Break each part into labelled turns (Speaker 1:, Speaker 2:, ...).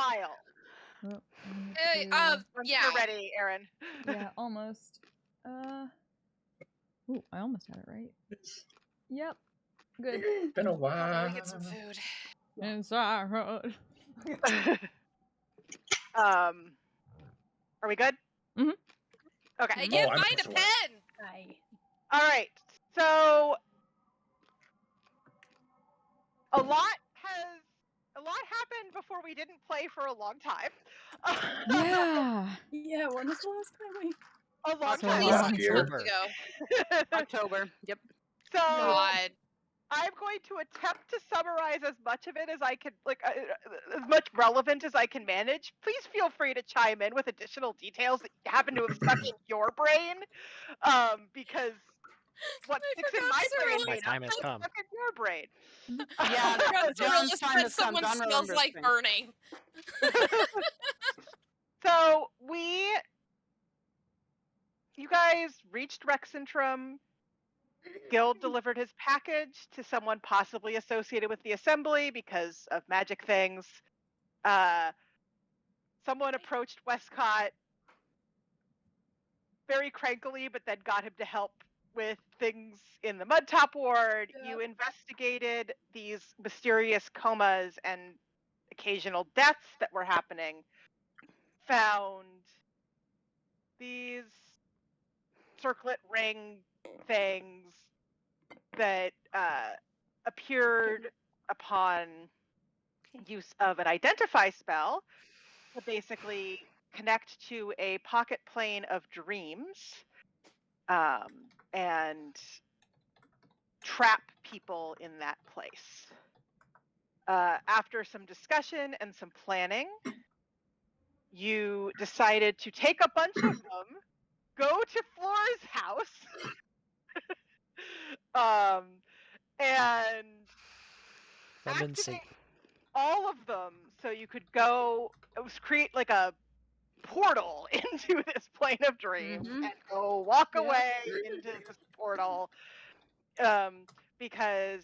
Speaker 1: while.
Speaker 2: Oh,
Speaker 1: Once
Speaker 3: yeah.
Speaker 1: you're ready, Aaron.
Speaker 2: Yeah, almost. Ooh, I almost had it right. Yep. Good.
Speaker 4: Been a
Speaker 3: I'm
Speaker 4: while.
Speaker 3: gonna get some food.
Speaker 2: Inside.
Speaker 1: Are we good?
Speaker 2: Mhm.
Speaker 1: Okay.
Speaker 3: I can't
Speaker 4: I'm
Speaker 3: find a
Speaker 4: sure.
Speaker 3: pen.
Speaker 1: All right. So a lot happened before we didn't play for a long time.
Speaker 2: Yeah.
Speaker 5: Yeah, when was the last time we...
Speaker 1: A long
Speaker 2: So
Speaker 1: time.
Speaker 3: At
Speaker 2: long.
Speaker 3: least 6
Speaker 4: Year.
Speaker 3: months ago.
Speaker 5: October. Yep.
Speaker 1: So
Speaker 3: God.
Speaker 1: I'm going to attempt to summarize as much of it as I can, as much relevant as I can manage. Please feel free to chime in with additional details that happen to have stuck in your brain, because what sticks in my brain
Speaker 6: My
Speaker 1: may
Speaker 6: time
Speaker 1: not
Speaker 6: has
Speaker 1: be
Speaker 6: come.
Speaker 1: stuck in your brain.
Speaker 5: Yeah,
Speaker 3: John's
Speaker 5: John's time has come.
Speaker 3: someone
Speaker 5: John
Speaker 3: smells
Speaker 5: remembers
Speaker 3: like
Speaker 5: things.
Speaker 3: burning.
Speaker 1: So you guys reached Rexentrum. Guild delivered his package to someone possibly associated with the assembly because of magic things. Someone approached Westcott very crankily, but then got him to help with things in the Mudtop ward.
Speaker 5: Yep.
Speaker 1: You investigated these mysterious comas and occasional deaths that were happening. Found these circlet ring things that appeared upon use of an identify spell to basically connect to a pocket plane of dreams and trap people in that place. After some discussion and some planning, you decided to take a bunch of them, go to Flora's house, and activate all of them so you could go. It was create like a portal into this plane of dreams and go walk away into this portal, because,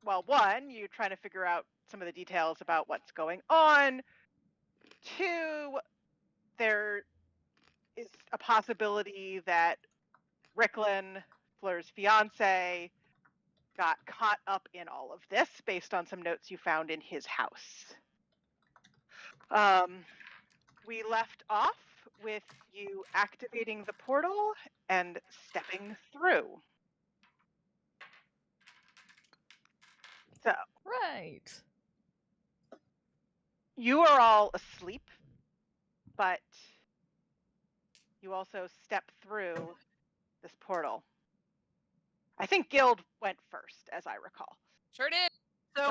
Speaker 1: well, one, you're trying to figure out some of the details about what's going on. Two, there is a possibility that Ricklin, Fleur's fiance, got caught up in all of this based on some notes you found in his house. We left off with you activating the portal and stepping through. So,
Speaker 2: Right.
Speaker 1: you are all asleep, but you also step through this portal. I think Guild went first, as I recall.
Speaker 3: Sure did.
Speaker 5: So,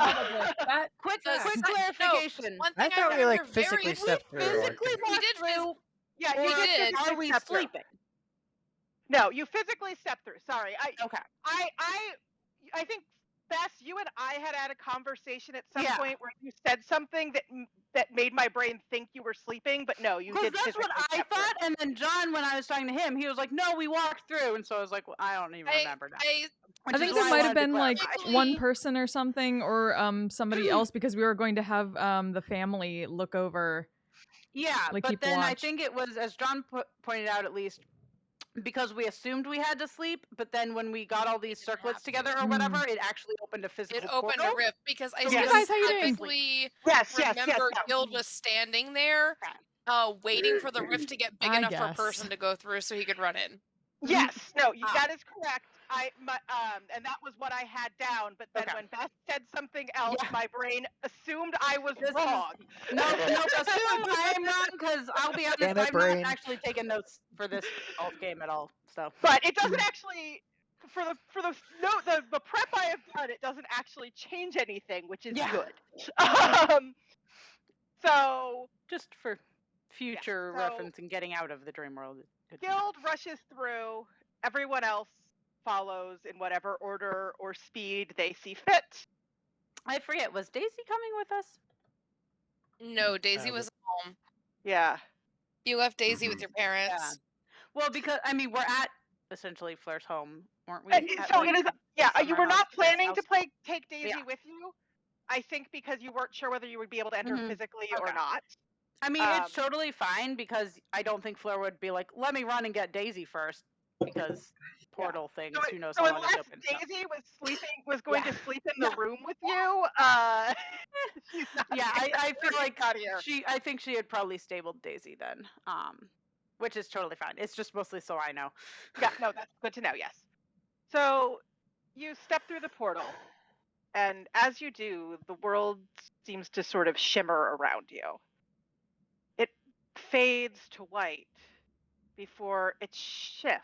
Speaker 5: quick clarification.
Speaker 3: One
Speaker 6: I
Speaker 3: thing
Speaker 6: thought we like
Speaker 3: remember
Speaker 6: physically stepped through.
Speaker 5: Physically
Speaker 3: We
Speaker 5: walk
Speaker 3: did
Speaker 5: through,
Speaker 1: Yeah,
Speaker 5: or
Speaker 1: you did.
Speaker 5: are we
Speaker 1: step through.
Speaker 5: sleeping?
Speaker 1: No, you physically stepped through. Sorry.
Speaker 5: Okay.
Speaker 1: I think, Bess, you and I had a conversation at some
Speaker 5: Yeah.
Speaker 1: point where you said something that made my brain think you were sleeping, but no, you
Speaker 5: Because
Speaker 1: did.
Speaker 5: that's what I
Speaker 1: step through.
Speaker 5: thought, and then John, when I was talking to him, he was like, "No, we walked through," and so I was like, well, "I don't even remember now."
Speaker 2: I think there might have been like one person or something, or somebody else, because we were going to have the family look over.
Speaker 5: Yeah,
Speaker 2: like,
Speaker 5: but
Speaker 2: keep
Speaker 5: then I
Speaker 2: watch.
Speaker 5: think it was, as John pointed out, at least, because we assumed we had to sleep, but then when we got all these circlets together or whatever, it actually opened a physical portal.
Speaker 3: It opened a rift because I
Speaker 1: Yes.
Speaker 2: Guys, how you doing?
Speaker 3: specifically
Speaker 1: Yes.
Speaker 3: remember Guild was standing there, waiting for the rift to get big enough for a person to go through so he could run in.
Speaker 1: Yes, no, that is correct. And that was what I had down. But then when Beth said something else, my brain assumed I was wrong.
Speaker 5: No, assume I am wrong, because I'll be honest, I've not actually taken notes for this game at all. So,
Speaker 1: but it doesn't actually, for the prep I have done, it doesn't actually change anything, which is good. So
Speaker 5: just for future reference and getting out of the dream world.
Speaker 1: Guild rushes through. Everyone else follows in whatever order or speed they see fit.
Speaker 5: I forget, was Daisy coming with us?
Speaker 3: No, Daisy was at home.
Speaker 1: Yeah.
Speaker 3: You left Daisy with your parents.
Speaker 5: Yeah. Well, because, I mean, we're at, essentially, Fleur's home, weren't we?
Speaker 1: So it is, you were not planning to take Daisy with you? I think because you weren't sure whether you would be able to enter physically or
Speaker 5: Okay.
Speaker 1: not.
Speaker 5: I mean, it's totally fine because I don't think Fleur would be like, let me run and get Daisy first because portal things, who knows how long it's open.
Speaker 1: Daisy was going to sleep in the room with you, she's not
Speaker 5: I feel like
Speaker 1: out here.
Speaker 5: I think she had probably stabled Daisy then, which is totally fine. It's just mostly so I know.
Speaker 1: Yeah, no, that's good to know, yes. So you step through the portal, and as you do, the world seems to sort of shimmer around you. It fades to white before it shifts.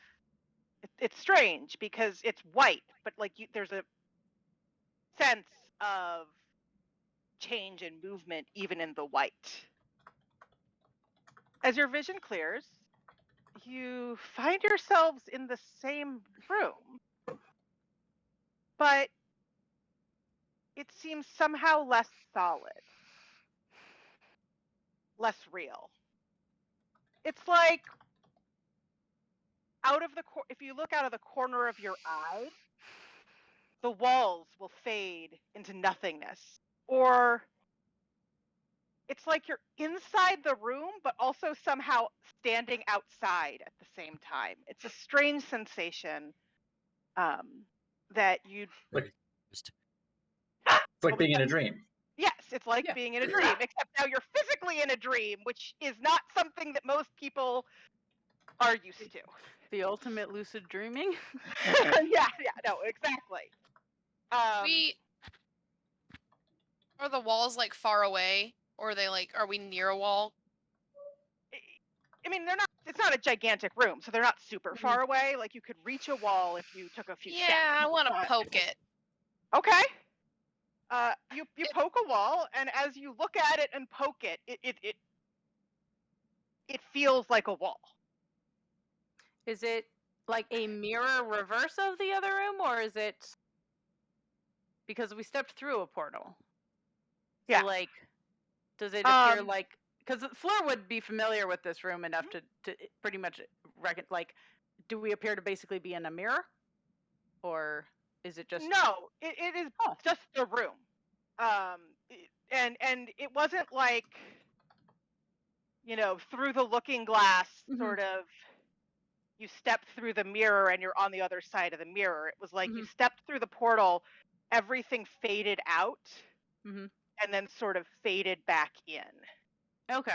Speaker 1: It's strange because it's white, but like there's a sense of change and movement even in the white. As your vision clears, you find yourselves in the same room, but it seems somehow less solid, less real. It's like if you look out of the corner of your eye, the walls will fade into nothingness. Or it's like you're inside the room, but also somehow standing outside at the same time. It's a strange sensation that you'd...
Speaker 4: It's like being in a dream.
Speaker 1: Yes, it's like being in a dream, except now you're physically in a dream, which is not something that most people are used to.
Speaker 5: The ultimate lucid dreaming?
Speaker 1: Yeah, no, exactly.
Speaker 3: Are the walls like far away? Or are they like, are we near a wall?
Speaker 1: I mean, it's not a gigantic room, so they're not super far away. Like, you could reach a wall if you took a few steps.
Speaker 3: Yeah, I want to poke it.
Speaker 1: Okay. You poke a wall, and as you look at it and poke it, it feels like a wall.
Speaker 5: Is it like a mirror reverse of the other room, or is it because we stepped through a portal?
Speaker 1: Yeah.
Speaker 5: So, like, does it appear like, because Fleur would be familiar with this room enough to pretty much reckon, like, do we appear to basically be in a mirror, or is it just...
Speaker 1: No, it is just the room. And it wasn't like, through the looking glass, sort of, you stepped through the mirror and you're on the other side of the mirror. It was like you stepped through the portal, everything faded out, and then sort of faded back in.
Speaker 5: Okay.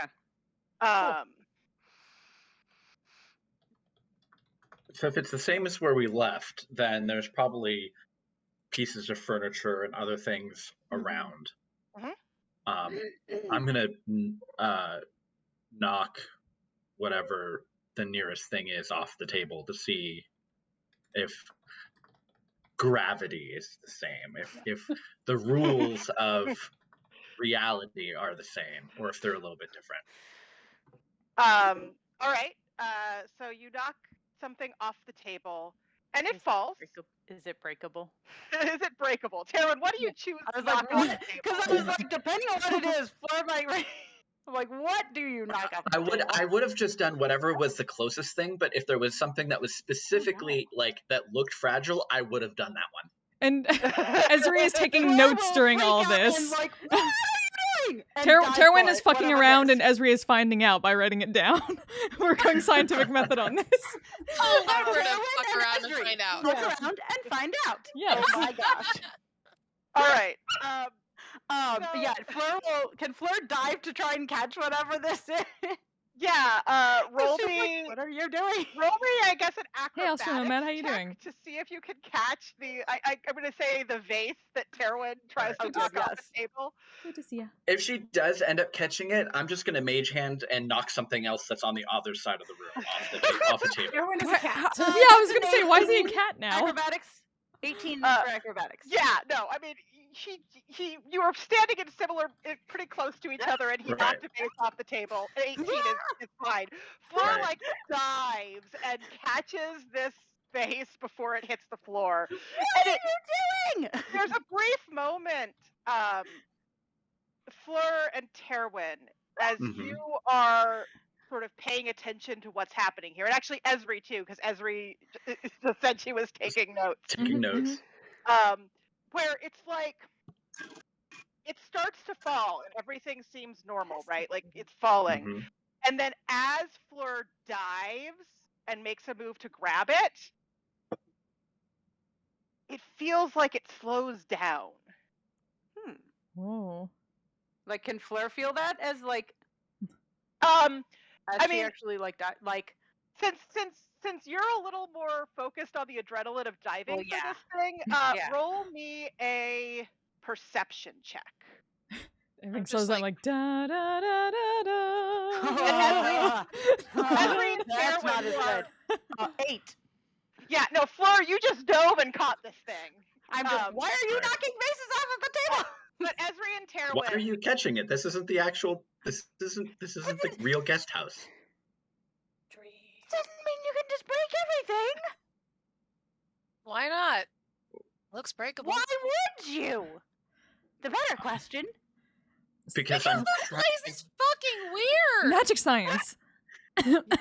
Speaker 4: So if it's the same as where we left, then there's probably pieces of furniture and other things around. I'm gonna knock whatever the nearest thing is off the table to see if gravity is the same, if the rules of reality are the same, or if they're a little bit different.
Speaker 1: All right. So you knock something off the table, and it falls.
Speaker 5: Is it breakable?
Speaker 1: Is it breakable? Taryn, what do you choose?
Speaker 5: I was like, what? Because I was like, depending on what it is, Fleur might... I'm like, what do you knock off?
Speaker 4: I would have just done whatever was the closest thing, but if there was something that was specifically like that looked fragile, I would have done that one.
Speaker 2: And Ezri is taking notes during all this.
Speaker 5: Like, what are you doing?
Speaker 2: Terwin is fucking around, and Ezri is finding out by writing it down. We're going scientific method on this.
Speaker 3: Oh, we're gonna fuck around and find out.
Speaker 5: Fuck around and find out.
Speaker 2: Yes.
Speaker 5: Oh my gosh.
Speaker 1: All right.
Speaker 5: Can Fleur dive to try and catch whatever this is?
Speaker 1: Yeah, roll me.
Speaker 5: Like, what are you doing?
Speaker 1: Roll me, I guess, an acrobatics
Speaker 2: Hey, Matt, how you
Speaker 1: check
Speaker 2: doing?
Speaker 1: to see if you can catch the. I'm going to say the vase that Terwin tries to knock off the table.
Speaker 2: Good to see you.
Speaker 4: If she does end up catching it, I'm just going to mage hand and knock something else that's on the other side of the room off the table.
Speaker 6: Terwin is a cat.
Speaker 2: Yeah, I was going to say, why is he a cat now?
Speaker 5: Acrobatics. 18 for acrobatics.
Speaker 1: Yeah, no, I mean, you were standing in pretty close to each other, and he knocked a vase off the table. 18 is fine. Fleur dives and catches this vase before it hits the floor.
Speaker 5: What are you doing?
Speaker 1: There's a brief moment, Fleur and Terwin, as you are sort of paying attention to what's happening here, and actually Ezri too, because Ezri just said she was taking notes.
Speaker 4: Taking notes.
Speaker 1: Where it's like it starts to fall and everything seems normal, right? Like it's falling.
Speaker 4: Mhm.
Speaker 1: And then as Fleur dives and makes a move to grab it, it feels like it slows down.
Speaker 2: Oh.
Speaker 5: Like, can Fleur feel that as like?
Speaker 1: I
Speaker 5: she
Speaker 1: mean,
Speaker 5: actually like that, like.
Speaker 1: Since you're a little more focused on the adrenaline of diving
Speaker 5: Well,
Speaker 1: for
Speaker 5: yeah.
Speaker 1: this thing,
Speaker 5: Yeah.
Speaker 1: roll me a perception check.
Speaker 2: Everything
Speaker 3: just
Speaker 2: slows down
Speaker 3: like-
Speaker 2: like da da da da da.
Speaker 1: Esri and
Speaker 5: That's not
Speaker 1: Carowin
Speaker 5: as
Speaker 1: are-
Speaker 5: good. 8.
Speaker 1: Yeah, no, Fleur, you just dove and caught this thing.
Speaker 5: I'm just. Why are you
Speaker 4: Right.
Speaker 5: knocking vases off of the table?
Speaker 1: But Esri and Terwin.
Speaker 4: Why are you catching it? This isn't the actual. This isn't the real guest house.
Speaker 5: Doesn't mean you can just break everything.
Speaker 3: Why not? Looks breakable.
Speaker 5: Why would you? The better question.
Speaker 4: Because
Speaker 3: Because
Speaker 4: I'm
Speaker 3: this place is fucking weird.
Speaker 2: Magic science.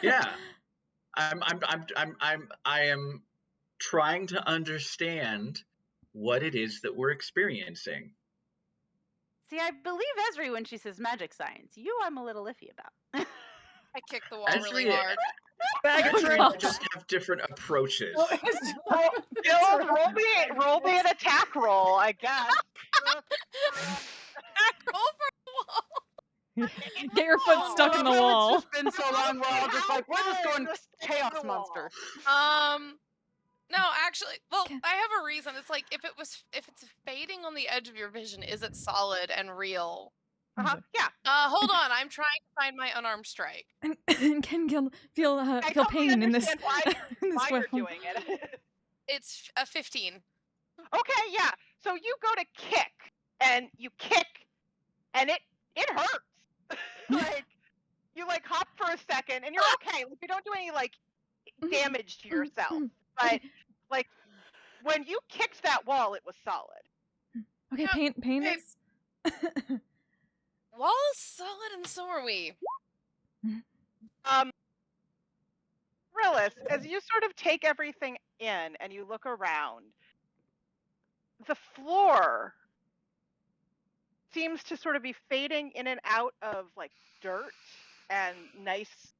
Speaker 4: yeah. I am trying to understand what it is that we're experiencing.
Speaker 5: See, I believe Esri when she says magic science. You, I'm a little iffy about.
Speaker 3: I kicked the wall really
Speaker 4: Esri-
Speaker 3: hard.
Speaker 4: Esri and I just have different approaches.
Speaker 1: Bill, roll me an attack roll, I guess.
Speaker 3: Go for the wall.
Speaker 2: Get your foot stuck in the wall.
Speaker 5: It's just been so long. We're all just like, we're just going chaos monster.
Speaker 3: No, actually, well, I have a reason. It's like if it's fading on the edge of your vision, is it solid and real?
Speaker 1: Yeah.
Speaker 3: Hold on, I'm trying to find my unarmed strike.
Speaker 2: And Ken feel
Speaker 1: I
Speaker 2: feel
Speaker 1: totally
Speaker 2: pain in this.
Speaker 1: understand why
Speaker 2: in this
Speaker 1: why you're
Speaker 2: weapon.
Speaker 1: doing it.
Speaker 3: It's a 15.
Speaker 1: Okay, yeah. So you go to kick, and you kick, and it hurts. Like you like hop for a second, and you're okay. Like, you don't do any like damage to yourself, but like when you kicked that wall, it was solid.
Speaker 2: Okay,
Speaker 3: No,
Speaker 2: pain
Speaker 3: okay.
Speaker 2: is.
Speaker 3: Wall is solid, and so are we.
Speaker 1: Rillis, as you sort of take everything in and you look around, the floor seems to sort of be fading in and out of like dirt and nice,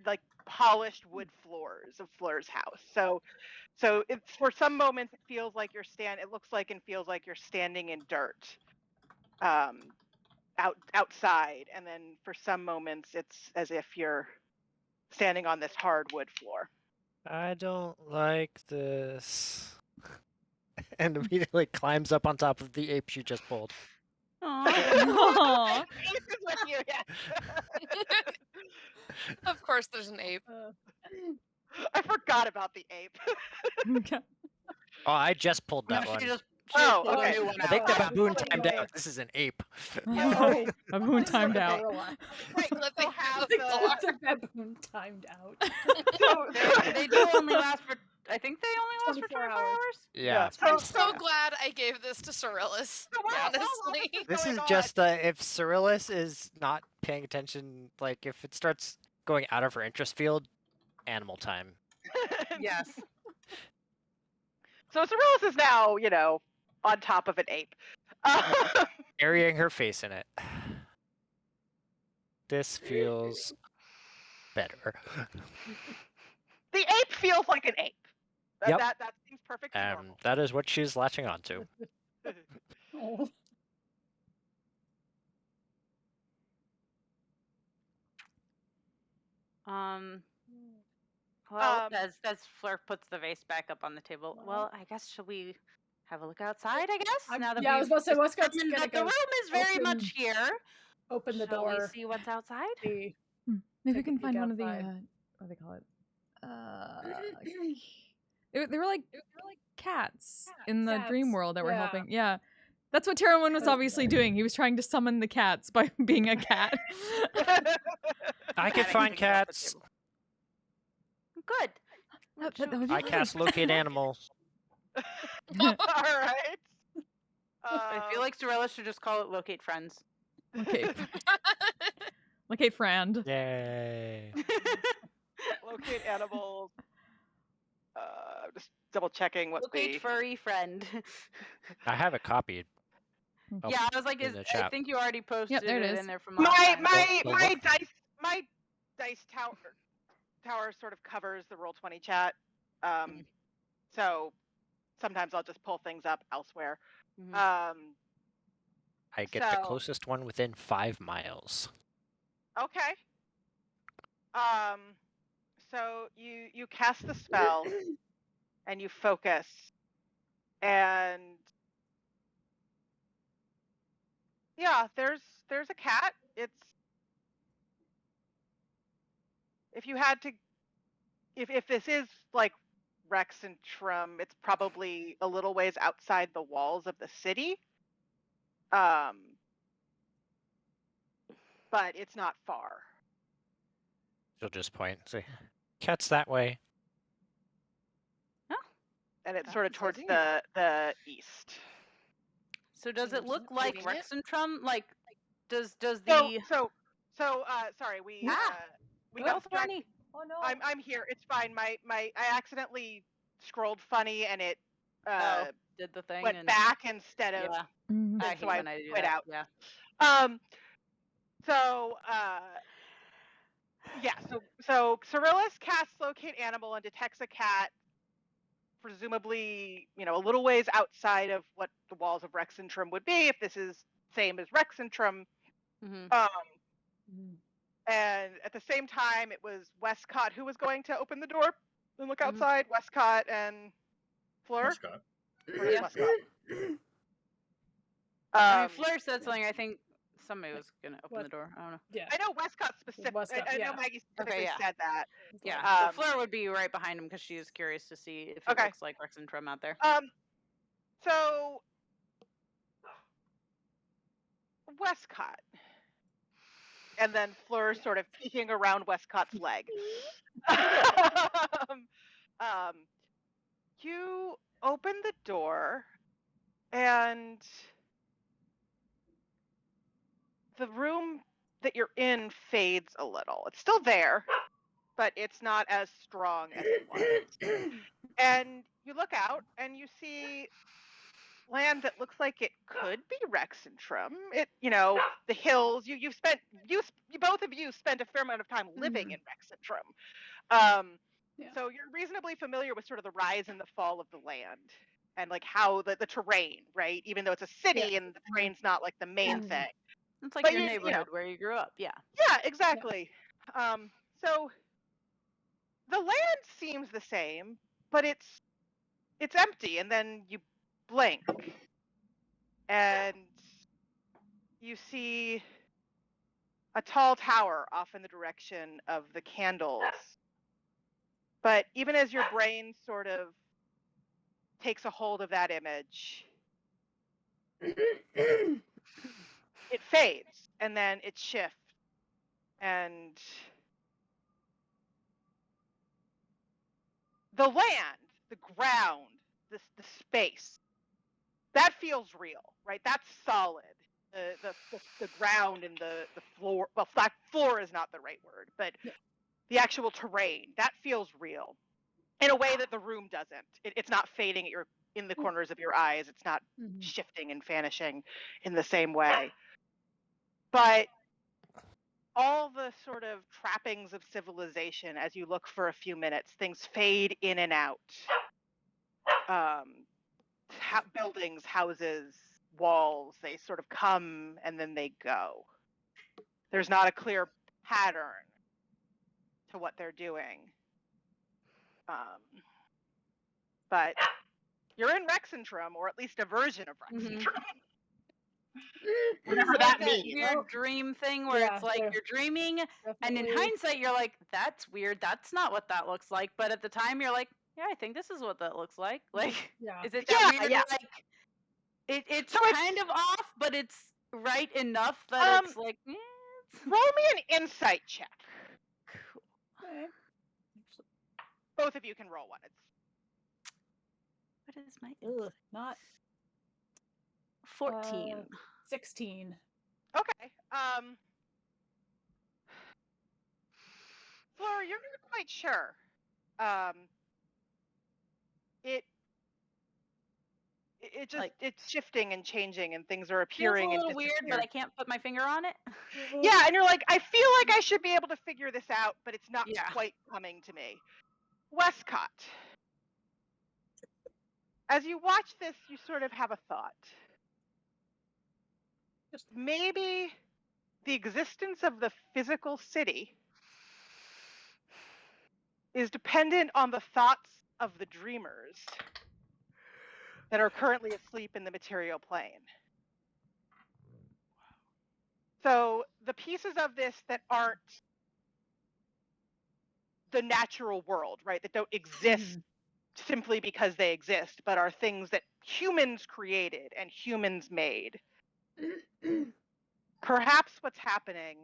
Speaker 1: like polished wood floors of Fleur's house. So it's for some moments it feels like it looks like and feels like you're standing in dirt, outside, and then for some moments it's as if you're standing on this hardwood floor.
Speaker 6: I don't like this. And immediately climbs up on top of the ape she just pulled.
Speaker 2: Aw.
Speaker 1: Ace is with you, yes.
Speaker 3: Of course, there's an ape.
Speaker 1: I forgot about the ape.
Speaker 2: Okay.
Speaker 6: Oh, I just pulled
Speaker 5: No,
Speaker 6: that one.
Speaker 5: she just
Speaker 1: Oh,
Speaker 5: pulled a
Speaker 1: okay.
Speaker 5: new one
Speaker 6: I think
Speaker 5: out.
Speaker 6: the
Speaker 1: Yeah.
Speaker 6: baboon
Speaker 1: Totally
Speaker 6: timed
Speaker 1: right.
Speaker 6: out. This is an ape.
Speaker 2: Oh, baboon timed out.
Speaker 1: Right,
Speaker 3: Let
Speaker 1: so
Speaker 3: me
Speaker 1: have
Speaker 3: the
Speaker 1: the,
Speaker 7: baboon timed out.
Speaker 5: They do only last for. I think they only last for
Speaker 7: 24
Speaker 5: 24 hours.
Speaker 6: Yeah.
Speaker 3: I'm so glad I gave this to Cyrilus.
Speaker 1: Wow,
Speaker 3: Honestly.
Speaker 6: This is
Speaker 1: going
Speaker 6: just if Cyrilus is not paying attention, like if it starts going out of her interest field, animal time.
Speaker 5: Yes.
Speaker 1: So Cyrilus is now, on top of an ape.
Speaker 6: Burying her face in it. This feels better.
Speaker 1: The ape feels like an ape.
Speaker 6: Yep.
Speaker 1: That seems perfectly normal.
Speaker 6: That is what she's latching onto.
Speaker 7: Oh.
Speaker 5: Well, as Fleur puts the vase back up on the table, well, I guess should we have a look outside? I guess now that
Speaker 7: I was about to say, what's gonna
Speaker 5: that the
Speaker 7: go
Speaker 5: room is very
Speaker 7: open-
Speaker 5: much here.
Speaker 7: Open the
Speaker 5: Shall
Speaker 7: door.
Speaker 5: we see what's outside?
Speaker 7: See.
Speaker 2: Maybe we
Speaker 7: Take a
Speaker 2: can
Speaker 7: peek
Speaker 2: find one of the
Speaker 7: outside.
Speaker 2: what do they call it? They were like cats in the dream
Speaker 7: Cats,
Speaker 2: world that were
Speaker 7: yeah.
Speaker 2: helping. Yeah. That's what Terwin was obviously doing. He was trying to summon the cats by being a cat.
Speaker 6: I can
Speaker 5: Having
Speaker 6: find
Speaker 5: things off the
Speaker 6: cats.
Speaker 5: table. Good.
Speaker 2: That would be
Speaker 6: I
Speaker 2: nice.
Speaker 6: cast locate animals.
Speaker 1: All right.
Speaker 5: I feel like Cirilla should just call it locate friends.
Speaker 2: Locate friend.
Speaker 6: Yay.
Speaker 1: Locate animals. Just double checking what
Speaker 5: Locate
Speaker 1: the
Speaker 5: furry friend.
Speaker 6: I have it copied. Oh,
Speaker 5: Yeah, I was like,
Speaker 6: in the
Speaker 5: I
Speaker 6: chat.
Speaker 5: think you already posted
Speaker 2: there it
Speaker 5: it
Speaker 2: is.
Speaker 5: in there from last time.
Speaker 1: My dice tower sort of covers the Roll20 chat. So sometimes I'll just pull things up elsewhere.
Speaker 6: I get the closest one within 5 miles.
Speaker 1: Okay. So you cast the spell and you focus, and yeah, there's a cat. It's if this is like Rexentrum, it's probably a little ways outside the walls of the city. But it's not far.
Speaker 6: She'll just point and say, "Cat's that way."
Speaker 5: Oh.
Speaker 1: And it's sort of towards the east.
Speaker 5: So does it look like
Speaker 3: Eating it?
Speaker 5: Rexentrum? Like, does the
Speaker 1: sorry, we
Speaker 5: got
Speaker 1: got distracted.
Speaker 7: Oh no.
Speaker 1: I'm here. It's fine. I accidentally scrolled funny and it
Speaker 5: did the thing
Speaker 1: went
Speaker 5: and
Speaker 1: back instead of
Speaker 5: I hate
Speaker 1: so I
Speaker 5: when I do
Speaker 1: quit
Speaker 5: that.
Speaker 1: out.
Speaker 5: Yeah.
Speaker 1: So Cyrillus casts locate animal and detects a cat, presumably, a little ways outside of what the walls of Rexentrum would be if this is same as Rexentrum. And at the same time, it was Westcott who was going to open the door and look outside. Westcott and Fleur.
Speaker 4: Westcott.
Speaker 5: Yeah.
Speaker 1: Westcott.
Speaker 5: I mean, Fleur said something. I think somebody was gonna open the door. I don't know.
Speaker 7: Yeah.
Speaker 1: I know Westcott specifically. I know Maggie specifically said that.
Speaker 5: Yeah. So Fleur would be right behind him because she is curious to see if it looks like Rexentrum out there.
Speaker 1: So Westcott, and then Fleur sort of peeking around Westcott's leg. You open the door, and the room that you're in fades a little. It's still there, but it's not as strong as it was. And you look out, and you see land that looks like it could be Rexentrum. It, the hills. You both of you spent a fair amount of time living in Rexentrum. So you're reasonably familiar with sort of the rise and the fall of the land and like how the terrain, right? Even though it's a city and the terrain's not like the main thing.
Speaker 5: It's like your neighborhood where you grew up. Yeah.
Speaker 1: Yeah, exactly. So the land seems the same, but it's empty, and then you blink and you see a tall tower off in the direction of the candles. But even as your brain sort of takes a hold of that image, it fades and then it shifts, and the land, the ground, the space, that feels real, right? That's solid. The ground and the floor, well, floor is not the right word, but the actual terrain, that feels real in a way that the room doesn't. It's not fading in the corners of your eyes. It's not shifting and vanishing in the same way. But all the sort of trappings of civilization, as you look for a few minutes, things fade in and out. Buildings, houses, walls, they sort of come and then they go. There's not a clear pattern to what they're doing. But you're in Rexentrum, or at least a version of Rexentrum. Whatever that means.
Speaker 5: Weird dream thing where it's like you're dreaming, and in hindsight you're like, "That's weird. That's not what that looks like." But at the time you're like, "Yeah, I think this is what that looks like." Like, is it that weird?
Speaker 1: Yeah.
Speaker 5: Like, it's kind of off, but it's right enough that it's like.
Speaker 1: Roll me an insight check.
Speaker 5: Cool.
Speaker 7: Okay.
Speaker 1: Both of you can roll one.
Speaker 5: What is my
Speaker 7: Not
Speaker 5: 14?
Speaker 7: 16.
Speaker 1: Okay. Fleur, you're not quite sure. it just it's shifting and changing, and things are
Speaker 5: Feels
Speaker 1: appearing
Speaker 5: a
Speaker 1: and
Speaker 5: little weird, but I can't put my finger on it.
Speaker 1: Yeah, and you're like, I feel like I should be able to figure this out, but it's not quite coming to me. Westcott, as you watch this, you sort of have a thought. Maybe the existence of the physical city is dependent on the thoughts of the dreamers that are currently asleep in the material plane. So the pieces of this that aren't the natural world, right, that don't exist simply because they exist, but are things that humans created and humans made. Perhaps what's happening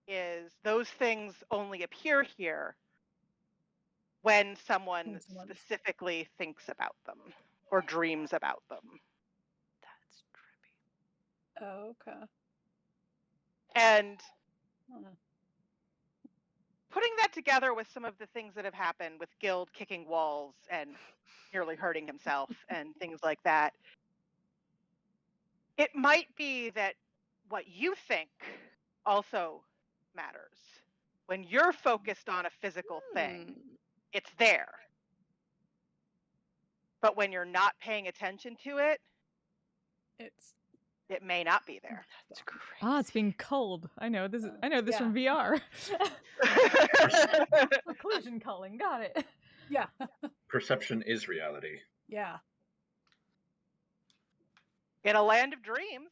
Speaker 1: is those things only appear here when someone specifically thinks about them or dreams about them.
Speaker 7: That's trippy. Oh, okay.
Speaker 1: And putting that together with some of the things that have happened with Guild kicking walls and nearly hurting himself and things like that, it might be that what you think also matters. When you're focused on a physical thing, it's there. But when you're not paying attention to it, it may not be there.
Speaker 5: That's great.
Speaker 2: It's being culled. I know this from VR. Occlusion culling. Got it.
Speaker 7: Yeah.
Speaker 4: Perception is reality.
Speaker 7: Yeah.
Speaker 1: In a land of dreams,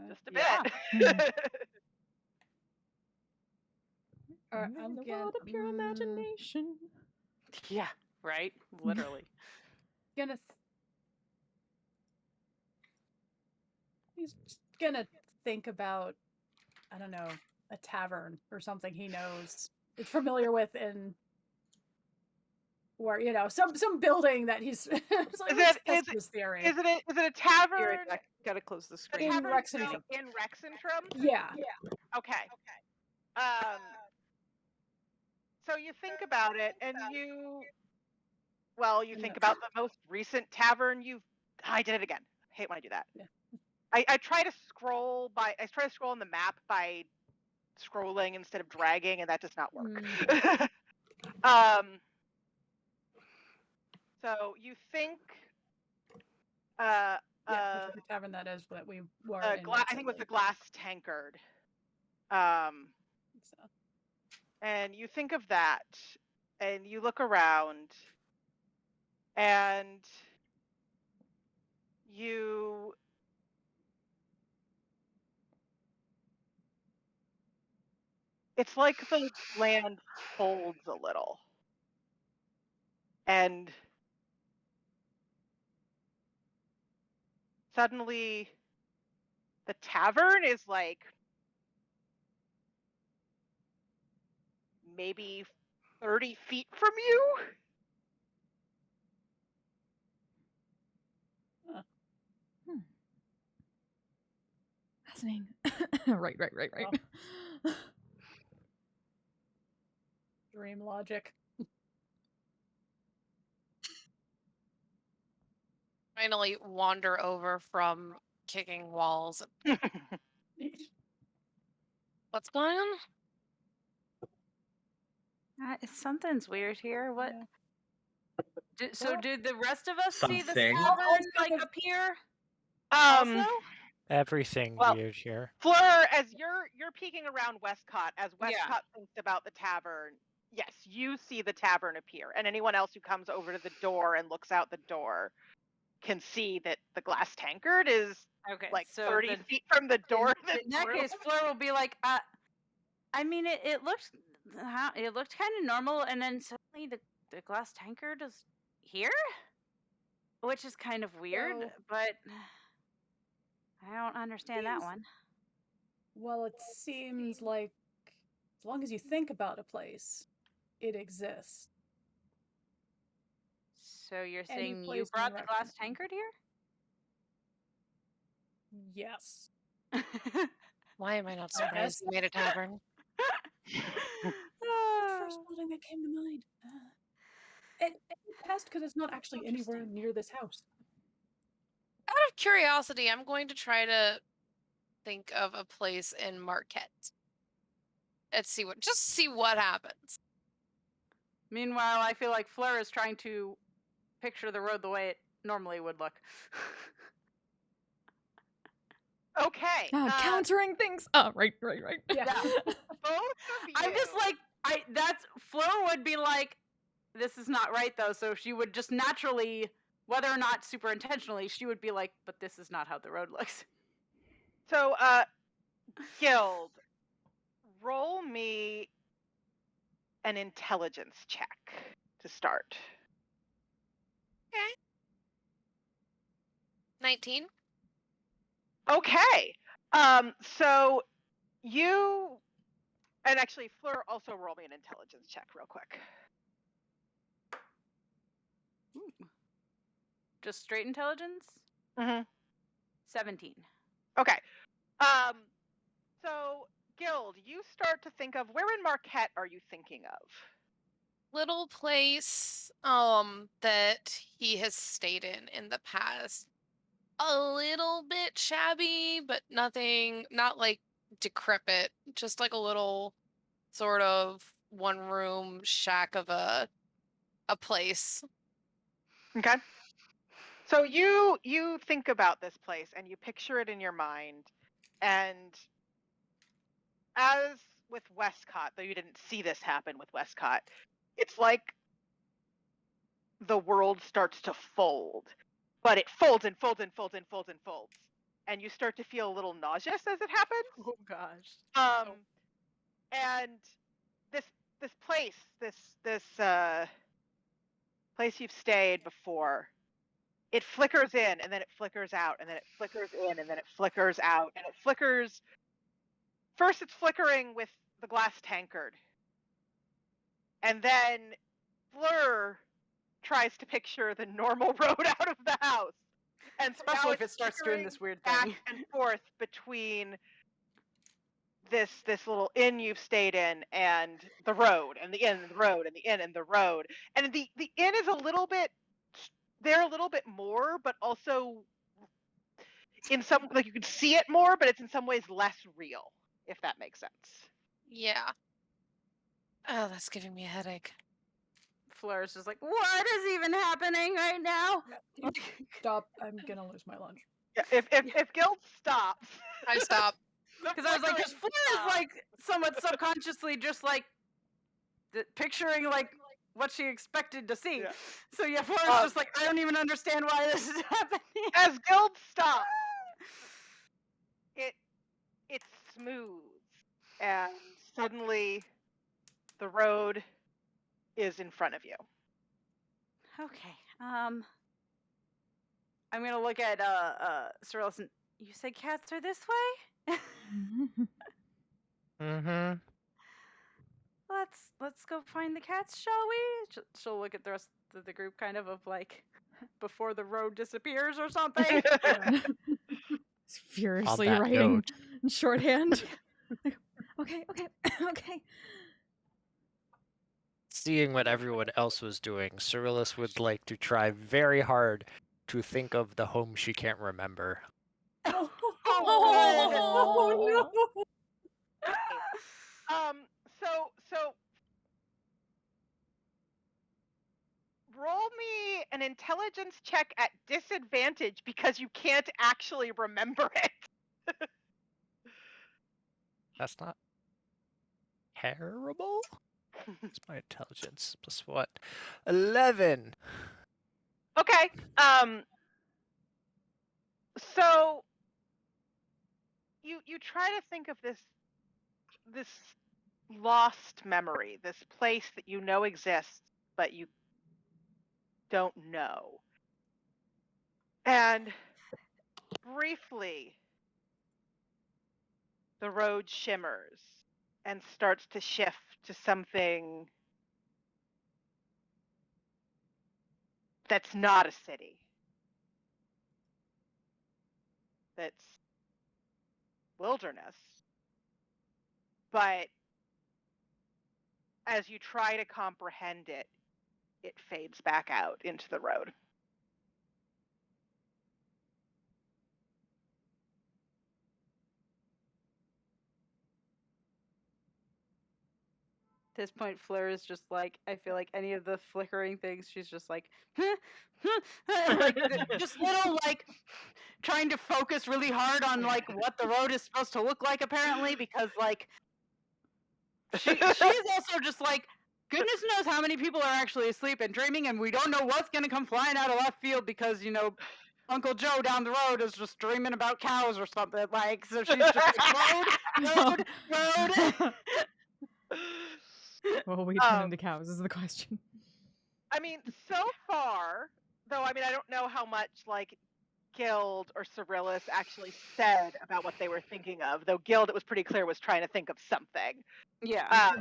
Speaker 1: just a bit.
Speaker 7: I'm
Speaker 2: the world of pure imagination.
Speaker 5: Yeah, right. Literally.
Speaker 7: He's just gonna think about, I don't know, a tavern or something he knows, is familiar with, in where, some building that he's. It's like, this theory.
Speaker 1: Is it a tavern?
Speaker 5: Gotta close the screen.
Speaker 1: In Rexentrum.
Speaker 7: Yeah.
Speaker 1: Okay. So you think about it, and you think about the most recent tavern I did it again. I hate when I do that.
Speaker 7: Yeah.
Speaker 1: I try to scroll on the map by scrolling instead of dragging, and that does not work. So you think
Speaker 7: the tavern that is that we were in.
Speaker 1: I think it was the Glass Tankard. And you think of that, and you look around, and it's like the land folds a little. And suddenly the tavern is like maybe 30 feet from you.
Speaker 2: Fascinating. Right.
Speaker 7: Oh. Dream logic.
Speaker 3: Finally wander over from kicking walls. What's going on?
Speaker 5: Something's weird here. What? So did the rest of us see the
Speaker 4: Something.
Speaker 5: tavern appear? Also?
Speaker 6: Everything weird here.
Speaker 1: Fleur, as you're peeking around Westcott, as Westcott thinks about the tavern, yes, you see the tavern appear, and anyone else who comes over to the door and looks out the door can see that the Glass Tankard is 30 feet from the door.
Speaker 5: In that case, Fleur will be like, I mean, it looked kind of normal, and then suddenly the Glass Tankard is here, which is kind of weird, but I don't understand that one.
Speaker 7: Well, it seems like as long as you think about a place, it exists.
Speaker 5: So you're saying you brought the Glass Tankard here?
Speaker 7: Yes.
Speaker 3: Why am I not surprised you made a tavern?
Speaker 7: The first building that came to mind. It passed because it's not actually anywhere near this house.
Speaker 3: Out of curiosity, I'm going to try to think of a place in Marquette. Let's see what happens.
Speaker 5: Meanwhile, I feel like Fleur is trying to picture the road the way it normally would look.
Speaker 1: Okay.
Speaker 2: Countering things. Oh, right.
Speaker 7: Yeah.
Speaker 1: Both of you.
Speaker 5: I'm just like, Fleur would be like, this is not right though, so she would just naturally, whether or not super intentionally, she would be like, but this is not how the road looks.
Speaker 1: So, Guild, roll me an intelligence check to start.
Speaker 3: Okay. 19.
Speaker 1: Okay. So you, and actually, Fleur, also roll me an intelligence check real quick.
Speaker 5: Ooh. Just straight intelligence?
Speaker 1: Mm-hmm.
Speaker 5: 17.
Speaker 1: Okay. So Guild, you start to think of, where in Marquette are you thinking of?
Speaker 3: Little place that he has stayed in the past. A little bit shabby, but not like decrepit, just like a little sort of one room shack of a place.
Speaker 1: Okay. So you think about this place and you picture it in your mind, and as with Westcott, though you didn't see this happen with Westcott, it's like the world starts to fold, but it folds and folds and folds and folds and folds, and you start to feel a little nauseous as it happens.
Speaker 5: Oh gosh.
Speaker 1: And this place you've stayed before, it flickers in and then it flickers out and then it flickers in and then it flickers out and it flickers. First it's flickering with the glass tankard, and then Fleur tries to picture the normal road out of the house, and so
Speaker 5: Especially
Speaker 1: now
Speaker 5: if it starts doing this weird
Speaker 1: back
Speaker 5: thing.
Speaker 1: and forth between this little inn you've stayed in and the road and the inn and the road and the inn and the road, and the inn is a little bit more, but also in some, like, you can see it more, but it's in some ways less real, if that makes sense.
Speaker 3: Yeah. Oh, that's giving me a headache.
Speaker 5: Fleur's just like, what is even happening right now?
Speaker 7: Stop! I'm gonna lose my lunch.
Speaker 1: Yeah, if Guild stops,
Speaker 3: I stop.
Speaker 5: Because I was like, because Fleur is like somewhat subconsciously just like picturing like what she expected to see.
Speaker 1: Yeah.
Speaker 5: So yeah, Fleur's just like, I don't even understand why this is happening.
Speaker 1: As Guild stops, it's smooth, and suddenly the road is in front of you.
Speaker 5: Okay. I'm gonna look at Cyrilus and, you said cats are this way?
Speaker 6: Mm-hmm.
Speaker 5: Let's go find the cats, shall we? She'll look at the rest of the group kind of like before the road disappears or something.
Speaker 2: Furiously
Speaker 6: On that
Speaker 2: writing
Speaker 6: note.
Speaker 2: in shorthand. Okay.
Speaker 6: Seeing what everyone else was doing, Cyrilus would like to try very hard to think of the home she can't remember.
Speaker 5: Oh,
Speaker 7: Oh no!
Speaker 1: So roll me an intelligence check at disadvantage because you can't actually remember it.
Speaker 6: That's not terrible. It's my intelligence plus what? 11.
Speaker 1: Okay. So you try to think of this lost memory, this place that you know exists, but you don't know. And briefly, the road shimmers and starts to shift to something that's not a city. That's wilderness. But as you try to comprehend it, it fades back out into the road.
Speaker 5: this point, Fleur is just like, I feel like any of the flickering things, she's just like, like just little like trying to focus really hard on like what the road is supposed to look like, apparently, because like she is also just like, goodness knows how many people are actually asleep and dreaming, and we don't know what's gonna come flying out of left field because, you know, Uncle Joe down the road is just dreaming about cows or something. Like, so she's just like, road.
Speaker 2: What will we turn into cows is the question.
Speaker 1: I mean, so far, though, I mean, I don't know how much, like, Guild or Cyrillus actually said about what they were thinking of, though Guild, it was pretty clear, was trying to think of something.
Speaker 5: Yeah.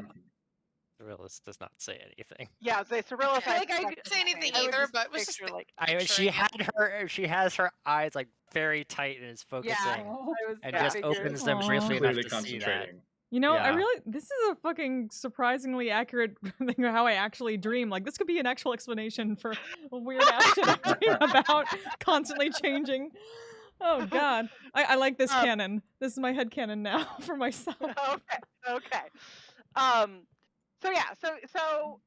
Speaker 6: Cyrillus does not say anything.
Speaker 1: Yeah, Cyrillus.
Speaker 3: I didn't say anything either, but it was just
Speaker 5: like
Speaker 6: she has her eyes like very tight and is focusing, and just opens them briefly enough to see that.
Speaker 2: You know,
Speaker 6: Yeah.
Speaker 2: this is a fucking surpringly accurate thing of how I actually dream. Like, this could be an actual explanation for a weird ass shit I dream about, constantly changing. Oh god. I like this canon. This is my headcanon now for myself.
Speaker 1: Okay. So yeah, so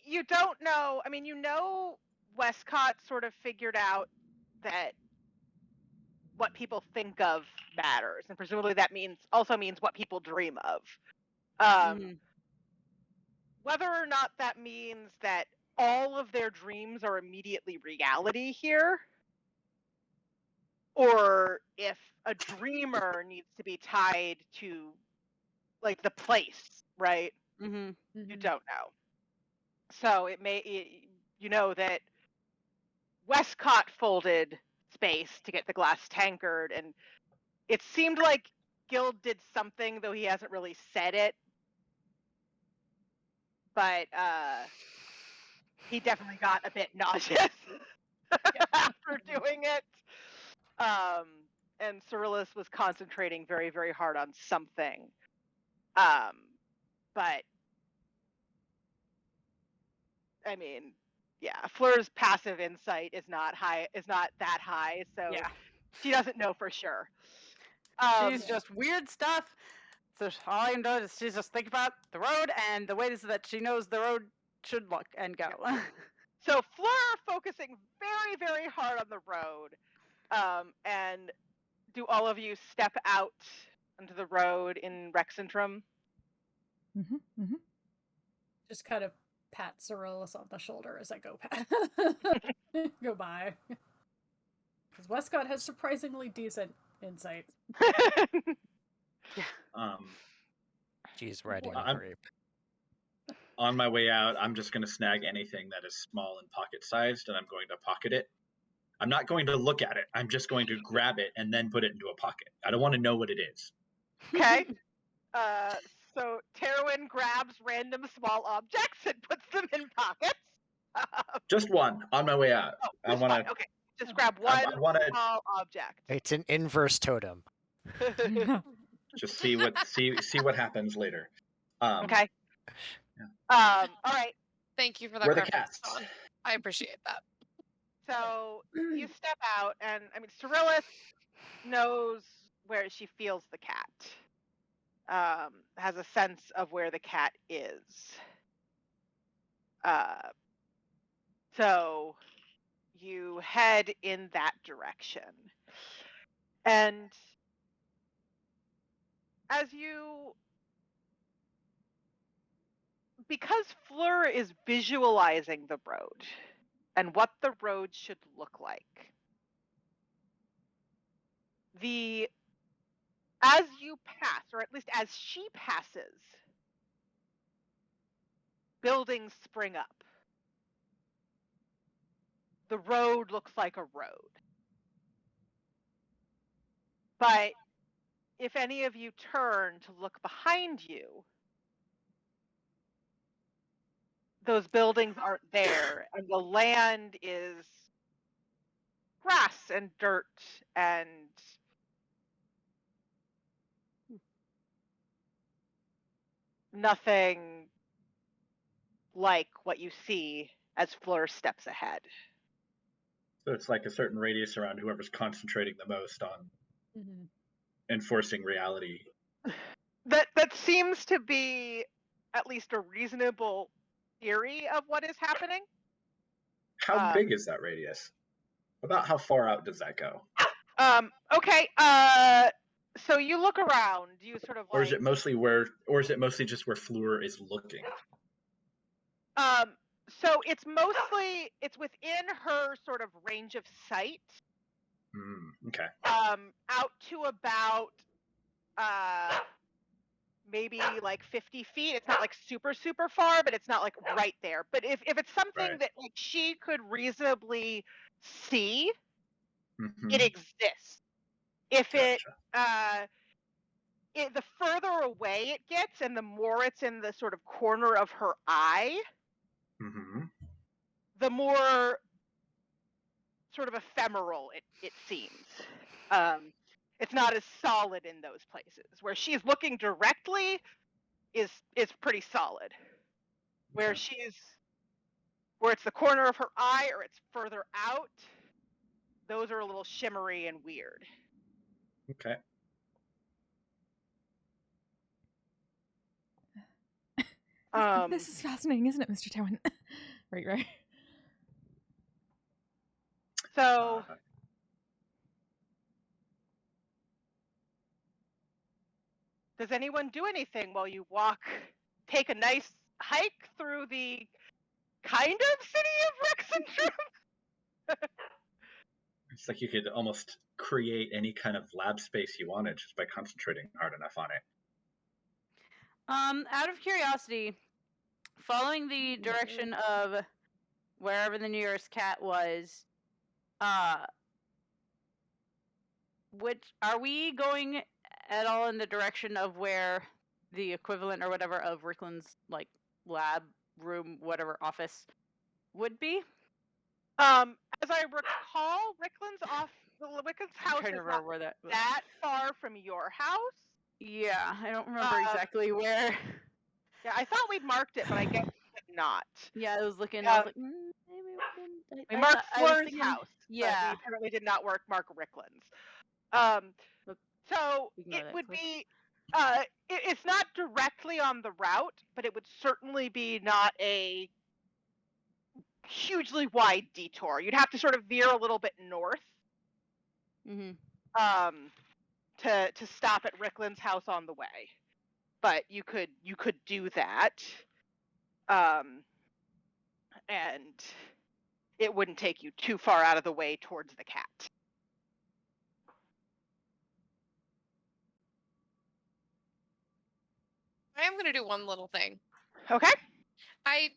Speaker 1: you don't know, I mean, you know Westcott sort of figured out that what people think of matters, and presumably that also means what people dream of. Whether or not that means that all of their dreams are immediately reality here, or if a dreamer needs to be tied to, like, the place, right? You don't know. So you know that Westcott folded space to get the glass tankard, and it seemed like Guild did something, though he hasn't really said it. But he definitely got a bit nauseous after doing it. And Cyrillus was concentrating very, very hard on something. But I mean, yeah, Fleur's passive insight is not that high, so
Speaker 5: yeah,
Speaker 1: she doesn't know for sure.
Speaker 5: She's just weird stuff. So all I know is she's just thinking about the road and the way that she knows the road should look and go.
Speaker 1: So Fleur focusing very, very hard on the road. And do all of you step out onto the road in Rexentrum?
Speaker 7: Just kind of pat Cyrillus on the shoulder as I go go by. Because Westcott has surprisingly decent insight.
Speaker 6: She's riding a grape.
Speaker 4: On my way out, I'm just going to snag anything that is small and pocket-sized, and I'm going to pocket it. I'm not going to look at it. I'm just going to grab it and then put it into a pocket. I don't want to know what it is.
Speaker 1: Okay. So Terwin grabs random small objects and puts them in pockets.
Speaker 4: Just one on my way out. I want to.
Speaker 1: Okay, just grab one small object.
Speaker 6: It's an inverse totem.
Speaker 4: Just see what happens later.
Speaker 1: Okay.
Speaker 4: Yeah.
Speaker 1: All right.
Speaker 3: Thank you for that.
Speaker 4: Where are the cats?
Speaker 3: I appreciate that.
Speaker 1: So you step out, and I mean, Cyrillus knows where she feels the cat. Has a sense of where the cat is. So you head in that direction. And because Fleur is visualizing the road and what the road should look like, as you pass, or at least as she passes, buildings spring up. The road looks like a road. But if any of you turn to look behind you, those buildings aren't there, and the land is grass and dirt and nothing like what you see as Fleur steps ahead.
Speaker 4: So it's like a certain radius around whoever's concentrating the most on enforcing reality.
Speaker 1: That seems to be at least a reasonable theory of what is happening.
Speaker 4: How big is that radius? About how far out does that go?
Speaker 1: Okay. So you look around. You sort of
Speaker 4: or is it mostly just where Fleur is looking?
Speaker 1: So it's within her sort of range of sight.
Speaker 4: Okay.
Speaker 1: Out to about maybe like 50 feet. It's not like super far, but it's not like right there. But if it's something that like she could reasonably see, it exists. If the further away it gets and the more it's in the sort of corner of her eye, the more sort of ephemeral it seems. It's not as solid in those places. Where she's looking directly is pretty solid. Where it's the corner of her eye or it's further out, those are a little shimmery and weird.
Speaker 4: Okay.
Speaker 2: This is fascinating, isn't it, Mr. Towan? Right.
Speaker 1: So does anyone do anything while you take a nice hike through the kind of city of Rexendrum?
Speaker 4: It's like you could almost create any kind of lab space you wanted just by concentrating hard enough on it.
Speaker 5: Out of curiosity, following the direction of wherever the nearest cat was, which are we going at all in the direction of where the equivalent or whatever of Rickland's like lab room, whatever office would be?
Speaker 1: As I recall, Rickland's house is not
Speaker 5: where that
Speaker 1: far from your house.
Speaker 5: Yeah, I don't remember exactly where.
Speaker 1: Yeah, I thought we'd marked it, but I guess we did not.
Speaker 5: Yeah, I was looking. I was like, maybe
Speaker 1: we marked Fleur's house.
Speaker 5: Yeah,
Speaker 1: but we apparently did not mark Rickland's. So it would be. It's not directly on the route, but it would certainly be not a hugely wide detour. You'd have to sort of veer a little bit north. To stop at Rickland's house on the way, but you could do that, and it wouldn't take you too far out of the way towards the cat.
Speaker 3: I am going to do one little thing.
Speaker 1: Okay.
Speaker 3: I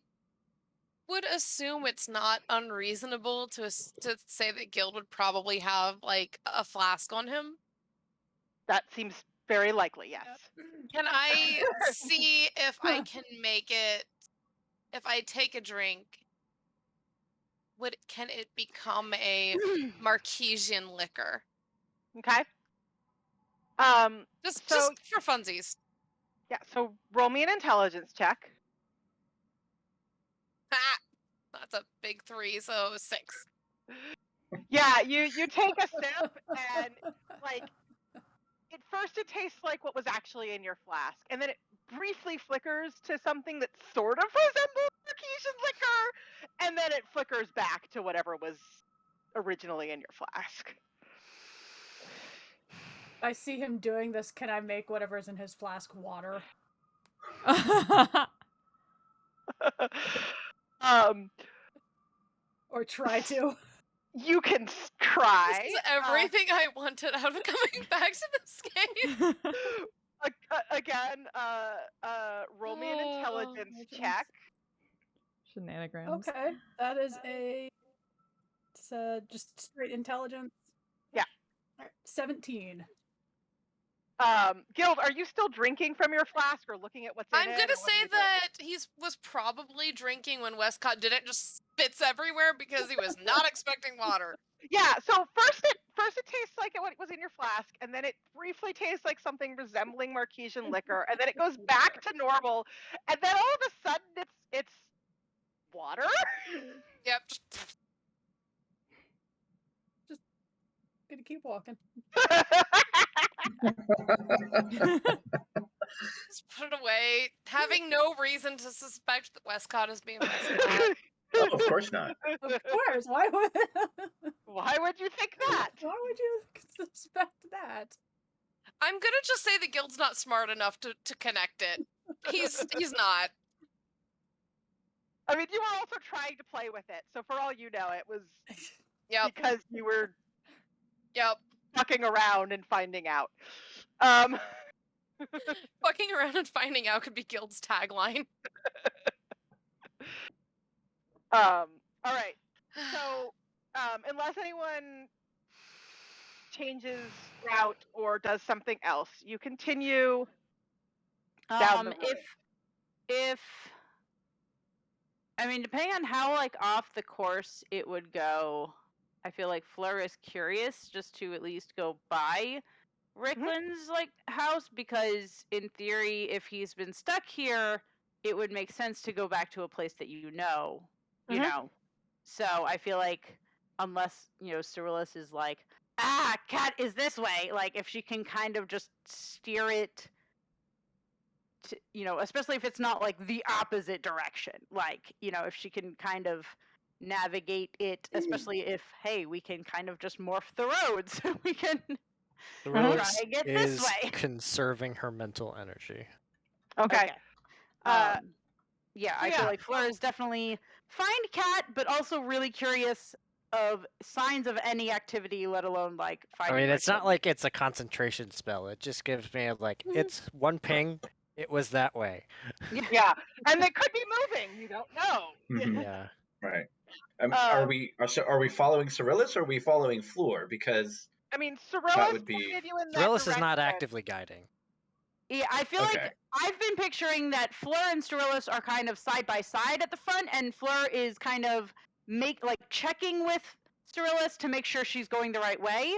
Speaker 3: would assume it's not unreasonable to say that Guild would probably have like a flask on him.
Speaker 1: That seems very likely, yes.
Speaker 3: Can I see if I can make it, if I take a drink, can it become a Marquesian liquor?
Speaker 1: Okay.
Speaker 3: Just for funsies.
Speaker 1: Yeah, so roll me an intelligence check.
Speaker 3: That's a big 3, so 6.
Speaker 1: Yeah, you take a sip and like at first it tastes like what was actually in your flask, and then it briefly flickers to something that sort of resembles Marquesian liquor, and then it flickers back to whatever was originally in your flask.
Speaker 7: I see him doing this. Can I make whatever's in his flask water? Or try to.
Speaker 1: You can try.
Speaker 3: This is everything I wanted out of coming back to this game.
Speaker 1: Again, roll me an intelligence check.
Speaker 2: Shenanigans.
Speaker 7: Okay, that is just straight intelligence.
Speaker 1: Yeah.
Speaker 7: Right, 17.
Speaker 1: Guild, are you still drinking from your flask or looking at what's in it?
Speaker 3: I'm gonna say that he was probably drinking when Westcott didn't just spits everywhere because he was not expecting water.
Speaker 1: Yeah, so first it tastes like what was in your flask, and then it briefly tastes like something resembling Marquesian liquor, and then it goes back to normal, and then all of a sudden it's water.
Speaker 3: Yep.
Speaker 7: Just gonna keep walking.
Speaker 3: Just put it away. Having no reason to suspect that Westcott is being Westcott.
Speaker 4: Oh, of course not.
Speaker 7: Of course, why would
Speaker 1: Why would you think that?
Speaker 7: why would you suspect that?
Speaker 3: I'm gonna just say the guild's not smart enough to connect it. He's not.
Speaker 1: I mean, you were also trying to play with it, so for all you know, it was
Speaker 3: Yep.
Speaker 1: because you were
Speaker 3: Yep.
Speaker 1: fucking around and finding out.
Speaker 3: Fucking around and finding out could be guild's tagline.
Speaker 1: All right. So, unless anyone changes route or does something else, you continue down the road.
Speaker 5: If I mean, depending on how like off the course it would go, I feel like Fleur is curious just to at least go by Rickland's like house, because in theory, if he's been stuck here, it would make sense to go back to a place that you know. So I feel like unless Cyrillus is like, cat is this way, like if she can kind of just steer it to, especially if it's not like the opposite direction, like if she can kind of navigate it, especially if we can kind of just morph the roads, we can
Speaker 6: Cyrillus
Speaker 5: try and get
Speaker 6: is
Speaker 5: this way.
Speaker 6: conserving her mental energy.
Speaker 1: Okay.
Speaker 5: I feel like Fleur is definitely find cat, but also really curious of signs of any activity, let alone like finding.
Speaker 6: I mean, it's not
Speaker 5: Rickland.
Speaker 6: like it's a concentration spell. It just gives me like it's one ping. It was that way.
Speaker 1: Yeah, and they could be moving. You don't know.
Speaker 4: Mhm.
Speaker 6: Yeah.
Speaker 4: Right. Are we following Cyrillus or are we following Fleur? Because
Speaker 1: I mean,
Speaker 4: That
Speaker 1: Cyrillus
Speaker 4: would be-
Speaker 1: will lead you in that
Speaker 6: Cyrillus is not
Speaker 1: direction.
Speaker 6: actively guiding.
Speaker 5: Yeah, I feel
Speaker 4: Okay.
Speaker 5: like I've been picturing that Fleur and Cyrillus are kind of side by side at the front, and Fleur is kind of checking with Cyrillus to make sure she's going the right way.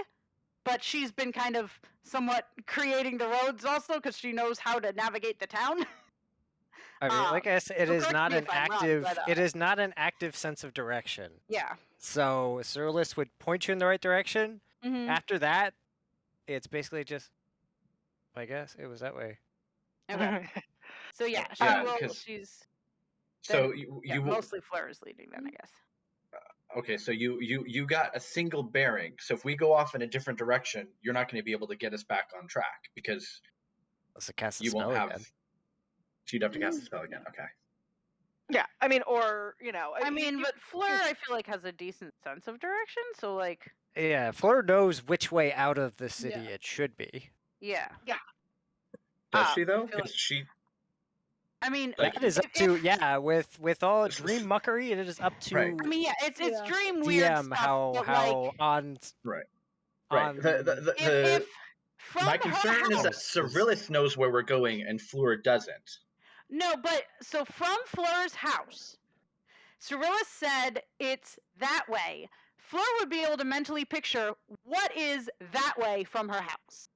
Speaker 5: But she's been kind of somewhat creating the roads also because she knows how to navigate the town.
Speaker 6: I mean, like I said, it
Speaker 5: so
Speaker 6: is
Speaker 5: correct
Speaker 6: not
Speaker 5: me
Speaker 6: an
Speaker 5: if I'm wrong,
Speaker 6: active.
Speaker 5: but,
Speaker 6: It is not an active sense of direction.
Speaker 5: Yeah.
Speaker 6: So Cyrillus would point you in the right direction.
Speaker 5: Mm-hmm.
Speaker 6: After that, it's basically just. I guess it was that way.
Speaker 5: Okay. So yeah,
Speaker 4: Yeah,
Speaker 5: she will.
Speaker 4: 'cause-
Speaker 5: She's
Speaker 4: So
Speaker 5: then-
Speaker 4: you
Speaker 5: yeah, mostly Fleur is leading then, I guess.
Speaker 4: okay? So you got a single bearing. So if we go off in a different direction, you're not going to be able to get us back on track because
Speaker 6: Let's cast the
Speaker 4: you
Speaker 6: spell
Speaker 4: won't have.
Speaker 6: again.
Speaker 4: So you'd have to cast the spell again. Okay.
Speaker 1: Yeah, I mean, or
Speaker 5: I mean, but Fleur, I feel like has a decent sense of direction. So like,
Speaker 6: Yeah, Fleur knows which way out of the city
Speaker 7: Yeah.
Speaker 6: it should be.
Speaker 5: yeah.
Speaker 4: Does she though?
Speaker 5: I feel
Speaker 4: Because she.
Speaker 5: I mean,
Speaker 4: Like-
Speaker 6: That is up
Speaker 5: if-
Speaker 6: to
Speaker 5: if-
Speaker 6: with all dream muckery. It is up to
Speaker 4: Right.
Speaker 5: I mean, yeah, it's
Speaker 7: Yeah.
Speaker 5: dream weird
Speaker 6: DM
Speaker 5: stuff.
Speaker 6: how
Speaker 5: but,
Speaker 6: how
Speaker 5: like,
Speaker 6: on
Speaker 4: Right.
Speaker 6: on
Speaker 5: if from
Speaker 4: my
Speaker 5: her
Speaker 4: concern is that
Speaker 5: house-
Speaker 4: Cyrillus knows where we're going and Fleur doesn't.
Speaker 5: No, but so from Fleur's house, Cyrillus said it's that way. Fleur would be able to mentally picture what is that way from her house.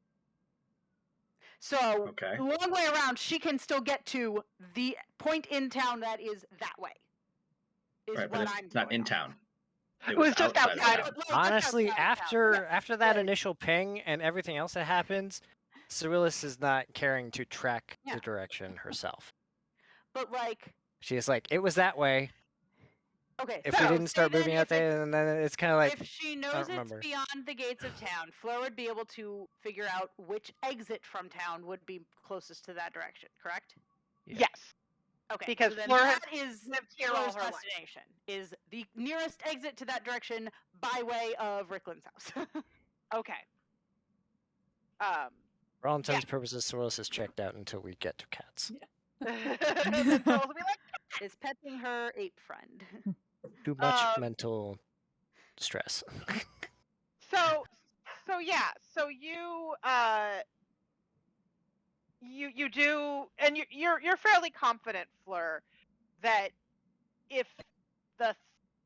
Speaker 5: So,
Speaker 4: Okay.
Speaker 5: long way around, she can still get to the point in town that is that way. Is
Speaker 4: Right, but
Speaker 5: what
Speaker 4: it's
Speaker 5: I'm
Speaker 4: not
Speaker 5: going
Speaker 4: in
Speaker 5: off.
Speaker 4: town.
Speaker 1: It was just
Speaker 4: outside of
Speaker 1: outside
Speaker 4: town.
Speaker 1: of-
Speaker 5: Just
Speaker 6: honestly
Speaker 5: outside of town.
Speaker 6: after that
Speaker 5: Right.
Speaker 6: initial ping and everything else that happens, Cyrillus is not caring to track
Speaker 5: Yeah.
Speaker 6: the direction herself.
Speaker 5: But like,
Speaker 6: She is like, it was that way.
Speaker 5: okay,
Speaker 6: If
Speaker 5: so
Speaker 6: we didn't
Speaker 5: say
Speaker 6: start
Speaker 5: then
Speaker 6: moving out
Speaker 5: if it's-
Speaker 6: there, and then it's kind of like,
Speaker 5: if she knows it's
Speaker 6: remember.
Speaker 5: beyond the gates of town, Fleur would be able to figure out which exit from town would be closest to that direction, correct?
Speaker 6: Yeah.
Speaker 1: Yes,
Speaker 5: Okay,
Speaker 1: because
Speaker 5: so then
Speaker 1: Fleur has
Speaker 5: that is
Speaker 1: lived here all
Speaker 5: Fleur's
Speaker 1: her life.
Speaker 5: destination, is the nearest exit to that direction by way of Rickland's house.
Speaker 1: Okay.
Speaker 6: for all intents and purposes, Cyrillus is checked out until we get to cats.
Speaker 1: The trolls will be like,
Speaker 5: is petting her ape friend.
Speaker 6: Too much
Speaker 1: Um,
Speaker 6: mental stress.
Speaker 1: so yeah, so you you do, and you're fairly confident, Fleur, that if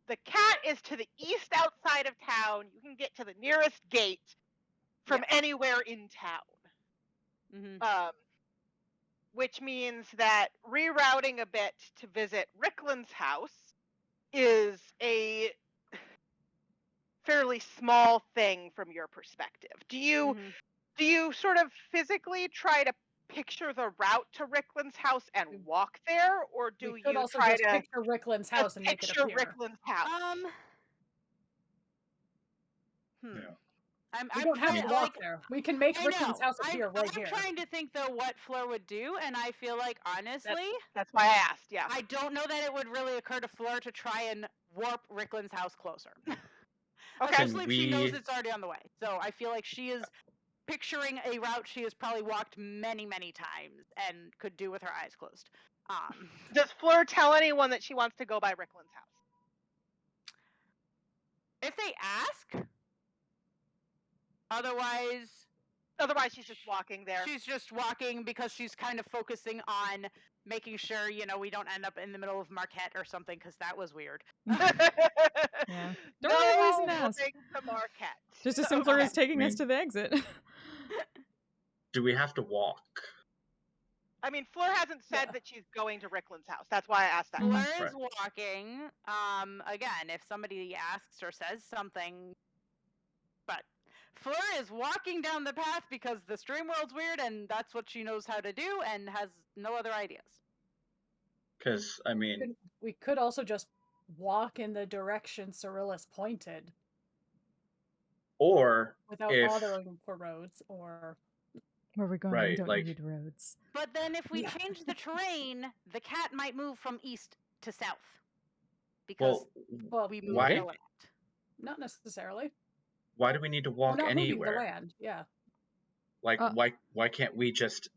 Speaker 1: the cat is to the east outside of town, you can get to the nearest gate from anywhere in town.
Speaker 5: Mm-hmm.
Speaker 1: Which means that rerouting a bit to visit Rickland's house is a fairly small thing from your perspective. Do you sort of physically try to picture the route to Rickland's house and walk there, or do
Speaker 7: We could
Speaker 1: you
Speaker 7: also
Speaker 1: try
Speaker 7: just
Speaker 1: to
Speaker 7: picture Rickland's house
Speaker 1: just
Speaker 7: and make it
Speaker 1: picture
Speaker 7: appear.
Speaker 1: Rickland's house?
Speaker 4: Yeah.
Speaker 7: We
Speaker 5: I'm
Speaker 7: don't have
Speaker 5: trying
Speaker 7: to
Speaker 5: to,
Speaker 7: walk
Speaker 5: like,
Speaker 7: there. We can make
Speaker 5: I
Speaker 7: Rickland's
Speaker 5: know.
Speaker 7: house appear right
Speaker 5: I'm
Speaker 7: here.
Speaker 5: trying to think though what Fleur would do, and I feel like honestly,
Speaker 1: That's why I asked. Yeah.
Speaker 5: I don't know that it would really occur to Fleur to try and warp Rickland's house closer.
Speaker 1: Okay.
Speaker 5: Especially if she knows
Speaker 4: we-
Speaker 5: it's already on the way. So I feel like she is picturing a route she has probably walked many, many times and could do with her eyes closed.
Speaker 1: Does Fleur tell anyone that she wants to go by Rickland's house?
Speaker 5: If they ask, otherwise
Speaker 1: she's just walking there.
Speaker 5: she's just walking because she's kind of focusing on making sure, we don't end up in the middle of Marquette or something, because that was weird.
Speaker 2: Yeah. Don't
Speaker 1: No
Speaker 2: really reason to ask.
Speaker 1: looking to Marquette.
Speaker 2: Just as Fleur is taking us
Speaker 4: mean-
Speaker 2: to the exit.
Speaker 4: Do we have to walk?
Speaker 1: I mean, Fleur hasn't said that she's going to Rickland's house. That's why I asked that.
Speaker 5: Fleur
Speaker 1: question.
Speaker 5: is walking. Again, if somebody asks or says something, but Fleur is walking down the path because the stream world's weird, and that's what she knows how to do, and has no other ideas.
Speaker 4: Because I mean,
Speaker 7: We could also just walk in the direction Cyrillus pointed
Speaker 4: or
Speaker 7: without
Speaker 4: if
Speaker 7: bothering for roads or.
Speaker 2: Where we're going, we
Speaker 4: Right,
Speaker 2: don't
Speaker 4: like-
Speaker 2: need roads.
Speaker 5: But then if we
Speaker 7: Yeah.
Speaker 5: change the terrain, the cat might move from east to south. Because
Speaker 7: Well,
Speaker 5: we moved
Speaker 4: why?
Speaker 5: the land.
Speaker 7: not necessarily.
Speaker 4: why do we need to
Speaker 7: We're
Speaker 4: walk
Speaker 7: not moving the
Speaker 4: anywhere?
Speaker 7: land. Yeah.
Speaker 4: Like,
Speaker 2: Uh,
Speaker 4: why can't we just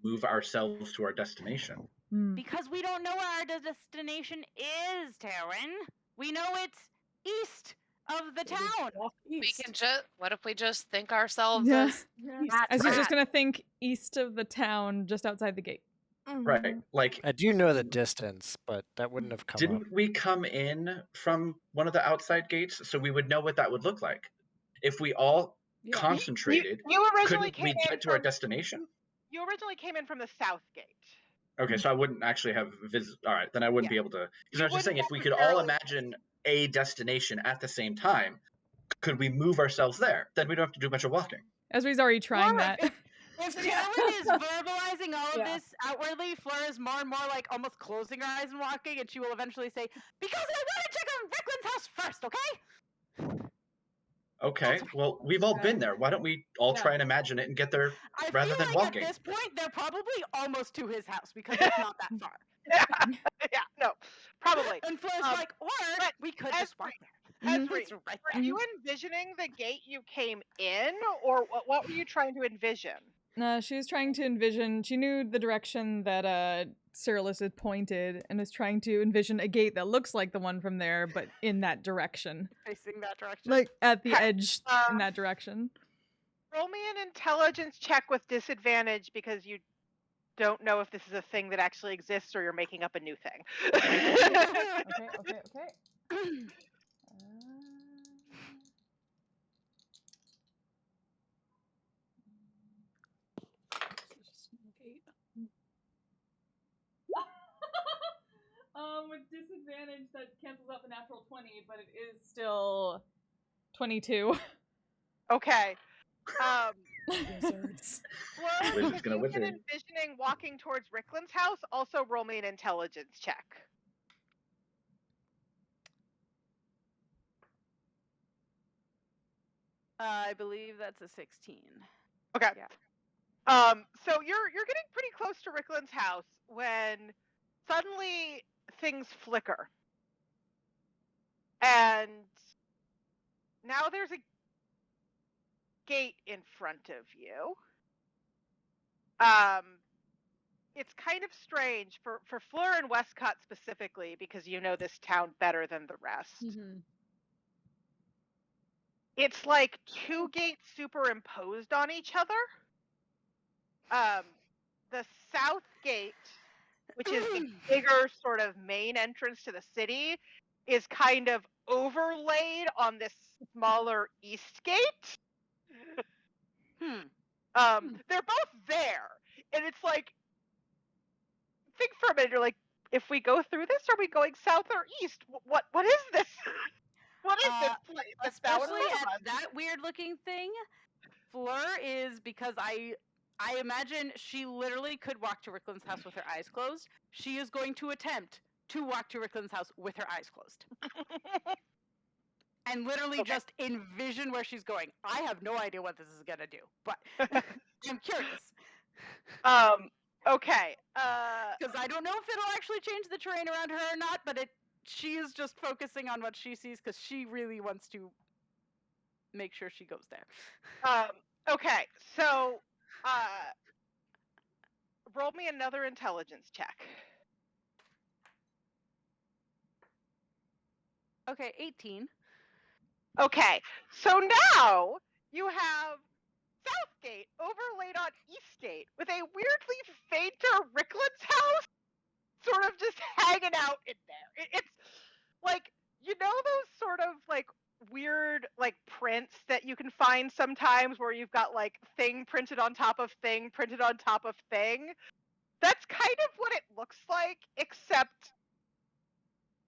Speaker 4: move ourselves to our destination?
Speaker 2: Hmm.
Speaker 5: Because we don't know where our destination is, Taryn. We know it's east of the
Speaker 7: So we
Speaker 5: town.
Speaker 7: walk
Speaker 3: We
Speaker 7: east.
Speaker 3: can just. What if we just think ourselves
Speaker 2: Yeah.
Speaker 3: as
Speaker 7: East.
Speaker 2: As he's just
Speaker 5: Right.
Speaker 2: gonna think east of the town, just outside the gate.
Speaker 4: Right. Like,
Speaker 6: I do know the distance, but that wouldn't have come up.
Speaker 4: didn't we come in from one of the outside gates so we would know what that would look like? If we all
Speaker 7: Yeah.
Speaker 4: concentrated,
Speaker 1: You originally
Speaker 4: couldn't we
Speaker 1: came in
Speaker 4: get to our
Speaker 1: from,
Speaker 4: destination?
Speaker 1: You originally came in from the south gate.
Speaker 4: Okay, so I wouldn't actually have all right, then I wouldn't be able to. Because I was just saying, if we could all imagine a destination at the same time, could we move ourselves there? Then we don't have to do a bunch of walking.
Speaker 2: Ezri's already trying
Speaker 5: Or
Speaker 2: that.
Speaker 5: If Taryn is verbalizing all of
Speaker 7: Yeah.
Speaker 5: this outwardly, Fleur is more and more like almost closing her eyes and walking, and she will eventually say, "Because I want to check on Rickland's house first, okay?"
Speaker 4: Okay, well, we've all been there. Why don't we all
Speaker 7: Yeah.
Speaker 4: try and imagine it and get there
Speaker 5: I
Speaker 4: rather
Speaker 5: feel
Speaker 4: than
Speaker 5: like
Speaker 4: walking?
Speaker 5: at this point they're probably almost to his house because it's not that far.
Speaker 1: Yeah, no, probably.
Speaker 5: And Fleur's
Speaker 1: Um,
Speaker 5: like, or
Speaker 1: but
Speaker 5: we could just walk there.
Speaker 1: Esri,
Speaker 5: It's right
Speaker 1: were
Speaker 5: there.
Speaker 1: you envisioning the gate you came in, or what were you trying to envision?
Speaker 2: She was trying to envision. She knew the direction that Cyrillus had pointed, and was trying to envision a gate that looks like the one from there, but in that direction,
Speaker 5: Facing that direction.
Speaker 2: like at the
Speaker 1: Okay,
Speaker 2: edge in that direction.
Speaker 1: Roll me an intelligence check with disadvantage because you don't know if this is a thing that actually exists or you're making up a new thing.
Speaker 2: Okay. With disadvantage, that cancels out the natural 20, but it is still 22.
Speaker 1: Okay.
Speaker 7: Wizards.
Speaker 1: Fleur,
Speaker 4: Wizard's
Speaker 1: because
Speaker 4: gonna
Speaker 1: you've been
Speaker 4: wizard.
Speaker 1: envisioning walking towards Rickland's house, also roll me an intelligence check.
Speaker 5: I believe that's a 16.
Speaker 1: Okay.
Speaker 5: Yeah.
Speaker 1: So you're getting pretty close to Rickland's house when suddenly things flicker. And now there's a gate in front of you. It's kind of strange for Fleur and Westcott specifically, because you know this town better than the rest.
Speaker 7: Mhm.
Speaker 1: It's like two gates superimposed on each other. The south gate, which is the bigger sort of main entrance to the city, is kind of overlaid on this smaller east gate. They're both there, and it's like, think for a minute. You're like, if we go through this, are we going south or east? What is this? What is this place? That's now in
Speaker 5: Especially
Speaker 1: front of
Speaker 5: at
Speaker 1: us?
Speaker 5: that weird looking thing, Fleur is, because I I imagine she literally could walk to Rickland's house with her eyes closed. She is going to attempt to walk to Rickland's house with her eyes closed. And literally just envision where she's going. I have no idea what this is going to do, but I'm curious.
Speaker 1: Okay.
Speaker 5: Because I don't know if it'll actually change the terrain around her or not, but she is just focusing on what she sees because she really wants to make sure she goes there.
Speaker 1: Okay, so roll me another intelligence check.
Speaker 5: Okay, 18.
Speaker 1: Okay, so now you have Southgate overlaid on Eastgate with a weirdly fainter Rickland's house sort of just hanging out in there. It's like, you know those sort of like weird like prints that you can find sometimes where you've got like thing printed on top of thing printed on top of thing? That's kind of what it looks like, except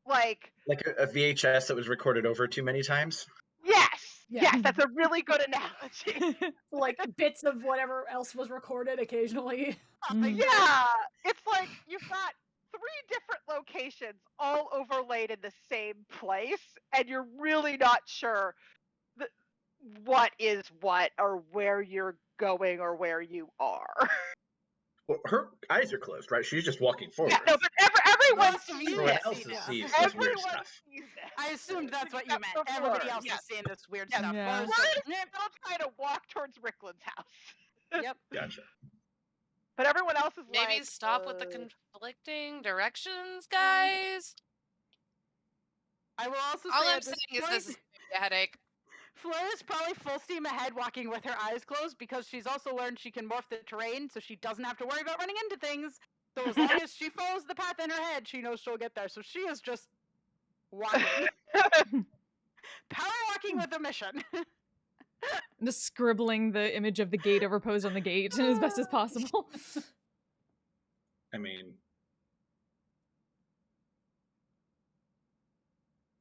Speaker 1: like
Speaker 4: a VHS that was recorded over too many times.
Speaker 1: Yes, that's a really good analogy.
Speaker 7: Like bits of whatever else was recorded occasionally.
Speaker 1: Yeah, it's like you've got 3 different locations all overlaid in the same place, and you're really not sure what is what or where you're going or where you are.
Speaker 4: Well, her eyes are closed, right? She's just walking forward.
Speaker 1: Yeah, no, but everyone
Speaker 4: Everyone else sees this weird stuff.
Speaker 5: I assumed that's what you meant. Everybody else is seeing this weird stuff.
Speaker 2: Yeah.
Speaker 1: We're still trying to walk towards Rickland's house.
Speaker 5: Yep.
Speaker 4: Gotcha.
Speaker 1: But everyone else is
Speaker 3: Maybe
Speaker 1: like,
Speaker 3: stop with the conflicting directions, guys.
Speaker 5: I will also
Speaker 3: All
Speaker 5: say
Speaker 3: I'm
Speaker 5: at this
Speaker 3: saying is
Speaker 5: point,
Speaker 3: this is giving me a headache.
Speaker 5: Fleur is probably full steam ahead walking with her eyes closed because she's also learned she can morph the terrain, so she doesn't have to worry about running into things. So as long as she follows the path in her head, she knows she'll get there. So she is just walking. Power walking with a mission.
Speaker 2: Just scribbling the image of the gate overposed on the gate as best as possible.
Speaker 4: I mean,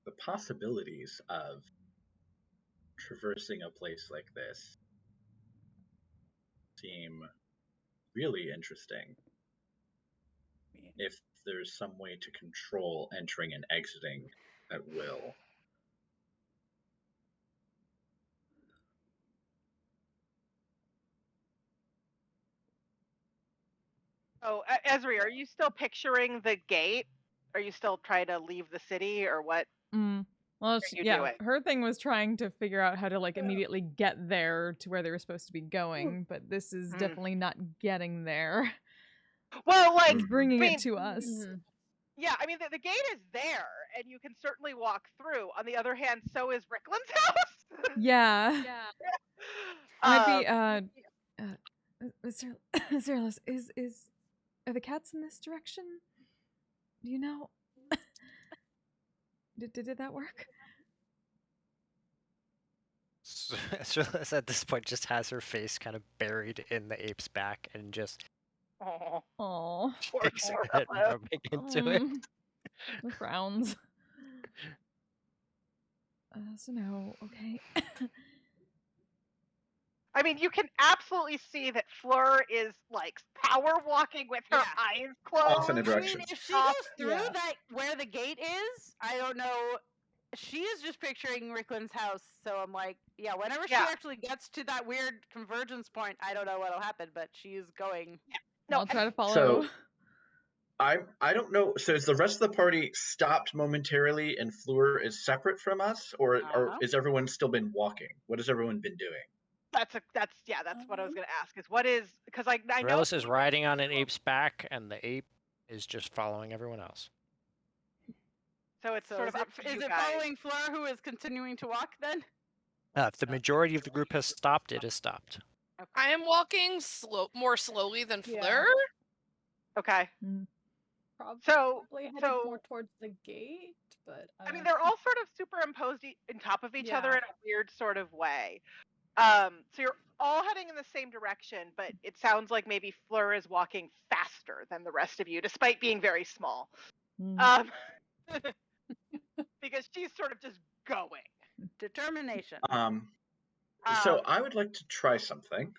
Speaker 4: the possibilities of traversing a place like this seem really interesting. If there's some way to control entering and exiting at will.
Speaker 1: Oh, Ezri, are you still picturing the gate? Are you still trying to leave the city, or what?
Speaker 2: Well,
Speaker 1: you
Speaker 2: yeah,
Speaker 1: doing?
Speaker 2: her thing was trying to figure out how to like immediately get there to where they were supposed to be going, but this is definitely not getting there.
Speaker 1: Well, like,
Speaker 2: It's bringing it to us.
Speaker 1: Yeah, I mean, the gate is there, and you can certainly walk through. On the other hand, so is Rickland's house.
Speaker 2: Yeah. Might be, Zerlus, are the cats in this direction? Do you know? Did that work?
Speaker 6: Zerlus at this point just has her face kind of buried in the ape's back and just
Speaker 2: Oh,
Speaker 6: takes her head and rubbing into it.
Speaker 2: The frowns. So no, okay.
Speaker 1: I mean, you can absolutely see that Fleur is like power walking with her eyes closed.
Speaker 4: Off in a direction.
Speaker 5: I mean, if she goes through that where the gate is, I don't know. She is just picturing Rickland's house, so I'm like, yeah. Whenever she actually gets to that weird convergence point, I don't know what'll happen, but she is going.
Speaker 1: Yeah. No,
Speaker 2: I'll try to follow.
Speaker 4: So, I don't know. So is the rest of the party stopped momentarily, and Fleur is separate from us, or is everyone still been walking? What has everyone been doing?
Speaker 1: That's what I was gonna ask. Is what is because I know
Speaker 6: Morellis is riding on an ape's back, and the ape is just following everyone else.
Speaker 1: So it's sort of
Speaker 5: is it following Fleur, who is continuing to walk then?
Speaker 6: If the majority of the group has stopped, it has stopped.
Speaker 5: Okay.
Speaker 3: I am walking more slowly than Fleur.
Speaker 1: Okay.
Speaker 7: Probably headed more towards the gate, but
Speaker 1: I mean, they're all sort of superimposed on top of each other in a weird sort of way. So you're all heading in the same direction, but it sounds like maybe Fleur is walking faster than the rest of you, despite being very small. Because she's sort of just going.
Speaker 5: Determination.
Speaker 4: So I would like to try something.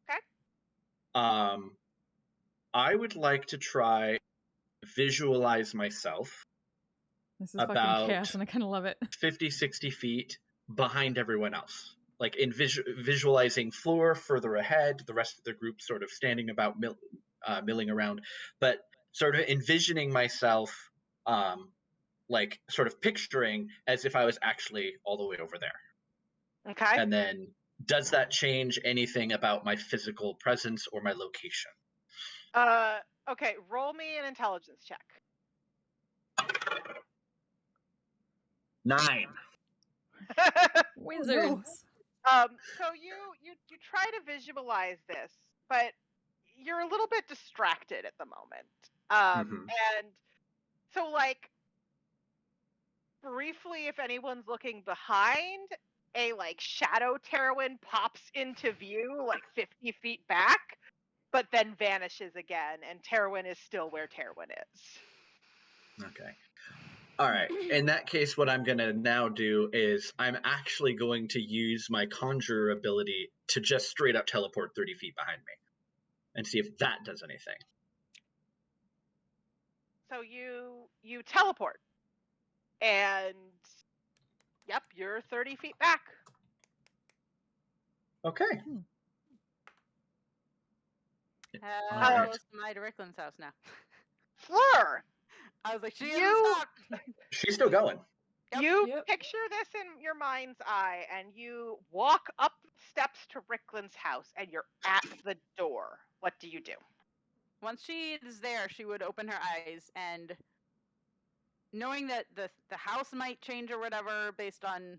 Speaker 1: Okay.
Speaker 4: I would like to try visualize myself
Speaker 2: This is fucking chaos, and I kind of love it.
Speaker 4: 50, 60 feet behind everyone else. Like in visualizing Floor further ahead, the rest of the group sort of standing about, milling around, but sort of envisioning myself, like sort of picturing as if I was actually all the way over there.
Speaker 1: Okay.
Speaker 4: And then, does that change anything about my physical presence or my location?
Speaker 1: Okay, roll me an intelligence check.
Speaker 4: 9.
Speaker 2: Wizards.
Speaker 1: So you try to visualize this, but you're a little bit distracted at the moment. And so, like, briefly, if anyone's looking behind, a like shadow Terwin pops into view like 50 feet back, but then vanishes again, and Terwin is still where Terwin is.
Speaker 4: Okay. All right. In that case, what I'm going to now do is I'm actually going to use my conjure ability to just straight up teleport 30 feet behind me and see if that does anything.
Speaker 1: So you teleport, and yep, you're 30 feet back.
Speaker 4: Okay.
Speaker 5: How close am I to Rickland's house now?
Speaker 1: Fleur,
Speaker 5: I was like, she hasn't stopped.
Speaker 4: She's still going.
Speaker 1: You picture this in your mind's eye, and you walk up the steps to Rickland's house, and you're at the door. What do you do?
Speaker 5: Once she is there, she would open her eyes, and knowing that the house might change or whatever based on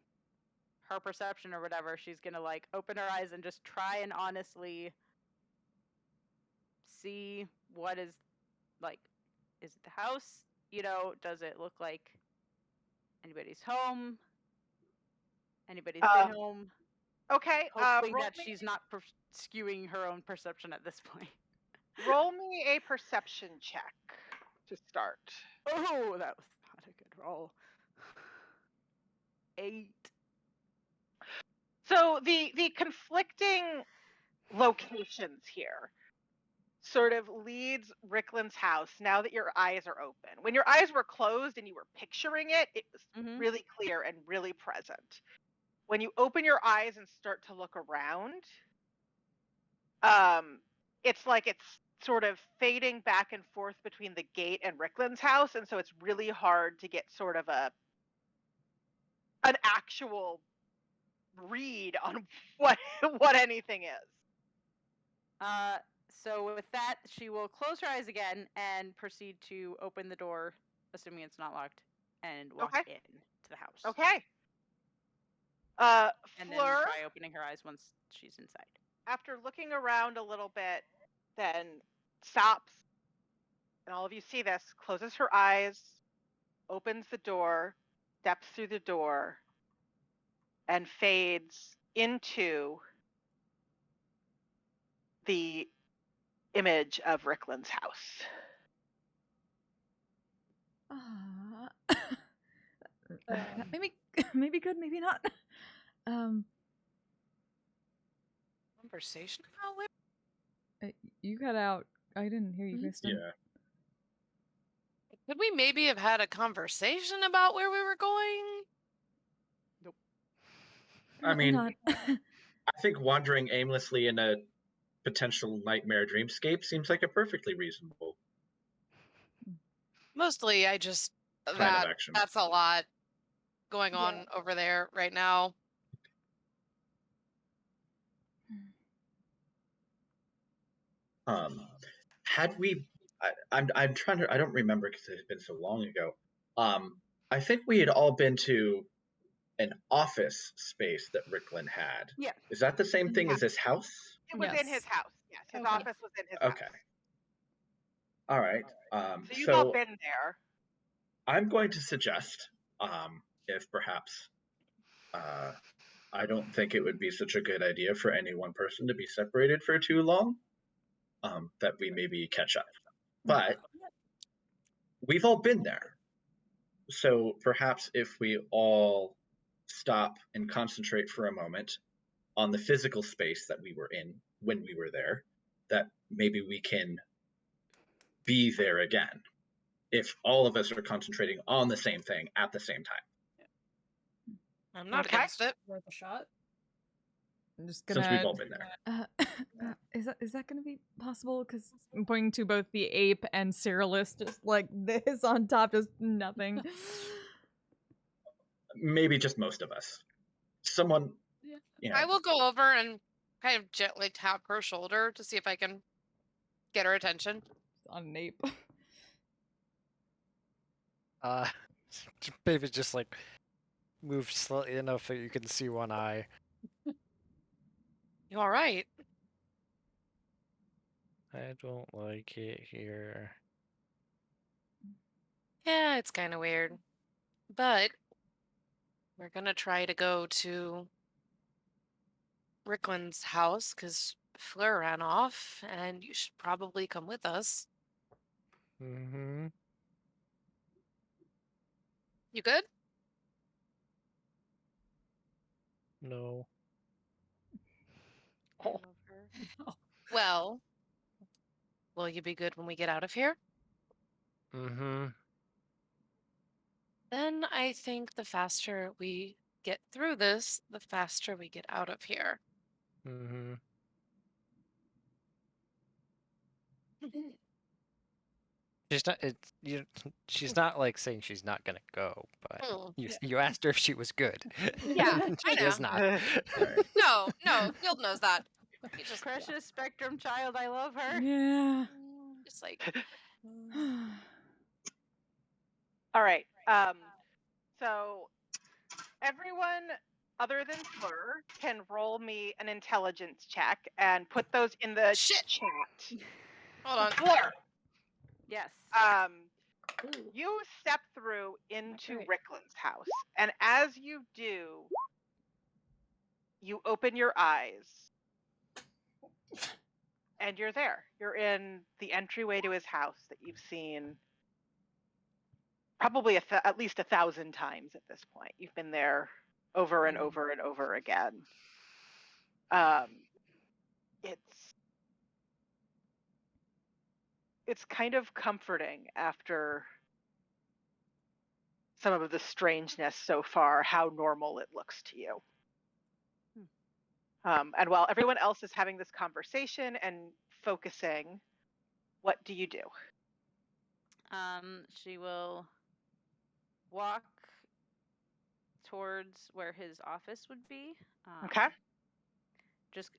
Speaker 5: her perception or whatever, she's gonna like open her eyes and just try and honestly see what is like. Is it the house? You know, does it look like anybody's home? Anybody's been home?
Speaker 1: Okay.
Speaker 5: Hopefully that she's not skewing her own perception at this point.
Speaker 1: Roll me a perception check to start.
Speaker 5: Oh, that was not a good roll. 8.
Speaker 1: So the conflicting locations here sort of leads Rickland's house now that your eyes are open. When your eyes were closed and you were picturing it, it was really clear and really present. When you open your eyes and start to look around, it's like it's sort of fading back and forth between the gate and Rickland's house, and so it's really hard to get sort of an actual read on what anything is.
Speaker 5: So with that, she will close her eyes again and proceed to open the door, assuming it's not locked, and walk in to the house.
Speaker 1: Okay.
Speaker 5: And then
Speaker 1: Fleur,
Speaker 5: try opening her eyes once she's inside.
Speaker 1: after looking around a little bit, then stops, and all of you see this, closes her eyes, opens the door, steps through the door, and fades into the image of Rickland's house.
Speaker 2: Maybe good, maybe not.
Speaker 3: Conversation?
Speaker 2: You cut out. I didn't hear you, Kristen.
Speaker 4: Yeah.
Speaker 3: Could we maybe have had a conversation about where we were going?
Speaker 5: Nope.
Speaker 4: I mean, I think wandering aimlessly in a potential nightmare dreamscape seems like a perfectly reasonable
Speaker 3: Mostly, I just
Speaker 4: kind of action.
Speaker 3: that's a lot going on over there right now.
Speaker 4: Had we, I'm trying to, I don't remember because it's been so long ago. I think we had all been to an office space that Rickland had.
Speaker 5: Yeah.
Speaker 4: Is that the same thing as this house?
Speaker 1: It was in his house. Yes, his
Speaker 7: Okay.
Speaker 1: office was in his house.
Speaker 4: Okay. All right.
Speaker 1: So you've all been there.
Speaker 4: I'm going to suggest, if perhaps, I don't think it would be such a good idea for any one person to be separated for too long, that we maybe catch up. But we've all been there. So perhaps if we all stop and concentrate for a moment on the physical space that we were in when we were there, that maybe we can be there again if all of us are concentrating on the same thing at the same time.
Speaker 3: I'm not
Speaker 1: Okay.
Speaker 3: against it.
Speaker 7: Worth a shot.
Speaker 2: I'm just
Speaker 4: Since we've
Speaker 2: gonna.
Speaker 4: all been there.
Speaker 2: Is that gonna be possible? Because I'm pointing to both the ape and Cyrillus, just like this on top, just nothing.
Speaker 4: Maybe just most of us. Someone,
Speaker 7: Yeah.
Speaker 4: you know.
Speaker 3: I will go over and kind of gently tap her shoulder to see if I can get her attention.
Speaker 2: On an ape.
Speaker 6: Maybe just like move slightly enough that you can see one eye.
Speaker 3: You all right?
Speaker 6: I don't like it here.
Speaker 3: Yeah, it's kind of weird. But we're gonna try to go to Rickland's house because Fleur ran off, and you should probably come with us.
Speaker 6: Mm-hmm.
Speaker 3: You good?
Speaker 6: No.
Speaker 5: I love her.
Speaker 3: Well, will you be good when we get out of here?
Speaker 6: Mm-hmm.
Speaker 3: Then I think the faster we get through this, the faster we get out of here.
Speaker 6: Mm-hmm. She's not. She's not like saying she's not gonna go, but you asked her if she was good.
Speaker 3: Yeah, I
Speaker 6: she is
Speaker 3: know.
Speaker 6: not.
Speaker 3: No, Field knows that. He just
Speaker 5: Precious spectrum child, I love her.
Speaker 2: Yeah.
Speaker 3: just like
Speaker 1: All right. So everyone other than Fleur can roll me an intelligence check and put those in the
Speaker 3: Shit.
Speaker 1: chat.
Speaker 3: hold on.
Speaker 1: Fleur,
Speaker 5: Yes.
Speaker 1: you step through into
Speaker 5: Great.
Speaker 1: Rickland's house, and as you do, you open your eyes, and you're there. You're in the entryway to his house that you've seen probably at least 1,000 times at this point. You've been there over and over and over again. It's kind of comforting after some of the strangeness so far, how normal it looks to you. And while everyone else is having this conversation and focusing, what do you do?
Speaker 5: She will walk towards where his office would be.
Speaker 1: Okay.
Speaker 5: Just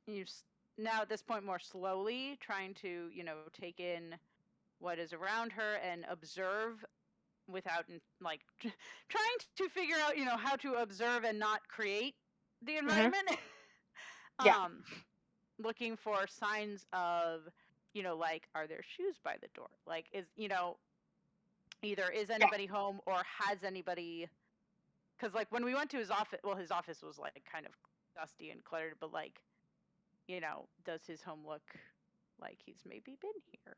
Speaker 5: now at this point more slowly, trying to take in what is around her and observe without like trying to figure out how to observe and not create the environment.
Speaker 1: Yeah.
Speaker 5: Looking for signs of like, are there shoes by the door, like is either is anybody home or has anybody, because like when we went to his office, well, his office was like kind of dusty and cluttered, but like does his home look like he's maybe been here?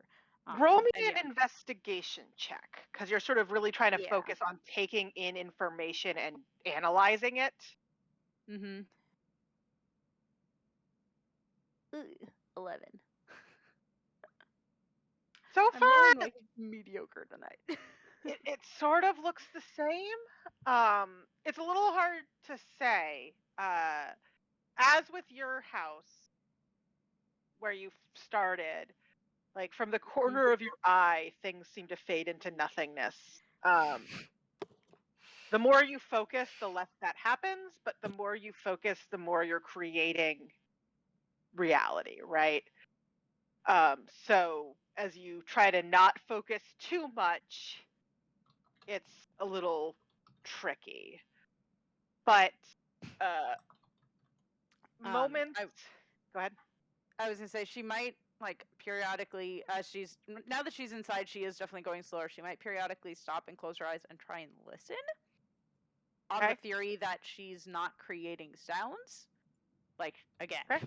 Speaker 1: Roll me an investigation check, because you're sort of really trying to
Speaker 5: Yeah.
Speaker 1: focus on taking in information and analyzing it.
Speaker 5: 11.
Speaker 1: So
Speaker 5: I'm
Speaker 1: far,
Speaker 5: rolling like mediocre tonight.
Speaker 1: it sort of looks the same. It's a little hard to say. As with your house, where you started, like from the corner of your eye, things seem to fade into nothingness. The more you focus, the less that happens, but the more you focus, the more you're creating reality, right? So as you try to not focus too much, it's a little tricky. But moments. Go ahead.
Speaker 5: I was gonna say she might like periodically, now that she's inside, she is definitely going slower. She might periodically stop and close her eyes and try and listen. On the theory that she's not creating sounds. Like again, I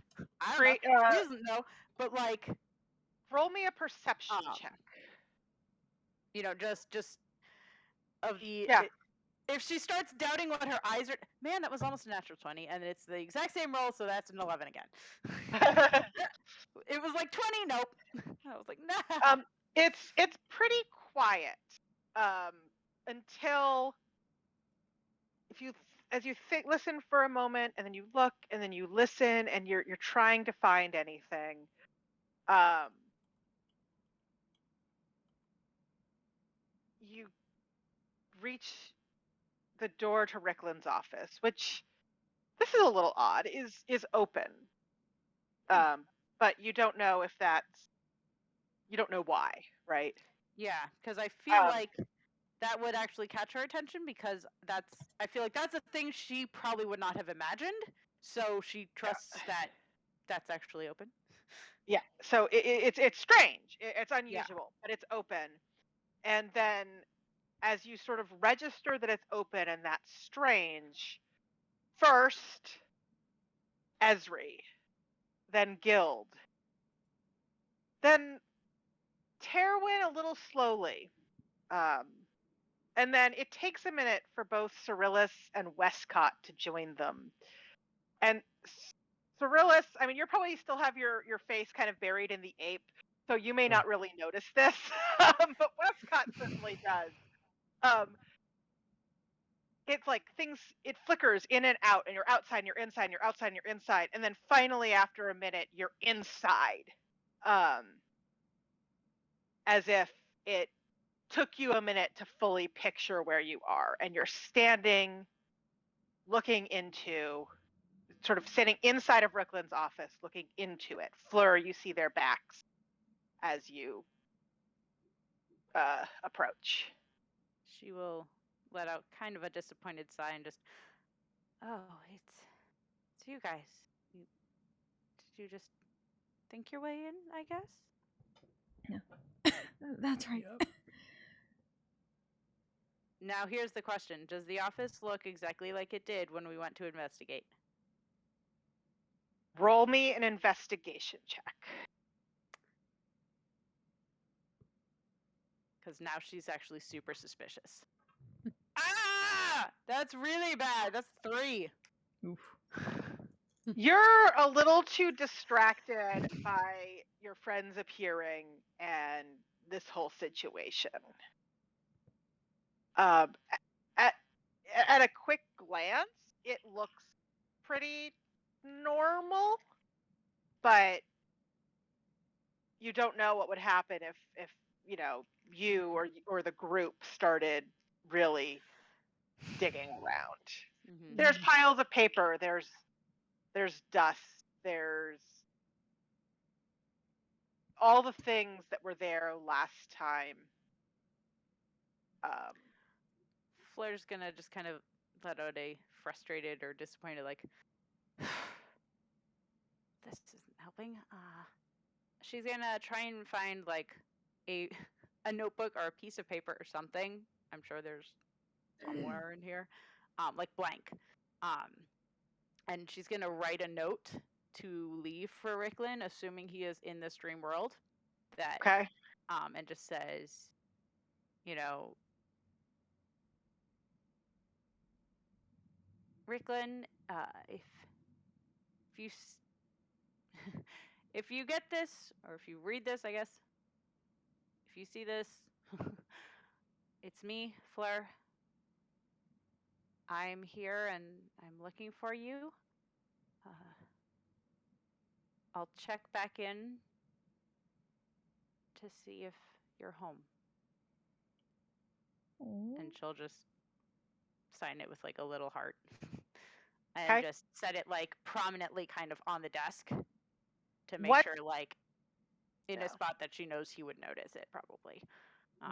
Speaker 5: don't know. She doesn't know, but like,
Speaker 1: roll me a perception check.
Speaker 5: Just of the.
Speaker 1: Yeah.
Speaker 5: If she starts doubting what her eyes are, man, that was almost a natural 20, and it's the exact same roll, so that's an 11 again. It was like 20. Nope. I was like, nah.
Speaker 1: It's pretty quiet until as you listen for a moment, and then you look, and then you listen, and you're trying to find anything. You reach the door to Rickland's office, which this is a little odd, is open. But you don't know if you don't know why, right?
Speaker 5: Yeah, because I feel like that would actually catch her attention, because I feel like that's a thing she probably would not have imagined. So she trusts that that's actually open.
Speaker 1: Yeah. So it's strange. It's unusual, but it's open. And then as you sort of register that it's open and that's strange, first Esri, then Guild, then Terwin a little slowly. And then it takes a minute for both Cyrillus and Westcott to join them. And Cyrillus, I mean, you probably still have your face kind of buried in the ape, so you may not really notice this, but Westcott certainly does. It's like it flickers in and out, and you're outside, and you're inside, and you're outside, and you're inside, and then finally, after a minute, you're inside. As if it took you a minute to fully picture where you are, and you're standing, looking into, sort of sitting inside of Rickland's office, looking into it. Fleur, you see their backs as you approach.
Speaker 5: She will let out kind of a disappointed sigh and just, oh, it's you guys. Did you just think your way in, I guess?
Speaker 2: Yeah. That's right.
Speaker 7: Yep.
Speaker 5: Now here's the question. Does the office look exactly like it did when we went to investigate?
Speaker 1: Roll me an investigation check.
Speaker 5: Because now she's actually super suspicious. Ah! That's really bad. That's 3.
Speaker 2: Oof.
Speaker 1: You're a little too distracted by your friends appearing and this whole situation. At a quick glance, it looks pretty normal, but you don't know what would happen if you or the group started really digging around.
Speaker 5: Mm-hmm.
Speaker 1: There's piles of paper, there's dust, there's all the things that were there last time.
Speaker 5: Flair's gonna just kind of let out a frustrated or disappointed, like, this isn't helping. She's gonna try and find like a notebook or a piece of paper or something. I'm sure there's somewhere in here, like blank. And she's gonna write a note to leave for Rickland, assuming he is in this dream world. That
Speaker 1: Okay.
Speaker 5: And just says, Rickland, if you get this, or if you read this, I guess, if you see this, it's me, Fleur. I'm here and I'm looking for you. I'll check back in to see if you're home.
Speaker 2: Aww.
Speaker 5: And she'll just sign it with like a little heart. And just set it like prominently kind of on the desk to make sure like in a spot that she knows he would notice it probably.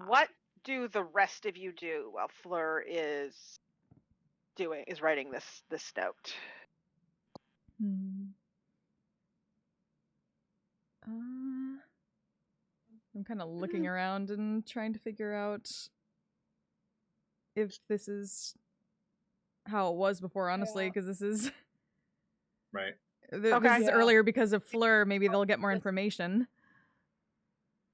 Speaker 1: What do the rest of you do while Fleur is writing this note?
Speaker 2: I'm kind of looking around and trying to figure out if this is how it was before, honestly, because this is
Speaker 4: right.
Speaker 2: This is earlier because of Fleur. Maybe they'll get more information.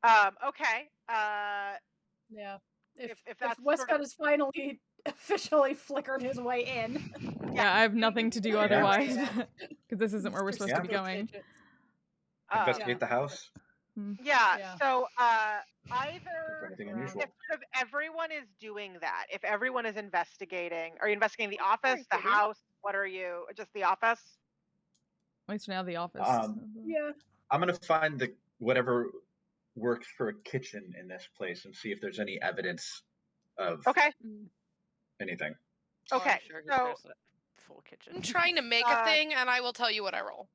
Speaker 1: Okay.
Speaker 7: Yeah. If
Speaker 1: that's
Speaker 7: Westcott is finally officially flickered his way in.
Speaker 2: Yeah, I have nothing to do otherwise because this isn't where we're supposed to be going.
Speaker 4: Investigate the house.
Speaker 1: Yeah.
Speaker 7: Yeah.
Speaker 1: So
Speaker 4: Look for
Speaker 1: either
Speaker 4: anything
Speaker 7: Around.
Speaker 4: unusual.
Speaker 1: if sort of everyone is doing that, if everyone is investigating, are you investigating the office, the house? What are you? Just the office?
Speaker 2: At least now the office.
Speaker 7: Yeah.
Speaker 4: I'm gonna find whatever works for a kitchen in this place and see if there's any evidence of
Speaker 1: Okay.
Speaker 4: anything.
Speaker 1: Okay.
Speaker 5: I'm sure
Speaker 1: So
Speaker 5: there's a full kitchen.
Speaker 3: I'm trying to make a thing, and I will tell you what I roll.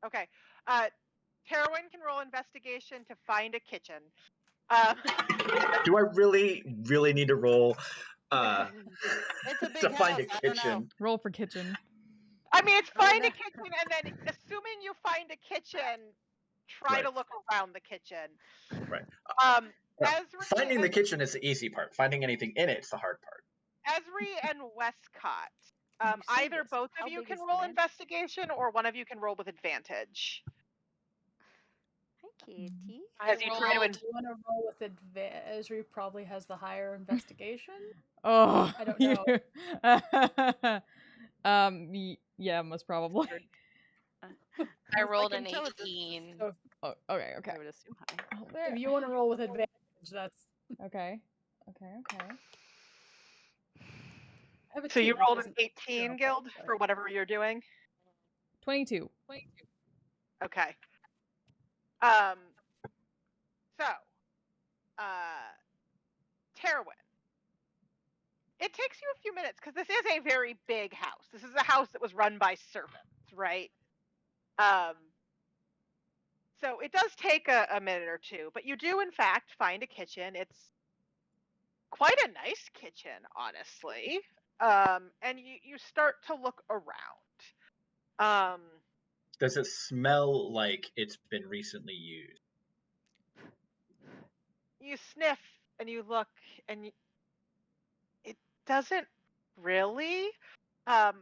Speaker 1: okay. Terwin can roll investigation to find a kitchen.
Speaker 4: Do I really need to roll
Speaker 5: It's a big
Speaker 4: to find a
Speaker 5: house, I don't know.
Speaker 4: kitchen?
Speaker 2: Roll for kitchen.
Speaker 1: I mean, it's
Speaker 5: Oh,
Speaker 1: find
Speaker 5: no.
Speaker 1: a kitchen, and then assuming you find a kitchen, try
Speaker 4: Right.
Speaker 1: to look around the kitchen.
Speaker 4: Right.
Speaker 1: Esri
Speaker 4: Finding the
Speaker 1: and,
Speaker 4: kitchen is the easy part. Finding anything in it's the hard part.
Speaker 1: Esri and Westcott.
Speaker 5: You say
Speaker 1: Either
Speaker 5: this,
Speaker 1: both
Speaker 5: how
Speaker 1: of you
Speaker 5: big
Speaker 1: can
Speaker 5: is the
Speaker 1: roll
Speaker 5: mansion?
Speaker 1: investigation, or one of you can roll with advantage.
Speaker 5: Hi, Kitty.
Speaker 3: I
Speaker 1: As you try to
Speaker 3: rolled-
Speaker 7: Do you want to roll with advantage? Esri probably has the higher investigation.
Speaker 2: Oh,
Speaker 7: I don't know.
Speaker 2: Yeah, most probably.
Speaker 3: I rolled
Speaker 5: can
Speaker 3: an
Speaker 5: tell it's a-
Speaker 3: 18.
Speaker 7: So
Speaker 2: Oh, okay, okay.
Speaker 5: I would assume high.
Speaker 2: Oh, there.
Speaker 7: if you want to roll with advantage, that's.
Speaker 2: Okay.
Speaker 7: I have a
Speaker 1: So you
Speaker 7: 2, which
Speaker 1: rolled an
Speaker 7: isn't
Speaker 1: 18,
Speaker 7: terrible,
Speaker 1: Guild,
Speaker 7: but-
Speaker 1: for whatever you're doing.
Speaker 2: 22.
Speaker 1: Okay. So, Terwin. It takes you a few minutes because this is a very big house. This is a house that was run by servants, right? So it does take a minute or two, but you do in fact find a kitchen. It's quite a nice kitchen, honestly. And you start to look around.
Speaker 4: Does it smell like it's been recently used?
Speaker 1: You sniff and you look, and it doesn't really. But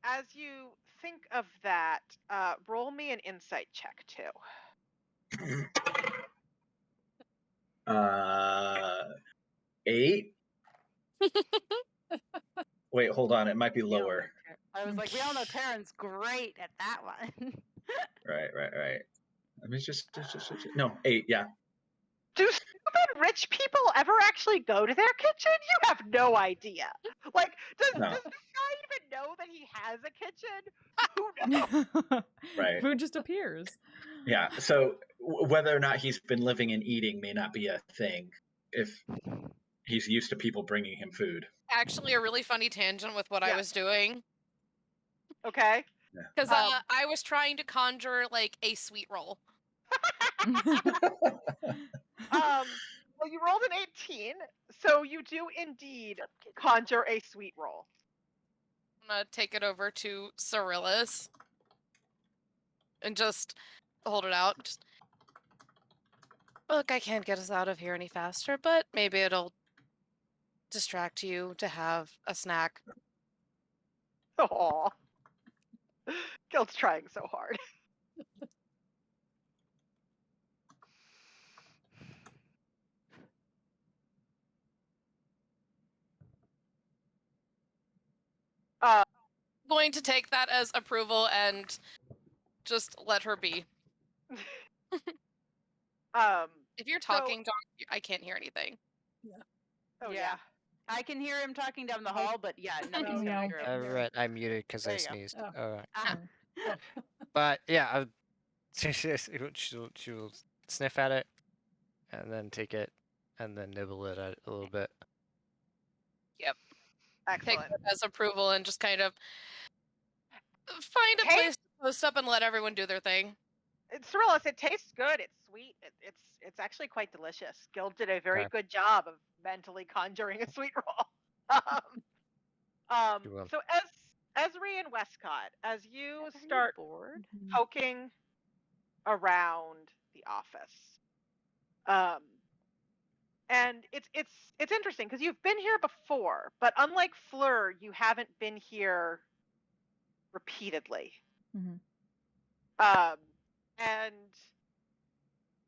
Speaker 1: as you think of that, roll me an insight check too.
Speaker 4: 8? Wait, hold on. It might be
Speaker 5: We all know
Speaker 4: lower.
Speaker 5: I was like, we all know Taryn's great at that one.
Speaker 4: Right. Let me just no, 8. Yeah.
Speaker 1: Do stupid rich people ever actually go to their kitchen? You have no idea. Like, does
Speaker 4: No.
Speaker 1: this guy even know that he has a kitchen? Who knows?
Speaker 4: Right.
Speaker 2: Food just appears.
Speaker 4: Yeah. So whether or not he's been living and eating may not be a thing if he's used to people bringing him food.
Speaker 3: Actually, a really funny tangent with what I
Speaker 1: Yeah.
Speaker 3: was doing.
Speaker 1: Okay.
Speaker 3: Because I was trying to conjure, like, a sweet roll.
Speaker 1: Well, you rolled an 18, so you do indeed conjure a sweet roll.
Speaker 3: I'm gonna take it over to Cyrillus and just hold it out. Just, look, I can't get us out of here any faster, but maybe it'll distract you to have a snack.
Speaker 1: Aw. Guild's trying so hard.
Speaker 3: Going to take that as approval and just let her be. If you're talking, Dawn, I can't hear anything.
Speaker 1: Oh
Speaker 5: Yeah.
Speaker 1: yeah.
Speaker 5: I can hear him talking down the hall, but yeah, nothing's
Speaker 2: yeah.
Speaker 5: coming through.
Speaker 6: Right, I muted because
Speaker 5: There
Speaker 6: I
Speaker 5: you go.
Speaker 6: sneezed.
Speaker 7: Oh.
Speaker 6: Alright.
Speaker 5: Ah.
Speaker 6: But yeah, she'll sniff at it, and then take it, and then nibble it a little bit.
Speaker 3: Take
Speaker 1: Excellent.
Speaker 3: it as approval and just kind of find a place to post up and let everyone do their thing.
Speaker 1: Cyrillus, it tastes good. It's sweet. It's actually quite delicious. Guild did a very
Speaker 6: Okay.
Speaker 1: good job of mentally conjuring a sweet roll.
Speaker 6: You will.
Speaker 1: So Esri and Westcott, as you start
Speaker 5: bored.
Speaker 1: poking around the office, and it's interesting because you've been here before, but unlike Fleur, you haven't been here repeatedly.
Speaker 2: Mhm.
Speaker 1: And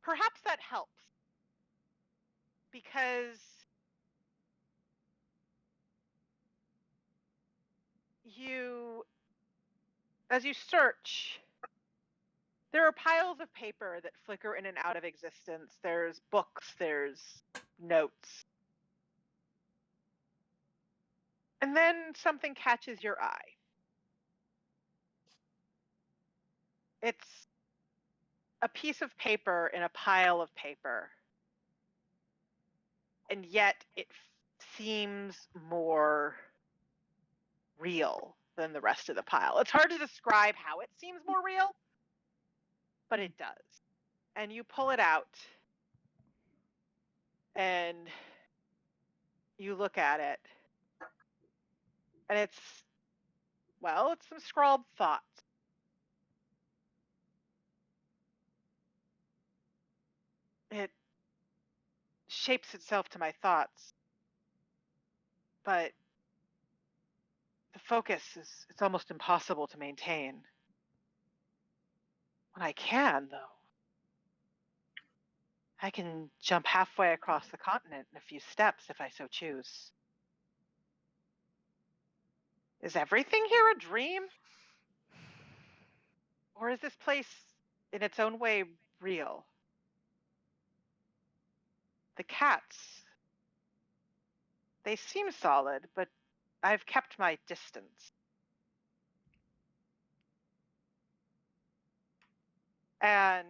Speaker 1: perhaps that helps because as you search, There are piles of paper that flicker in and out of existence. There's books, there's notes. And then something catches your eye. It's a piece of paper in a pile of paper. And yet it seems more real than the rest of the pile. It's hard to describe how it seems more real, but it does. And you pull it out and you look at it, and it's some scrawled thoughts. It shapes itself to my thoughts, but the focus it's almost impossible to maintain. When I can, though, I can jump halfway across the continent in a few steps if I so choose. Is everything here a dream? Or is this place, in its own way, real? The cats, they seem solid, but I've kept my distance. And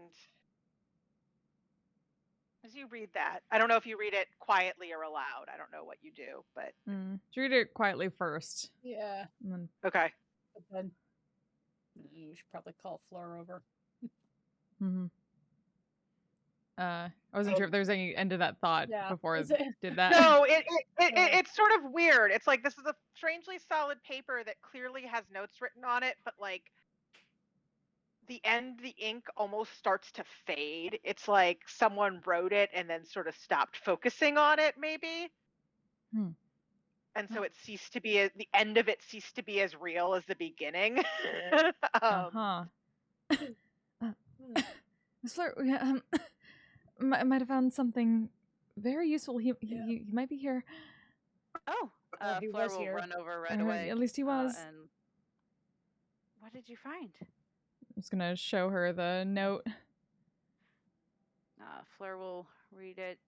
Speaker 1: as you read that, I don't know if you read it quietly or aloud. I don't know what you do, but...
Speaker 2: Just read it quietly first.
Speaker 7: Yeah.
Speaker 2: And then...
Speaker 1: Okay.
Speaker 7: But then you should probably call Fleur over.
Speaker 2: I wasn't sure if there was any end to that thought before I did that.
Speaker 1: No, it's sort of weird. It's like, this is a strangely solid paper that clearly has notes written on it, but like the ink almost starts to fade. It's like someone wrote it and then sort of stopped focusing on it, maybe. And so the end of it ceased to be as real as the beginning.
Speaker 2: Miss Fleur, might have found something very useful. He might be here.
Speaker 5: Oh,
Speaker 7: he
Speaker 5: Fleur
Speaker 7: was
Speaker 5: will
Speaker 7: here.
Speaker 5: run over right away.
Speaker 2: At least he was.
Speaker 5: And what did you find?
Speaker 2: I'm just gonna show her the note.
Speaker 5: Fleur will read it.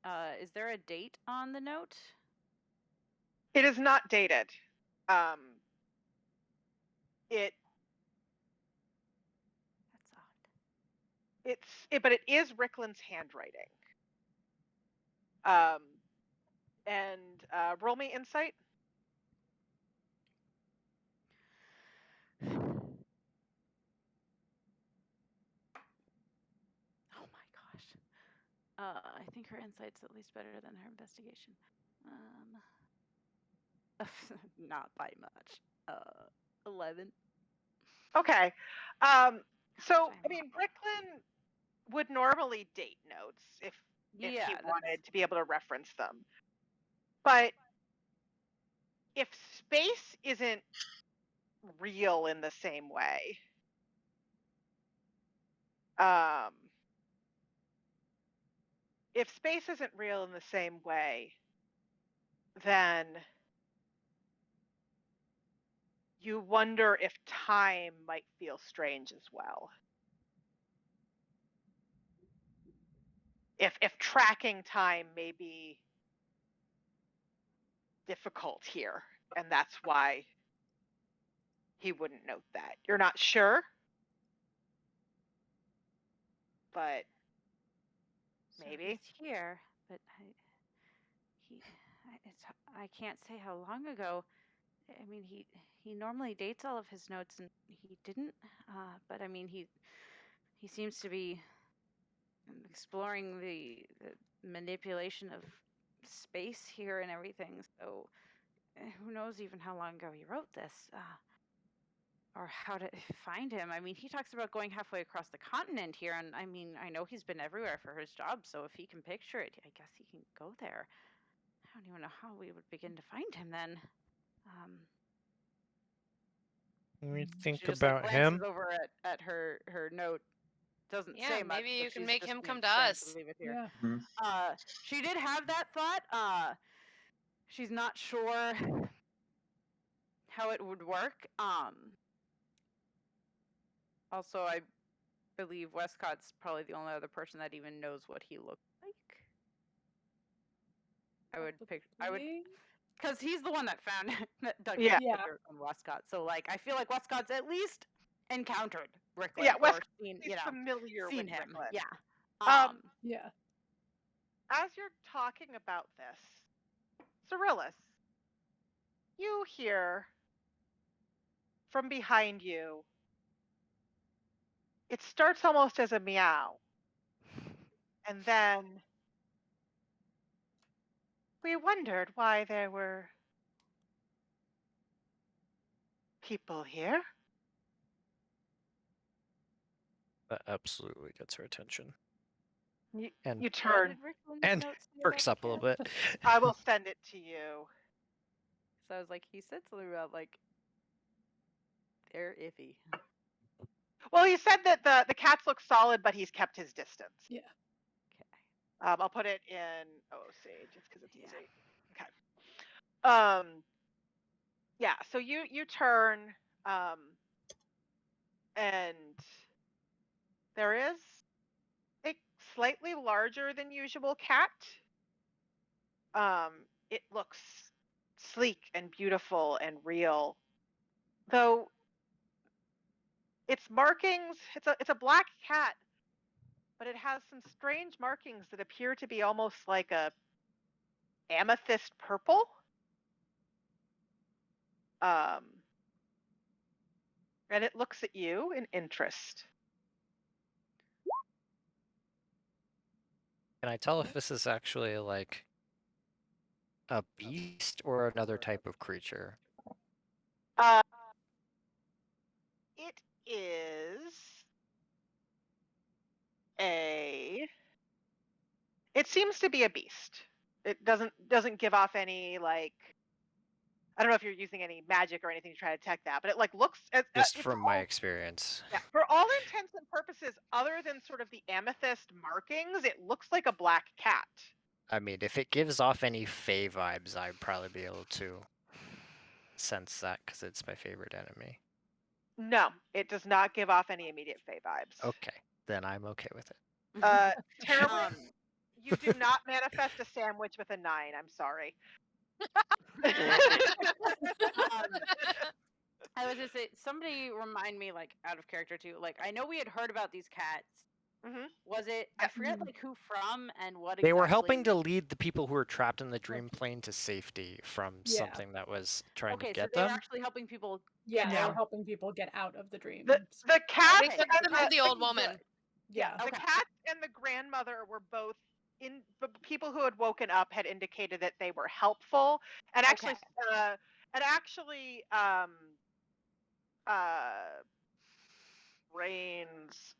Speaker 5: Is there a date on the note?
Speaker 1: It is not dated.
Speaker 5: That's odd.
Speaker 1: But it is Rickland's handwriting. Roll me insight.
Speaker 5: Oh my gosh. I think her insight's at least better than her investigation. Not by much. 11.
Speaker 1: Okay. Rickland would normally date notes if he wanted to be able to reference them. But if space isn't real in the same way, then you wonder if time might feel strange as well. If tracking time may be difficult here, and that's why he wouldn't note that. You're not sure, but maybe.
Speaker 5: He's here, but I can't say how long ago. I mean, he normally dates all of his notes, and he didn't. But I mean, he seems to be exploring the manipulation of space here and everything. So who knows even how long ago he wrote this, or how to find him. I mean, he talks about going halfway across the continent here, and I mean, I know he's been everywhere for his job. So if he can picture it, I guess he can go there. I don't even know how we would begin to find him then.
Speaker 6: When we think
Speaker 5: she just,
Speaker 6: about him,
Speaker 5: over at her note. Doesn't say much.
Speaker 3: Maybe you
Speaker 5: so
Speaker 3: can
Speaker 5: she's
Speaker 3: make
Speaker 5: just
Speaker 3: him come
Speaker 5: being
Speaker 3: to
Speaker 5: frank
Speaker 3: us.
Speaker 5: and leave it here.
Speaker 7: Yeah.
Speaker 4: Mhm.
Speaker 5: She did have that thought. She's not sure how it would work. Also, believe Westcott's probably the only other person that even knows what he looked like. I would because he's the one that found that dug
Speaker 1: Yeah.
Speaker 5: the dirt on Westcott. So like, I feel like Westcott's at least encountered Ricklin.
Speaker 1: Yeah,
Speaker 5: or seen,
Speaker 1: he's familiar
Speaker 5: seen
Speaker 1: with
Speaker 5: him.
Speaker 1: Ricklin.
Speaker 5: Yeah.
Speaker 7: Yeah.
Speaker 1: As you're talking about this, Cyrillus, you hear from behind you. It starts almost as a meow. And then we wondered why there were people here.
Speaker 6: That absolutely gets her attention.
Speaker 1: You turn.
Speaker 6: And perks up a little bit.
Speaker 1: I will send it to you.
Speaker 5: So I was like, he said something about like they're iffy.
Speaker 1: Well, he said that the cats look solid, but he's kept his distance.
Speaker 7: Yeah.
Speaker 1: Okay. I'll put it in OC just because it's easy. Okay. Yeah. So you turn, and there is a slightly larger than usual cat. It looks sleek and beautiful and real, though its markings. It's a black cat, but it has some strange markings that appear to be almost like a amethyst purple. And it looks at you in interest.
Speaker 6: Can I tell if this is actually like a beast or another type of creature?
Speaker 1: It is it seems to be a beast. It doesn't give off any, like, I don't know if you're using any magic or anything to try to detect that, but it like looks
Speaker 6: Just from my experience.
Speaker 1: Yeah, for all intents and purposes, other than sort of the amethyst markings, it looks like a black cat.
Speaker 6: I mean, if it gives off any Fae vibes, I'd probably be able to sense that because it's my favorite enemy.
Speaker 1: No, it does not give off any immediate Fae vibes.
Speaker 6: Okay, then I'm okay with it.
Speaker 1: Terrible. You do not manifest a sandwich with a 9. I'm sorry.
Speaker 5: I was gonna say, somebody remind me, like, out of character too. Like, I know we had heard about these cats.
Speaker 1: Mm-hmm.
Speaker 5: Was it? I forget like who from and what.
Speaker 6: They were helping to lead the people who were trapped in the dream plane to safety from
Speaker 7: Yeah.
Speaker 6: something that was trying to
Speaker 5: Okay, so
Speaker 6: get
Speaker 5: they were
Speaker 6: them.
Speaker 5: actually helping people.
Speaker 7: Yeah, they
Speaker 1: Yeah.
Speaker 7: were helping people get out of the dream.
Speaker 1: The cat
Speaker 5: Okay.
Speaker 1: and
Speaker 3: The old woman.
Speaker 7: Yeah.
Speaker 1: the cat and the grandmother were both in. The people who had woken up had indicated that they were helpful, and actually, Rains.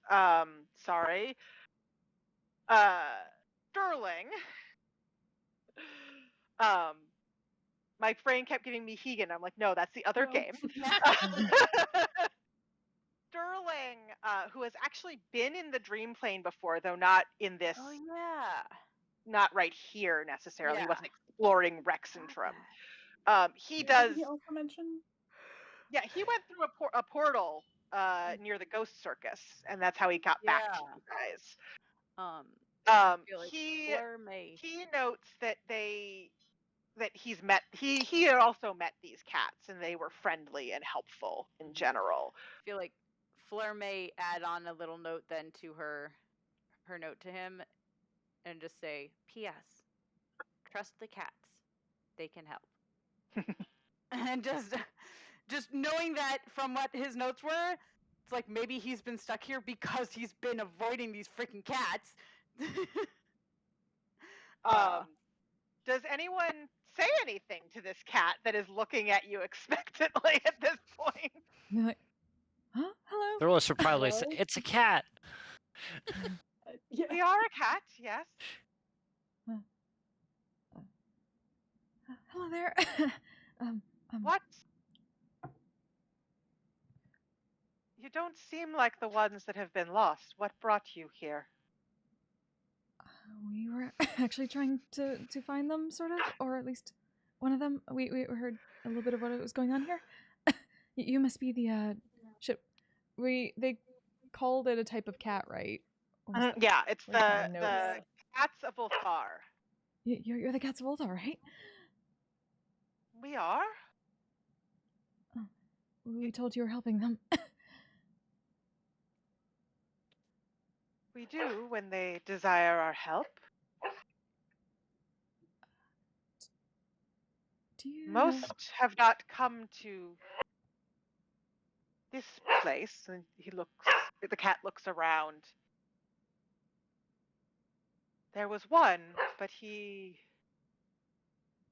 Speaker 1: Sorry. Sterling. My brain kept giving me Hegan. I'm like, no, that's the other game. Sterling, who has actually been in the dream plane before, though not in this.
Speaker 5: Oh yeah.
Speaker 1: Not right here necessarily.
Speaker 5: Yeah.
Speaker 1: He wasn't exploring Rexentrum. He
Speaker 7: Did
Speaker 1: does.
Speaker 7: he also mention?
Speaker 1: Yeah, he went through a portal near the Ghost Circus, and that's how he got back to you guys.
Speaker 5: I feel like
Speaker 1: he
Speaker 5: he
Speaker 1: notes that he's met. He had also met these cats, and they were friendly and helpful in general.
Speaker 5: I feel like Fleur may add on a little note then to her note to him, and just say, "P.S. Trust the cats; they can help." And just knowing that from what his notes were, it's like maybe he's been stuck here because he's been avoiding these freaking cats.
Speaker 1: Does anyone say anything to this cat that is looking at you expectantly at this point?
Speaker 2: You're like, huh? Hello?
Speaker 6: There was probably
Speaker 7: Hello?
Speaker 6: it's a cat.
Speaker 7: Yeah.
Speaker 1: We are a cat, yes.
Speaker 2: Hello there.
Speaker 1: What? You don't seem like the ones that have been lost. What brought you here?
Speaker 2: We were actually trying to find them, sort of, or at least one of them. We heard a little bit of what was going on here. You must be the ship. They called it a type of cat, right? What was
Speaker 1: Yeah, it's
Speaker 2: where's my
Speaker 1: the
Speaker 2: notes?
Speaker 1: cats of Ulthar.
Speaker 2: You're the cats of Ulthar, right?
Speaker 1: We are?
Speaker 2: We told you were helping them.
Speaker 1: We do when they desire our help.
Speaker 2: Do you
Speaker 1: Most have not come to this place. And the cat looks around. There was one, but he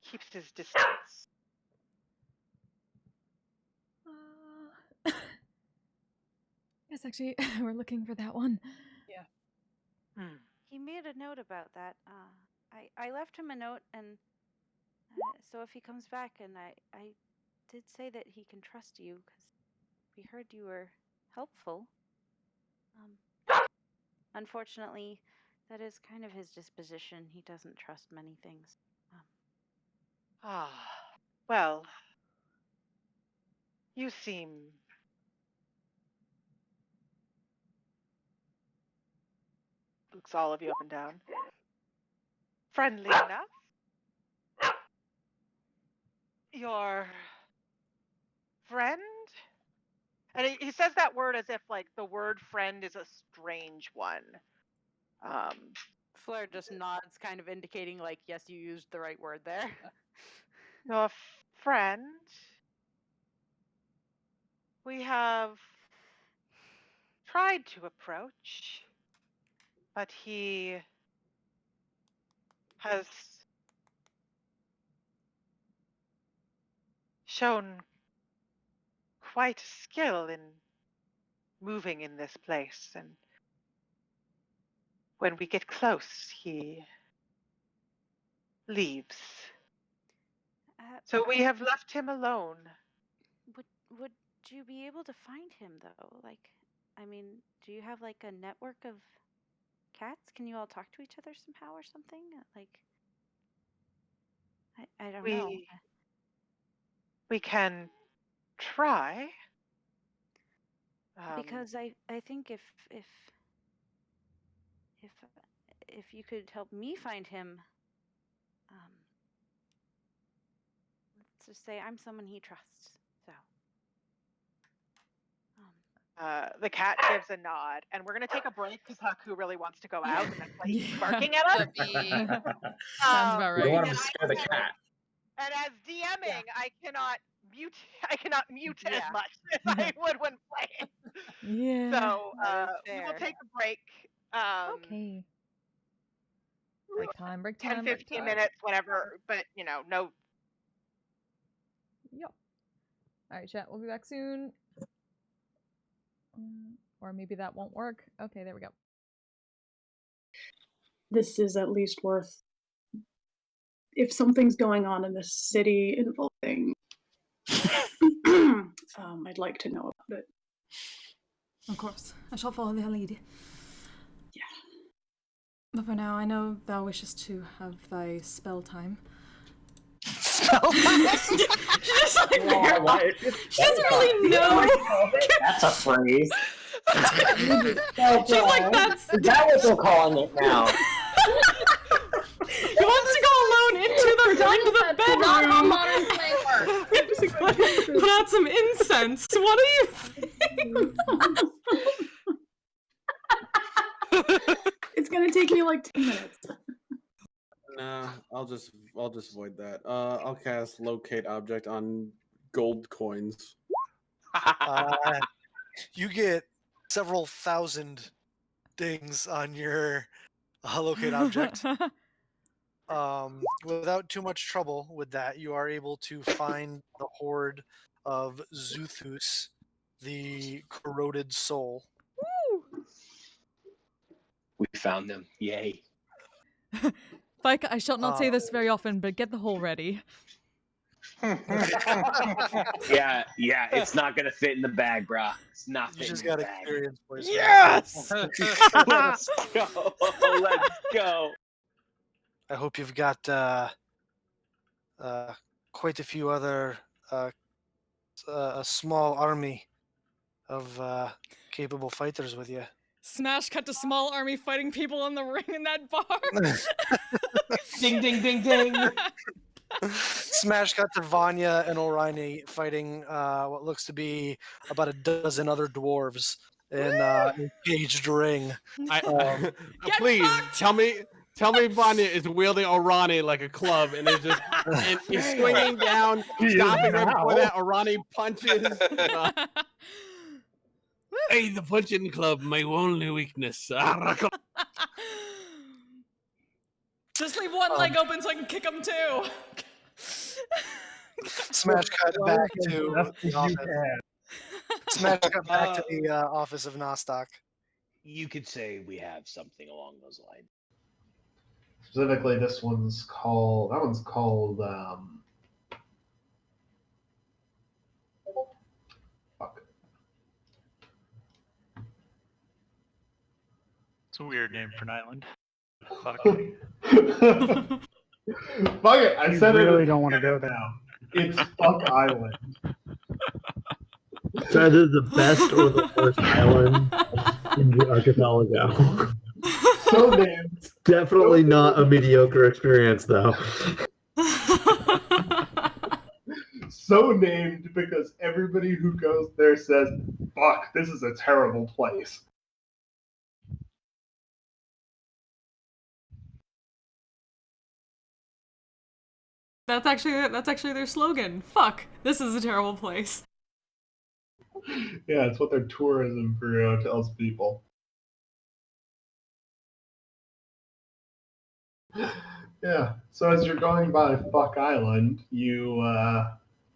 Speaker 1: keeps his distance.
Speaker 2: Yes, actually, we're looking for that one.
Speaker 8: He made a note about that. I left him a note, and so if he comes back, and I did say that he can trust you because we heard you were helpful. Unfortunately, that is kind of his disposition. He doesn't trust many things.
Speaker 1: Well, you seem looks all of you up and down. Friendly enough. Your friend? And he says that word as if like the word friend is a strange one.
Speaker 5: Fleur just nods, kind of indicating like, yes, you used the right word there.
Speaker 1: Your friend? We have tried to approach, but he has shown quite skill in moving in this place, and when we get close, he leaves. So we have left him alone.
Speaker 8: Would you be able to find him though? Like, I mean, do you have like a network of cats? Can you all talk to each other somehow or something? Like, I don't know.
Speaker 1: We can try.
Speaker 8: Because I think if you could help me find him, let's just say I'm someone he trusts. So.
Speaker 1: The cat gives a nod, and we're gonna take a break because Haku really wants to go out, and that's why he's barking at us.
Speaker 2: Sounds about right.
Speaker 4: You don't want him to scare the cat.
Speaker 1: And as DMing, I cannot mute as
Speaker 5: Yeah.
Speaker 1: much as I would when playing.
Speaker 2: Yeah.
Speaker 1: So we will
Speaker 5: fair.
Speaker 1: take a break.
Speaker 2: Okay. Break time,
Speaker 1: 10,
Speaker 2: break
Speaker 1: 15
Speaker 2: time.
Speaker 1: minutes, whatever. But no.
Speaker 2: Yep. All right, chat. We'll be back soon. Or maybe that won't work. Okay, there we go.
Speaker 9: This is at least worth. If something's going on in this city involving, I'd like to know about it.
Speaker 7: Of course, I shall follow their lead.
Speaker 9: Yeah.
Speaker 7: But for now, I know thou wishest to have thy spell time.
Speaker 10: Spell time?
Speaker 7: She just like she doesn't really know.
Speaker 10: That's a phrase.
Speaker 7: She's like, that's.
Speaker 10: Is that what they're calling it now?
Speaker 7: He wants to go alone into the bedroom.
Speaker 11: Not a modern slang word.
Speaker 7: Put out some incense. What do you think?
Speaker 9: It's gonna take me like 10 minutes.
Speaker 12: Nah, I'll just void that. I'll cast locate object on gold coins.
Speaker 13: You get several thousand dings on your locate object. Without too much trouble with that, you are able to find the horde of Zuthus, the corroded soul.
Speaker 2: Woo!
Speaker 10: We found them. Yay.
Speaker 2: Fike, I shall not say this very often, but get the hole ready.
Speaker 10: Yeah, it's not gonna fit in the bag, brah. It's not fitting
Speaker 13: You just
Speaker 10: in the
Speaker 13: got
Speaker 10: bag.
Speaker 13: experience points.
Speaker 2: Yes!
Speaker 10: Let's go. Let's go.
Speaker 13: I hope you've got quite a few other a small army of capable fighters with you.
Speaker 2: Smash cut to small army fighting people in the ring in that bar.
Speaker 10: Ding, ding, ding, ding.
Speaker 13: Smash cut to Vanya and Orion fighting what looks to be about a dozen other dwarves in an caged ring.
Speaker 12: Please tell me Vanya is wielding Orani like a club and is just and is swinging down, stopping right before that. Orani punches. Hey, the punching club, my only weakness.
Speaker 2: Just leave one leg open so I can kick him too.
Speaker 13: Smash cut back to the office. Smash cut back to the office of Nostock.
Speaker 10: You could say we have something along those lines.
Speaker 14: Specifically, this one's called. That one's called. Fuck.
Speaker 15: It's a weird name for an island. Fuck.
Speaker 14: Fuck it! I said
Speaker 16: really
Speaker 14: it.
Speaker 16: don't want to go there.
Speaker 14: Now. It's Fuck Island.
Speaker 17: It's either the best or the worst island in the archipelago.
Speaker 14: So named.
Speaker 17: It's definitely not a mediocre experience, though.
Speaker 14: So named because everybody who goes there says, "Fuck, this is a terrible place."
Speaker 2: That's actually their slogan. Fuck, this is a terrible place.
Speaker 14: Yeah, it's what their tourism bureau tells people. Yeah, so as you're going by Fuck Island, you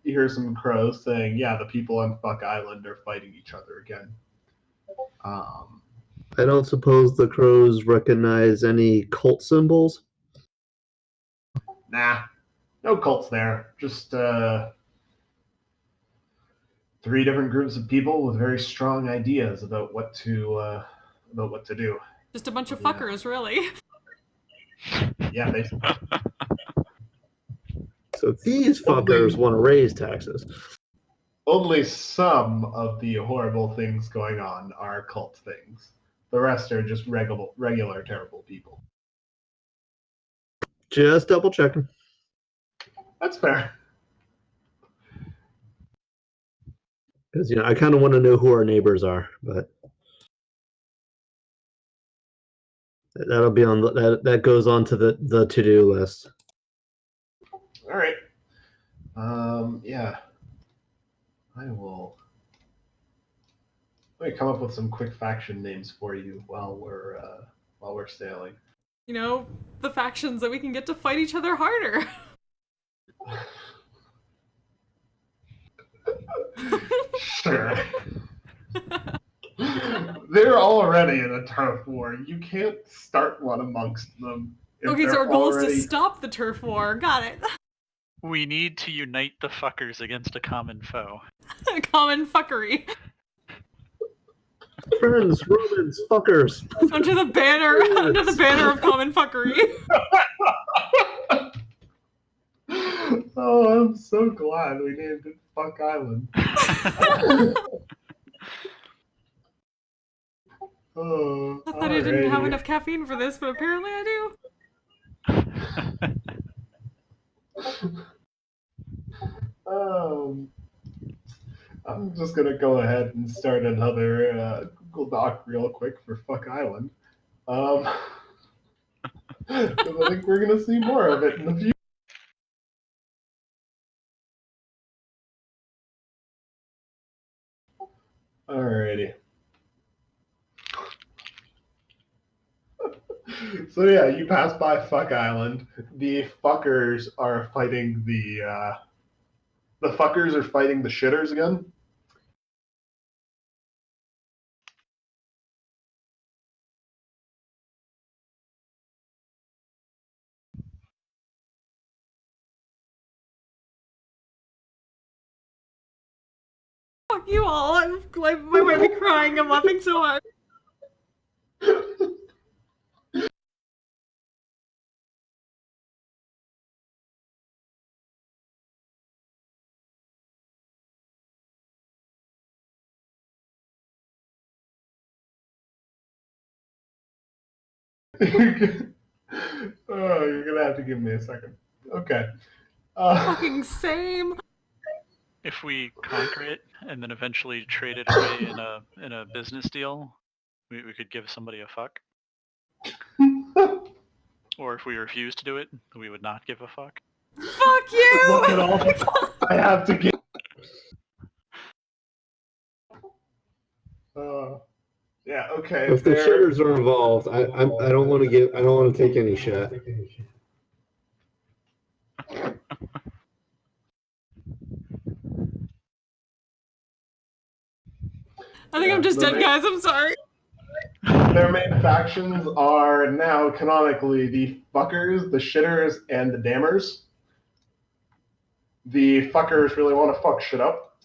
Speaker 14: hear some crows saying, "Yeah, the people on Fuck Island are fighting each other again."
Speaker 17: I don't suppose the crows recognize any cult symbols?
Speaker 14: Nah, no cults there. Just 3 different groups of people with very strong ideas about what to do.
Speaker 2: Just a bunch of fuckers, really.
Speaker 14: Yeah, basically.
Speaker 17: So these fuckers want to raise taxes.
Speaker 14: Only some of the horrible things going on are cult things. The rest are just regular terrible people.
Speaker 17: Just double checking.
Speaker 14: That's fair.
Speaker 17: Because I kind of want to know who our neighbors are, but that'll be on that goes on to the to-do list.
Speaker 14: All right. Yeah. I will. Let me come up with some quick faction names for you while we're sailing.
Speaker 2: The factions that we can get to fight each other harder.
Speaker 14: Sure. They're already in a turf war. You can't start one amongst them.
Speaker 2: Okay, so our goal is to stop the turf war. Got it.
Speaker 15: We need to unite the fuckers against a common foe.
Speaker 2: Common fuckery.
Speaker 17: Friends, Romans, fuckers.
Speaker 2: Under the banner of common fuckery.
Speaker 14: Oh, I'm so glad we named it Fuck Island. Oh,
Speaker 2: I thought I didn't have enough caffeine for this, but apparently I
Speaker 14: do. I'm just gonna go ahead and start another Google Doc real quick for Fuck Island. 'Cause I think we're gonna see more of it in the future. Alrighty. So yeah, you pass by Fuck Island. The fuckers are fighting the fuckers are fighting the shitters again.
Speaker 2: Fuck you all. I might be crying. I'm laughing so hard.
Speaker 14: Oh, you're gonna have to give me a second. Okay.
Speaker 2: Fucking same.
Speaker 15: If we conquer it and then eventually trade it away in a business deal, we could give somebody a fuck. Or if we refuse to do it, we would not give a fuck.
Speaker 2: Fuck you!
Speaker 14: Look at all the I have to give. Yeah. Okay.
Speaker 17: If the shitters are involved, I don't want to I don't want to take any shit.
Speaker 2: I think I'm just dead, guys. I'm sorry.
Speaker 14: Their main factions are now canonically the fuckers, the shitters, and the dammers. The fuckers really want to fuck shit up.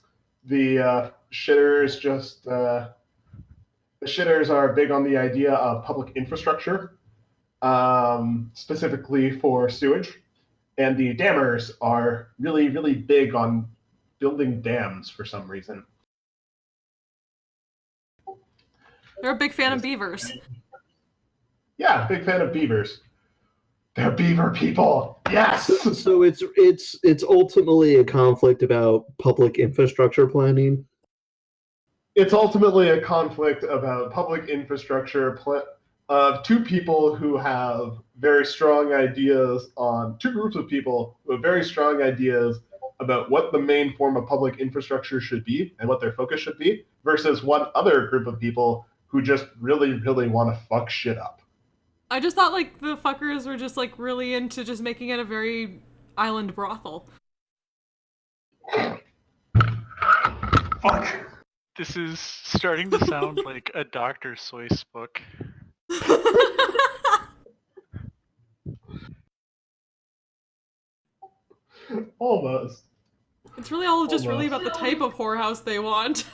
Speaker 14: The shitters just the shitters are big on the idea of public infrastructure, specifically for sewage, and the dammers are really, really big on building dams for some reason.
Speaker 2: They're a big fan of beavers.
Speaker 14: Yeah, big fan of beavers. They're beaver people. Yes.
Speaker 17: So it's ultimately a conflict about public infrastructure planning.
Speaker 14: It's ultimately a conflict about public infrastructure of two people who have very strong ideas on two groups of people who have very strong ideas about what the main form of public infrastructure should be and what their focus should be, versus one other group of people who just really, really want to fuck shit up.
Speaker 2: I just thought like the fuckers were just like really into just making it a very island brothel.
Speaker 14: Fuck.
Speaker 15: This is starting to sound like a Dr. Seuss book.
Speaker 14: Almost.
Speaker 2: It's really all just really about the type of whorehouse they want.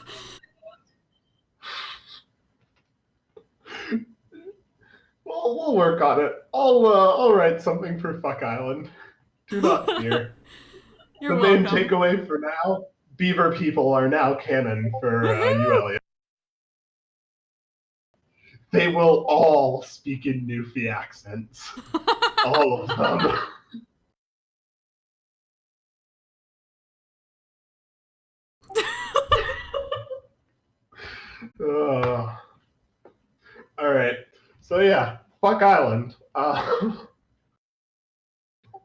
Speaker 14: Well, we'll work on it. I'll write something for Fuck Island. Do not fear.
Speaker 2: You're
Speaker 14: the
Speaker 2: welcome.
Speaker 14: main takeaway for now: beaver people are now canon for ULA. They will all speak in Newfie accents. All of them. All right. So yeah, Fuck Island.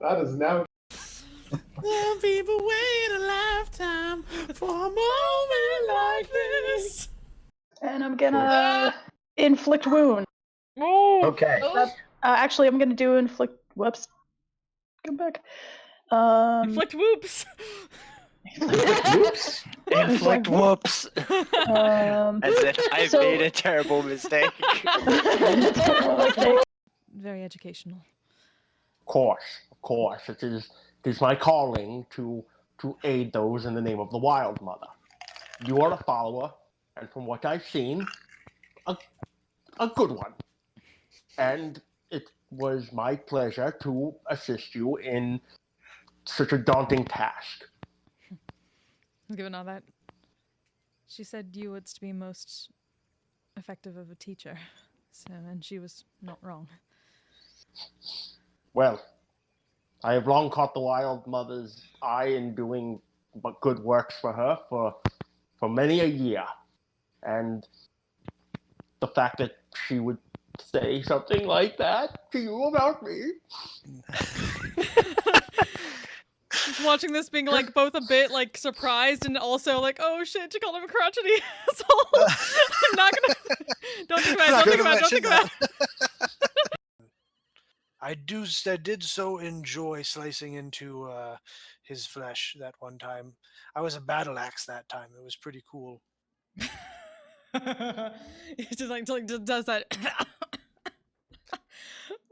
Speaker 14: That is now.
Speaker 12: Some people wait a lifetime for a moment like this.
Speaker 9: And I'm gonna inflict wound.
Speaker 17: Okay.
Speaker 9: Actually, I'm gonna do inflict. Whoops. Go back.
Speaker 2: Inflict whoops.
Speaker 6: Whoops. Inflict whoops. As if I made a terrible mistake.
Speaker 2: Very educational.
Speaker 10: Of course, it is my calling to aid those in the name of the Wild Mother. You are a follower, and from what I've seen, a good one. And it was my pleasure to assist you in such a daunting task.
Speaker 2: Given all that, she said you would be most effective of a teacher, and she was not wrong.
Speaker 10: Well, I have long caught the Wild Mother's eye in doing good works for her for many a year. And the fact that she would say something like that to you about me.
Speaker 2: Just watching this being like both a bit like surprised and also like, oh shit, she called him a crotchety asshole. I'm not gonna. Don't think about it.
Speaker 13: I did so enjoy slicing into his flesh that one time. I was a battle axe that time. It was pretty cool.
Speaker 2: It just like does that.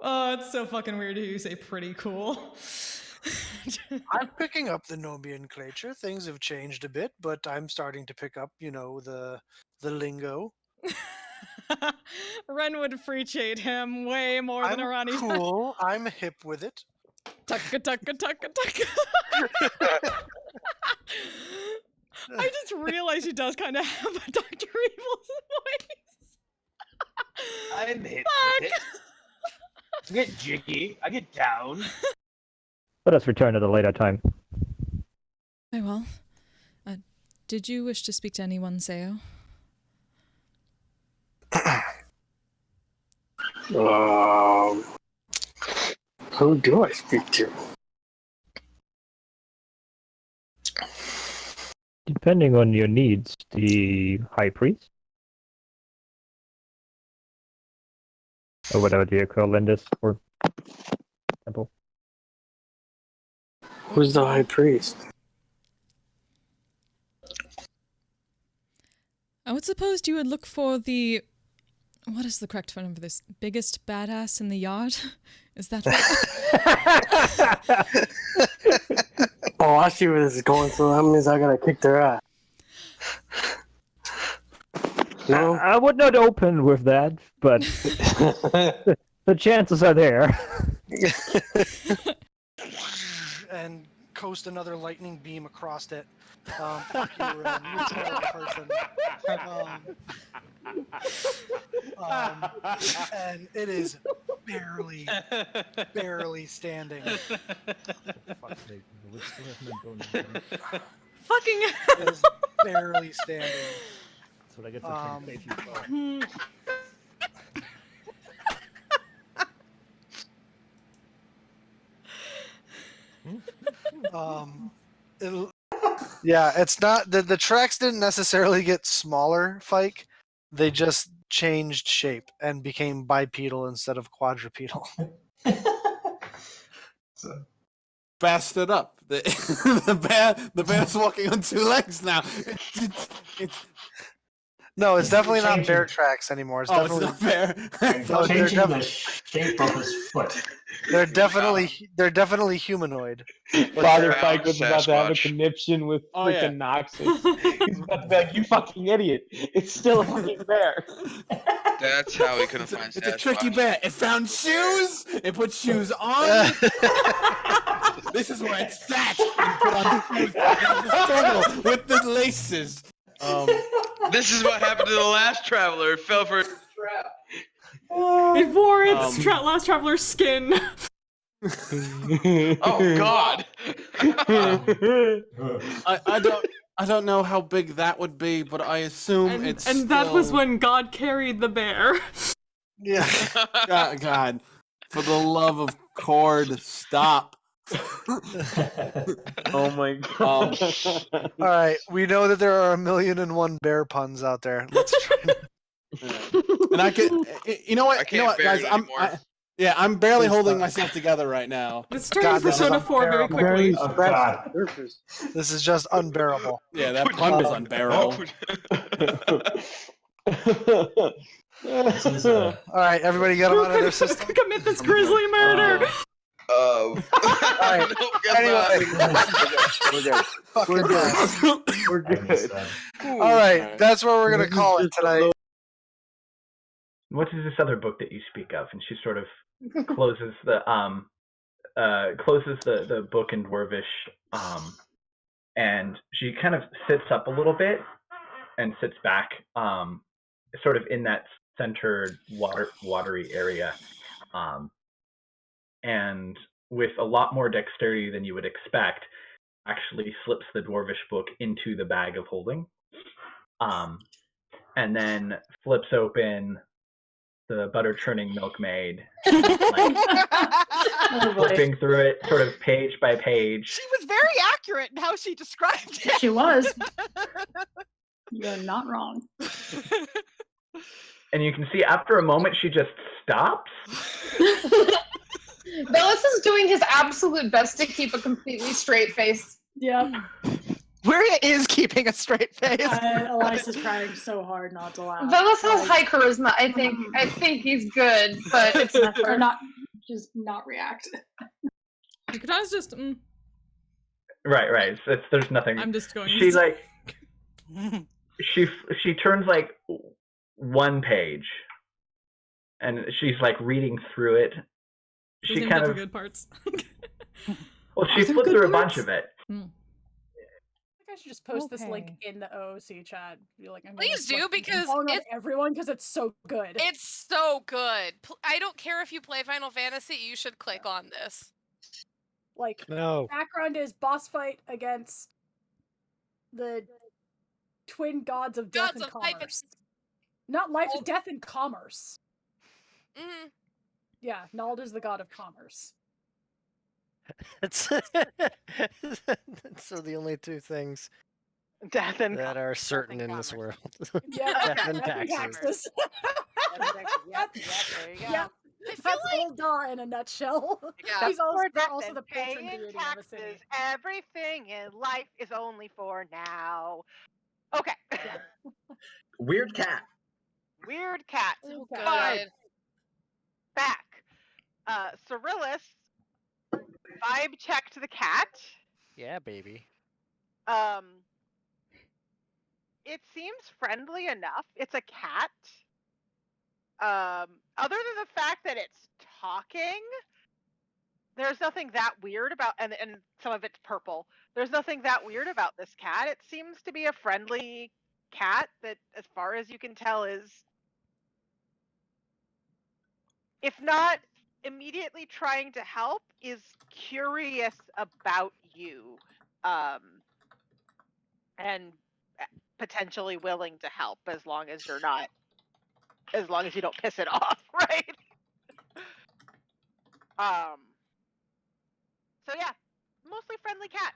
Speaker 2: Oh, it's so fucking weird to hear you say pretty cool.
Speaker 13: I'm picking up the nomenclature. Things have changed a bit, but I'm starting to pick up, the lingo.
Speaker 2: Ren would appreciate him way more than Arani.
Speaker 13: Cool. I'm hip with it.
Speaker 2: Tucka. I just realized he does kind of have a Dr. Evil's voice.
Speaker 10: I'm hip with it.
Speaker 16: I get jiggy. I get down.
Speaker 18: Let us return at a later time.
Speaker 2: Very well. Did you wish to speak to anyone, Seo?
Speaker 10: Who do I speak to?
Speaker 18: Depending on your needs, the High Priest? Or whatever the equivalent is for temple.
Speaker 10: Who's the High Priest?
Speaker 2: I would suppose you would look for the... What is the correct term for this? Biggest badass in the yard? Is that what...
Speaker 10: Oh, I see where this is going, so that means I gotta kick their ass. No?
Speaker 18: I would not open with that, but the chances are there.
Speaker 13: And coast another lightning beam across it. Fuck you, you terrible person. And it is barely standing.
Speaker 2: Fucking
Speaker 13: It is barely standing.
Speaker 18: That's what I get for trying to face
Speaker 13: you. Yeah, it's not the tracks didn't necessarily get smaller, Fike. They just changed shape and became bipedal instead of quadrupedal.
Speaker 12: Bear stood up. The bear's walking on two legs now.
Speaker 13: No, it's definitely not bear tracks anymore. It's definitely
Speaker 12: it's not bear.
Speaker 13: No, they're
Speaker 19: changing the shape of his foot.
Speaker 13: They're definitely humanoid.
Speaker 16: Father Fike was about to have a conniption with freaking Noxus. He's about to be like, "You fucking idiot! It's still a fucking bear."
Speaker 20: That's how we couldn't find
Speaker 12: It's a tricky bear. It found shoes. It put shoes on. This is where it sat and put on shoes. The struggle with the laces.
Speaker 20: This is what happened to the last traveler. It fell for a trap.
Speaker 2: It wore its last traveler's skin.
Speaker 20: Oh God!
Speaker 12: I don't know how big that would be, but I assume it's.
Speaker 2: And that was when God carried the bear.
Speaker 13: Yeah.
Speaker 12: God, for the love of Cord, stop.
Speaker 16: Oh my God!
Speaker 13: All right, we know that there are 1,000,001 bear puns out there. Let's try.
Speaker 12: And I can, you know what, guys, I'm barely holding myself together right now.
Speaker 2: Let's turn Persona 4 very quickly.
Speaker 13: Oh, God. This is just unbearable.
Speaker 12: Yeah, that pun was unbearable.
Speaker 13: All right, everybody get them out of their system.
Speaker 2: Commit this grisly murder.
Speaker 13: All right. Anyway,
Speaker 16: We're good.
Speaker 13: All right, that's where we're gonna call it tonight.
Speaker 21: What is this other book that you speak of? And she sort of closes the book in Dwarvish, and she kind of sits up a little bit and sits back, sort of in that centered watery area, and with a lot more dexterity than you would expect, actually slips the Dwarvish book into the bag of holding, and then flips open the butter churning milkmaid, flipping through it sort of page by page.
Speaker 1: She was very accurate in how she described it.
Speaker 9: She was. You're not wrong.
Speaker 21: And you can see after a moment she just stops.
Speaker 11: Bellis is doing his absolute best to keep a completely straight face.
Speaker 9: Yeah.
Speaker 1: Maria is keeping a straight face.
Speaker 9: Elisa's trying so hard not to laugh.
Speaker 11: Bellis has high charisma. I think he's good, but it's never.
Speaker 9: Or not, just not react.
Speaker 2: You could always just.
Speaker 21: Right. There's nothing.
Speaker 2: I'm just going.
Speaker 21: She like. She turns like one page, and she's like reading through it. She kind of
Speaker 2: good parts.
Speaker 21: Well, she flipped through a bunch of it.
Speaker 7: I should just post this link
Speaker 2: Okay.
Speaker 7: in the OOC chat. Be like, I'm
Speaker 3: Please do, because
Speaker 7: on
Speaker 3: it's
Speaker 7: everyone because it's so good.
Speaker 3: It's so good. I don't care if you play Final Fantasy, you should click on this.
Speaker 7: Like,
Speaker 6: No.
Speaker 7: background is boss fight against the twin gods of death and
Speaker 3: Gods of life
Speaker 7: commerce. Not life, death and commerce.
Speaker 3: Mm-hmm.
Speaker 7: Yeah, Nald is the god of commerce.
Speaker 6: So the only two things
Speaker 1: death and
Speaker 6: that are certain in this world.
Speaker 7: Yeah,
Speaker 6: Death and taxes.
Speaker 5: Yep, there you go.
Speaker 7: Yep. That's old Da in a nutshell.
Speaker 1: Yeah.
Speaker 7: He's also,
Speaker 1: For death
Speaker 7: also
Speaker 1: and
Speaker 7: the patron
Speaker 1: paying
Speaker 7: deity of a city.
Speaker 1: taxes, everything in life is only for now. Okay.
Speaker 21: Weird cat.
Speaker 1: Weird cat.
Speaker 3: Oh,
Speaker 1: So,
Speaker 3: God.
Speaker 1: back. Cyrillus vibe checked the cat.
Speaker 6: Yeah, baby.
Speaker 1: It seems friendly enough. It's a cat. Other than the fact that it's talking, there's nothing that weird about, and some of it's purple. There's nothing that weird about this cat. It seems to be a friendly cat that, as far as you can tell, is, if not immediately trying to help, is curious about you, and potentially willing to help as long as you don't piss it off, right? So yeah, mostly friendly cat.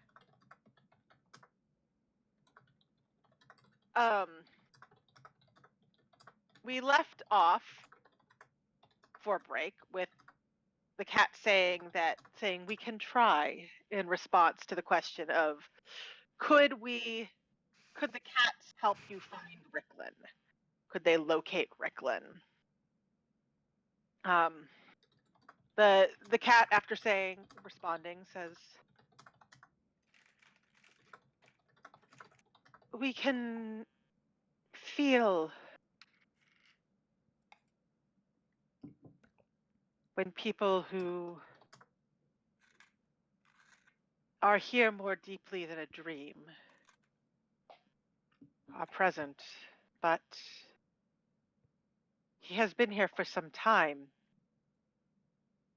Speaker 1: We left off for break with the cat saying we can try, in response to the question of could the cats help you find Ricklin? Could they locate Ricklin? The cat, after responding, says, we can feel when people who are here more deeply than a dream are present, but he has been here for some time.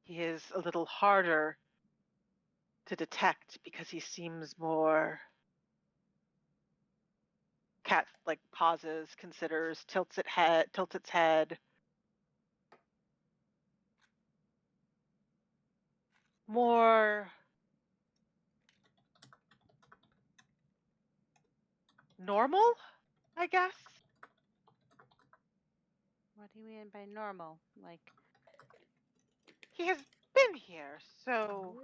Speaker 1: He is a little harder to detect because he seems more... Cat pauses, considers, tilts its head. More normal, I guess.
Speaker 8: What do you mean by normal? Like,
Speaker 1: he has been here, so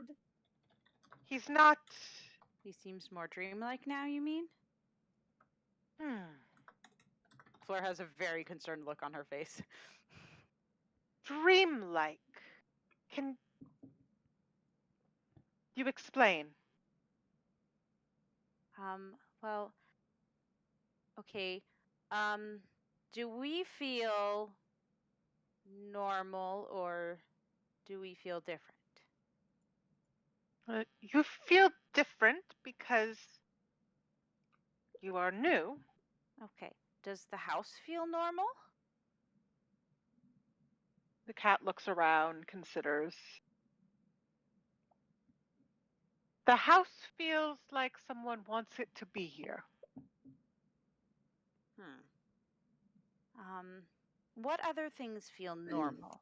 Speaker 1: he's not...
Speaker 8: He seems more dreamlike now, you mean?
Speaker 5: Fleur has a very concerned look on her face.
Speaker 1: Dreamlike. Can you explain?
Speaker 8: Well, okay. Do we feel normal or do we feel different?
Speaker 1: You feel different because you are new.
Speaker 8: Okay. Does the house feel normal?
Speaker 1: The cat looks around, considers. The house feels like someone wants it to be here.
Speaker 8: What other things feel normal?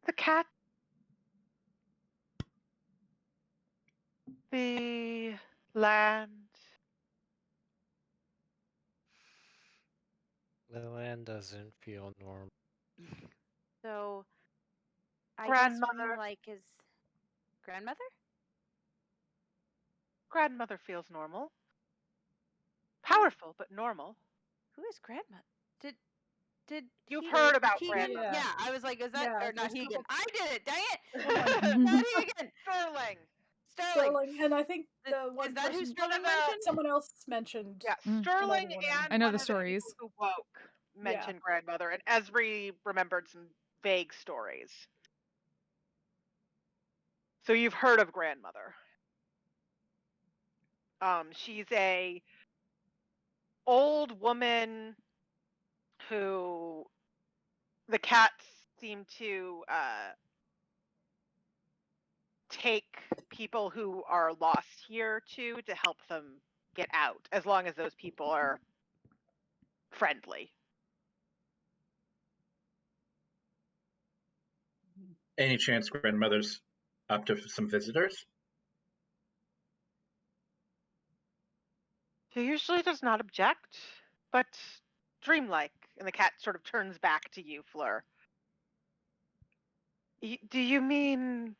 Speaker 1: The cat, the land.
Speaker 6: The land doesn't feel normal.
Speaker 8: So, I
Speaker 1: Grandmother.
Speaker 8: guess like is grandmother?
Speaker 1: Grandmother feels normal. Powerful, but normal.
Speaker 8: Who is grandmother? Did
Speaker 1: You've
Speaker 8: he,
Speaker 1: heard about
Speaker 8: Keegan?
Speaker 1: grandmother?
Speaker 8: Yeah, I was like, is that or not
Speaker 7: there's
Speaker 8: Keegan?
Speaker 7: couple-
Speaker 8: I did it. Dang it! Not Keegan.
Speaker 1: Sterling.
Speaker 7: And I think the one
Speaker 8: Is that who
Speaker 7: person,
Speaker 8: Sterling mentioned?
Speaker 7: someone else mentioned.
Speaker 1: Yeah, Sterling
Speaker 7: another woman.
Speaker 1: and
Speaker 2: I know
Speaker 1: one
Speaker 2: the
Speaker 1: of
Speaker 2: stories.
Speaker 1: people who woke mentioned grandmother, and Esri remembered some vague stories. So you've heard of grandmother. She's a old woman who the cats seem to take people who are lost here to help them get out, as long as those people are friendly.
Speaker 21: Any chance grandmother's up to some visitors?
Speaker 1: She usually does not object, but dreamlike. And the cat sort of turns back to you, Fleur. Do you mean...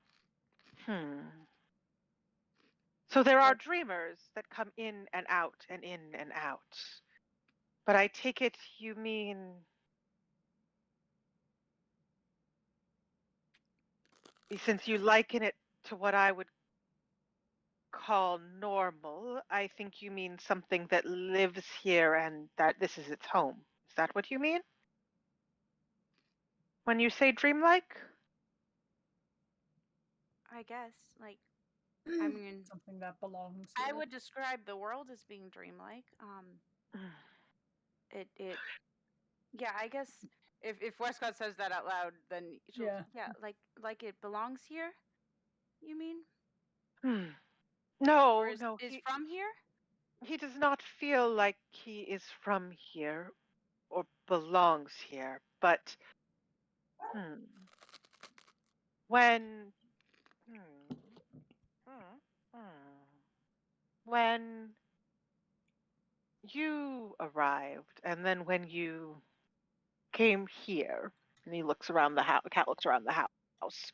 Speaker 1: So there are dreamers that come in and out and in and out. But I take it you mean... Since you liken it to what I would call normal, I think you mean something that lives here and that this is its home. Is that what you mean? When you say dreamlike?
Speaker 8: I guess, like, I mean,
Speaker 7: something that belongs
Speaker 8: I
Speaker 7: here.
Speaker 8: would describe the world as being dreamlike. Yeah, I guess if Westcott says that out loud, then she'll, like it belongs here. You mean?
Speaker 1: No,
Speaker 8: or is
Speaker 1: no.
Speaker 8: From here?
Speaker 1: He does not feel like he is from here or belongs here, but when you arrived, and then when you came here, and he looks around the house, cat looks around the house,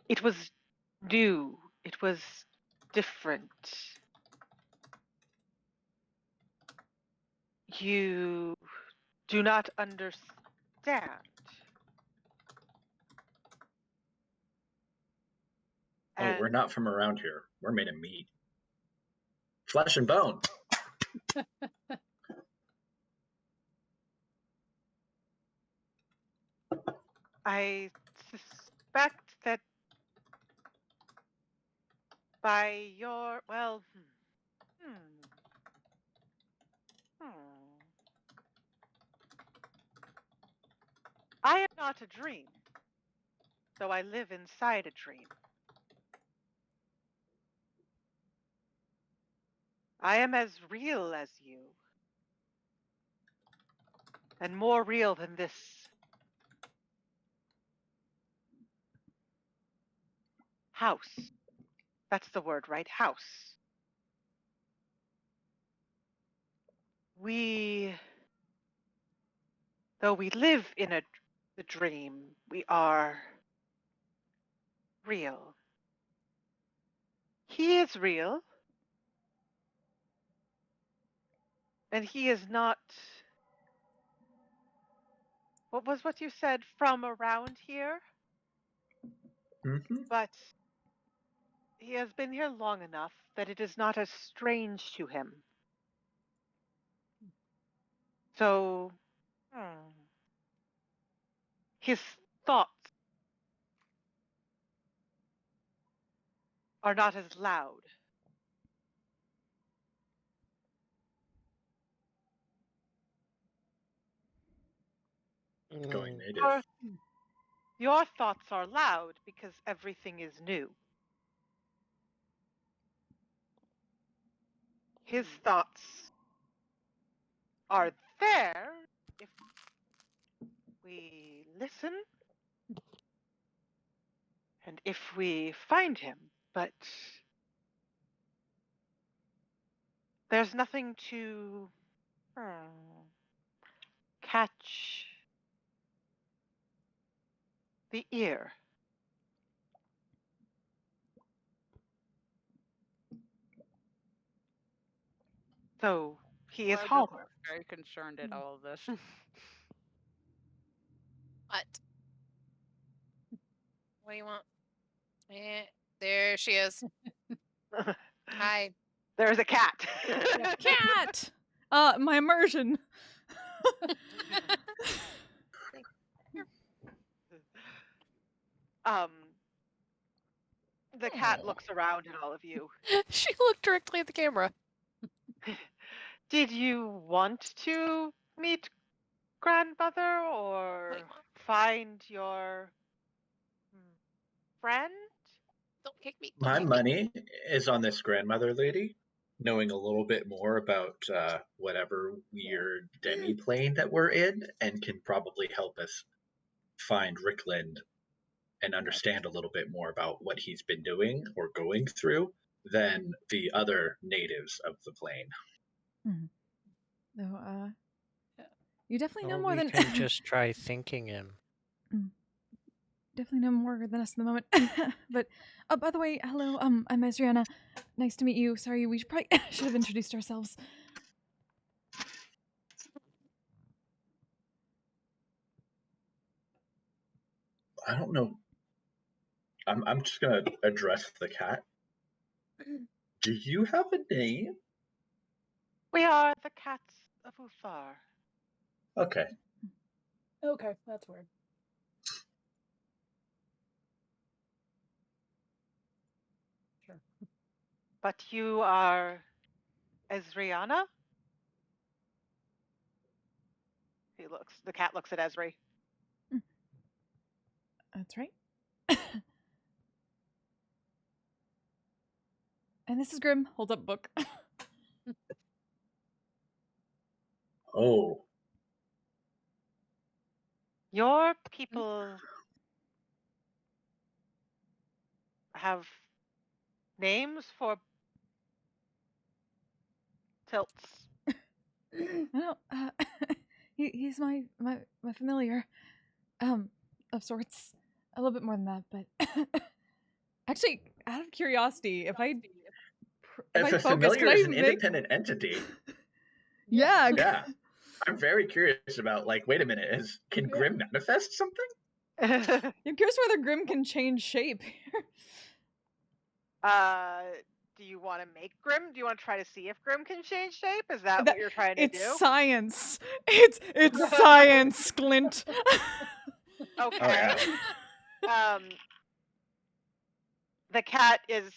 Speaker 1: it was new, it was different. You do not understand.
Speaker 21: Oh, we're not from around here. We're made of meat. Flesh and bone.
Speaker 1: I suspect that by your, well, I am not a dream, though I live inside a dream. I am as real as you, and more real than this house. That's the word, right? House. Though we live in the dream, we are real. He is real, and he is not, what was what you said, from around here? But he has been here long enough that it is not as strange to him. So, his thoughts are not as loud.
Speaker 21: Going native.
Speaker 1: Your thoughts are loud because everything is new. His thoughts are there if we listen and if we find him, but there's nothing to catch the ear. So he is home.
Speaker 5: Very concerned at all of this.
Speaker 3: What? What do you want? There she is. Hi.
Speaker 1: There's a cat.
Speaker 2: Cat! My immersion.
Speaker 1: The cat looks around at all of you.
Speaker 3: She looked directly at the camera.
Speaker 1: Did you want to meet grandmother or find your friend?
Speaker 3: Don't kick me.
Speaker 4: My money is on this grandmother lady, knowing a little bit more about whatever weird demi-plane that we're in, and can probably help us find Rickland and understand a little bit more about what he's been doing or going through than the other natives of the plane.
Speaker 2: No, you definitely know
Speaker 6: Or
Speaker 2: more
Speaker 6: we
Speaker 2: than
Speaker 6: can just try thinking him.
Speaker 2: definitely know more than us in the moment. But by the way, hello, I'm Ezriana. Nice to meet you. Sorry, we probably should have introduced ourselves.
Speaker 4: I don't know. I'm just gonna address the cat. Do you have a name?
Speaker 1: We are the cats of Uthar.
Speaker 4: Okay.
Speaker 7: Okay, that's weird. Sure.
Speaker 1: But you are Ezriana? The cat looks at Ezri.
Speaker 2: That's right. And this is Grim. Holds up book.
Speaker 4: Oh.
Speaker 1: Your people have names for tilts.
Speaker 2: No, he's my familiar, of sorts. A little bit more than that, but actually, out of curiosity, if I
Speaker 4: If a
Speaker 2: focus,
Speaker 4: familiar
Speaker 2: could I
Speaker 4: is an
Speaker 2: make?
Speaker 4: independent entity.
Speaker 2: Yeah.
Speaker 4: Yeah. I'm very curious about, like, wait a minute, can Grim manifest something?
Speaker 2: I'm curious whether Grim can change shape.
Speaker 1: Do you want to make Grim? Do you want to try to see if Grim can change shape? Is that what you're trying to do?
Speaker 2: It's science. It's science, Glint.
Speaker 1: Okay. The cat is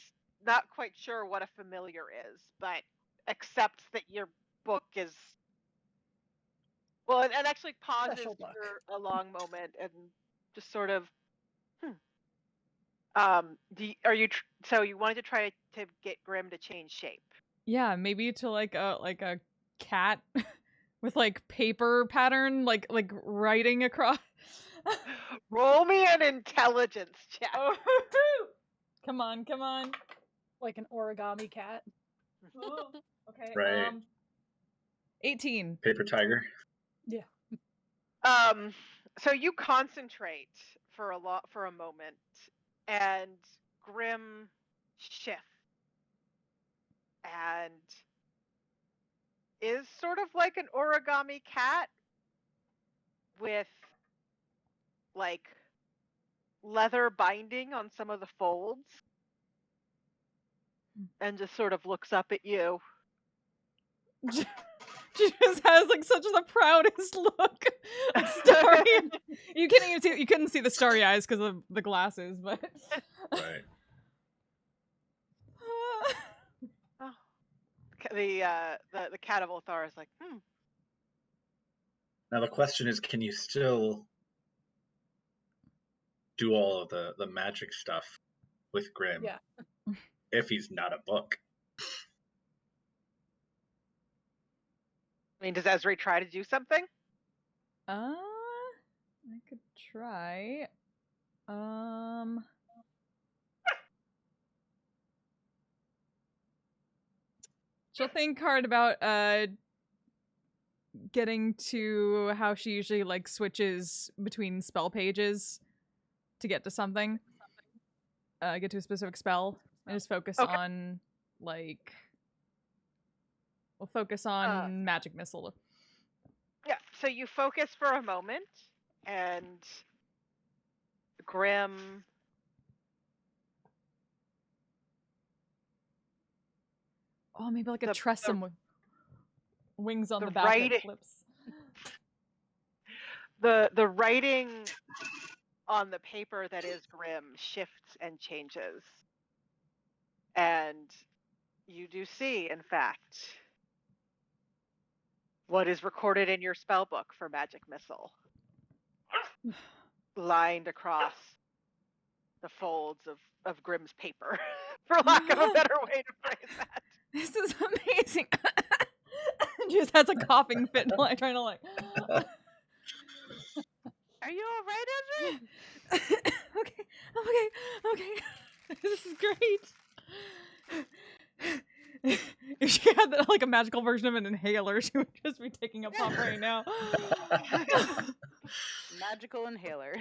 Speaker 1: not quite sure what a familiar is, but accepts that your book is well, and actually pauses for a long moment and just sort of. So you wanted to try to get Grim to change shape?
Speaker 2: Yeah, maybe to like a cat with like paper pattern, like writing across.
Speaker 1: Roll me an intelligence check.
Speaker 2: Oh, come on.
Speaker 7: Like an origami cat.
Speaker 2: Oh, okay.
Speaker 4: Right.
Speaker 2: 18.
Speaker 4: Paper tiger.
Speaker 7: Yeah.
Speaker 1: So you concentrate for a moment, and Grim shifts and is sort of like an origami cat with like leather binding on some of the folds, and just sort of looks up at you.
Speaker 2: She just has like such the proudest look. Like, starry. You couldn't see the starry eyes because of the glasses, but
Speaker 4: right.
Speaker 1: The cat of Ulthar is like,
Speaker 4: Now the question is, can you still do all of the magic stuff with Grim?
Speaker 7: Yeah.
Speaker 4: If he's not a book.
Speaker 1: I mean, does Ezri try to do something?
Speaker 2: I could try. She'll think hard about getting to how she usually like switches between spell pages to get to something. Get to a specific spell and just focus on like we'll focus on magic missile.
Speaker 1: Yeah, so you focus for a moment and Grim
Speaker 2: maybe like a tressum with wings on the back that flips.
Speaker 1: The writing on the paper that is Grimm shifts and changes. And you do see, in fact, what is recorded in your spell book for Magic Missile, lined across the folds of Grimm's paper, for lack of a better way to phrase that.
Speaker 2: This is amazing. Just has a coughing fit, like trying to like.
Speaker 8: Are you all right, Ezra?
Speaker 2: Okay. This is great. If she had like a magical version of an inhaler, she would just be taking a puff right now.
Speaker 5: Magical inhaler.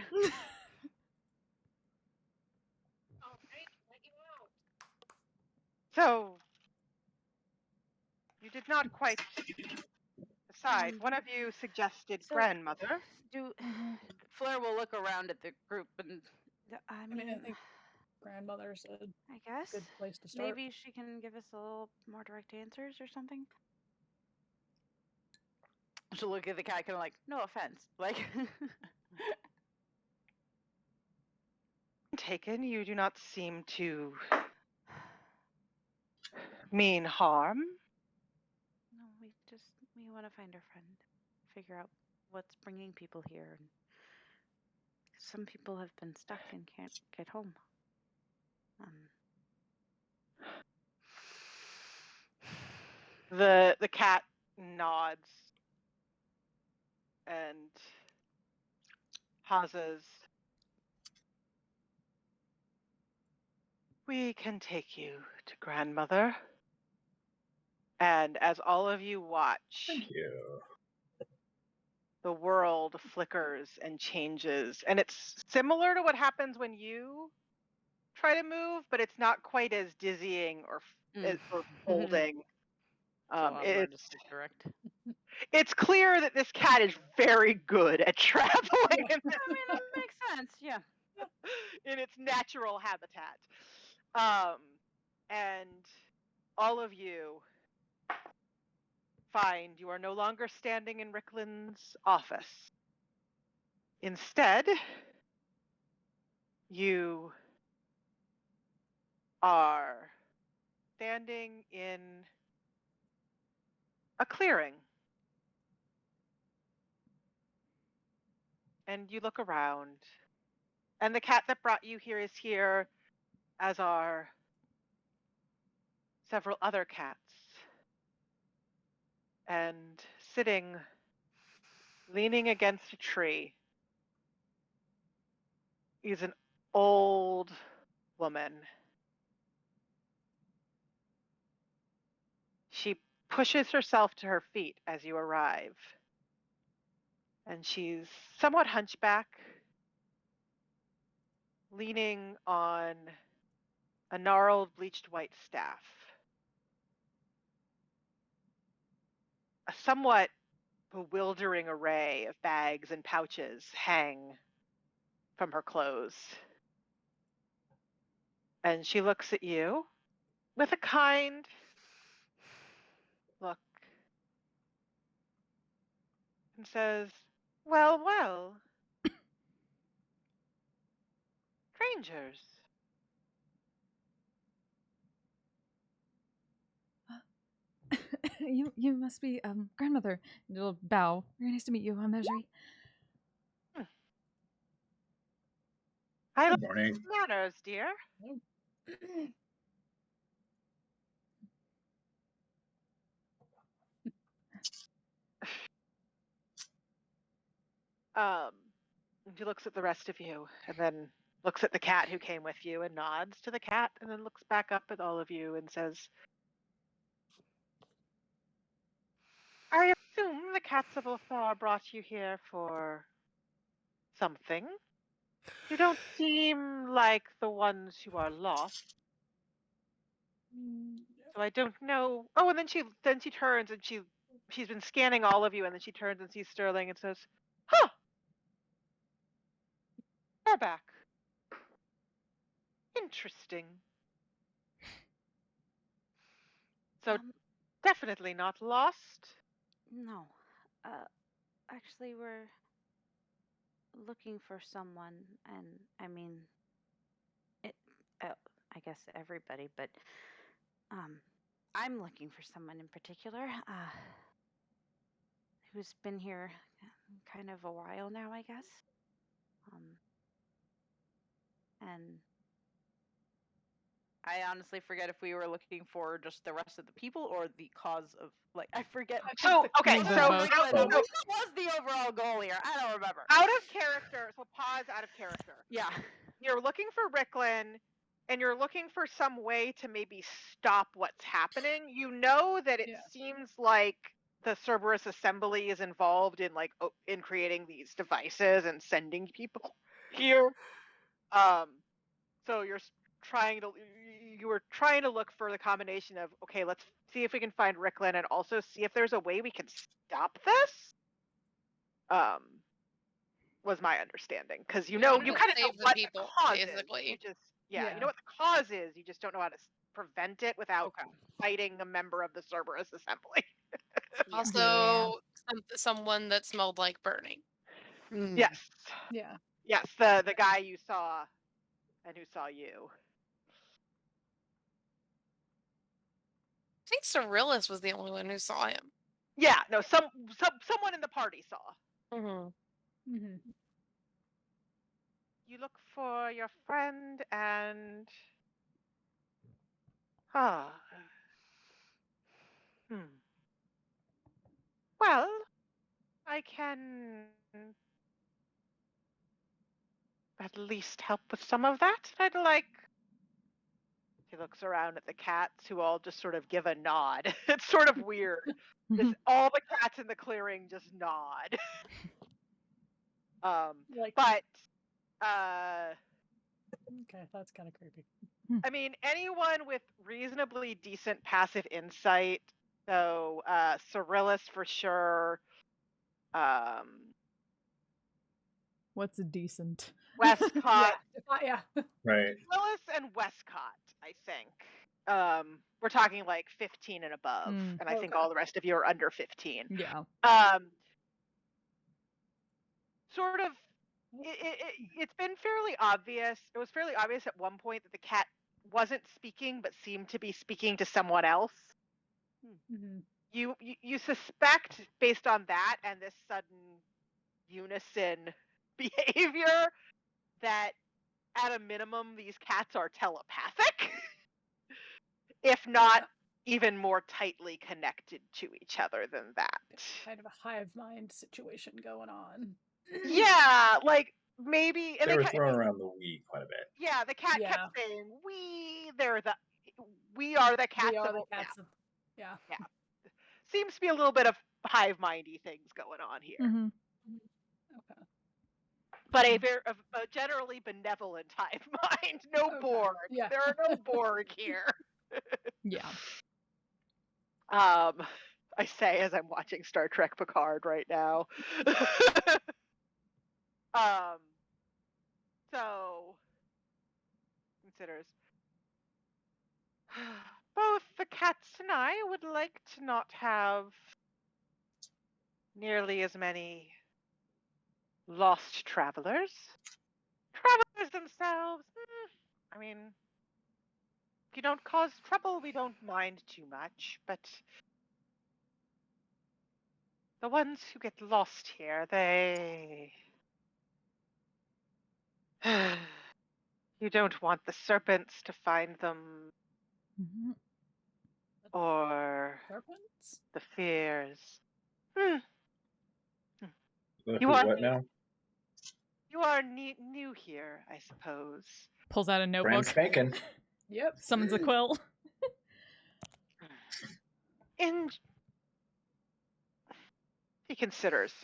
Speaker 1: So, you did not quite decide. One of you suggested grandmother.
Speaker 5: Fleur will look around at the group and.
Speaker 7: I mean, I think grandmother's a good place to start.
Speaker 8: Maybe she can give us a little more direct answers or something.
Speaker 5: She'll look at the cat, kind of like, no offense, like.
Speaker 1: Taken, you do not seem to mean harm.
Speaker 8: No, we want to find our friend, figure out what's bringing people here. And some people have been stuck and can't get home.
Speaker 1: The cat nods and pauses. We can take you to grandmother. And as all of you watch,
Speaker 4: Thank you.
Speaker 1: The world flickers and changes. And it's similar to what happens when you try to move, but it's not quite as dizzying or folding. It's clear that this cat is very good at traveling.
Speaker 8: I mean, that makes sense. Yeah.
Speaker 1: In its natural habitat. And all of you find you are no longer standing in Rickland's office. Instead, you are standing in a clearing. And you look around. And the cat that brought you here is here, as are several other cats. And sitting, leaning against a tree, is an old woman. She pushes herself to her feet as you arrive. And she's somewhat hunchback, leaning on a gnarled, bleached white staff. A somewhat bewildering array of bags and pouches hang from her clothes. And she looks at you with a kind look and says, "Well, well, strangers."
Speaker 2: You must be grandmother. Little bow. Very nice to meet you. I'm Esri.
Speaker 1: I
Speaker 4: Good morning.
Speaker 1: Manners, dear. She looks at the rest of you and then looks at the cat who came with you and nods to the cat and then looks back up at all of you and says, "I assume the cats of Ulthar brought you here for something. You don't seem like the ones who are lost. So I don't know." Oh, and then she turns and she's been scanning all of you, and then she turns and sees Sterling and says, "Huh, they're back. Interesting. So definitely not lost."
Speaker 8: No. Actually, we're looking for someone, and I mean, I guess everybody, but I'm looking for someone in particular who's been here kind of a while now, I guess. And
Speaker 5: I honestly forget if we were looking for just the rest of the people or the cause of, like, I forget.
Speaker 1: So, okay, so
Speaker 5: what was the overall goal here? I don't remember.
Speaker 1: Out of character, so pause out of character.
Speaker 5: Yeah.
Speaker 1: You're looking for Ricklin, and you're looking for some way to maybe stop what's happening. You know that it seems like the Cerberus Assembly is involved in in creating these devices and sending people here. So you were trying to look for the combination of, okay, let's see if we can find Ricklin and also see if there's a way we can stop this. Was my understanding, because you kind of know what the cause
Speaker 3: basically.
Speaker 1: is. You just you know what the cause is. You just don't know how to prevent it without fighting a member of the Cerberus Assembly.
Speaker 3: Also, someone that smelled like burning.
Speaker 1: Yes.
Speaker 7: Yeah.
Speaker 1: Yes, the guy you saw and who saw you.
Speaker 3: I think Cyrillus was the only one who saw him.
Speaker 1: Yeah, no, someone in the party saw. You look for your friend and well, I can at least help with some of that. I'd like. He looks around at the cats, who all just sort of give a nod. It's sort of weird. All the cats in the clearing just nod. But
Speaker 7: okay, that's kind of creepy.
Speaker 1: I mean, anyone with reasonably decent passive insight. So Cyrillus for sure.
Speaker 2: What's a decent?
Speaker 1: Westcott.
Speaker 7: Yeah.
Speaker 4: Right.
Speaker 1: Cyrillus and Westcott, I think. We're talking like 15 and above, and I think all the rest of you are under 15.
Speaker 2: Yeah.
Speaker 1: Sort of. It's been fairly obvious. It was fairly obvious at one point that the cat wasn't speaking, but seemed to be speaking to someone else. You suspect, based on that and this sudden unison behavior, that at a minimum these cats are telepathic, if not even more tightly connected to each other than that.
Speaker 7: Kind of a hive mind situation going on.
Speaker 1: Yeah, like maybe. And
Speaker 4: they were throwing around the we quite a bit.
Speaker 1: Yeah, the cat kept saying, we are the cats.
Speaker 7: Yeah.
Speaker 1: Seems to be a little bit of hive mindy things going on here.
Speaker 7: Okay.
Speaker 1: But a generally benevolent hive mind. No Borg.
Speaker 7: Yeah.
Speaker 1: There are no Borg here.
Speaker 2: Yeah.
Speaker 1: I say as I'm watching Star Trek Picard right now. So considers. Both the cats and I would like to not have nearly as many lost travelers. Travelers themselves, I mean, if you don't cause trouble, we don't mind too much, but the ones who get lost here, they... You don't want the serpents to find them, or
Speaker 7: serpents?
Speaker 1: The fears.
Speaker 4: You are what now?
Speaker 1: You are new here, I suppose.
Speaker 2: Pulls out a notebook.
Speaker 4: Brand spanking.
Speaker 7: Yep.
Speaker 2: Summons a quill.
Speaker 1: He considers.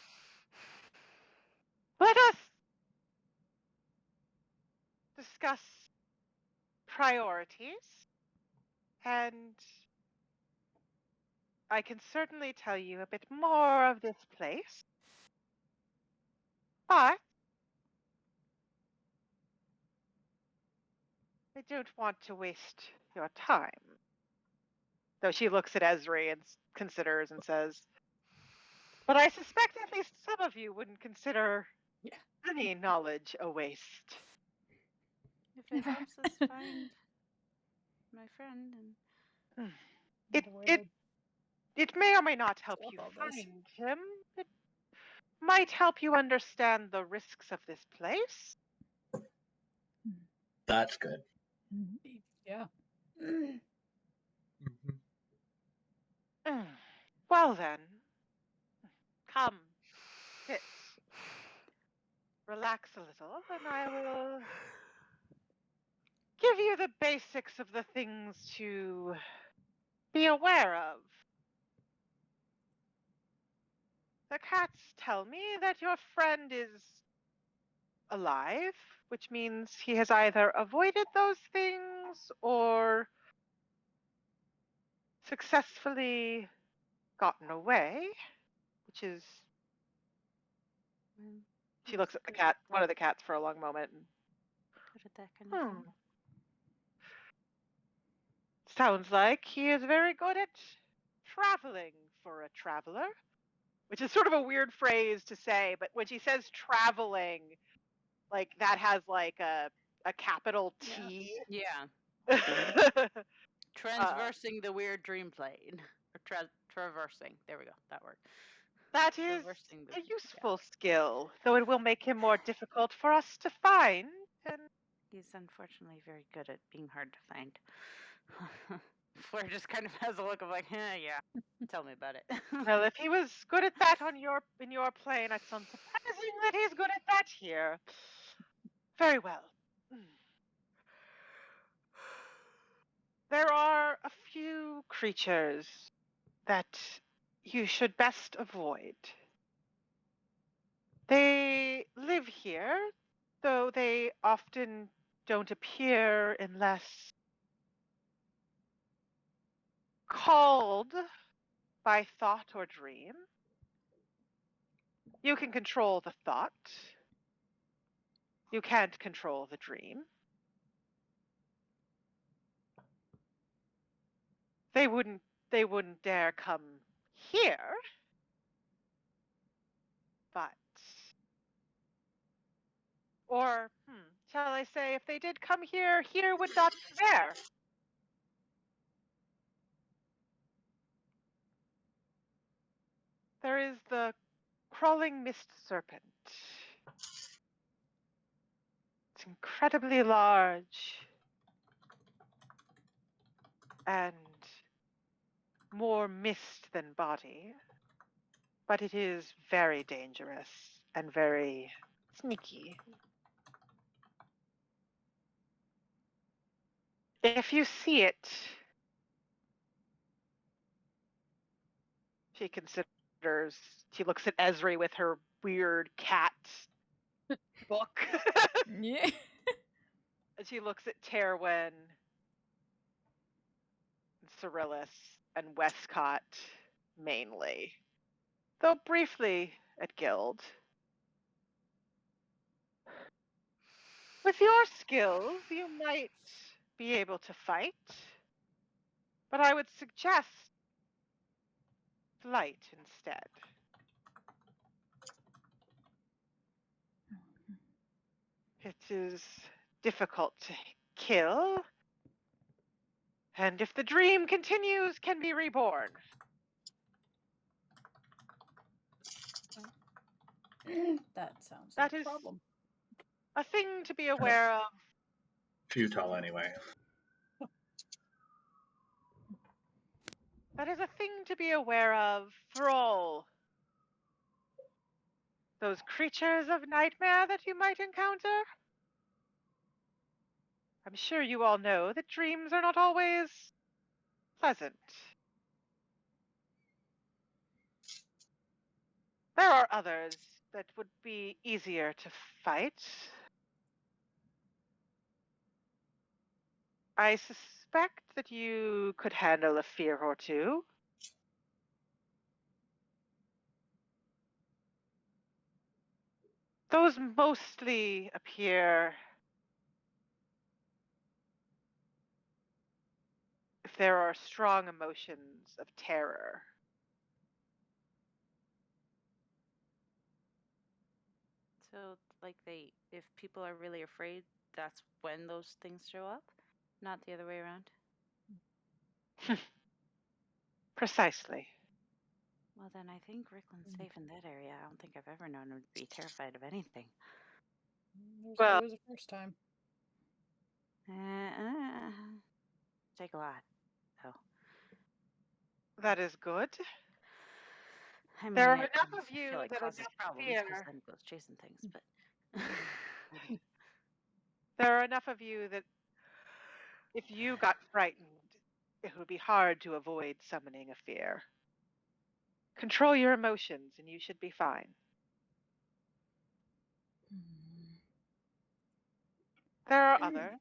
Speaker 1: Let us discuss priorities, and I can certainly tell you a bit more of this place, but I don't want to waste your time. Though she looks at Esri and considers and says, but I suspect at least some of you wouldn't consider any knowledge a waste.
Speaker 8: If it helps us find my friend and
Speaker 1: It may or may not help you find him. It might help you understand the risks of this place.
Speaker 4: That's good.
Speaker 7: Yeah.
Speaker 1: Well then, come, sit, relax a little, and I will give you the basics of the things to be aware of. The cats tell me that your friend is alive, which means he has either avoided those things or successfully gotten away, which is... She looks at the cat, one of the cats, for a long moment.
Speaker 8: good at that kind of thing.
Speaker 1: Sounds like he is very good at traveling for a traveler, which is sort of a weird phrase to say, but when she says traveling, like that has like a capital T.
Speaker 5: Yeah. Transversing the weird dream plane. Or traversing. There we go. That word.
Speaker 1: That is a useful skill, though it will make him more difficult for us to find. And
Speaker 8: he's unfortunately very good at being hard to find.
Speaker 5: Fleur just kind of has a look of like, yeah, tell me about it.
Speaker 1: Well, if he was good at that in your plane, it's unsurprising that he's good at that here. Very well. There are a few creatures that you should best avoid. They live here, though they often don't appear unless called by thought or dream. You can control the thought. You can't control the dream. They wouldn't dare come here. But or shall I say, if they did come here, here would not be there. There is the crawling mist serpent. It's incredibly large and more mist than body, but it is very dangerous and very sneaky. If you see it, she considers, she looks at Esri with her weird cat book.
Speaker 2: Yeah.
Speaker 1: And she looks at Terwin, Cyrillus, and Westcott mainly, though briefly at Guild. With your skills, you might be able to fight, but I would suggest flight instead. It is difficult to kill, and if the dream continues, can be reborn.
Speaker 7: That sounds
Speaker 1: That
Speaker 7: like
Speaker 1: is
Speaker 7: a problem.
Speaker 1: a thing to be aware of.
Speaker 4: Futile anyway.
Speaker 1: That is a thing to be aware of for all those creatures of nightmare that you might encounter. I'm sure you all know that dreams are not always pleasant. There are others that would be easier to fight. I suspect that you could handle a fear or two. Those mostly appear if there are strong emotions of terror.
Speaker 8: So, like, if people are really afraid, that's when those things show up, not the other way around.
Speaker 1: Precisely.
Speaker 8: Well, then I think Rickland's safe in that area. I don't think I've ever known him to be terrified of anything.
Speaker 7: There's
Speaker 1: Well-
Speaker 7: always a first time.
Speaker 8: Take a lot, though.
Speaker 1: That is good.
Speaker 8: I mean,
Speaker 1: There are
Speaker 8: it
Speaker 1: enough
Speaker 8: can
Speaker 1: of you
Speaker 8: feel like
Speaker 1: that
Speaker 8: causes
Speaker 1: enough
Speaker 8: problems
Speaker 1: fear.
Speaker 8: because then it goes chasing things, but
Speaker 1: There are enough of you that if you got frightened, it would be hard to avoid summoning a fear. Control your emotions and you should be fine. There are others.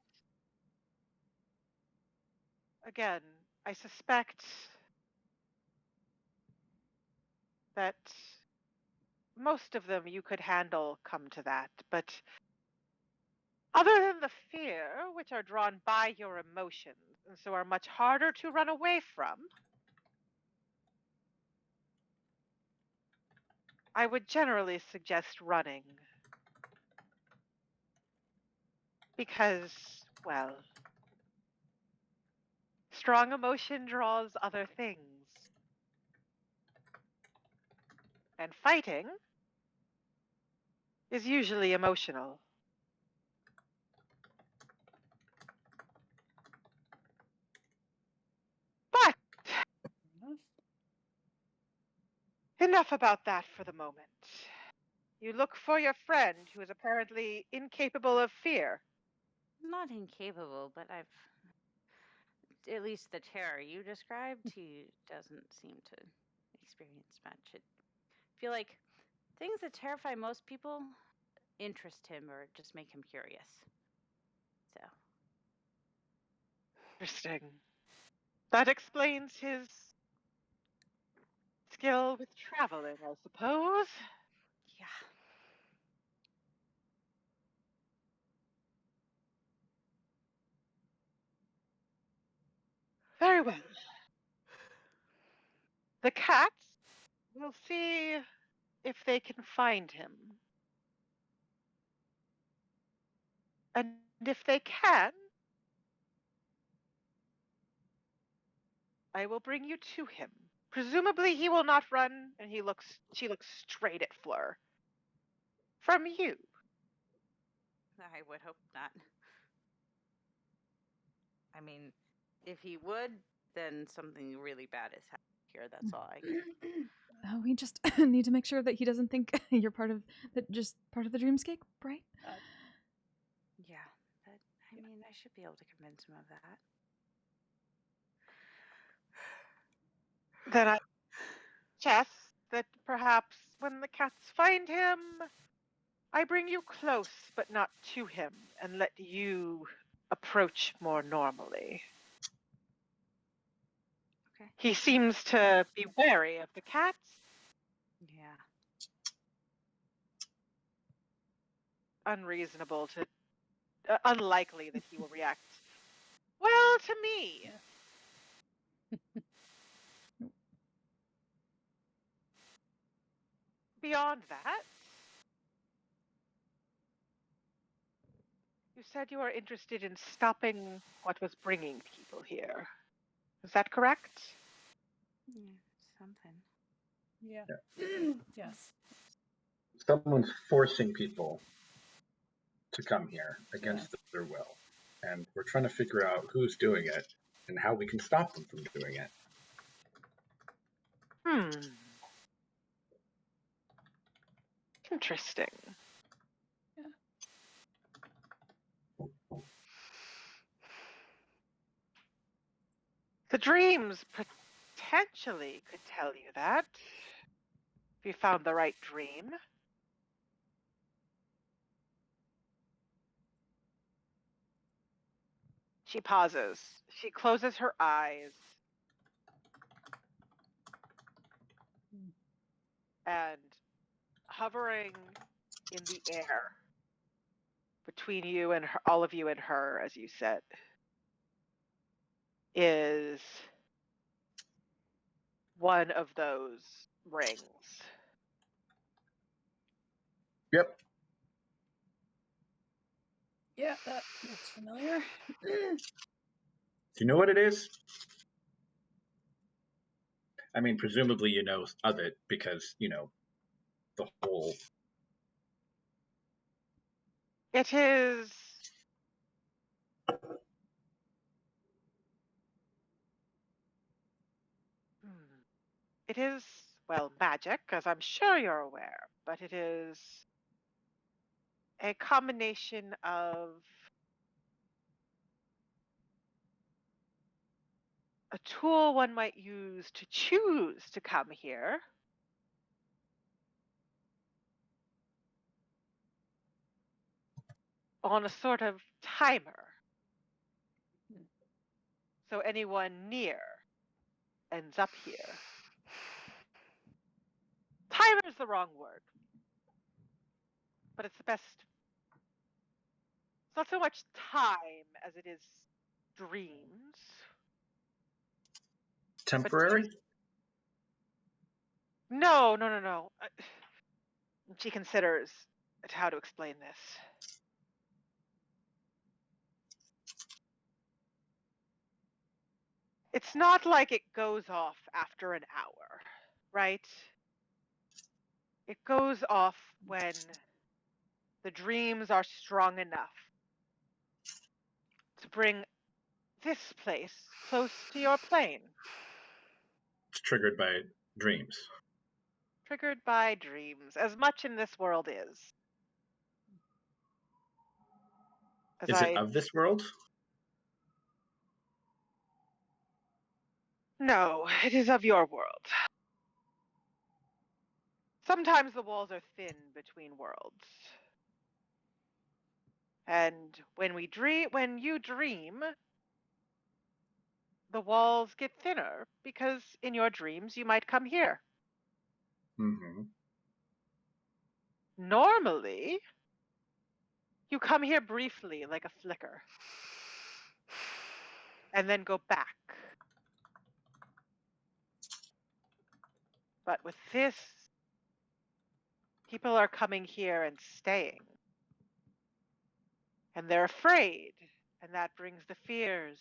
Speaker 1: Again, I suspect that most of them you could handle come to that, but other than the fear, which are drawn by your emotions and so are much harder to run away from, I would generally suggest running. Because, well, strong emotion draws other things. And fighting is usually emotional. But enough about that for the moment. You look for your friend who is apparently incapable of fear.
Speaker 8: not incapable, but at least the terror you described, he doesn't seem to experience much. I feel like things that terrify most people interest him or just make him curious. So.
Speaker 1: Interesting. That explains his skill with traveling, I suppose.
Speaker 8: Yeah.
Speaker 1: Very well. The cats will see if they can find him. And if they can, I will bring you to him. Presumably he will not run, and she looks straight at Fleur. From you.
Speaker 8: I would hope not. I mean, if he would, then something really bad is happening here. That's all I can.
Speaker 2: We just need to make sure that he doesn't think you're part of the dreamscape, right?
Speaker 8: Yeah, but I mean, I should be able to convince him of that.
Speaker 1: Then I suggest that perhaps when the cats find him, I bring you close but not to him and let you approach more normally.
Speaker 8: Okay.
Speaker 1: He seems to be wary of the cats.
Speaker 8: Yeah.
Speaker 1: Unreasonable to... unlikely that he will react well to me. Beyond that, you said you are interested in stopping what was bringing people here. Is that correct?
Speaker 8: Yeah, something.
Speaker 7: Yeah. Yes.
Speaker 4: Someone's forcing people to come here against their will. And we're trying to figure out who's doing it and how we can stop them from doing it.
Speaker 1: Interesting. The dreams potentially could tell you that, if you found the right dream. She pauses. She closes her eyes. And hovering in the air between you and her, all of you and her, as you said, is one of those rings.
Speaker 4: Yep.
Speaker 7: Yeah, that looks familiar.
Speaker 4: Do you know what it is? I mean, presumably you know of it because, the whole...
Speaker 1: It is... It is, well, magic, as I'm sure you're aware, but it is a combination of a tool one might use to choose to come here, on a sort of timer. So anyone near ends up here. Timer is the wrong word, but it's the best. It's not so much time as it is dreams.
Speaker 4: Temporary?
Speaker 1: No. She considers how to explain this. It's not like it goes off after an hour, right? It goes off when the dreams are strong enough to bring this place close to your plane.
Speaker 4: It's triggered by dreams.
Speaker 1: Triggered by dreams, as much in this world is.
Speaker 4: Is it of this world?
Speaker 1: No, it is of your world. Sometimes the walls are thin between worlds. And when you dream, the walls get thinner because in your dreams you might come here.
Speaker 4: Mm-hmm.
Speaker 1: Normally, you come here briefly, like a flicker, and then go back. But with this, people are coming here and staying. And they're afraid, and that brings the fears.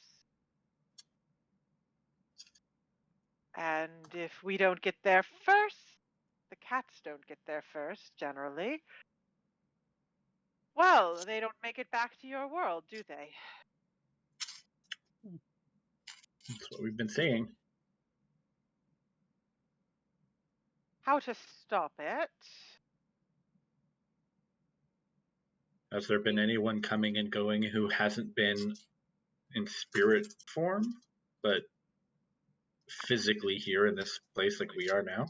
Speaker 1: And if we don't get there first, the cats don't get there first, generally. Well, they don't make it back to your world, do they?
Speaker 4: That's what we've been seeing.
Speaker 1: How to stop it?
Speaker 4: Has there been anyone coming and going who hasn't been in spirit form, but physically here in this place like we are now?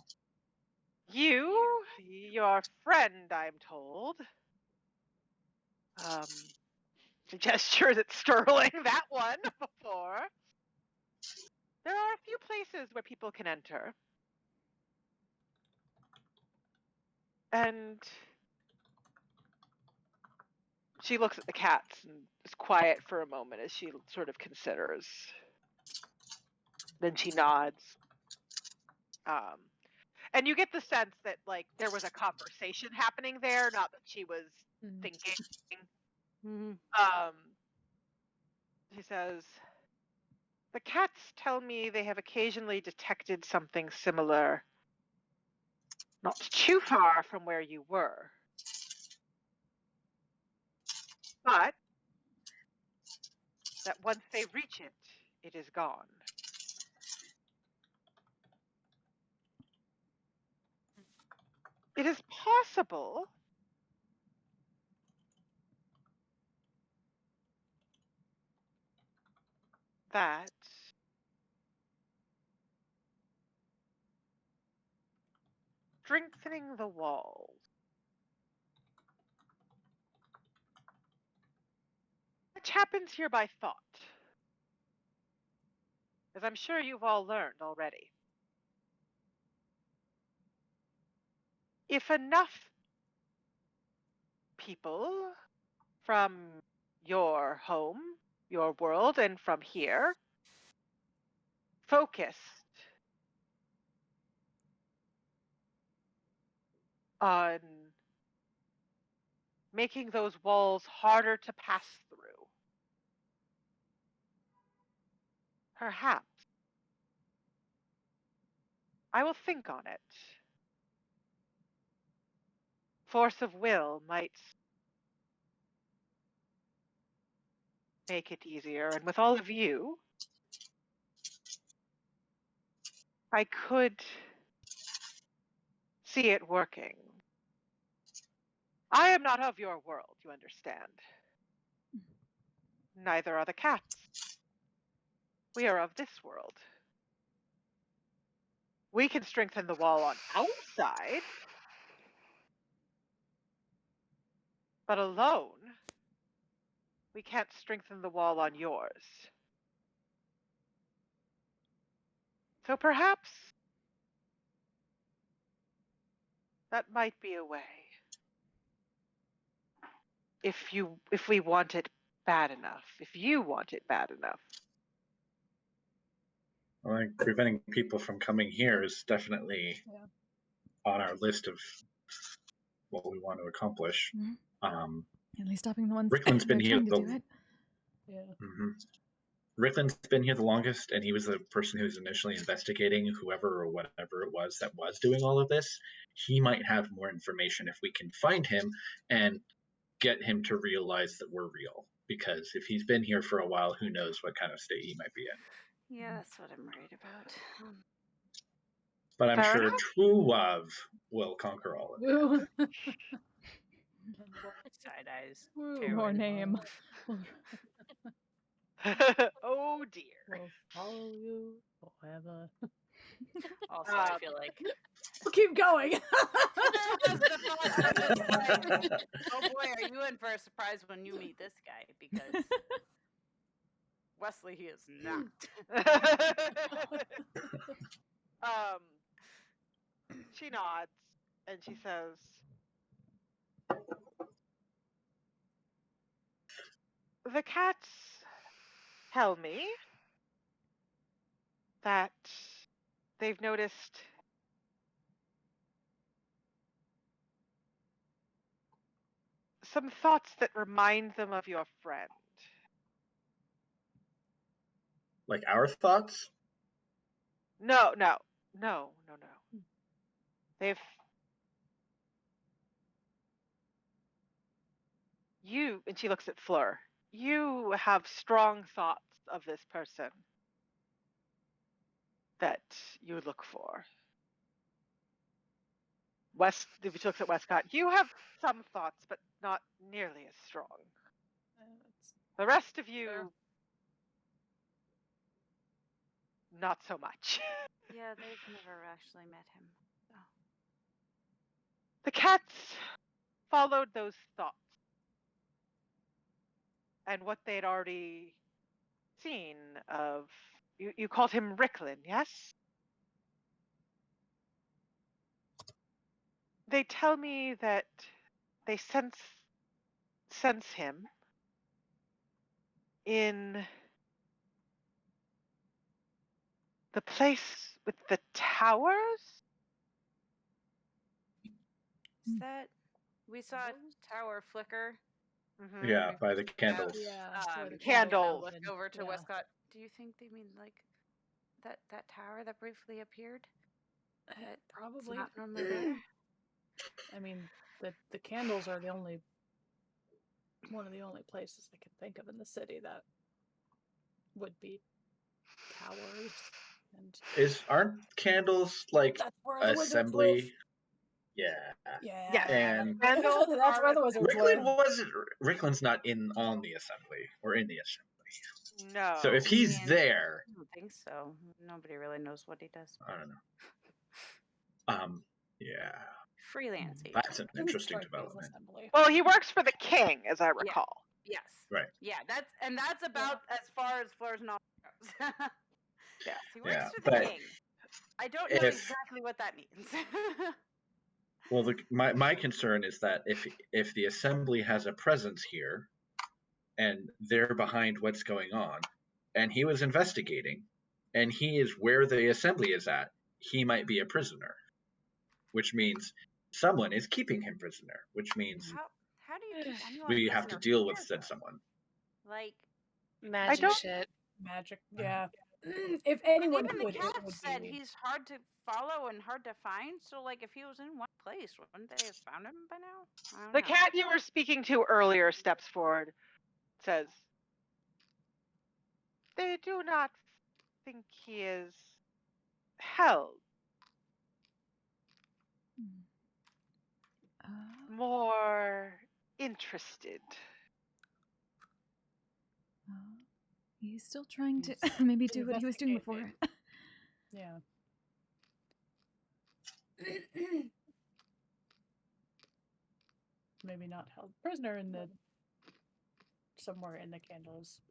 Speaker 1: Your friend, I'm told. She gestures at Sterling, that one before. There are a few places where people can enter. And she looks at the cats and is quiet for a moment as she sort of considers. Then she nods. And you get the sense that, like, there was a conversation happening there, not that she was thinking. She says, the cats tell me they have occasionally detected something similar, not too far from where you were. But that once they reach it, it is gone. It is possible that strengthening the walls, which happens here by thought, as I'm sure you've all learned already. If enough people from your home, your world, and from here focused on making those walls harder to pass through. Perhaps. I will think on it. Force of will might make it easier, and with all of you, I could see it working. I am not of your world, you understand. Neither are the cats. We are of this world. We can strengthen the wall on our side, but alone, we can't strengthen the wall on yours. So perhaps that might be a way. If we want it bad enough, if you want it bad enough.
Speaker 4: I think preventing people from coming here is definitely on our list of what we want to accomplish.
Speaker 2: At least stopping the ones
Speaker 4: Rickland's been
Speaker 2: that are
Speaker 4: here
Speaker 2: trying to
Speaker 4: the
Speaker 2: do it.
Speaker 4: Rickland's been here the longest, and he was the person who's initially investigating whoever or whatever it was that was doing all of this. He might have more information if we can find him and get him to realize that we're real. Because if he's been here for a while, who knows what kind of state he might be in.
Speaker 8: Yeah, that's what I'm worried about.
Speaker 4: But I'm
Speaker 1: Fair
Speaker 4: sure
Speaker 1: enough.
Speaker 4: true love will conquer all of it.
Speaker 5: Side eyes.
Speaker 2: Your name.
Speaker 1: Oh dear.
Speaker 7: We'll follow you forever.
Speaker 5: Also, I feel like
Speaker 7: We'll keep going.
Speaker 5: just the thought of this, like, oh boy, are you in for a surprise when you meet this guy? Because Wesley, he is not.
Speaker 1: She nods and she says, the cats tell me that they've noticed some thoughts that remind them of your friend.
Speaker 4: Like our thoughts?
Speaker 1: No. And she looks at Fleur. You have strong thoughts of this person that you look for. If she looks at Westcott, you have some thoughts, but not nearly as strong. The rest of you, not so much.
Speaker 8: Yeah, they've never actually met him. So.
Speaker 1: The cats followed those thoughts and what they'd already seen of. You called him Ricklin, yes? They tell me that they sense him in the place with the towers?
Speaker 8: Is that we saw a tower flicker?
Speaker 1: Mm-hmm.
Speaker 4: Yeah, by the candles.
Speaker 1: Candles.
Speaker 5: Look over to Westcott.
Speaker 8: Do you think they mean like that tower that briefly appeared?
Speaker 7: Probably.
Speaker 8: Not normally there.
Speaker 7: I mean, the candles are one of the only places I can think of in the city that would be towers. And
Speaker 4: Aren't candles like
Speaker 7: that's where the wizards
Speaker 4: assembly?
Speaker 7: live.
Speaker 4: Yeah.
Speaker 7: And
Speaker 1: that's
Speaker 7: where the wizards live.
Speaker 4: Rickland's not on the assembly or in the assembly.
Speaker 1: No.
Speaker 4: So if he's there,
Speaker 8: I don't think so. Nobody really knows what he does.
Speaker 4: I don't know. Yeah.
Speaker 8: Freelancing.
Speaker 4: That's an interesting development.
Speaker 1: Well, he works for the king, as I recall.
Speaker 5: Yes.
Speaker 4: Right.
Speaker 5: Yeah, that's about as far as Fleur's knowledge goes.
Speaker 1: Yes,
Speaker 5: he works
Speaker 4: Yeah,
Speaker 5: for the
Speaker 4: but
Speaker 5: king. I don't know exactly what that means.
Speaker 4: Well, my concern is that if the assembly has a presence here, and they're behind what's going on, and he was investigating, and he is where the assembly is at, he might be a prisoner, which means someone is keeping him prisoner, which means
Speaker 8: how do you keep anyone
Speaker 4: We
Speaker 8: from
Speaker 4: have to
Speaker 8: your
Speaker 4: deal with
Speaker 8: fear,
Speaker 4: said
Speaker 8: though?
Speaker 4: someone.
Speaker 8: Like,
Speaker 3: Magic
Speaker 1: don't-
Speaker 3: shit.
Speaker 7: Magic, yeah. If
Speaker 8: and
Speaker 7: anyone
Speaker 8: even the
Speaker 7: could, it
Speaker 8: cat
Speaker 7: would
Speaker 8: said
Speaker 7: be.
Speaker 8: he's hard to follow and hard to find. So, like, if he was in one place, wouldn't they have found him by now? I don't
Speaker 1: The
Speaker 8: know.
Speaker 1: cat you were speaking to earlier steps forward, says, "They do not think he is held. More interested."
Speaker 2: He's still trying to maybe do what he was doing before.
Speaker 7: Yeah. Maybe not held prisoner in the somewhere in the candles,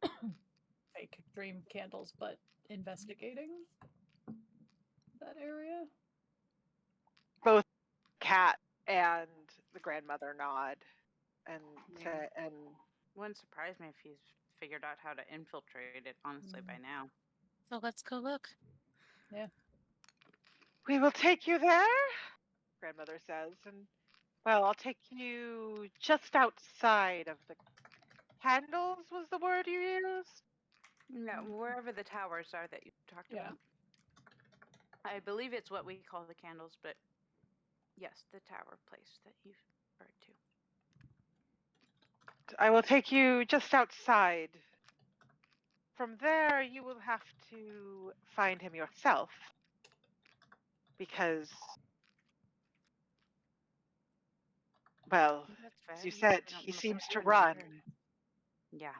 Speaker 7: fake dream candles, but investigating that area.
Speaker 1: Both cat and the grandmother nod and say, and
Speaker 8: wouldn't surprise me if he's figured out how to infiltrate it, honestly, by now.
Speaker 3: So let's go look.
Speaker 7: Yeah.
Speaker 1: "We will take you there," grandmother says, and well, I'll take you just outside of the candles was the word you used?
Speaker 8: No, wherever the towers are that you talked about. I believe it's what we call the candles, but yes, the tower place that you referred to.
Speaker 1: "I will take you just outside. From there, you will have to find him yourself. Because, well,
Speaker 8: That's fair.
Speaker 1: as you
Speaker 8: You
Speaker 1: said,
Speaker 8: probably don't
Speaker 1: he
Speaker 8: wanna
Speaker 1: seems
Speaker 8: put
Speaker 1: to
Speaker 8: him out
Speaker 1: run.
Speaker 8: there. Yeah.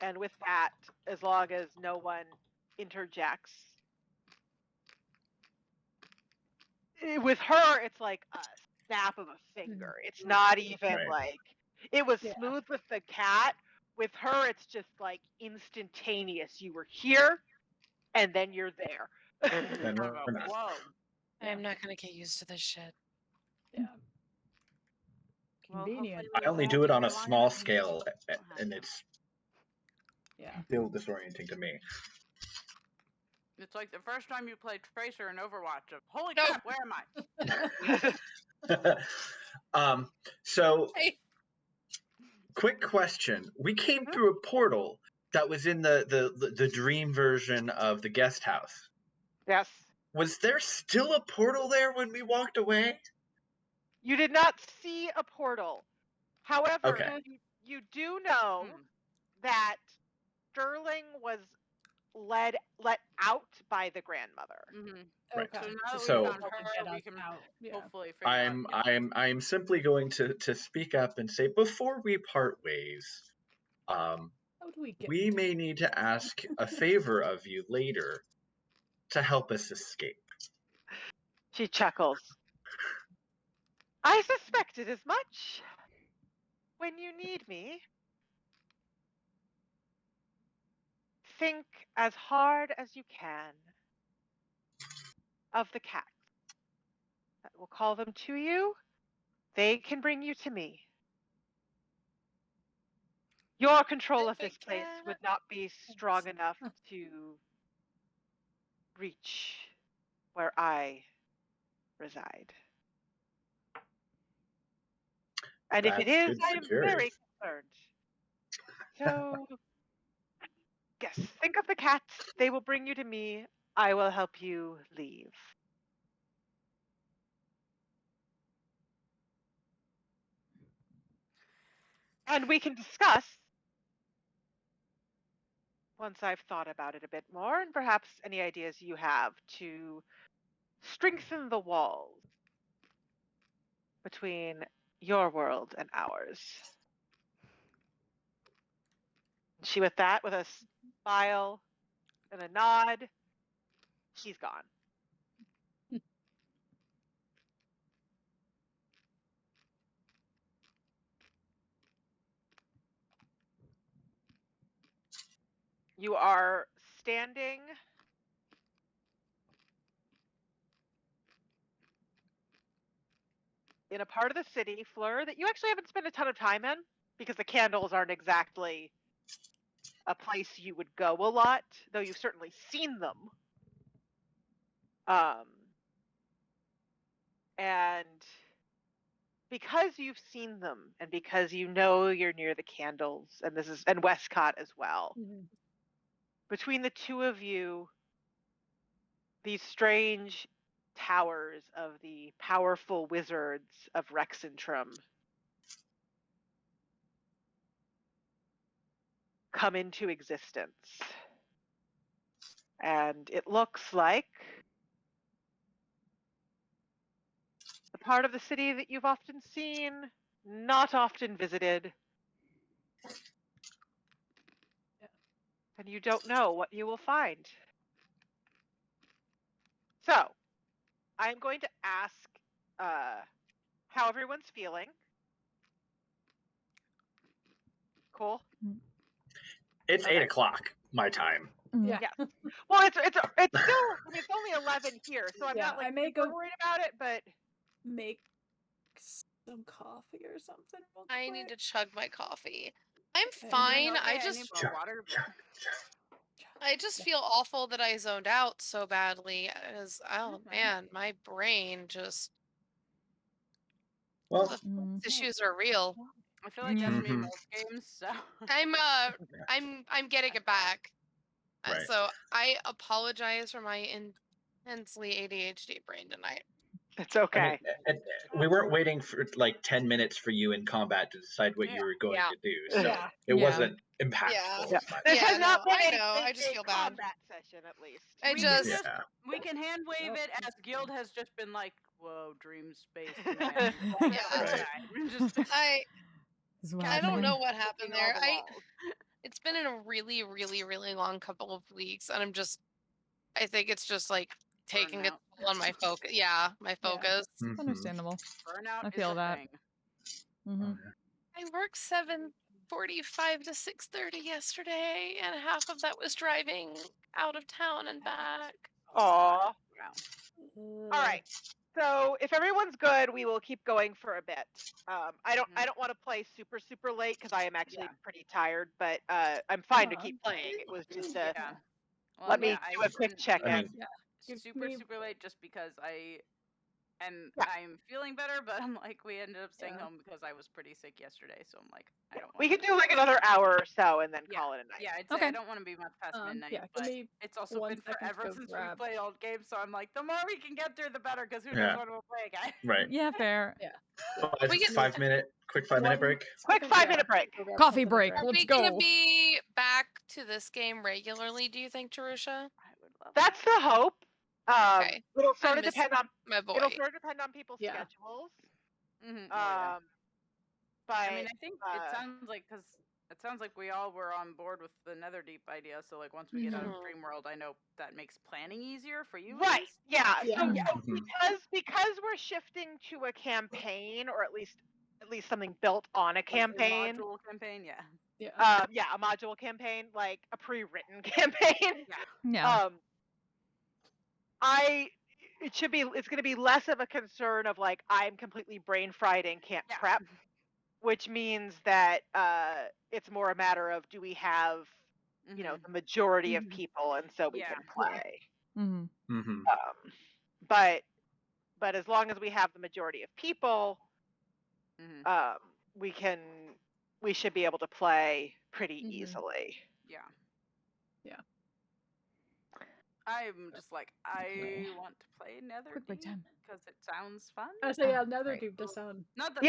Speaker 1: And with that, as long as no one interjects, with her, it's like a snap of a finger. It's not even
Speaker 4: Right.
Speaker 1: like it was smooth with the cat. With her, it's just like instantaneous. You were here, and then you're there.
Speaker 4: Then we're not.
Speaker 8: Whoa.
Speaker 3: I'm not gonna get used to this shit.
Speaker 7: Yeah.
Speaker 8: Well,
Speaker 7: Convenient.
Speaker 8: hopefully
Speaker 4: I only
Speaker 8: won't
Speaker 4: do
Speaker 8: be
Speaker 4: it on
Speaker 8: here
Speaker 4: a
Speaker 8: long
Speaker 4: small
Speaker 8: enough.
Speaker 4: scale, and it's still disorienting to me.
Speaker 8: It's like the first time you play Tracer in Overwatch. Of holy crap, where am I?
Speaker 4: So, quick question: we came through a portal that was in the dream version of the guest house.
Speaker 1: Yes.
Speaker 4: Was there still a portal there when we walked away?
Speaker 1: You did not see a portal. However,
Speaker 4: Okay.
Speaker 1: you do know that Sterling was let out by the grandmother.
Speaker 4: Right.
Speaker 8: So now that
Speaker 4: So-
Speaker 8: we found her, we can hopefully figure out.
Speaker 4: I'm simply going to speak up and say, before we part ways,
Speaker 7: How do we get?
Speaker 4: we may need to ask a favor of you later to help us escape.
Speaker 1: She chuckles. "I suspected as much. When you need me, think as hard as you can of the cats. That will call them to you. They can bring you to me. Your control of this place would not be strong enough to reach where I reside. And if it
Speaker 4: That's
Speaker 1: is,
Speaker 4: good
Speaker 1: I am
Speaker 4: security.
Speaker 1: very concerned. So, yes, think of the cats. They will bring you to me. I will help you leave." And we can discuss once I've thought about it a bit more, and perhaps any ideas you have to strengthen the walls between your world and ours. She, with that, with a smile and a nod, she's gone. You are standing in a part of the city, Fleur, that you actually haven't spent a ton of time in because the candles aren't exactly a place you would go a lot, though you've certainly seen them. And because you've seen them, and because you know you're near the candles, and Westcott as well, between the two of you, these strange towers of the powerful wizards of Rexentrum come into existence. And it looks like the part of the city that you've often seen, not often visited. And you don't know what you will find. So, I'm going to ask how everyone's feeling. Cool.
Speaker 4: It's 8 o'clock my time.
Speaker 7: Yeah.
Speaker 1: Yes. Well, it's still. I mean, it's only 11 here, so I'm not like super worried about it. But
Speaker 7: make some coffee or something.
Speaker 3: I need to chug my coffee. I'm
Speaker 7: Okay.
Speaker 3: fine.
Speaker 5: Okay,
Speaker 3: I
Speaker 5: need
Speaker 3: just
Speaker 5: more water.
Speaker 3: I just feel awful that I zoned out so badly. As man, my brain just
Speaker 4: Well,
Speaker 3: the issues are real.
Speaker 5: I feel like that's me most games. So
Speaker 3: I'm getting it back.
Speaker 4: Right.
Speaker 3: So I apologize for my intensely ADHD brain tonight.
Speaker 1: It's okay.
Speaker 4: I mean, we weren't waiting for like 10 minutes for you in combat to decide what you were going to do, so it wasn't impactful.
Speaker 3: Yeah.
Speaker 1: This has not been
Speaker 3: I know. I just feel bad.
Speaker 1: combat session, at least.
Speaker 5: We can hand wave it as Guild has just been like, whoa, dream space.
Speaker 3: I don't know what happened there. It's been in a really, really, really long couple of weeks, and I think it's just like taking a toll on my focus. Yeah, my focus.
Speaker 2: Understandable.
Speaker 5: Burnout
Speaker 2: I feel
Speaker 5: is a
Speaker 2: that.
Speaker 5: thing.
Speaker 3: I worked 7:45 to 6:30 yesterday, and half of that was driving out of town and back.
Speaker 1: Aw. All right. So if everyone's good, we will keep going for a bit. I don't want to play super late because I am actually pretty tired, but I'm fine to keep playing. It was just let me do a quick check-in.
Speaker 5: Super late just because I'm feeling better, but I'm like, we ended up staying home because I was pretty sick yesterday, so I'm like, I don't want
Speaker 1: We could do like another hour or so and then call it a night.
Speaker 5: Yeah, I'd say I don't want to be much past midnight, but it's also been forever since we played old games, so I'm like, the more we can get through, the better, because who knows when we'll play again.
Speaker 4: Right.
Speaker 2: Yeah, fair.
Speaker 4: Quick 5 minute break.
Speaker 1: Quick 5-minute break.
Speaker 2: Coffee break.
Speaker 3: Are we gonna be back to this game regularly, do you think, Tarusha?
Speaker 1: That's the hope.
Speaker 3: Okay.
Speaker 1: It'll sort of depend on
Speaker 3: my boy.
Speaker 1: It'll sort of depend on people's schedules. But
Speaker 5: I mean, I think it sounds like we all were on board with the Netherdeep idea. So like once we get out of Dream World, I know that makes planning easier for you.
Speaker 1: Right. Yeah. So
Speaker 5: Yeah.
Speaker 1: because we're shifting to a campaign, or at least something built on a campaign.
Speaker 5: A module campaign, yeah.
Speaker 1: A module campaign, like a pre-written campaign.
Speaker 2: Yeah.
Speaker 1: It's going to be less of a concern of like I'm completely brain fried and can't prep, which means that it's more a matter of do we have the majority of people, and so we can play. But as long as we have the majority of people, we should be able to play pretty easily.
Speaker 5: Yeah. I'm just like, I want to play Netherdeep because it sounds fun.
Speaker 7: I say, Netherdeep does sound.
Speaker 5: Not that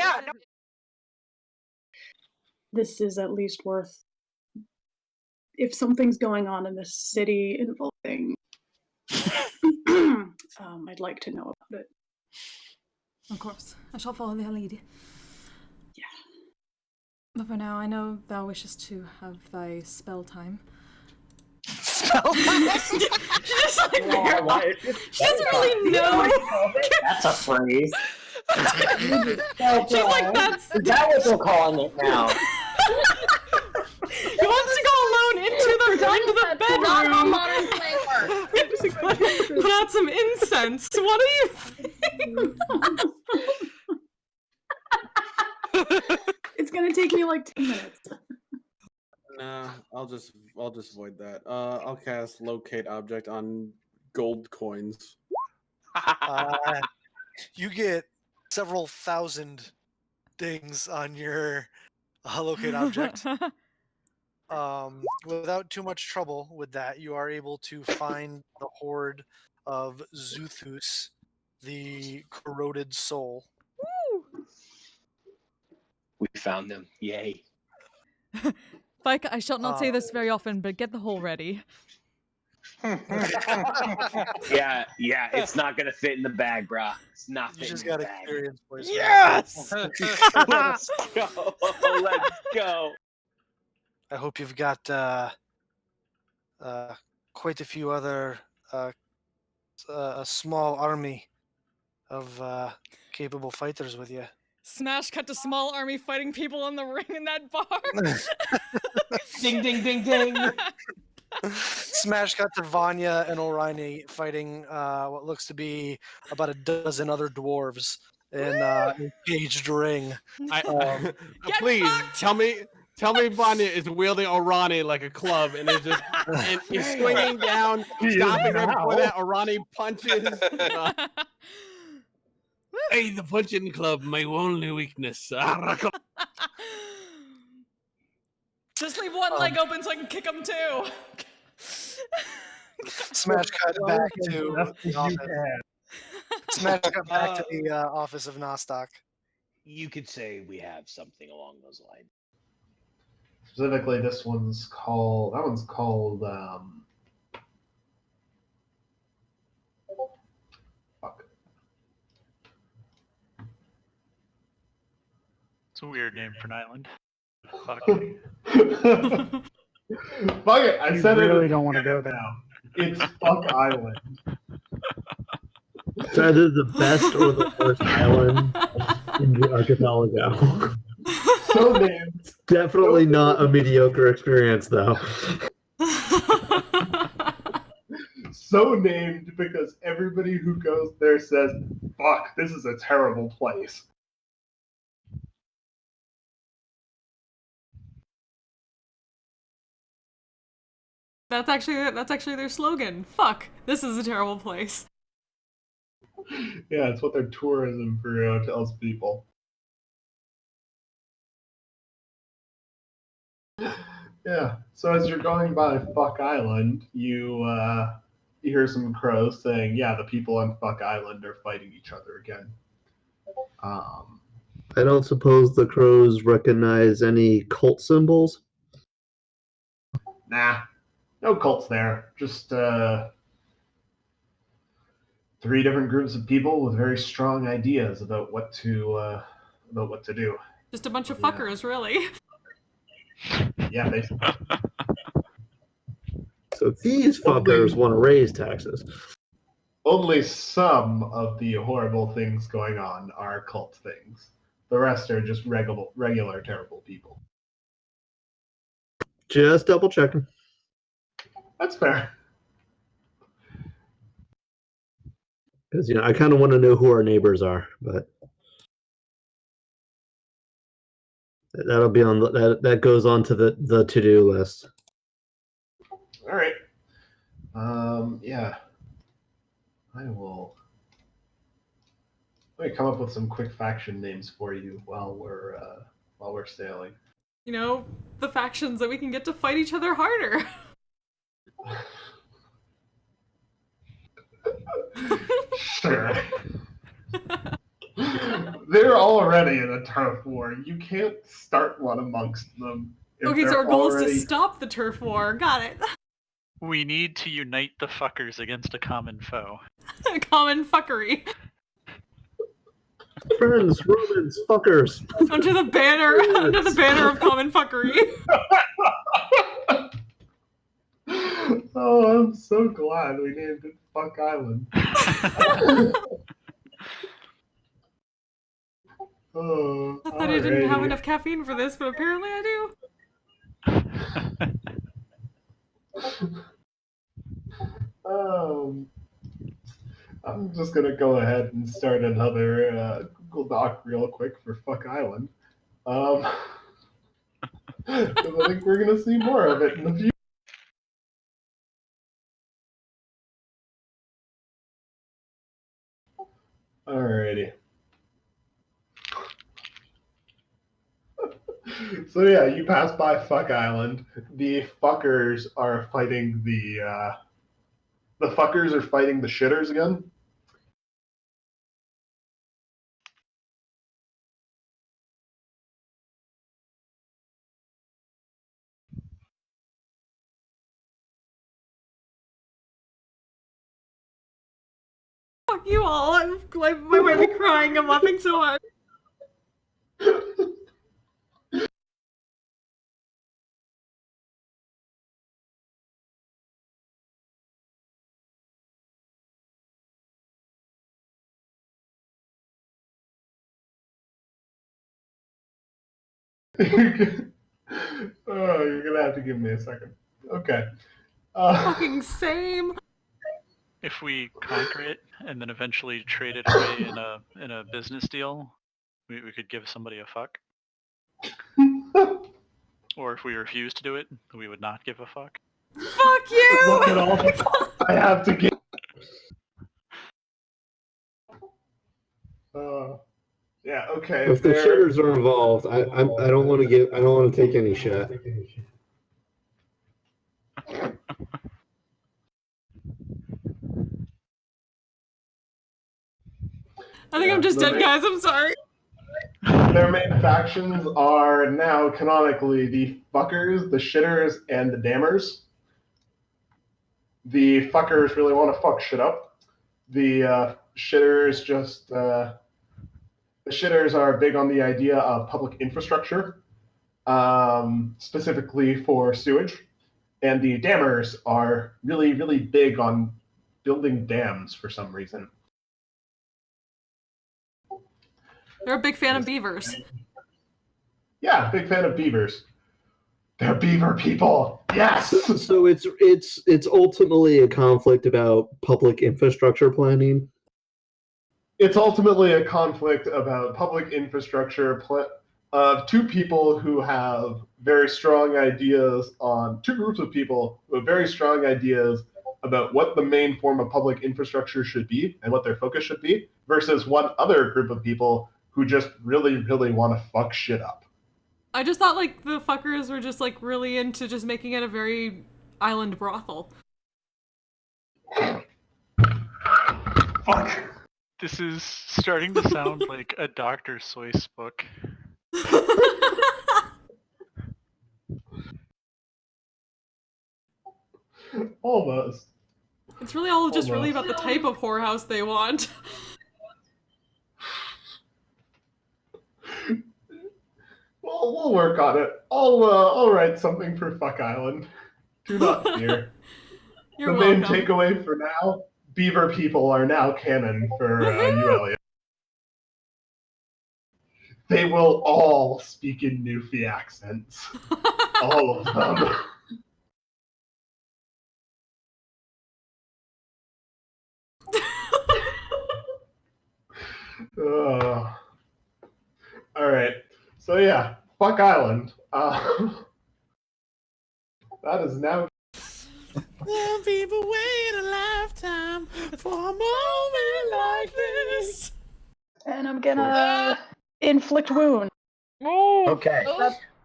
Speaker 9: This is at least worth. If something's going on in this city involving, I'd like to know about it.
Speaker 2: Of course, I shall follow their lead. Yeah. But for now, I know thou wishes to have thy spell time. Spell time? She doesn't really know.
Speaker 16: That's a phrase.
Speaker 2: She's like, that's...
Speaker 16: Is that what they're calling it now?
Speaker 2: He wants to go alone into the bedroom. Put out some incense. What do you think?
Speaker 9: It's gonna take me like 10 minutes.
Speaker 12: Nah, I'll just void that. I'll cast locate object on gold coins.
Speaker 13: You get several thousand dings on your locate object. Without too much trouble with that, you are able to find the horde of Zuthus, the corroded soul.
Speaker 2: Woo!
Speaker 16: We found them. Yay.
Speaker 2: Fike, I shall not say this very often, but get the hole ready.
Speaker 16: yeah, it's not gonna fit in the bag, brah. It's not fitting
Speaker 13: You just
Speaker 16: in the
Speaker 13: got
Speaker 16: bag.
Speaker 13: experience points.
Speaker 2: Yes!
Speaker 16: Let's go. Let's go.
Speaker 13: I hope you've got quite a few other a small army of capable fighters with you.
Speaker 2: Smash cut to small army fighting people in the ring in that bar.
Speaker 16: Ding, ding, ding, ding.
Speaker 13: Smash cut to Vanya and Orion fighting what looks to be about a dozen other dwarves in a caged ring.
Speaker 12: Please tell me Vanya is wielding Orani like a club and is just and is swinging down, stopping right before that Orani punches. Hey, the punching club, my only weakness.
Speaker 2: Just leave one leg open so I can kick him too.
Speaker 13: Smash cut back to the office. Smash cut back to the office of Nostock.
Speaker 16: You could say we have something along those lines.
Speaker 14: Specifically, this one's called. That one's called. Fuck.
Speaker 15: It's a weird name for an island. Fuck.
Speaker 14: Fuck it! I said
Speaker 22: really
Speaker 14: it.
Speaker 22: don't want to go there.
Speaker 14: Now. It's Fuck Island.
Speaker 17: It's either the best or the worst island in the archipelago.
Speaker 14: So named.
Speaker 17: It's definitely not a mediocre experience, though.
Speaker 14: So named because everybody who goes there says, "Fuck, this is a terrible place."
Speaker 2: That's actually their slogan. Fuck, this is a terrible place.
Speaker 14: Yeah, it's what their tourism bureau tells people. Yeah. So as you're going by Fuck Island, you hear some crows saying, "Yeah, the people on Fuck Island are fighting each other again."
Speaker 17: I don't suppose the crows recognize any cult symbols?
Speaker 14: Nah, no cults there. Just 3 different groups of people with very strong ideas about what to do.
Speaker 2: Just a bunch of fuckers, really.
Speaker 14: Yeah, basically.
Speaker 17: So these fuckers want to raise taxes.
Speaker 14: Only some of the horrible things going on are cult things. The rest are just regular terrible people.
Speaker 17: Just double checking.
Speaker 14: That's fair.
Speaker 17: Because I kind of want to know who our neighbors are, but that'll be on that goes on to the to-do list.
Speaker 14: All right. Yeah. I will. Let me come up with some quick faction names for you while we're sailing.
Speaker 2: You know, the factions that we can get to fight each other harder.
Speaker 14: Sure. They're already in a turf war. You can't start one amongst them.
Speaker 2: Okay, so our goal is to stop the turf war. Got it.
Speaker 15: We need to unite the fuckers against a common foe.
Speaker 2: Common fuckery.
Speaker 17: Friends, Romans, fuckers.
Speaker 2: Under the banner of common fuckery.
Speaker 14: Oh, I'm so glad we named it Fuck Island. Oh,
Speaker 2: I thought I didn't have enough caffeine for this, but apparently I do.
Speaker 14: I'm just gonna go ahead and start another Google Doc real quick for Fuck Island. 'Cause I think we're gonna see more of it in the future. Alrighty. So yeah, you pass by Fuck Island. The fuckers are fighting the fuckers are fighting the shitters again.
Speaker 2: Fuck you all. I might be crying. I'm laughing so hard.
Speaker 14: Oh, you're gonna have to give me a second. Okay.
Speaker 2: Fucking same.
Speaker 15: If we conquer it and then eventually trade it away in a business deal, we could give somebody a fuck. Or if we refuse to do it, we would not give a fuck.
Speaker 2: Fuck you!
Speaker 14: Look at all the I have to get. Yeah. Okay.
Speaker 17: If the shitters are involved, I don't want to take any shit.
Speaker 2: I think I'm just dead, guys. I'm sorry.
Speaker 14: Their main factions are now canonically the fuckers, the shitters, and the dammers. The fuckers really want to fuck shit up. The shitters just the shitters are big on the idea of public infrastructure, specifically for sewage, and the dammers are really, really big on building dams for some reason.
Speaker 2: They're a big fan of beavers.
Speaker 14: Yeah, big fan of beavers. They're beaver people. Yes.
Speaker 17: So it's ultimately a conflict about public infrastructure planning.
Speaker 14: It's ultimately a conflict about public infrastructure of two people who have very strong ideas on two groups of people who have very strong ideas about what the main form of public infrastructure should be and what their focus should be, versus one other group of people who just really, really want to fuck shit up.
Speaker 2: I just thought like the fuckers were just like really into just making it a very island brothel.
Speaker 14: Fuck.
Speaker 15: This is starting to sound like a Dr. Seuss book.
Speaker 14: Almost.
Speaker 2: It's really all just really about the type of whorehouse they want.
Speaker 14: Well, we'll work on it. I'll write something for Fuck Island. Do not fear.
Speaker 2: You're
Speaker 14: the
Speaker 2: welcome.
Speaker 14: main takeaway for now: beaver people are now canon for you, Elliot. They will all speak in Newfie accents. All of them. All right. So yeah, Fuck Island. That is now.
Speaker 12: Some people wait a lifetime for a moment like this.
Speaker 9: And I'm gonna inflict wound.
Speaker 18: Okay.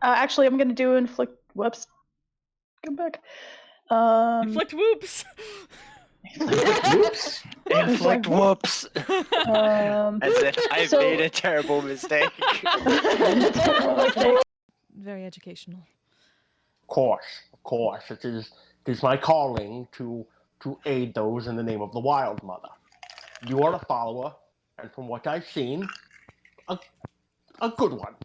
Speaker 9: Actually, I'm gonna do inflict. Whoops. Go back.
Speaker 2: Inflict whoops.
Speaker 6: Whoops. Inflict whoops. As if I made a terrible mistake.
Speaker 2: Very educational.
Speaker 10: Of course, it is my calling to aid those in the name of the Wild Mother. You are a follower, and from what I've seen, a good one.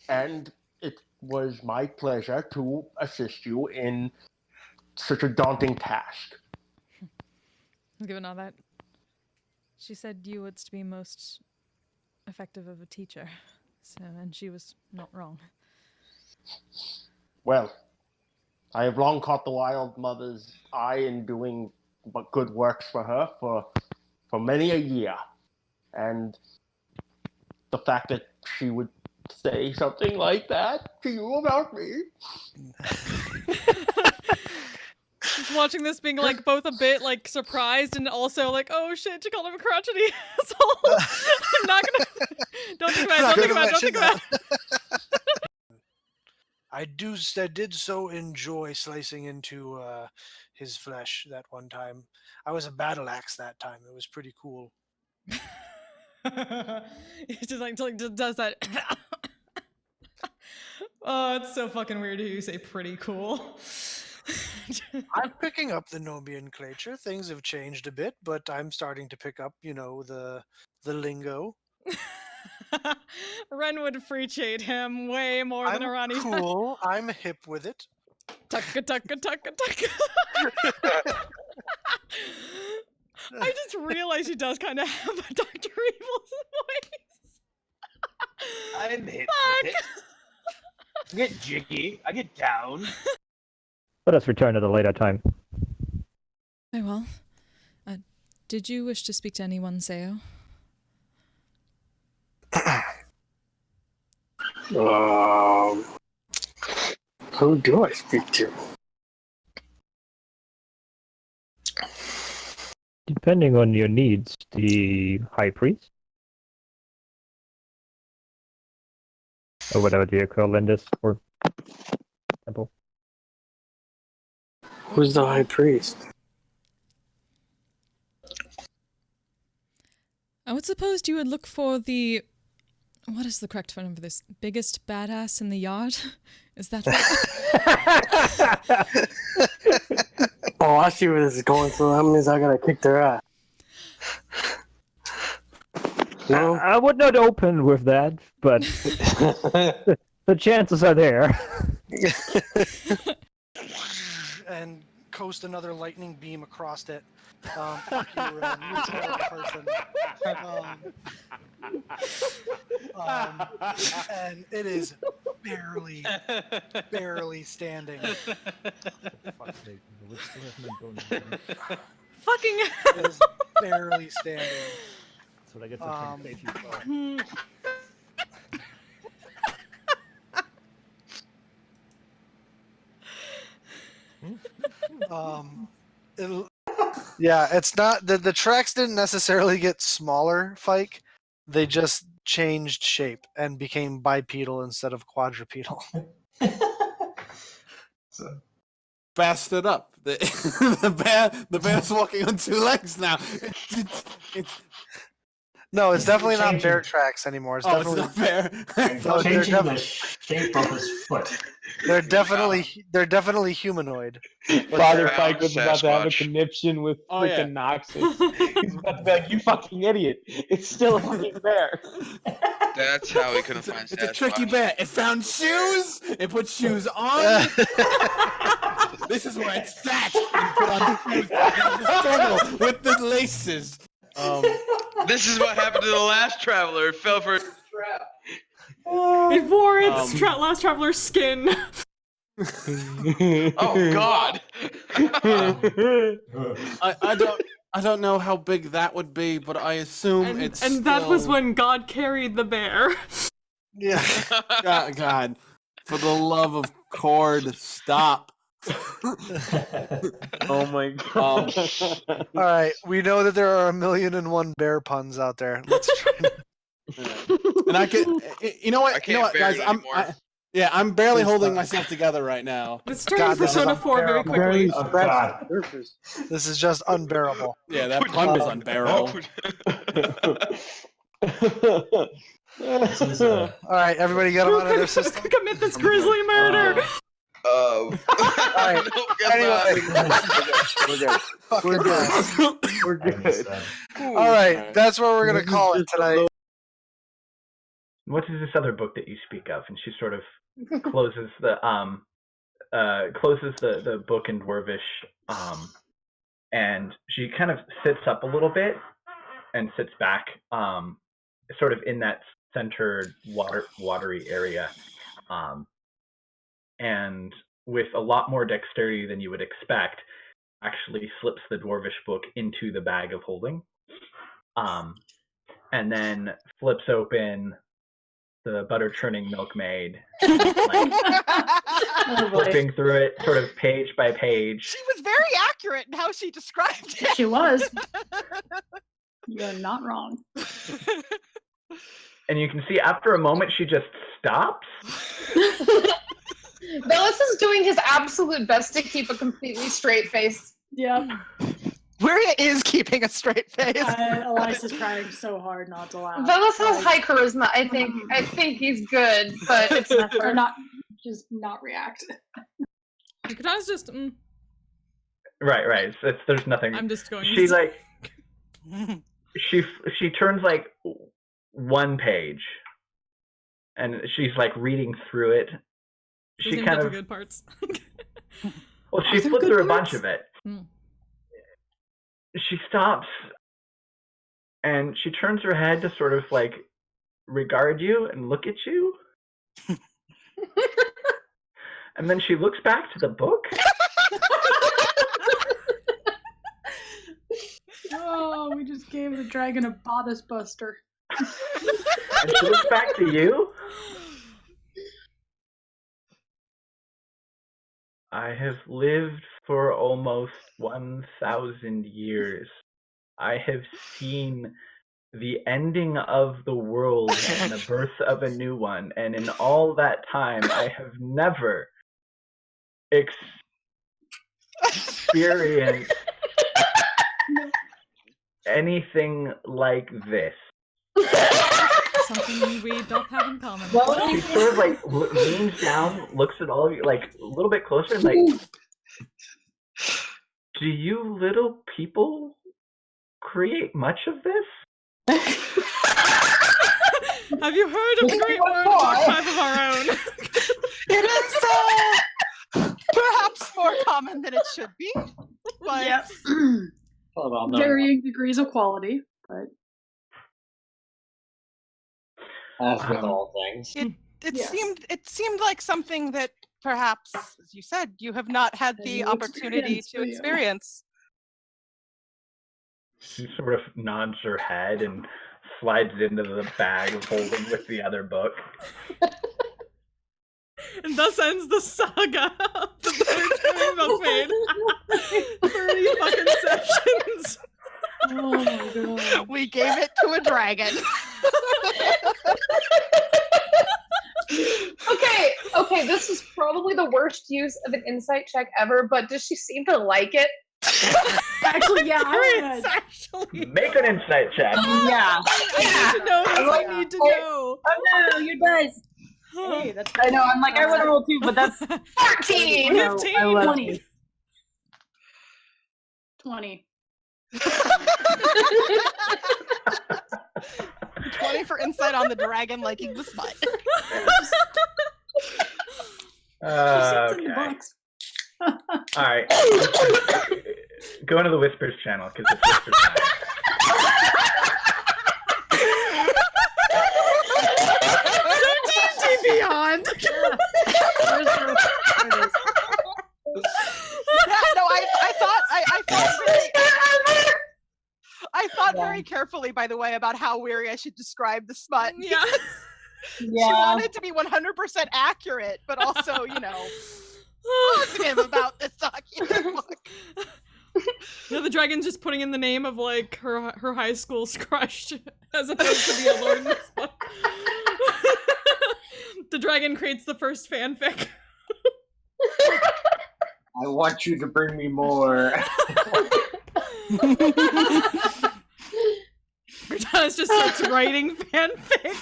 Speaker 10: And it was my pleasure to assist you in such a daunting task.
Speaker 2: Given all that, she said you would be most effective of a teacher, and she was not wrong.
Speaker 10: Well, I have long caught the Wild Mother's eye in doing good works for her for many a year, and the fact that she would say something like that to you about me.
Speaker 2: Just watching this being like both a bit like surprised and also like, oh shit, she called him a crotchety asshole. I'm not gonna don't think about it, don't think about it.
Speaker 13: I did so enjoy slicing into his flesh that one time. I was a battle axe that time. It was pretty cool.
Speaker 2: It just like does that. Oh, it's so fucking weird to hear you say pretty cool.
Speaker 13: I'm picking up the nomenclature. Things have changed a bit, but I'm starting to pick up, the lingo.
Speaker 2: Ren would appreciate him way more than Arani.
Speaker 13: Cool. I'm hip with it.
Speaker 2: Tucka tucka tucka tucka. I just realized he does kind of have a Dr. Evil's voice.
Speaker 16: I'm hip with it. I get jiggy. I get down.
Speaker 18: Let us return at a later time.
Speaker 2: Very well. Did you wish to speak to anyone, Seo?
Speaker 10: Who do I speak to?
Speaker 18: Depending on your needs, the High Priest? Or whatever the equivalent is for temple.
Speaker 10: Who's the High Priest?
Speaker 2: I would suppose you would look for the... What is the correct term for this? Biggest badass in the yard? Is that what...
Speaker 10: Oh, I see where this is going, so that means I gotta kick their ass. No?
Speaker 18: I would not open with that, but the chances are there.
Speaker 13: And coast another lightning beam across it. Fuck you, Ren. You're a terrible person. And it is barely standing.
Speaker 2: Fucking
Speaker 13: it is barely standing.
Speaker 18: That's what I get for playing Crazy.
Speaker 13: Yeah, it's not the tracks didn't necessarily get smaller, Fike. They just changed shape and became bipedal instead of quadrupedal.
Speaker 12: Fast it up. The bear's walking on two legs now.
Speaker 13: No, it's definitely not bear tracks anymore. It's definitely
Speaker 12: it's not bear.
Speaker 13: No,
Speaker 19: changing the shape of his foot.
Speaker 13: They're definitely humanoid.
Speaker 16: Father Fike was about to have a conniption with freaking Noxus. He's about to be like, "You fucking idiot! It's still a fucking bear."
Speaker 20: That's how we couldn't find
Speaker 12: It's a tricky bear. It found shoes. It put shoes on. This is where it sat. And put on shoes. And the struggle with the laces.
Speaker 20: This is what happened to the last traveler. It fell for a trap.
Speaker 2: It wore its last traveler's skin.
Speaker 20: Oh God!
Speaker 12: I don't know how big that would be, but I assume it's.
Speaker 2: And that was when God carried the bear.
Speaker 13: Yeah.
Speaker 12: God, for the love of Cord, stop.
Speaker 16: Oh my God!
Speaker 13: All right, we know that there are 1,000,001 bear puns out there. Let's try.
Speaker 12: And I can, you know what, guys, I'm barely holding myself together right now.
Speaker 2: It's turning Persona 4 very quickly.
Speaker 19: Oh God!
Speaker 13: This is just unbearable.
Speaker 12: Yeah, that pun was unbearable.
Speaker 13: All right, everybody got them out of their system.
Speaker 2: Commit this grisly murder.
Speaker 13: All right. Anyway,
Speaker 10: We're good.
Speaker 13: All right, that's what we're gonna call it tonight.
Speaker 21: What is this other book that you speak of? And she sort of closes the book in Dwarvish, and she kind of sits up a little bit and sits back, sort of in that centered watery area, and with a lot more dexterity than you would expect, actually slips the Dwarvish book into the bag of holding, and then flips open the butter churning milkmaid. flipping through it, sort of page by page.
Speaker 1: She was very accurate in how she described it.
Speaker 9: She was. You're not wrong.
Speaker 21: And you can see after a moment she just stops.
Speaker 11: Velas is doing his absolute best to keep a completely straight face.
Speaker 9: Yep.
Speaker 1: Wiria is keeping a straight face.
Speaker 9: Elias is trying so hard not to laugh.
Speaker 11: Velas has high charisma. I think he's good, but it's
Speaker 9: or not just not react.
Speaker 2: Katana's just.
Speaker 21: Right. There's nothing.
Speaker 2: I'm just going.
Speaker 21: She like. She turns like one page, and she's like reading through it. She kind of
Speaker 2: good parts.
Speaker 21: Well, she flipped through a bunch of it. She stops, and she turns her head to sort of like regard you and look at you, and then she looks back to the book.
Speaker 9: Oh, we just gave the dragon a bodice buster.
Speaker 21: And she looks back to you. I have lived for almost 1,000 years. I have seen the ending of the world and the birth of a new one. And in all that time, I have never experienced anything like this.
Speaker 2: Something we don't have in common.
Speaker 21: She sort of like leans down, looks at all of you like a little bit closer, and like, do you little people create much of this?
Speaker 2: Have you heard of the great word archive of our own?
Speaker 1: It is perhaps more common than it should be. But
Speaker 9: yep. Varying degrees of quality, but
Speaker 16: as with all things.
Speaker 1: It seemed like something that perhaps, as you said, you have not had the opportunity to experience.
Speaker 21: She sort of nods her head and slides into the bag holding with the other book.
Speaker 2: And thus ends the saga of the third Milk Maid. 30 fucking sessions.
Speaker 9: Oh my god.
Speaker 1: We gave it to a dragon.
Speaker 11: Okay, this is probably the worst use of an insight check ever, but does she seem to like it?
Speaker 9: Actually, yeah, I would.
Speaker 2: Actually.
Speaker 21: Make an insight check.
Speaker 9: Yeah.
Speaker 2: I need to know this. I need to know.
Speaker 5: Oh no, you guys.
Speaker 9: Hey, that's
Speaker 5: I know, I'm like, I would have rolled 2, but that's
Speaker 11: 14!
Speaker 2: 15!
Speaker 9: 20. 20.
Speaker 1: 20 for insight on the dragon liking the smut.
Speaker 21: Okay. All right. Go into the Whispers channel because it's Whispers time.
Speaker 2: Beyond.
Speaker 1: I thought very carefully, by the way, about how weary I should describe the smut.
Speaker 2: Yeah.
Speaker 1: She wanted to be 100% accurate, but also, positive about this document.
Speaker 2: No, the dragon's just putting in the name of like her high school's crush as opposed to the Lord in this book. The dragon creates the first fanfic.
Speaker 16: I want you to bring me more.
Speaker 2: Cortana's just starts writing fanfic.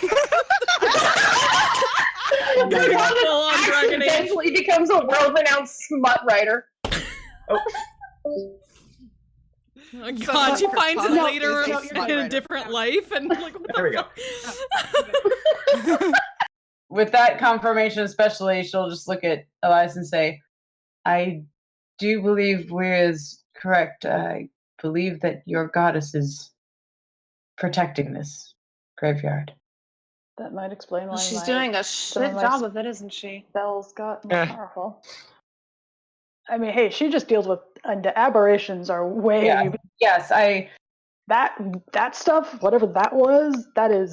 Speaker 11: Eventually becomes a world-renowned smut writer.
Speaker 2: Oh god, she finds it later in a different life, and like, what
Speaker 21: there we go.
Speaker 5: With that confirmation especially, she'll just look at Elias and say, I do believe Weir is correct. I believe that your goddess is protecting this graveyard.
Speaker 7: That might explain why
Speaker 11: She's doing a shit job of it, isn't she?
Speaker 7: Spells got more powerful. I mean, hey, she just deals with the aberrations are way.
Speaker 5: Yeah. Yes,
Speaker 7: that stuff, whatever that was, that is.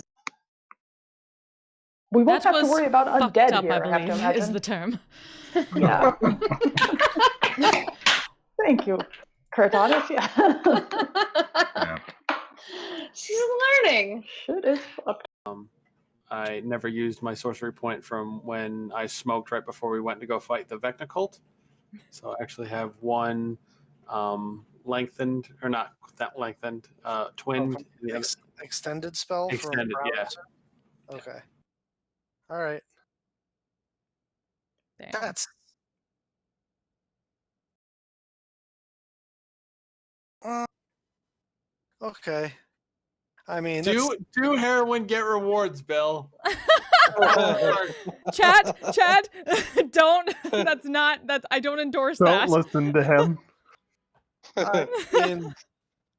Speaker 7: We won't have to worry about undead
Speaker 2: up,
Speaker 7: here.
Speaker 2: I believe, is the term.
Speaker 9: Yeah. Thank you, Curtanis. Yeah.
Speaker 11: She's learning.
Speaker 9: Shit is fucked.
Speaker 12: I never used my sorcery point from when I smoked right before we went to go fight the Vecna cult. So I actually have one lengthened, or not that lengthened, twinned.
Speaker 13: Extended spell
Speaker 12: Extended,
Speaker 13: for
Speaker 12: yeah.
Speaker 13: Okay. All right.
Speaker 2: Damn.
Speaker 13: That's. Okay. I mean,
Speaker 12: do heroin, get rewards, Bill.
Speaker 2: Chad, don't. I don't endorse that.
Speaker 8: Don't listen to him.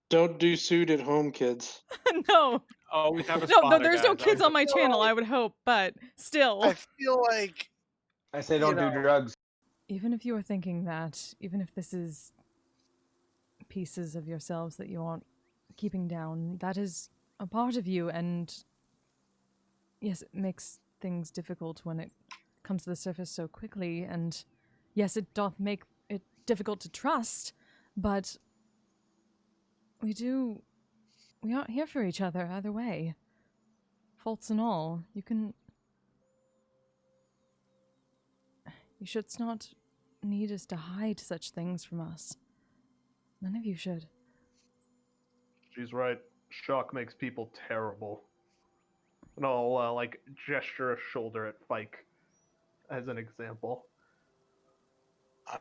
Speaker 22: Don't do suit at home, kids.
Speaker 2: No.
Speaker 12: Always have a
Speaker 2: No,
Speaker 12: spotter,
Speaker 2: there's
Speaker 12: guys.
Speaker 2: no kids on my channel, I would hope, but still.
Speaker 13: I feel like
Speaker 16: I say don't do drugs.
Speaker 2: Even if you are thinking that, even if this is pieces of yourselves that you aren't keeping down, that is a part of you, and yes, it makes things difficult when it comes to the surface so quickly, and yes, it doth make it difficult to trust, but we aren't here for each other either way. Faults and all. You should not need us to hide such things from us. None of you should.
Speaker 8: She's right. Shock makes people terrible. And I'll gesture a shoulder at Fike as an example.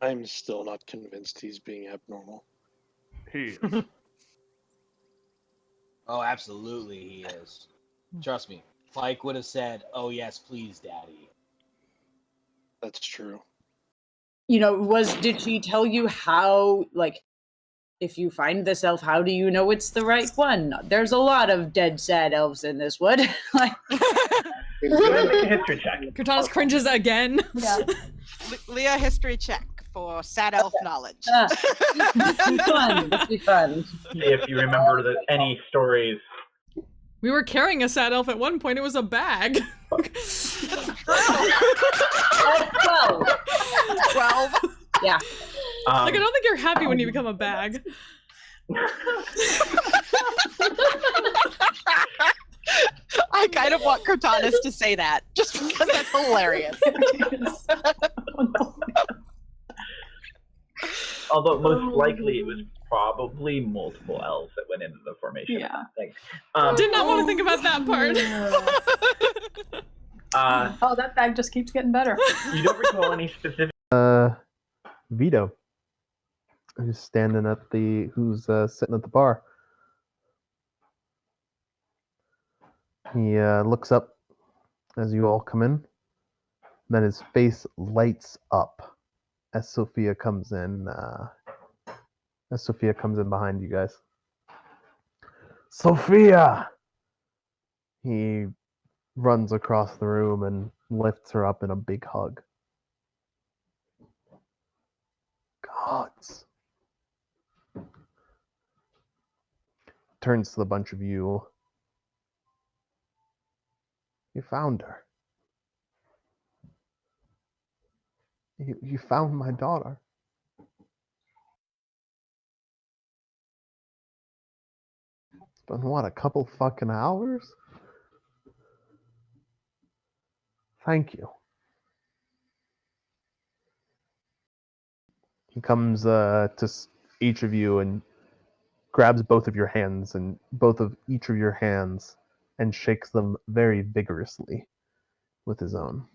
Speaker 22: I'm still not convinced he's being abnormal.
Speaker 8: He is.
Speaker 23: Oh, absolutely he is. Trust me. Fike would have said, "Oh yes, please, Daddy."
Speaker 22: That's true.
Speaker 5: Did she tell you how, if you find this elf, how do you know it's the right one? There's a lot of dead, sad elves in this wood.
Speaker 21: History check.
Speaker 2: Cortanis cringes again.
Speaker 9: Yeah.
Speaker 24: Leah, history check for sad elf knowledge.
Speaker 5: Let's be fun.
Speaker 21: See if you remember any stories.
Speaker 2: We were carrying a sad elf at one point. It was a bag.
Speaker 24: 12.
Speaker 5: Yeah.
Speaker 2: I don't think you're happy when you become a bag.
Speaker 24: I kind of want Cortanis to say that, just because that's hilarious.
Speaker 21: Although most likely it was probably multiple elves that went into the formation.
Speaker 9: Yeah.
Speaker 2: Did not want to think about that part.
Speaker 9: That bag just keeps getting better.
Speaker 21: You don't recall any specific.
Speaker 18: Vito, who's standing at who's sitting at the bar. He looks up as you all come in. Then his face lights up as Sophia comes in. Behind you guys. Sophia! He runs across the room and lifts her up in a big hug. Gods. Turns to the bunch of you. You found her. You found my daughter. It's been what, a couple fucking hours? Thank you. He comes to each of you and grabs both of your hands and each of your hands and shakes them very vigorously with his own.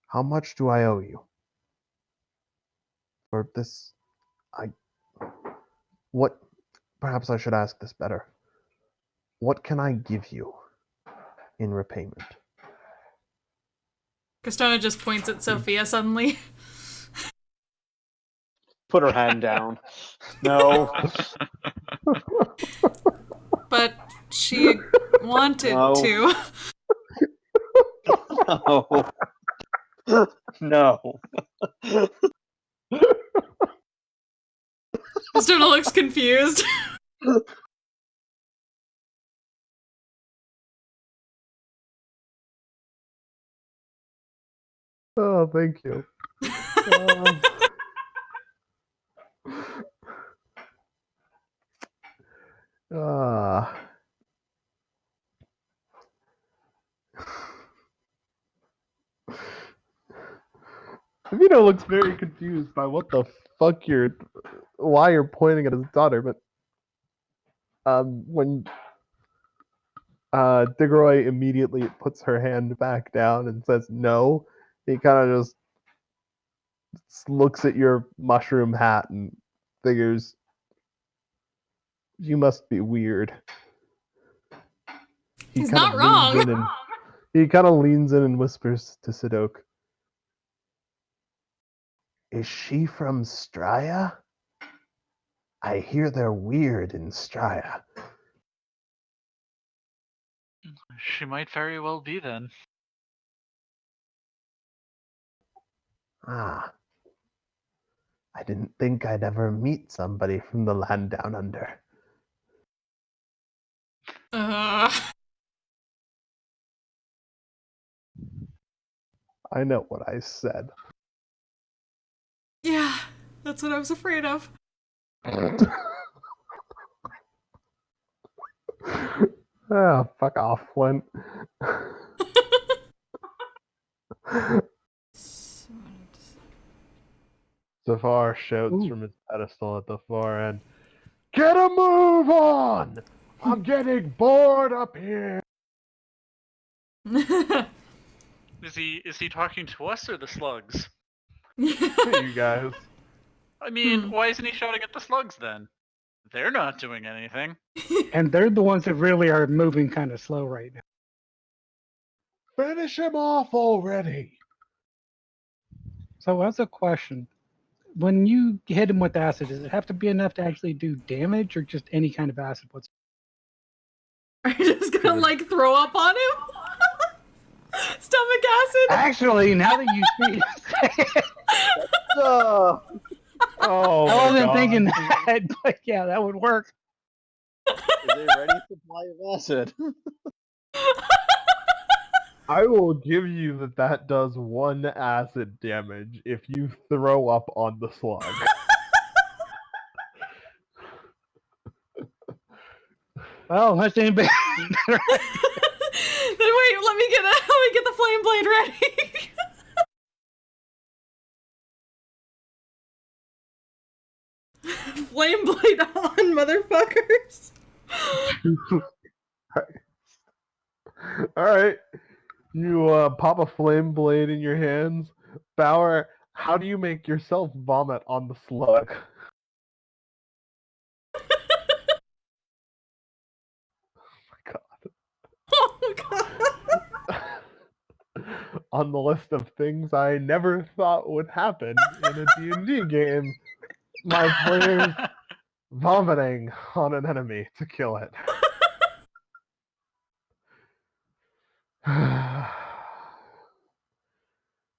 Speaker 18: How much do I owe you for this? Perhaps I should ask this better. What can I give you in repayment?
Speaker 2: Castana just points at Sophia suddenly.
Speaker 16: Put her hand down. No.
Speaker 2: But she wanted to.
Speaker 16: No.
Speaker 2: Castana looks confused.
Speaker 18: Oh, thank you. Ah. Vito looks very confused by what the fuck why you're pointing at his daughter, but when Digroy immediately puts her hand back down and says no, he kind of just looks at your mushroom hat and figures you must be weird.
Speaker 3: He's not wrong.
Speaker 18: He kind of leans in and whispers to Sidok, "Is she from Straya? I hear they're weird in Straya."
Speaker 4: She might very well be then.
Speaker 18: Ah. I didn't think I'd ever meet somebody from the land down under. I know what I said.
Speaker 3: Yeah, that's what I was afraid of.
Speaker 18: Oh, fuck off, Flint. Zafar shouts from his pedestal at the far end, "Get a move on! I'm getting bored up here!"
Speaker 4: Is he talking to us or the slugs?
Speaker 18: You guys.
Speaker 4: I mean, why isn't he shouting at the slugs then? They're not doing anything.
Speaker 15: And they're the ones that really are moving kind of slow right now.
Speaker 18: Finish him off already!
Speaker 15: So that's a question. When you hit him with acid, does it have to be enough to actually do damage or just any kind of acid?
Speaker 3: Are you just gonna like throw up on him? Stomach acid?
Speaker 15: Actually, now that you see it,
Speaker 18: oh,
Speaker 15: I wasn't thinking that, but yeah, that would work.
Speaker 17: Is a ready supply of acid.
Speaker 18: I will give you that does 1 acid damage if you throw up on the slug.
Speaker 15: Oh, that's anybody.
Speaker 3: Then wait, let me get the flame blade ready. Flame blade on, motherfuckers.
Speaker 18: Alright. You pop a flame blade in your hands. Bauer, how do you make yourself vomit on the slug?
Speaker 3: Oh god.
Speaker 18: On the list of things I never thought would happen in a D&D game, my players vomiting on an enemy to kill it.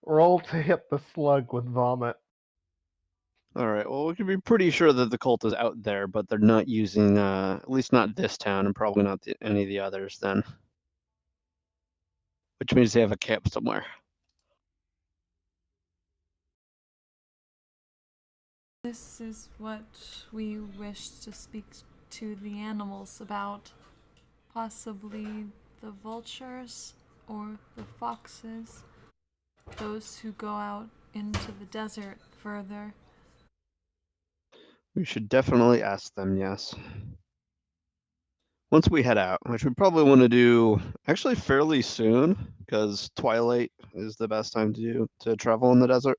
Speaker 18: Roll to hit the slug with vomit.
Speaker 17: Alright, well, we can be pretty sure that the cult is out there, but they're not using, at least not this town, and probably not any of the others then. Which means they have a camp somewhere.
Speaker 3: This is what we wish to speak to the animals about. Possibly the vultures or the foxes. Those who go out into the desert further.
Speaker 17: We should definitely ask them, yes. Once we head out, which we probably want to do actually fairly soon, because twilight is the best time to travel in the desert.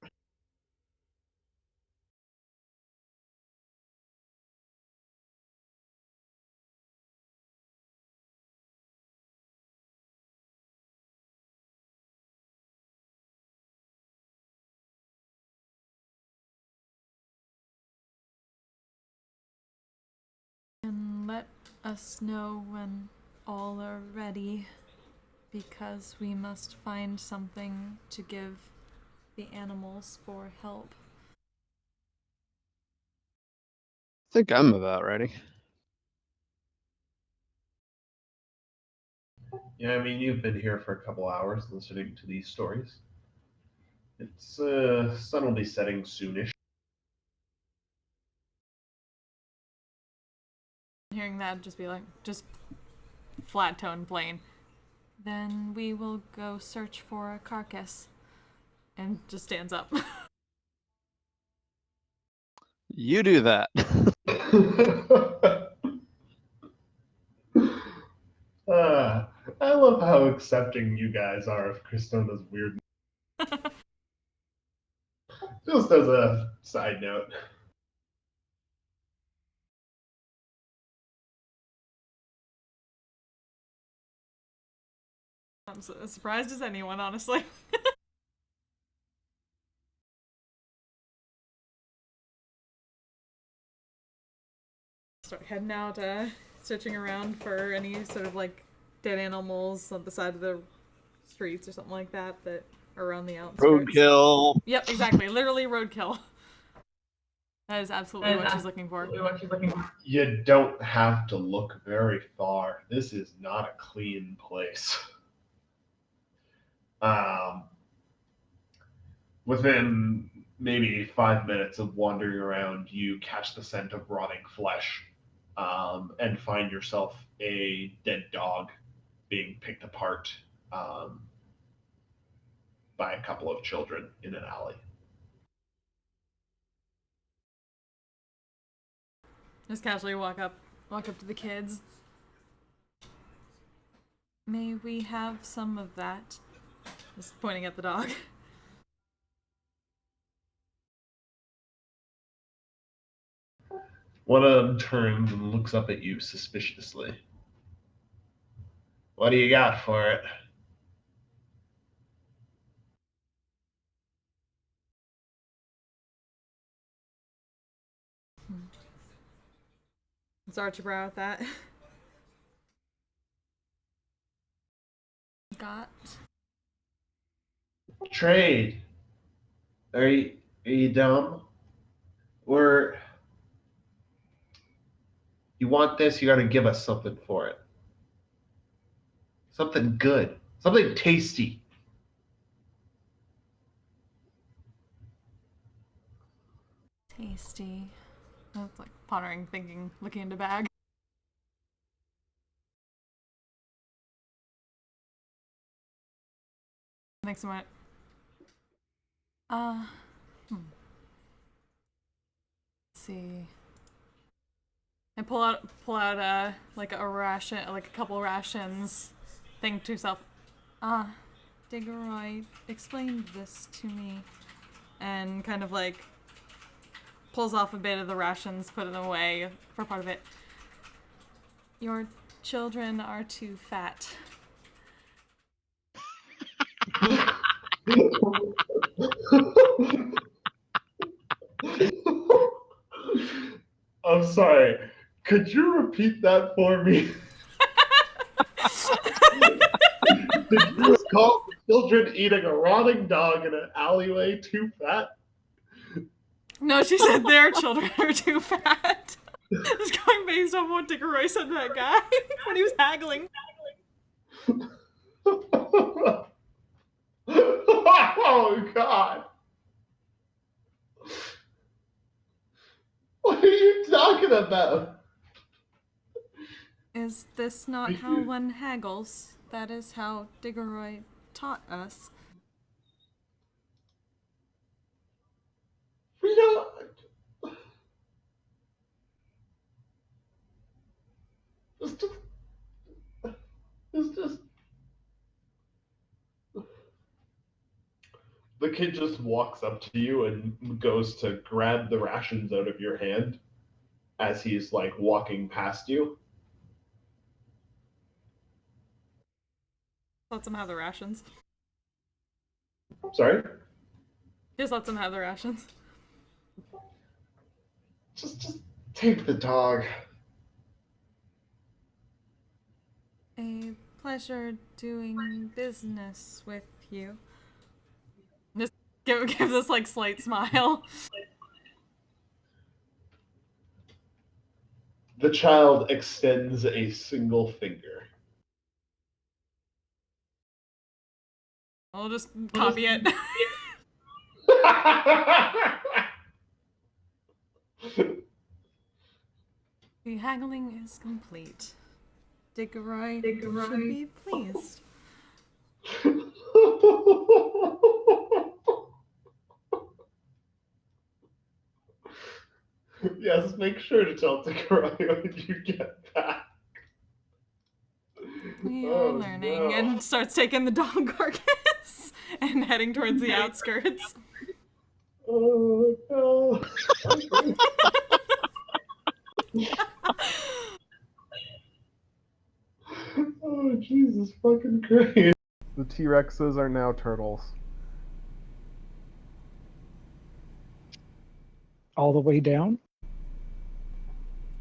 Speaker 3: And let us know when all are ready, because we must find something to give the animals for help.
Speaker 17: I think I'm about ready.
Speaker 14: Yeah, I mean, you've been here for a couple hours listening to these stories. It's sun will be setting soonish.
Speaker 2: Hearing that, just be like, just flat tone plain.
Speaker 3: Then we will go search for a carcass.
Speaker 2: And just stands up.
Speaker 17: You do that.
Speaker 14: I love how accepting you guys are of Kristona's weirdness. Just as a side note.
Speaker 2: I'm as surprised as anyone, honestly. Start heading out, searching around for any sort of like dead animals on the side of the streets or something like that that are around the outskirts.
Speaker 17: Roadkill.
Speaker 2: Yep, exactly. Literally roadkill. That is absolutely what she's looking for.
Speaker 14: You don't have to look very far. This is not a clean place. Within maybe 5 minutes of wandering around, you catch the scent of rotting flesh, and find yourself a dead dog being picked apart by a couple of children in an alley.
Speaker 2: Just casually walk up to the kids.
Speaker 3: May we have some of that?
Speaker 2: Just pointing at the dog.
Speaker 14: One of them turns and looks up at you suspiciously. What do you got for it?
Speaker 2: Let's arch your brow at that.
Speaker 3: Got.
Speaker 14: Trade. Are you dumb? Or you want this, you gotta give us something for it. Something good. Something tasty.
Speaker 3: Tasty.
Speaker 2: That's like pondering, thinking, looking into bag. Thanks so much.
Speaker 3: Let's see.
Speaker 2: I pull out like a ration, like a couple rations. Think to yourself,
Speaker 3: Diggeroy explained this to me.
Speaker 2: And kind of like pulls off a bit of the rations, put it away for part of it.
Speaker 3: Your children are too fat.
Speaker 14: I'm sorry. Could you repeat that for me? Did you just call children eating a rotting dog in an alleyway too fat?
Speaker 2: No, she said their children are too fat. Just going based on what Diggeroy said to that guy when he was haggling.
Speaker 14: Oh, God. What are you talking about?
Speaker 3: Is this not how one haggles? That is how Diggeroy taught us.
Speaker 14: We don't... It's just... The kid just walks up to you and goes to grab the rations out of your hand as he's like walking past you.
Speaker 2: Let them have the rations.
Speaker 14: Sorry?
Speaker 2: Just let them have the rations.
Speaker 14: Just take the dog.
Speaker 3: A pleasure doing business with you.
Speaker 2: Just give this like slight smile.
Speaker 14: The child extends a single finger.
Speaker 2: I'll just copy it.
Speaker 3: The haggling is complete. Diggeroy should be pleased.
Speaker 14: Yes, make sure to tell Takarai when you get back.
Speaker 3: We
Speaker 14: Oh,
Speaker 3: are learning,
Speaker 14: no.
Speaker 3: and starts taking the dog carcass and heading towards the outskirts.
Speaker 14: Oh no. Oh, Jesus fucking Christ. The T-Rexes are now turtles.
Speaker 15: All the way down?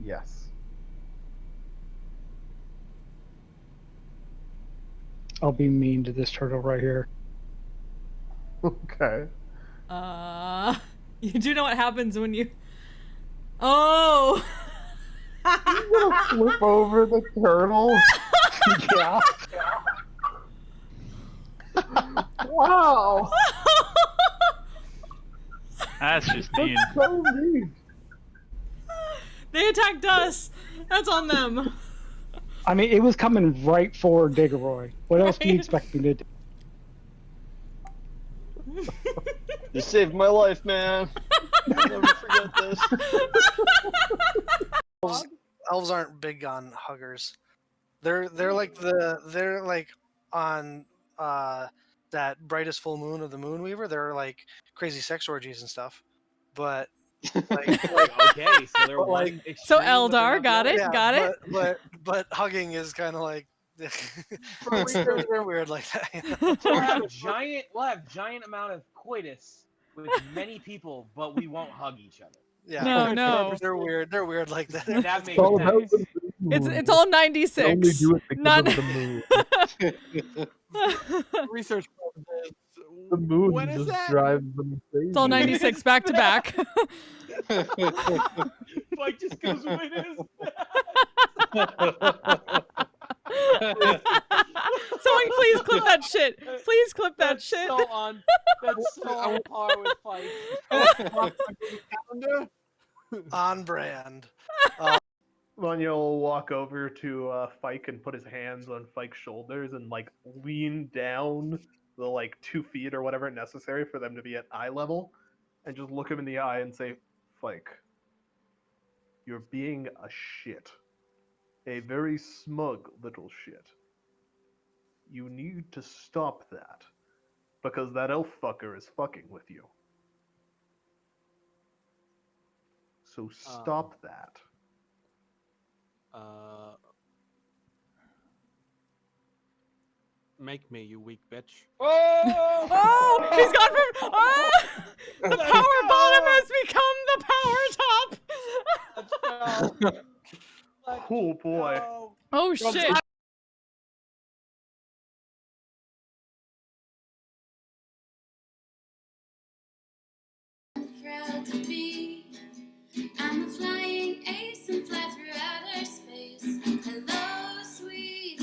Speaker 14: Yes.
Speaker 15: I'll be mean to this turtle right here.
Speaker 14: Okay.
Speaker 2: You do know what happens when you... Oh!
Speaker 14: You gonna flip over the turtle?
Speaker 15: Yeah.
Speaker 14: Wow.
Speaker 4: That's just mean.
Speaker 14: So mean.
Speaker 2: They attacked us! That's on them!
Speaker 15: I mean, it was coming right for Diggeroy. What else do you expect me to do?
Speaker 17: You saved my life, man. I'll never forget this.
Speaker 13: Elves aren't big on huggers. They're like on that brightest full moon of the Moonweaver. They're like crazy sex orgies and stuff. But
Speaker 23: Okay, so they're one extreme,
Speaker 2: So
Speaker 23: but they're
Speaker 2: Eldar,
Speaker 23: not
Speaker 2: got
Speaker 23: the
Speaker 2: it,
Speaker 23: other.
Speaker 2: got it.
Speaker 13: But hugging is kind of like they're weird like that. You know?
Speaker 23: We'll have giant amount of coitus with many people, but we won't hug each other.
Speaker 13: Yeah,
Speaker 2: No.
Speaker 13: They're weird. They're weird like that.
Speaker 23: That makes
Speaker 14: all
Speaker 23: sense.
Speaker 2: It's all 96.
Speaker 14: Only do it because
Speaker 2: Not...
Speaker 14: of the moon.
Speaker 17: Research
Speaker 14: The moon
Speaker 17: When is
Speaker 14: just
Speaker 17: that?
Speaker 14: drives them crazy.
Speaker 2: It's all 96 back to back.
Speaker 23: Mike just goes with his.
Speaker 2: Someone please clip that shit. Please clip that shit.
Speaker 23: That's so on par with Fight.
Speaker 13: On brand.
Speaker 8: Vanya will walk over to Fike and put his hands on Fike's shoulders and like lean down the like 2 feet or whatever necessary for them to be at eye level, and just look him in the eye and say, "Fike, you're being a shit, a very smug little shit. You need to stop that, because that elf fucker is fucking with you. So stop that."
Speaker 12: Make me, you weak bitch.
Speaker 2: Oh, he's gone from... Oh, the power bottom has become the power top.
Speaker 8: Oh boy.
Speaker 2: Oh shit.
Speaker 6: Proud to be. I'm a flying ace and fly through outer space. Hello, sweetie.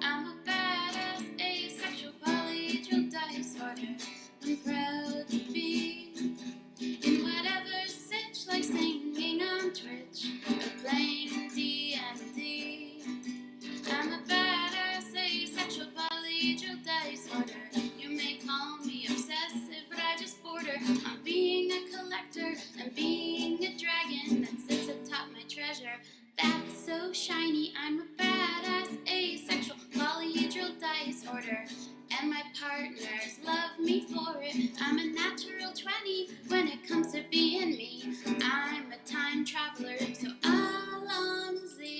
Speaker 6: I'm a badass asexual polyhedral dice order. I'm proud to be in whatever sitch, like singing on Twitch or playing D&D. I'm a badass asexual polyhedral dice order. You may call me obsessive, but I just border on being a collector and being a dragon that sits atop my treasure. That's so shiny. I'm a badass asexual polyhedral dice order, and my partners love me for it. I'm a natural 20 when it comes to being me. I'm a time traveler, so Alonzi.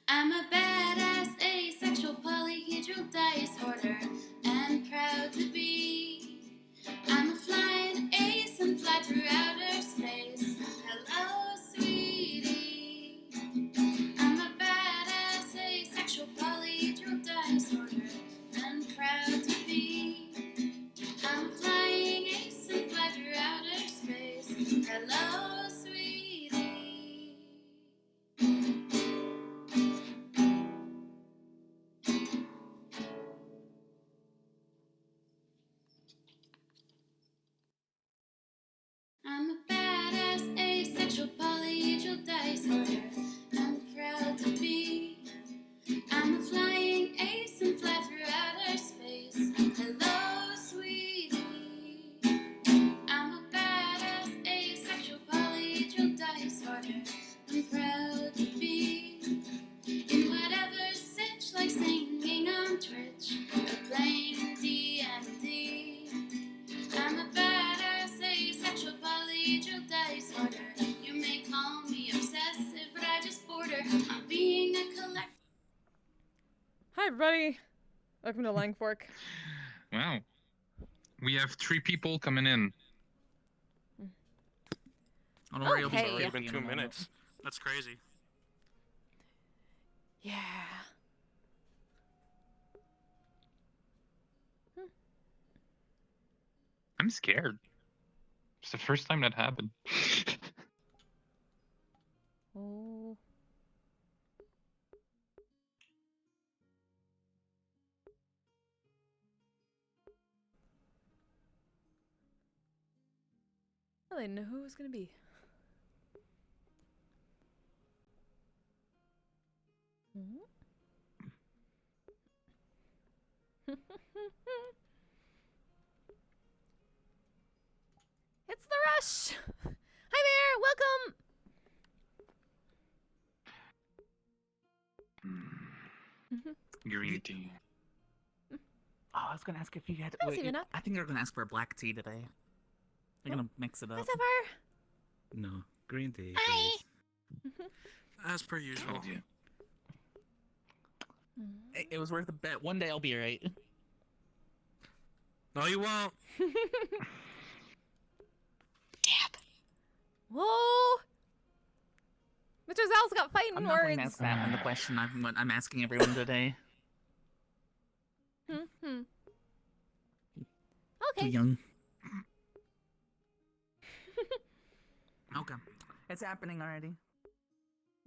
Speaker 6: I'm a badass asexual polyhedral dice order, and proud to be. I'm a flying ace and fly through outer space. Hello, sweetie. I'm a badass asexual polyhedral dice order, and proud to be. I'm a flying ace and fly through outer space. Hello, sweetie. I'm a badass asexual polyhedral dice holder. I'm proud to be. I'm a flying ace and fly through outer space. Hello, sweetie. I'm a badass asexual polyhedral dice holder. I'm proud to be in whatever sitch, like singing on Twitch or playing D&D. I'm a badass asexual polyhedral dice holder. You may call me obsessive, but I just border on being a collector.
Speaker 2: Hi, everybody. Welcome to Langfork.
Speaker 1: Wow. We have 3 people coming in.
Speaker 10: Don't worry, it'll be
Speaker 2: Okay.
Speaker 10: it's been 2 minutes. That's crazy.
Speaker 2: Yeah.
Speaker 1: I'm scared. It's the first time that happened.
Speaker 2: Oh. I didn't know who it was gonna be. It's the rush. Hi there. Welcome.
Speaker 1: Green tea.
Speaker 10: Oh, I was gonna ask if you had.
Speaker 2: Hi,
Speaker 10: wait,
Speaker 2: Savannah.
Speaker 10: I think they're gonna ask for black tea today. They're gonna mix it up.
Speaker 2: Hi, Sapphire.
Speaker 10: No, green tea.
Speaker 2: Hi.
Speaker 10: As per usual.
Speaker 1: Yeah.
Speaker 10: It was worth a bet. One day I'll be right. No, you won't.
Speaker 2: Whoa. Mr. Zal's got fighting
Speaker 10: I'm not going to
Speaker 2: words.
Speaker 10: ask that one the question I'm asking everyone today.
Speaker 2: Okay.
Speaker 10: Too young. Okay. It's happening already.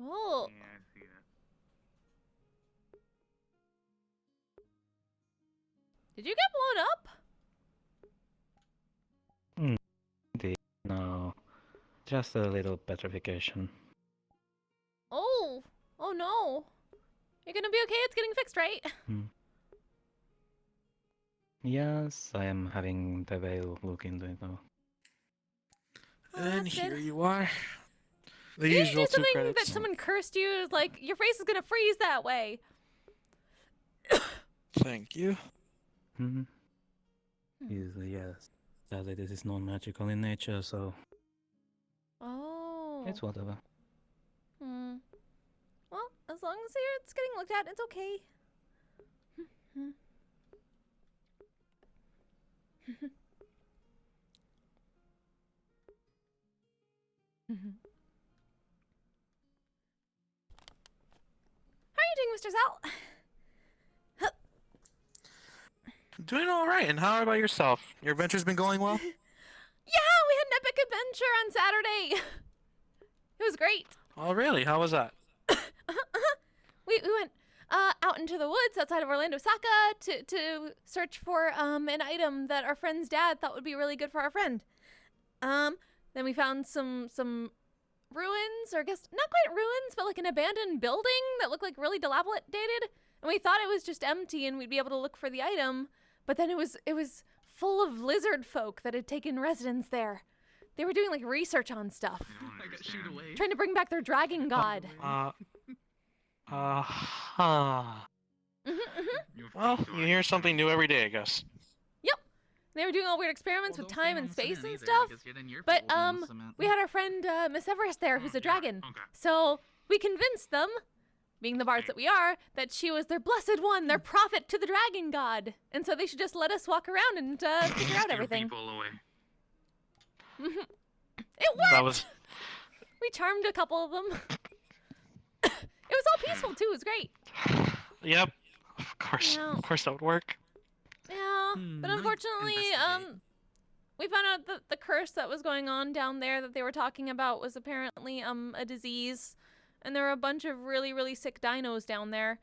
Speaker 2: Oh.
Speaker 1: Yeah, I see that.
Speaker 2: Did you get blown up?
Speaker 19: No, just a little petrification.
Speaker 2: Oh. Oh no. You're gonna be okay. It's getting fixed, right?
Speaker 19: Yes, I am having the veil look into it now.
Speaker 2: And here
Speaker 15: you are. The
Speaker 2: Did you
Speaker 15: usual
Speaker 2: do
Speaker 15: 2
Speaker 2: something
Speaker 15: credits.
Speaker 2: that someone cursed you? Like, your face is gonna freeze that way.
Speaker 15: Thank you.
Speaker 19: Yes. Sadly, this is non-magical in nature, so
Speaker 2: Oh.
Speaker 19: it's whatever.
Speaker 2: Well, as long as it's getting looked at, it's okay. How are you doing, Mr. Zal?
Speaker 15: Doing all right. And how about yourself? Your adventure's been going well?
Speaker 2: Yeah, we had an epic adventure on Saturday. It was great.
Speaker 15: Oh, really? How was that?
Speaker 2: We went out into the woods outside of Orlando Saka to search for an item that our friend's dad thought would be really good for our friend. Then we found some ruins, or I guess not quite ruins, but like an abandoned building that looked like really dilapidated. And we thought it was just empty and we'd be able to look for the item, but then it was full of lizard folk that had taken residence there. They were doing like research on stuff.
Speaker 10: I got shooed away.
Speaker 2: Trying to bring back their dragon god.
Speaker 15: Well, you hear something new every day, I guess.
Speaker 2: Yep. They were doing all weird experiments with time and space and
Speaker 10: either,
Speaker 2: stuff.
Speaker 10: because you're then your
Speaker 2: But
Speaker 10: people doing the cement.
Speaker 2: we had our friend Miss Everest there, who's a dragon. So we convinced them, being the bards that we are, that she was their blessed one, their prophet to the dragon god, and so they should just let us walk around and figure out everything.
Speaker 1: People away.
Speaker 2: It worked.
Speaker 15: That was
Speaker 2: We charmed a couple of them. It was all peaceful too. It was great.
Speaker 15: Yep. Of course.
Speaker 2: Yeah.
Speaker 15: Of course that would work.
Speaker 2: Yeah, but unfortunately, we found out that the curse that was going on down there that they were talking about was apparently a disease, and there were a bunch of really, really sick dinos down there.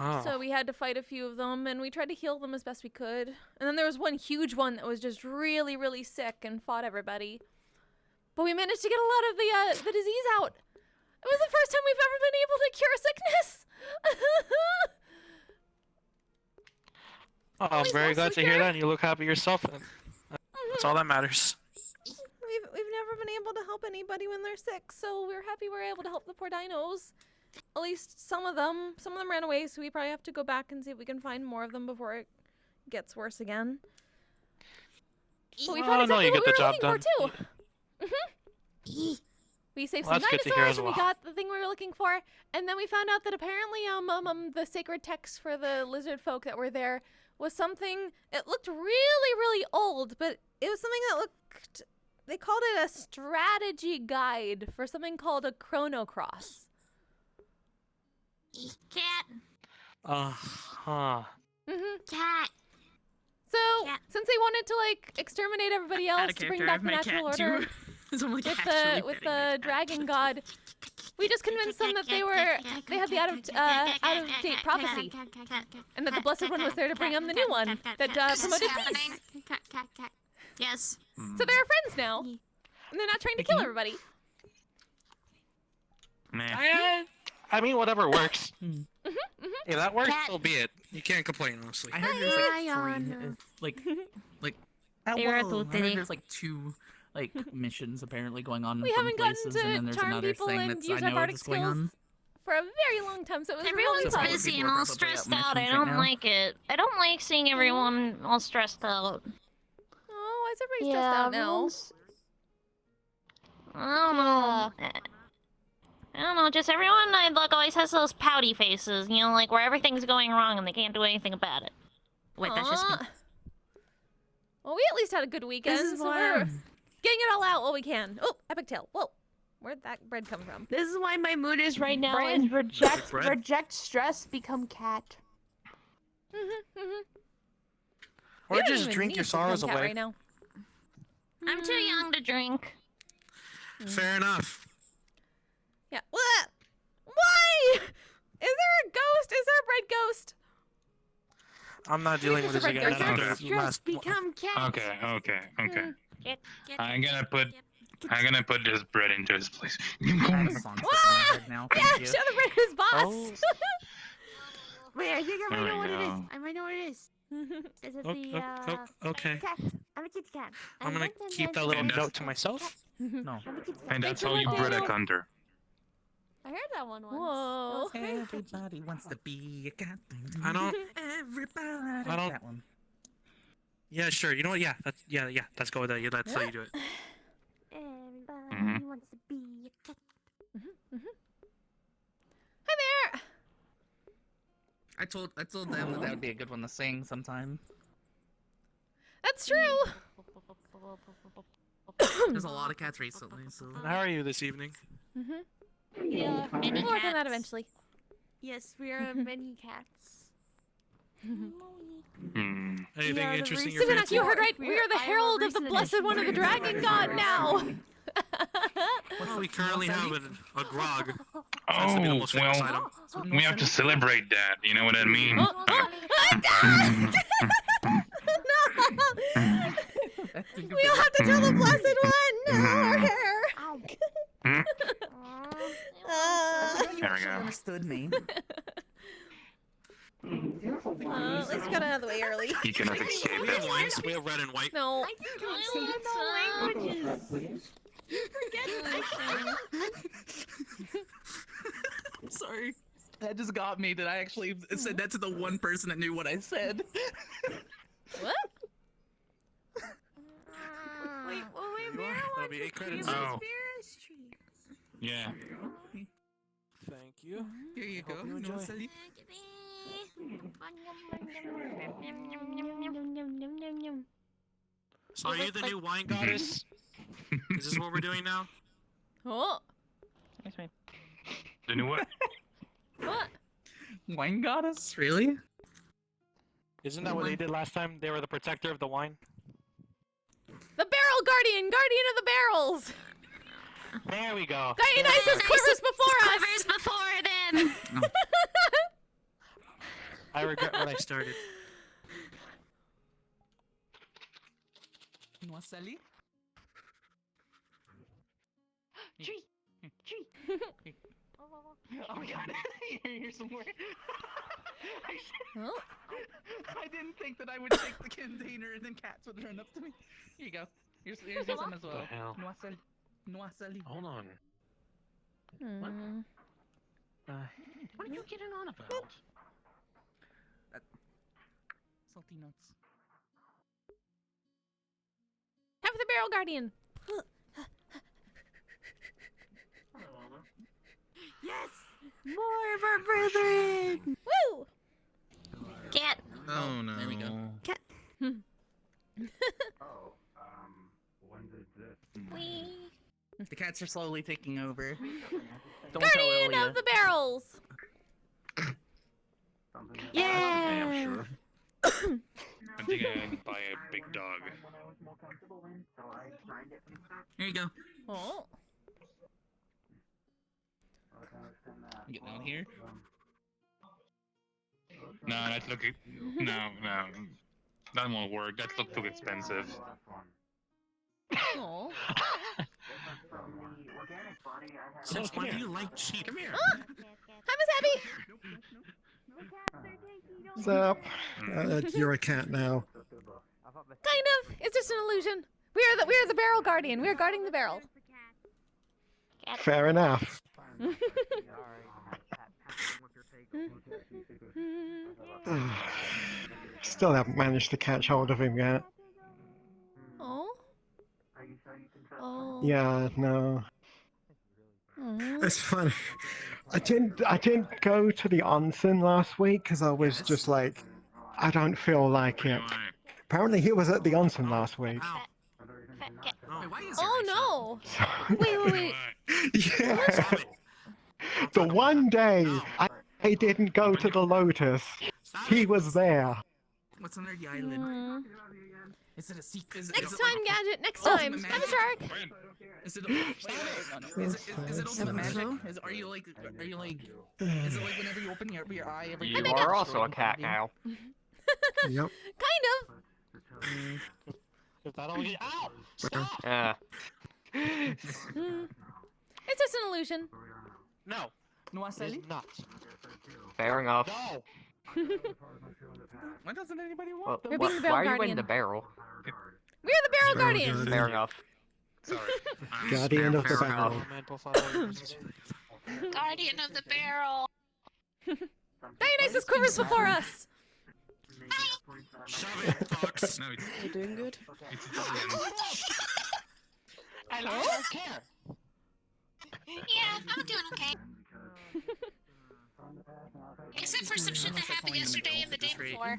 Speaker 7: Oh.
Speaker 2: So we had to fight a few of them, and we tried to heal them as best we could. And then there was one huge one that was just really, really sick and fought everybody. But we managed to get a lot of the disease out. It was the first time we've ever been able to cure sickness.
Speaker 7: Oh, I'm very glad to hear that, and you look happy yourself. And that's all that matters.
Speaker 2: We've never been able to help anybody when they're sick, so we're happy we're able to help the poor dinos. At least some of them. Some of them ran away, so we probably have to go back and see if we can find more of them before it gets worse again. But we found exactly what we were looking for too. We saved some dinosaurs, and we got the thing we were looking for, and then we found out that apparently the sacred text for the lizard folk that were there was something. It looked really, really old, but it was something that looked. They called it a strategy guide for something called a chronocross.
Speaker 6: Cat.
Speaker 2: Cat. So, since they wanted to like exterminate everybody else to bring back the natural order with the dragon god, we just convinced them that they had the out of date prophecy, and that the blessed one was there to bring them the new one that promoted peace.
Speaker 6: Yes.
Speaker 2: So they're friends now, and they're not trying to kill everybody.
Speaker 7: I mean, whatever works. If that works, so be it. You can't complain, honestly.
Speaker 19: I heard there's like 3, I heard there's like 2 missions apparently going on
Speaker 2: We
Speaker 19: in
Speaker 2: haven't
Speaker 19: places,
Speaker 2: gotten to
Speaker 19: and then there's
Speaker 2: charm
Speaker 19: another
Speaker 2: people
Speaker 19: thing
Speaker 2: and
Speaker 19: that's
Speaker 2: use
Speaker 19: I
Speaker 2: our
Speaker 19: know
Speaker 2: bardic
Speaker 19: is going
Speaker 2: skills
Speaker 19: on.
Speaker 2: for a very long time, so it was
Speaker 6: Everyone's
Speaker 2: really fun.
Speaker 6: busy and all stressed out. I don't like it. I don't like seeing everyone all stressed out.
Speaker 2: Oh, why is everybody stressed out now?
Speaker 6: I don't know. I don't know, just everyone always has those pouty faces, you know, like where everything's going wrong and they can't do anything about it. Wait, that's just me.
Speaker 2: Well, we at least had a good weekend,
Speaker 3: This is
Speaker 2: so
Speaker 3: why-
Speaker 2: we're getting it all out while we can. Oh, epic tail. Whoa. Where'd that bread come from?
Speaker 3: This is why my mood is right now
Speaker 2: Bread.
Speaker 3: is reject
Speaker 2: Bread.
Speaker 3: reject stress, become cat.
Speaker 7: Or
Speaker 2: We don't
Speaker 7: just
Speaker 2: even
Speaker 7: drink
Speaker 2: need
Speaker 7: your
Speaker 2: to
Speaker 7: sorrows
Speaker 2: become cat
Speaker 7: away.
Speaker 2: right now.
Speaker 6: I'm too young to drink.
Speaker 7: Fair enough.
Speaker 2: Yeah. What? Why? Is there a ghost? Is there a bread ghost?
Speaker 7: I'm not dealing with this again.
Speaker 1: Reject
Speaker 3: stress, become cat.
Speaker 1: Okay.
Speaker 6: Get,
Speaker 1: I'm gonna put this bread into his place.
Speaker 2: What?
Speaker 19: Now,
Speaker 2: Yeah, show the bread to his boss.
Speaker 3: Wait, I think I
Speaker 1: There
Speaker 3: might know
Speaker 1: we
Speaker 3: what it is.
Speaker 1: go.
Speaker 3: I might know what it is. Is it
Speaker 7: Okay.
Speaker 3: the
Speaker 7: Okay.
Speaker 3: cat? I'm a kitty cat.
Speaker 7: I'm gonna keep that little note to myself. No.
Speaker 1: And that's how you bread a hunter.
Speaker 3: I heard that one once.
Speaker 2: Whoa.
Speaker 19: Everybody wants to be a cat.
Speaker 7: I don't.
Speaker 19: Everybody.
Speaker 7: I don't.
Speaker 19: That one.
Speaker 7: Yeah, sure. You know what? Yeah, let's go with that. Yeah, that's how you do it.
Speaker 3: Everybody wants to be a cat.
Speaker 2: Hi there.
Speaker 19: I told them that would be a good one to sing sometime.
Speaker 2: That's true.
Speaker 19: There's a lot of cats recently, so.
Speaker 7: And how are you this evening?
Speaker 3: Yeah, many
Speaker 2: We'll work on that
Speaker 3: cats.
Speaker 2: eventually.
Speaker 3: Yes, we are many cats.
Speaker 7: Anything interesting you're
Speaker 2: Sivanak,
Speaker 7: fancy?
Speaker 2: you heard right. We are the herald of the blessed one of the dragon god now.
Speaker 7: We currently have a grog.
Speaker 1: Oh,
Speaker 7: That's to be the most famous
Speaker 1: well,
Speaker 7: item.
Speaker 1: we have to celebrate that. You know what I mean?
Speaker 2: We'll have to tell the blessed one. No, our hair.
Speaker 1: There we go.
Speaker 19: Understood me.
Speaker 2: At least we got out of the way early.
Speaker 1: You cannot escape
Speaker 7: We have
Speaker 1: it.
Speaker 7: wines. We have red and white.
Speaker 2: No.
Speaker 19: Sorry. That just got me that I actually said that to the one person that knew what I said.
Speaker 2: What?
Speaker 3: Wait,
Speaker 7: That'll be 8 credits.
Speaker 1: Oh. Yeah.
Speaker 7: Thank you.
Speaker 19: Here you go.
Speaker 7: Hope you
Speaker 19: No,
Speaker 7: enjoy.
Speaker 19: Sally.
Speaker 7: So are you the new wine goddess? Is this what we're doing now?
Speaker 2: Oh.
Speaker 1: The new what?
Speaker 2: What?
Speaker 19: Wine goddess? Really?
Speaker 7: Isn't that what they did last time? They were the protector of the wine.
Speaker 2: The barrel guardian of the barrels.
Speaker 7: There we go.
Speaker 2: Dionysus quivers before us.
Speaker 6: Quivers before them.
Speaker 7: I regret what I started.
Speaker 19: Noisali?
Speaker 23: Tree! Tree! Oh my god, here's some more.
Speaker 19: I didn't think that I would take the container and then cats would run up to me. Here you go. Here's some as well.
Speaker 7: The hell?
Speaker 19: Noisali.
Speaker 7: Hold on.
Speaker 2: Hmm.
Speaker 7: What are you getting on about?
Speaker 19: Salty nuts.
Speaker 2: Have the barrel guardian.
Speaker 3: Yes! More of our brethren!
Speaker 2: Woo!
Speaker 3: Cat.
Speaker 1: Oh no.
Speaker 19: There we go.
Speaker 3: Cat.
Speaker 21: when did this?
Speaker 2: Wee.
Speaker 19: The cats are slowly taking over. Don't
Speaker 2: Guardian
Speaker 19: tell
Speaker 2: of the barrels.
Speaker 3: Yeah.
Speaker 1: I'm sure. I think I can buy a big dog.
Speaker 19: Here you go.
Speaker 2: Oh.
Speaker 19: Get down here.
Speaker 1: No, that look. No. That won't work. That look too expensive.
Speaker 2: Oh.
Speaker 7: Since when do you like cheap? Come here.
Speaker 2: Hi, Miss Abby.
Speaker 5: What's up? You're a cat now.
Speaker 2: Kind of. It's just an illusion. We are the barrel guardian. We are guarding the barrel.
Speaker 5: Fair enough. Still haven't managed to catch hold of him yet.
Speaker 2: Oh. Oh.
Speaker 5: Yeah, no.
Speaker 2: Mm.
Speaker 5: It's funny. I didn't go to the onsen last week because I was just like, I don't feel like it. Apparently he was at the onsen last week.
Speaker 2: Oh no! Wait.
Speaker 5: Yeah. The one day I didn't go to the Lotus, he was there.
Speaker 19: What's under the island? Is it a secret?
Speaker 2: Next time, Gadget. Next time. I'm a shark.
Speaker 19: Is it ultimate magic? Are you like? Is it like whenever you open your eye?
Speaker 11: You are also a cat now.
Speaker 5: Yep.
Speaker 2: Kind of.
Speaker 7: Is that all you? Ow! Stop!
Speaker 11: Yeah.
Speaker 2: It's just an illusion.
Speaker 7: No.
Speaker 19: Noisali?
Speaker 7: Not.
Speaker 11: Fair enough.
Speaker 7: No.
Speaker 19: Why doesn't anybody
Speaker 11: Well,
Speaker 19: want them?
Speaker 2: We're being the barrel
Speaker 11: why are you
Speaker 2: guardian.
Speaker 11: in the barrel?
Speaker 2: We're the barrel guardian.
Speaker 11: Fair enough.
Speaker 1: Sorry.
Speaker 5: Guardian of the
Speaker 11: Fair
Speaker 5: barrel.
Speaker 11: enough.
Speaker 24: Guardian of the barrel.
Speaker 2: Dionysus quivers before us.
Speaker 1: Shove it, fox. No, it's
Speaker 24: You doing good?
Speaker 1: Italian.
Speaker 7: I don't care.
Speaker 24: Yeah, I'm doing okay. Except for some shit that happened yesterday and the day before.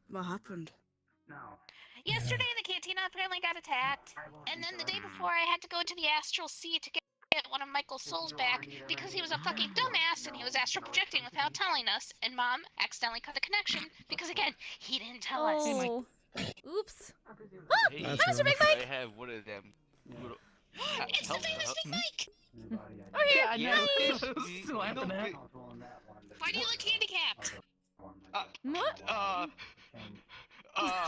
Speaker 20: What happened?
Speaker 24: Yesterday, the cantina apparently got attacked, and then the day before, I had to go to the astral sea to get one of Michael's souls back because he was a fucking dumbass and he was astral projecting without telling us, and Mom accidentally cut the connection because, again, he didn't tell us.
Speaker 2: Oh. Oops.
Speaker 22: Hey,
Speaker 2: Hi, Mr. Big Mike.
Speaker 22: I have one of them. Little,
Speaker 24: It's the famous Big Mike!
Speaker 2: Oh, here.
Speaker 22: Yeah,
Speaker 19: Still happening.
Speaker 24: Why do you look handicapped?
Speaker 2: What? Are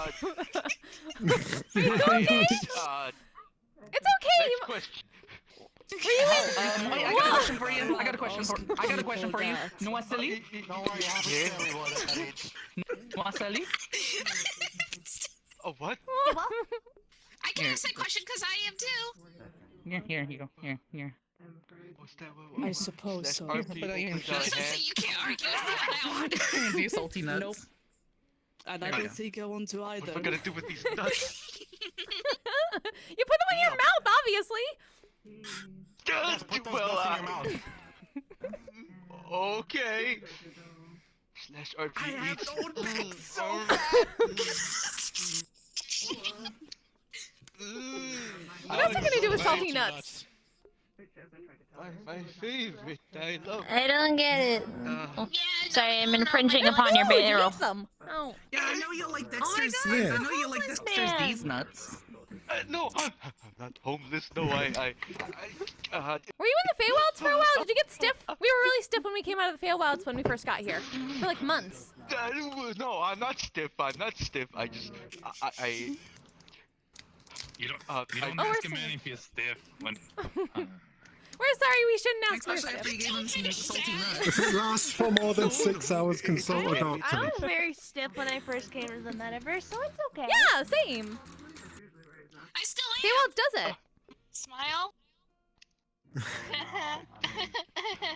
Speaker 2: you okay? It's okay.
Speaker 22: Next question.
Speaker 2: Were you in?
Speaker 19: I got a question for you. I got a question for you. Noisali? Noisali?
Speaker 22: Oh, what?
Speaker 24: I can ask that question because I am too.
Speaker 19: Here you go. Here.
Speaker 22: What's that?
Speaker 20: I suppose so.
Speaker 22: Our people
Speaker 24: I was gonna say you can't argue with me on that one.
Speaker 19: Do you salty nuts?
Speaker 20: Nope. And I don't think I want to either.
Speaker 22: What am I gonna do with these nuts?
Speaker 2: You put them in your mouth, obviously.
Speaker 22: Just
Speaker 7: Put those
Speaker 22: well,
Speaker 7: nuts in your mouth.
Speaker 22: Okay. Slash RP.
Speaker 19: I have an old back so
Speaker 2: What else are you gonna do with salty nuts?
Speaker 22: My favorite. I love.
Speaker 24: I don't get it.
Speaker 22: Uh,
Speaker 24: Sorry, I'm infringing upon your barrel.
Speaker 2: Oh.
Speaker 19: Yeah, I know you like Dexter's.
Speaker 2: God,
Speaker 19: I
Speaker 2: Yeah.
Speaker 19: know you like Dexter's
Speaker 2: man.
Speaker 19: these nuts.
Speaker 22: no, I'm not homeless. No,
Speaker 4: Were you in the Feywilds for a while? Did you get stiff? We were really stiff when we came out of the Feywilds when we first got here. For like months.
Speaker 22: No, I'm not stiff. I'm not stiff. I just,
Speaker 1: You don't
Speaker 4: Oh,
Speaker 1: ask
Speaker 4: we're
Speaker 1: a man if he's stiff when.
Speaker 4: We're sorry, we shouldn't ask
Speaker 19: Especially after you gave him some salty nuts.
Speaker 5: If it lasts for more than 6 hours, consult a
Speaker 9: I
Speaker 5: doctor.
Speaker 9: was very stiff when I first came to the metaverse, so it's okay.
Speaker 4: Yeah, same.
Speaker 24: I still am.
Speaker 4: Feywilds does it.
Speaker 24: Smile.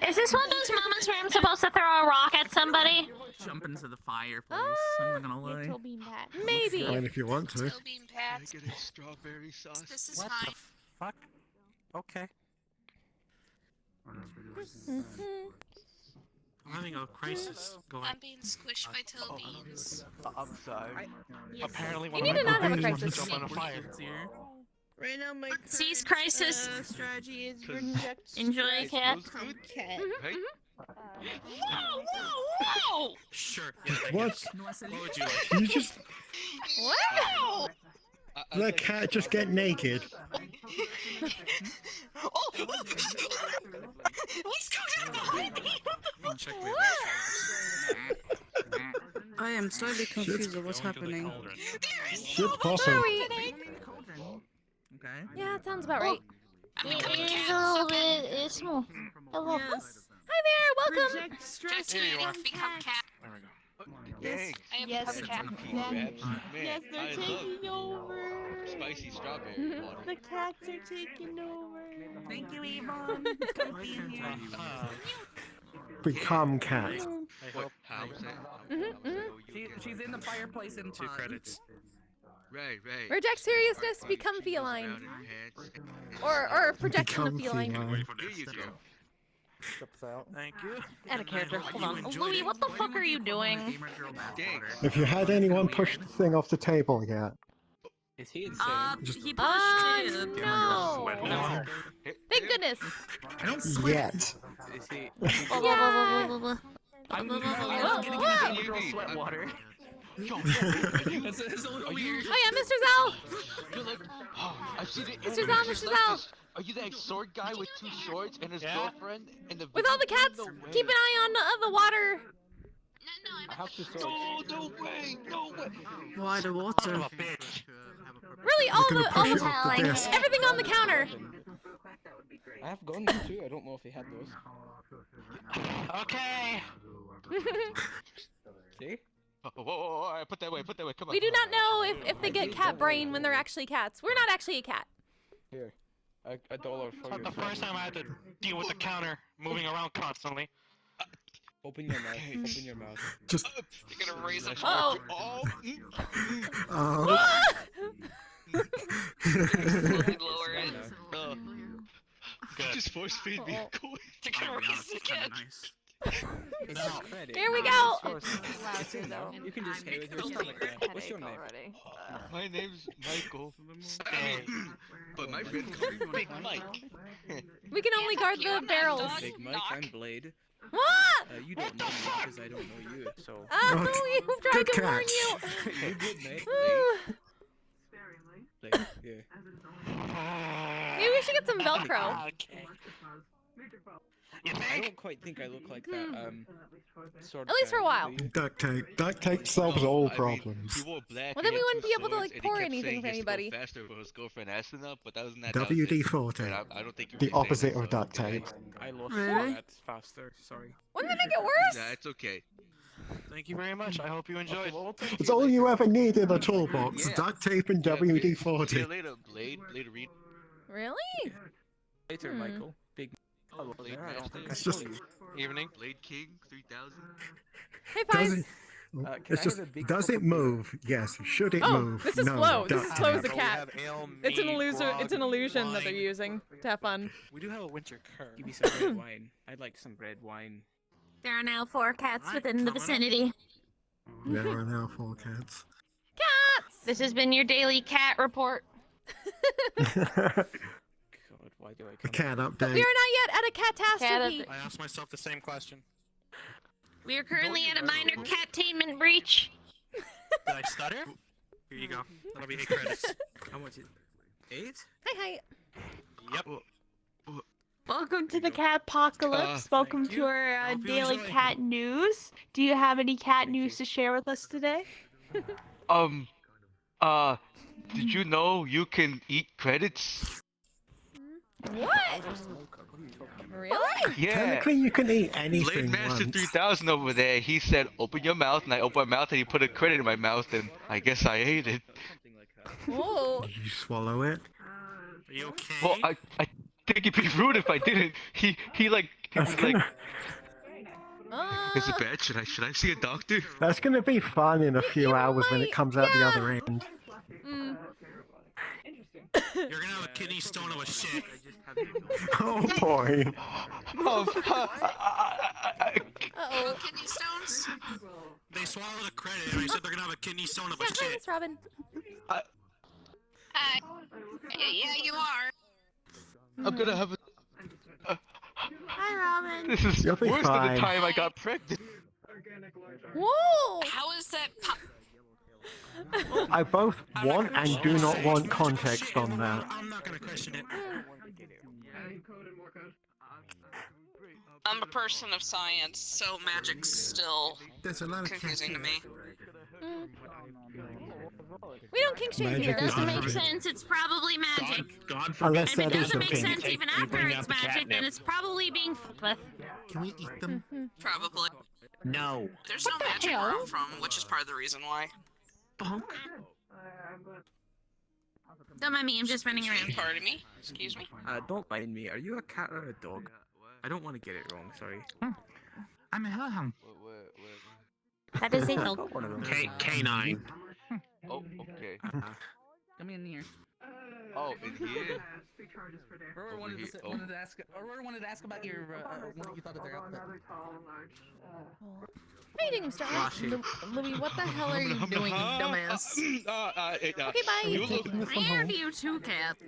Speaker 24: Is this one of those moments where I'm supposed to throw a rock at somebody?
Speaker 19: Jump into the fireplace. I'm not gonna lie.
Speaker 9: Little bean pat.
Speaker 4: Maybe.
Speaker 5: Fine if you want to.
Speaker 24: Still being pat.
Speaker 22: Can I get a strawberry sauce?
Speaker 24: This is
Speaker 7: What
Speaker 24: fine.
Speaker 7: the fuck? Okay. I'm having a crisis going.
Speaker 24: I'm being squished by toe beans.
Speaker 22: I'm sorry.
Speaker 7: Apparently,
Speaker 4: You
Speaker 7: one
Speaker 4: need
Speaker 7: of
Speaker 4: to
Speaker 7: my
Speaker 4: not have a
Speaker 7: coworkers
Speaker 4: crisis.
Speaker 7: jumped on a fire.
Speaker 20: Right now, my
Speaker 24: Cease crisis.
Speaker 20: strategy is reject.
Speaker 24: Enjoy a cat.
Speaker 20: Cat.
Speaker 22: Right?
Speaker 24: Whoa, whoa, whoa!
Speaker 7: Sure. Yeah, I
Speaker 5: What?
Speaker 7: guess. What would you like?
Speaker 5: You just
Speaker 24: Wow!
Speaker 5: let a cat just get naked.
Speaker 24: Oh! What's going on behind me?
Speaker 7: I'll check my
Speaker 20: I am slightly confused of what's happening.
Speaker 5: Shit's possum.
Speaker 19: Okay.
Speaker 4: Yeah, that sounds about right.
Speaker 24: It is a little bit small. Hello.
Speaker 4: Hi there, welcome.
Speaker 20: Reject stress.
Speaker 1: Here you are.
Speaker 24: Become cat.
Speaker 1: There we go.
Speaker 20: Yes.
Speaker 24: I am
Speaker 20: Yes.
Speaker 24: become cat.
Speaker 20: Yes, they're taking over.
Speaker 22: Spicy strawberry water.
Speaker 20: The cats are taking over.
Speaker 19: Thank you, Avon. Come be in here.
Speaker 5: Become cat.
Speaker 7: I hope.
Speaker 22: How's that?
Speaker 19: She's in the fireplace in
Speaker 7: 2 credits.
Speaker 22: Right.
Speaker 4: Reject seriousness, become feline.
Speaker 22: Brown in pants.
Speaker 4: Or projection of
Speaker 5: Become
Speaker 4: feline.
Speaker 5: feline.
Speaker 22: Here you go.
Speaker 7: Thank you.
Speaker 24: Add a character.
Speaker 7: I hope
Speaker 24: Hold
Speaker 7: you
Speaker 24: on.
Speaker 7: enjoyed
Speaker 24: Louis,
Speaker 7: it.
Speaker 24: what the fuck are you doing?
Speaker 22: Thanks.
Speaker 5: If you had anyone push the thing off the table yet.
Speaker 11: Is he insane?
Speaker 19: He pushed it.
Speaker 4: No. Thank goodness.
Speaker 19: I don't swear.
Speaker 5: Yet.
Speaker 11: Is he?
Speaker 4: Yeah.
Speaker 19: I'm
Speaker 4: Whoa.
Speaker 19: getting a Gamer Girl sweat water. It's a little weird.
Speaker 4: Oh yeah, Mr. Zell.
Speaker 22: You're like, I've seen it.
Speaker 4: Mr. Zell, Mr. Zell.
Speaker 22: Are you that sword guy with 2 swords and his girlfriend and the?
Speaker 4: With all the cats, keep an eye on the water.
Speaker 11: I have 2 swords.
Speaker 22: No way!
Speaker 20: Why the
Speaker 7: Son
Speaker 20: water?
Speaker 7: of a bitch.
Speaker 4: Really, all
Speaker 5: You're
Speaker 4: the
Speaker 5: gonna push it off the desk.
Speaker 4: everything on the counter.
Speaker 11: I have guns too. I don't know if he had those.
Speaker 7: Okay.
Speaker 11: See?
Speaker 22: Whoa, put that away, come on.
Speaker 4: We do not know if they get cat brain when they're actually cats. We're not actually a cat.
Speaker 11: Here. $1 for
Speaker 7: Not
Speaker 11: you.
Speaker 7: the first time I had to deal with the counter moving around constantly.
Speaker 11: Open your mouth. Open your mouth.
Speaker 5: Just.
Speaker 22: You're gonna raise a
Speaker 4: Oh.
Speaker 24: Slowly lower it.
Speaker 7: Good.
Speaker 22: Just force feed me a coin.
Speaker 24: You're gonna raise it again.
Speaker 7: Nice.
Speaker 4: Here we go.
Speaker 11: It's in now. You can just say with your stomach there. What's your name?
Speaker 22: My name's Michael. But my friend calls me Big Mike.
Speaker 4: We can only guard the barrels.
Speaker 11: Big Mike, I'm Blade.
Speaker 4: What?
Speaker 11: You don't know me because I don't know you, so.
Speaker 4: We've tried
Speaker 5: Good
Speaker 4: to warn
Speaker 5: catch.
Speaker 4: you.
Speaker 11: You good, mate. Blade, yeah.
Speaker 4: Maybe we should get some Velcro.
Speaker 7: Okay.
Speaker 11: I don't quite think I look like that. Sort
Speaker 4: At least for a while.
Speaker 5: Duct tape. Duct tape solves all problems.
Speaker 22: He wore black.
Speaker 4: Well, then
Speaker 22: he
Speaker 4: we
Speaker 22: had
Speaker 4: wouldn't
Speaker 22: 2
Speaker 4: be able to
Speaker 22: swords,
Speaker 4: like
Speaker 22: and he
Speaker 4: pour
Speaker 22: kept
Speaker 4: anything
Speaker 22: saying
Speaker 4: for
Speaker 22: he has to go
Speaker 4: anybody.
Speaker 22: faster for his girlfriend asking up, but that was not
Speaker 5: WD-40.
Speaker 22: And I don't think you
Speaker 5: The
Speaker 22: can say
Speaker 5: opposite
Speaker 22: that,
Speaker 5: of
Speaker 22: so-
Speaker 5: duct tape.
Speaker 11: I lost
Speaker 20: Really?
Speaker 11: that faster. Sorry.
Speaker 4: Wouldn't that make it worse?
Speaker 22: Nah, it's okay.
Speaker 7: Thank you very much. I hope you enjoyed.
Speaker 5: It's all you ever need in a toolbox.
Speaker 22: Yeah.
Speaker 5: Duct tape and
Speaker 22: See you
Speaker 5: WD-40.
Speaker 22: later, Blade. Later, Reed.
Speaker 4: Really?
Speaker 11: Later, Michael. Big. Hello
Speaker 22: Blade
Speaker 11: there. I don't think I
Speaker 5: It's
Speaker 11: saw
Speaker 5: just-
Speaker 11: you.
Speaker 22: Evening. Blade King 3000.
Speaker 4: Hey,
Speaker 5: Does
Speaker 4: Pies.
Speaker 5: it,
Speaker 11: Can
Speaker 5: it's
Speaker 11: I
Speaker 5: just,
Speaker 11: have a big
Speaker 5: does
Speaker 11: cup
Speaker 5: it
Speaker 11: of beer?
Speaker 5: move? Yes. Should it
Speaker 4: Oh,
Speaker 5: move?
Speaker 4: this is
Speaker 5: no.
Speaker 4: Flo. This is
Speaker 5: Duct
Speaker 4: Flo as a
Speaker 5: tape.
Speaker 4: cat. It's an illusion. It's an illusion that they're
Speaker 7: wine.
Speaker 4: using to have fun.
Speaker 7: We do have a winter curve.
Speaker 11: Give me some red wine. I'd like some red wine.
Speaker 24: There are now 4 cats
Speaker 7: Right,
Speaker 24: within the
Speaker 7: coming up.
Speaker 24: vicinity.
Speaker 5: There are now 4 cats.
Speaker 24: Cats! This has been your daily cat report.
Speaker 11: God,
Speaker 7: Why do I
Speaker 5: The
Speaker 7: come?
Speaker 5: cat
Speaker 4: But
Speaker 5: update.
Speaker 4: we are not yet at a catastrophe.
Speaker 7: I asked myself the same question.
Speaker 9: We are currently at a minor cat-tainment breach.
Speaker 7: Did I stutter? Here you go. That'll be 8 credits. How much is 8?
Speaker 4: Hi.
Speaker 7: Yep.
Speaker 9: Welcome to the Catpocalypse. Welcome to our daily cat news. Do you have any cat news to share with us today?
Speaker 22: Did you know you can eat credits?
Speaker 4: What? Really?
Speaker 22: Yeah.
Speaker 5: Technically, you can eat
Speaker 22: Blade
Speaker 5: anything
Speaker 22: Master
Speaker 5: once.
Speaker 22: 3000 over there, he said, open your mouth, and I opened my mouth, and he put a credit in my mouth, and I guess I ate it.
Speaker 4: Whoa.
Speaker 5: Did you swallow it?
Speaker 7: Are you okay?
Speaker 22: Well, I think it'd be rude if I didn't. He like,
Speaker 5: That's
Speaker 22: like,
Speaker 5: gonna,
Speaker 22: is it bad? Should I see a doctor?
Speaker 5: that's gonna be fun in a few hours when it comes out the other end.
Speaker 7: You're gonna have a kidney stone of a shit.
Speaker 5: Oh boy.
Speaker 4: Kidney stones?
Speaker 7: They swallowed a credit and I said they're gonna have a kidney stone of a
Speaker 4: Yeah,
Speaker 7: shit.
Speaker 4: thanks, Robin.
Speaker 24: Yeah, you are.
Speaker 22: I'm gonna have a...
Speaker 9: Hi, Robin.
Speaker 22: This is
Speaker 5: You'll be
Speaker 22: worse than the
Speaker 5: fine.
Speaker 22: time I got pregnant.
Speaker 4: Whoa!
Speaker 24: How is that
Speaker 5: I both want and do not want context on that.
Speaker 7: I'm not gonna question it.
Speaker 14: I'm a person of science, so magic's still
Speaker 7: There's a lot of
Speaker 14: confusing to me.
Speaker 4: We don't kink shame
Speaker 5: Magic
Speaker 4: here.
Speaker 5: is
Speaker 9: Doesn't
Speaker 5: magic.
Speaker 9: make sense. It's probably magic.
Speaker 7: God
Speaker 5: Unless
Speaker 9: If
Speaker 5: that
Speaker 9: it
Speaker 5: is
Speaker 9: doesn't
Speaker 5: the
Speaker 9: make
Speaker 5: thing.
Speaker 9: sense even after it's magic, then it's probably being fucked with.
Speaker 7: Can we eat them?
Speaker 14: Probably.
Speaker 7: No.
Speaker 14: There's no magic where I'm from, which is part of the reason why.
Speaker 7: Bonk.
Speaker 9: Don't mind me. I'm just running around.
Speaker 14: Pardon me? Excuse me?
Speaker 10: Don't mind me. Are you a cat or a dog? I don't want to get it wrong, sorry.
Speaker 7: I'm a hellhound.
Speaker 9: That is a dog.
Speaker 7: K9.
Speaker 22: Oh, okay.
Speaker 19: Come in here.
Speaker 22: Oh, in here?
Speaker 19: Aurora wanted to ask about your what you thought of their outfit.
Speaker 4: How you doing, Mr. Hart? Louis, what the hell are you doing, you dumbass? Okay, bye.
Speaker 9: Why are you two cats?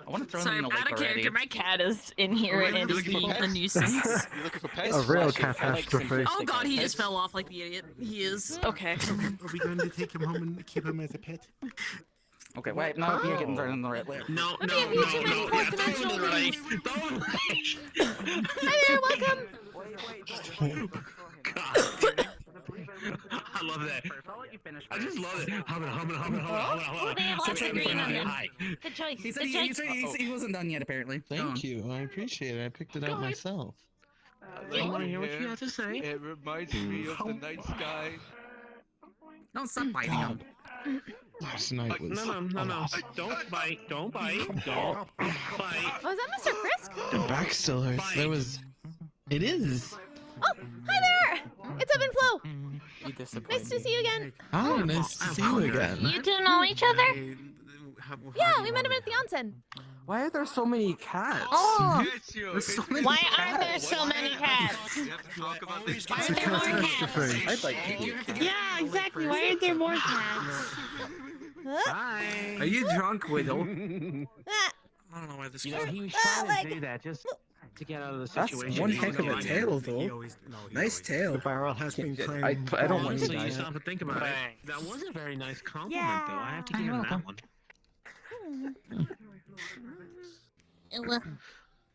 Speaker 19: I want to throw
Speaker 9: Sorry,
Speaker 19: them in
Speaker 9: I'm
Speaker 19: the
Speaker 9: out
Speaker 19: lake
Speaker 9: of
Speaker 19: already.
Speaker 9: character. My cat is in here and is being a nuisance.
Speaker 22: You looking for pets?
Speaker 5: A real catastrophe.
Speaker 9: Oh god, he just fell off like the idiot. He is. Okay.
Speaker 7: Are we going to take him home and keep him as a pet?
Speaker 19: Okay, wait, no, you're getting thrown in the right way.
Speaker 7: No,
Speaker 4: Okay, if you have too many fourth dimensional beings. Hi there, welcome.
Speaker 7: I love that. I just love it.
Speaker 9: Oh, they have lots of green on them. Good choice.
Speaker 19: He said
Speaker 9: Good choice.
Speaker 19: he wasn't done yet, apparently.
Speaker 16: Thank you. I appreciate it. I picked it out myself.
Speaker 7: I want to hear what you have to say.
Speaker 22: It reminds me of the night sky.
Speaker 19: Don't stop biting him.
Speaker 16: Last night was.
Speaker 7: No. Don't bite. Don't bite. Don't bite.
Speaker 4: Oh, is that Mr. Frisk?
Speaker 16: The back still hurts. There was. It is.
Speaker 4: Oh, hi there! It's Ebb and Flo.
Speaker 10: You disappoint
Speaker 4: Nice to see you again.
Speaker 16: Hi, nice to see you again.
Speaker 9: You two know each other?
Speaker 4: Yeah, we met him at the onsen.
Speaker 10: Why are there so many cats?
Speaker 4: Oh,
Speaker 10: There's so many
Speaker 9: Why
Speaker 10: cats.
Speaker 9: are there so many cats? Why are there more cats?
Speaker 10: I'd like to do cats.
Speaker 9: Yeah, exactly. Why aren't there more cats?
Speaker 10: Bye. Are you drunk, Widow?
Speaker 7: I don't know why this.
Speaker 17: You know, he was trying to do that just to get out of the
Speaker 10: That's
Speaker 17: situation.
Speaker 10: one heck of a tail, though. Nice tail.
Speaker 5: The barrel has been claimed.
Speaker 10: I don't want to
Speaker 17: Honestly, you
Speaker 10: die.
Speaker 17: stop and think about it. That was a very nice compliment, though. I have to give him that one.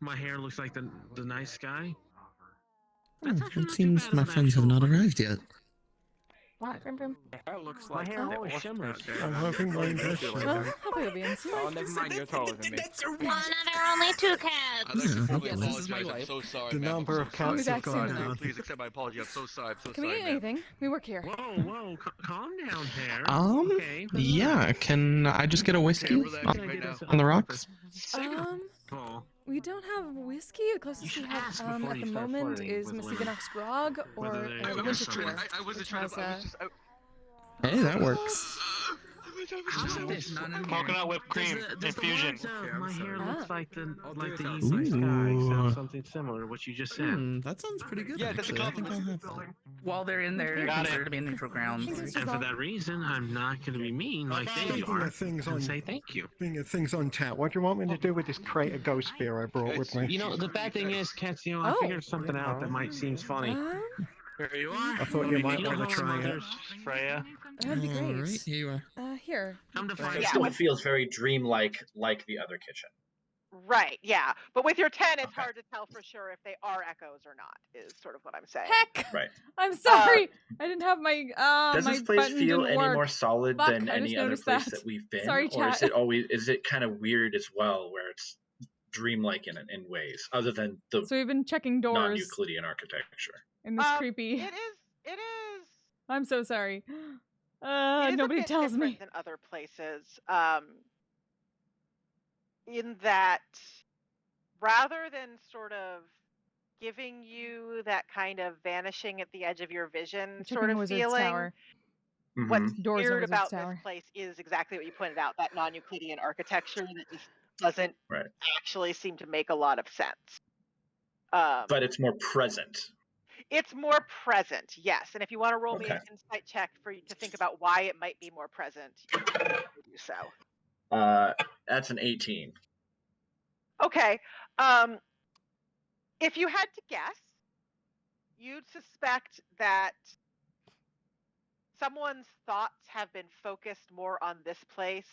Speaker 17: My hair looks like the nice guy.
Speaker 16: It seems my friends have not arrived yet.
Speaker 4: what?
Speaker 10: That looks
Speaker 17: My
Speaker 10: like
Speaker 17: hair always shimmers.
Speaker 5: I'm hoping mine does.
Speaker 4: Well, hopefully it'll be in
Speaker 10: Oh, never mind, you're taller than me.
Speaker 9: Well, now there are only two cats.
Speaker 22: I'd like to fully
Speaker 10: Yes, this is my
Speaker 22: apologize. I'm
Speaker 10: life.
Speaker 22: so sorry.
Speaker 5: The
Speaker 22: ma'am. I'm
Speaker 5: number
Speaker 22: so
Speaker 5: of
Speaker 22: sorry.
Speaker 5: cats have gone down.
Speaker 22: Please accept my apology. I'm so sorry. I'm so
Speaker 4: Can we
Speaker 22: sorry.
Speaker 4: eat
Speaker 22: ma'am.
Speaker 4: anything? We work here.
Speaker 17: Whoa, calm down there. Okay.
Speaker 16: Yeah. Can I just get a whiskey
Speaker 22: relax right now.
Speaker 16: on the rocks?
Speaker 17: Oh.
Speaker 4: We don't have whiskey. The closest we have
Speaker 17: ask before
Speaker 4: at
Speaker 17: you
Speaker 4: the
Speaker 17: start
Speaker 4: moment
Speaker 17: flirting
Speaker 4: is
Speaker 17: with
Speaker 4: Missy
Speaker 17: women.
Speaker 4: Gannock's grog or
Speaker 17: Whether they
Speaker 4: the
Speaker 17: are
Speaker 4: winter
Speaker 17: sorry.
Speaker 4: cheer.
Speaker 22: I wasn't
Speaker 4: which
Speaker 22: trying
Speaker 4: has,
Speaker 22: to. I was just.
Speaker 16: Hey, that works.
Speaker 17: How's this?
Speaker 7: Coconut whipped cream infusion.
Speaker 17: My hair looks like the
Speaker 19: Ooh.
Speaker 17: evening sky, so something similar to what you just said.
Speaker 16: That sounds pretty good.
Speaker 19: Yeah, that's
Speaker 16: actually. I think I'll have that.
Speaker 10: While they're in there,
Speaker 7: Got
Speaker 10: consider
Speaker 7: it.
Speaker 10: to be neutral ground.
Speaker 16: Thanks,
Speaker 17: And for that reason, I'm not going to be mean like they
Speaker 5: Speaking
Speaker 17: are
Speaker 5: of things
Speaker 17: and
Speaker 5: on,
Speaker 17: say thank you.
Speaker 5: speaking of things on tap, what do you want me to do with this crate of ghost beer I brought with me?
Speaker 17: You know, the bad thing is, Cassio, I figured something out that might seem funny.
Speaker 7: There you are.
Speaker 5: I thought you might
Speaker 17: know
Speaker 5: want to
Speaker 17: how
Speaker 5: try it.
Speaker 17: mothers, Freya?
Speaker 4: That'd be great.
Speaker 16: Alright, here you are.
Speaker 4: Here.
Speaker 17: Come to find
Speaker 21: It
Speaker 17: out.
Speaker 21: still feels very dreamlike, like the other kitchen.
Speaker 8: Right, yeah. But with your 10, it's hard to tell for sure if they are echoes or not, is sort of what I'm saying.
Speaker 2: Heck!
Speaker 21: Right.
Speaker 2: I'm sorry. I didn't have my
Speaker 21: Does
Speaker 2: my
Speaker 21: this place
Speaker 2: button
Speaker 21: feel
Speaker 2: didn't
Speaker 21: any
Speaker 2: work.
Speaker 21: more solid
Speaker 2: Fuck,
Speaker 21: than
Speaker 2: I just
Speaker 21: any other
Speaker 2: noticed
Speaker 21: place
Speaker 2: that.
Speaker 21: that we've been?
Speaker 2: Sorry,
Speaker 21: or
Speaker 2: chat.
Speaker 21: is it kind of weird as well, where it's dreamlike in ways, other than the
Speaker 2: So we've been checking doors
Speaker 21: non-Euclidean architecture?
Speaker 2: in this creepy.
Speaker 8: It is.
Speaker 2: I'm so sorry.
Speaker 8: It is
Speaker 2: Nobody
Speaker 8: a bit
Speaker 2: tells
Speaker 8: different
Speaker 2: me.
Speaker 8: than other places. In that, rather than sort of giving you that kind of vanishing at the edge of your vision
Speaker 2: Checking
Speaker 8: sort of
Speaker 2: Wizard's
Speaker 8: feeling,
Speaker 2: Tower.
Speaker 8: what's
Speaker 2: Doors in
Speaker 8: weird
Speaker 2: Wizard's
Speaker 8: about
Speaker 2: Tower.
Speaker 8: this place is exactly what you pointed out, that non-Euclidean architecture that just doesn't actually seem to make a lot of sense.
Speaker 21: But it's more present.
Speaker 8: It's more present, yes. And if you want to roll me
Speaker 21: Okay.
Speaker 8: an insight check for you to think about why it might be more present, you can do so.
Speaker 21: That's an 18.
Speaker 8: Okay. If you had to guess, you'd suspect that someone's thoughts have been focused more on this place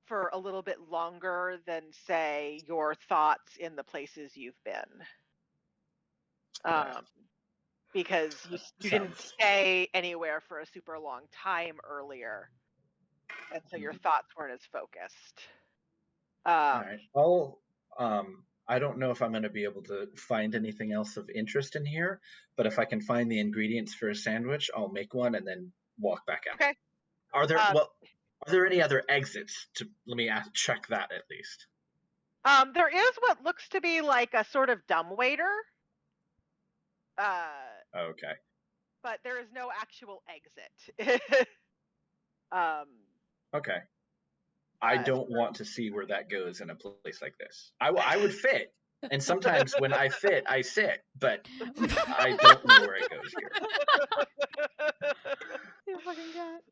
Speaker 8: for a little bit longer than, say, your thoughts in the places you've been. Because you didn't stay anywhere for a super long time earlier, and so your thoughts weren't as focused.
Speaker 21: All right. I don't know if I'm going to be able to find anything else of interest in here, but if I can find the ingredients for a sandwich, I'll make one and then walk back out.
Speaker 8: Okay.
Speaker 21: Are there any other exits? Let me check that at least.
Speaker 8: There is what looks to be like a sort of dumbwaiter.
Speaker 21: Okay.
Speaker 8: But there is no actual exit.
Speaker 21: Okay. I don't want to see where that goes in a place like this. I would fit, and sometimes when I fit, I sit, but I don't know where it goes here.
Speaker 2: You fucking cat.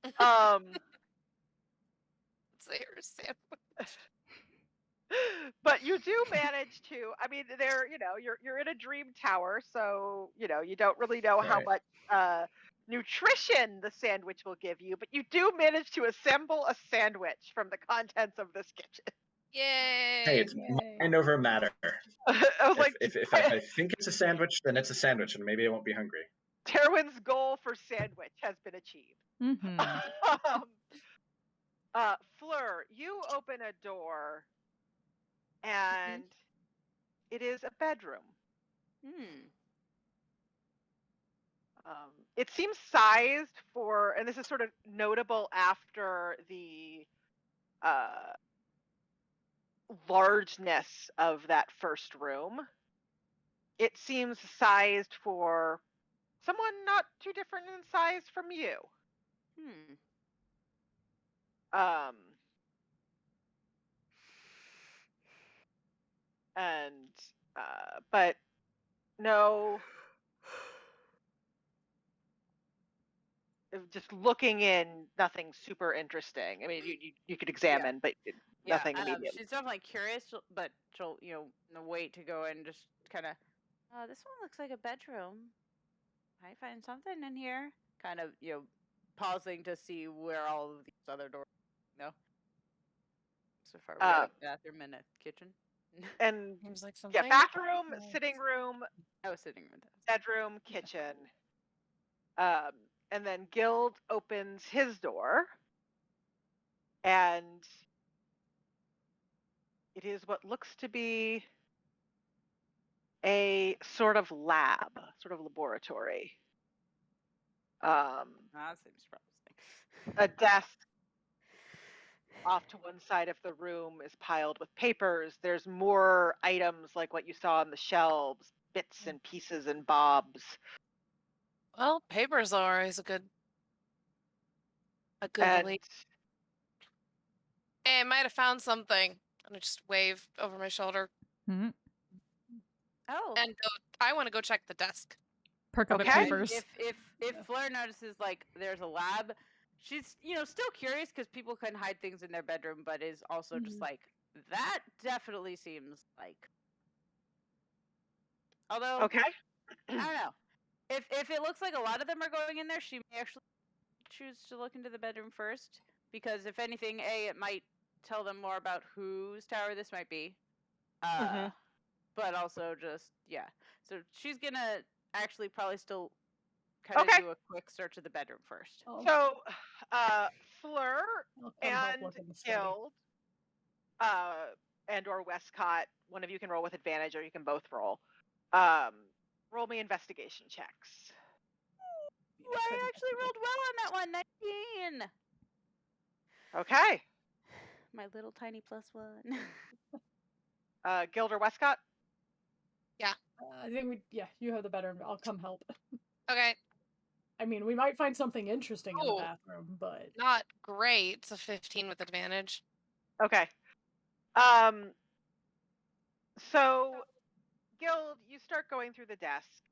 Speaker 8: But you do manage to. I mean, you're in a dream tower, so you don't really know how much nutrition the sandwich will give you, but you do manage to assemble a sandwich from the contents of this kitchen.
Speaker 4: Yay!
Speaker 21: Hey, it's mind over matter.
Speaker 8: I was like,
Speaker 21: if I think it's a sandwich, then it's a sandwich, and maybe I won't be hungry.
Speaker 8: Terwin's goal for sandwich has been achieved. Fleur, you open a door, and it is a bedroom. It seems sized for, and this is sort of notable after the largeness of that first room. It seems sized for someone not too different in size from you. But no, just looking in, nothing super interesting. I mean, you could examine, but nothing immediate.
Speaker 12: She's definitely curious, but she'll wait to go and just kind of. This one looks like a bedroom. Might find something in here. Kind of pausing to see where all of these other doors. So far, we have a bathroom and a kitchen.
Speaker 8: And
Speaker 4: seems like
Speaker 8: yeah, bathroom, sitting room,
Speaker 12: sitting room,
Speaker 8: bedroom, kitchen. And then Guild opens his door, and it is what looks to be a sort of lab, sort of laboratory.
Speaker 12: That seems promising.
Speaker 8: A desk off to one side of the room is piled with papers. There's more items like what you saw on the shelves, bits and pieces and bobs.
Speaker 14: Well, papers are always a good
Speaker 6: A good
Speaker 8: And
Speaker 6: lady. Hey, I might have found something. And I just wave over my shoulder.
Speaker 2: Mm-hmm.
Speaker 12: Oh.
Speaker 6: And go. I want to go check the desk.
Speaker 2: Perk up
Speaker 8: Okay.
Speaker 2: papers.
Speaker 12: If Fleur notices like there's a lab, she's still curious because people can hide things in their bedroom, but is also just like that definitely seems like. Although
Speaker 8: okay.
Speaker 12: I don't know. If it looks like a lot of them are going in there, she may actually choose to look into the bedroom first because if anything, it might tell them more about whose tower this might be. But also just So she's gonna actually probably still kind of do a quick search of the bedroom first.
Speaker 8: So, Fleur and Guild, and or Westcott, one of you can roll with advantage, or you can both roll. Roll me investigation checks.
Speaker 12: I actually rolled well on that one. 19.
Speaker 8: Okay.
Speaker 12: My little tiny +1.
Speaker 8: Guild or Westcott?
Speaker 6: Yeah.
Speaker 2: I think you have the better. I'll come help.
Speaker 6: Okay.
Speaker 2: I mean, we might find something interesting in the bathroom, but
Speaker 6: not great. It's a 15 with advantage.
Speaker 8: Okay. So, Guild, you start going through the desk,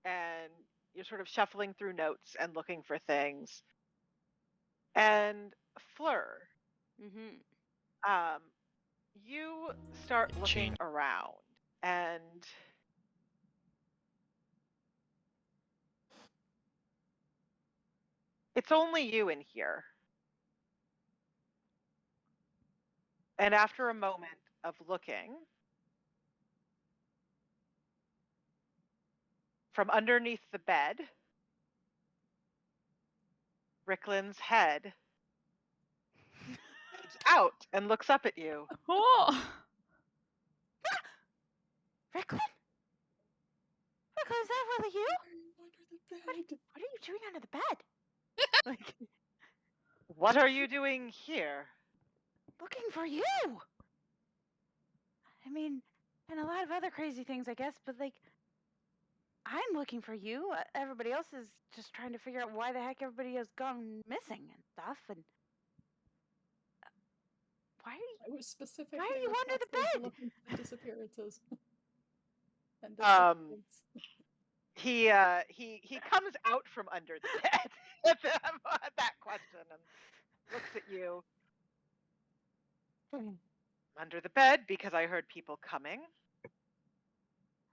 Speaker 8: and you're sort of shuffling through notes and looking for things. And Fleur, you start looking around, and it's only you in here. And after a moment of looking, from underneath the bed, Ricklin's head comes out and looks up at you.
Speaker 2: Oh!
Speaker 12: Ricklin? Ricklin, is that really you? What are you doing under the bed?
Speaker 8: What are you doing here?
Speaker 12: Looking for you. I mean, and a lot of other crazy things, I guess, but I'm looking for you. Everybody else is just trying to figure out why the heck everybody has gone missing and stuff. And why are you under the bed?
Speaker 2: Looking for disappearances. And
Speaker 8: he comes out from under the bed at that question and looks at you. Under the bed because I heard people coming.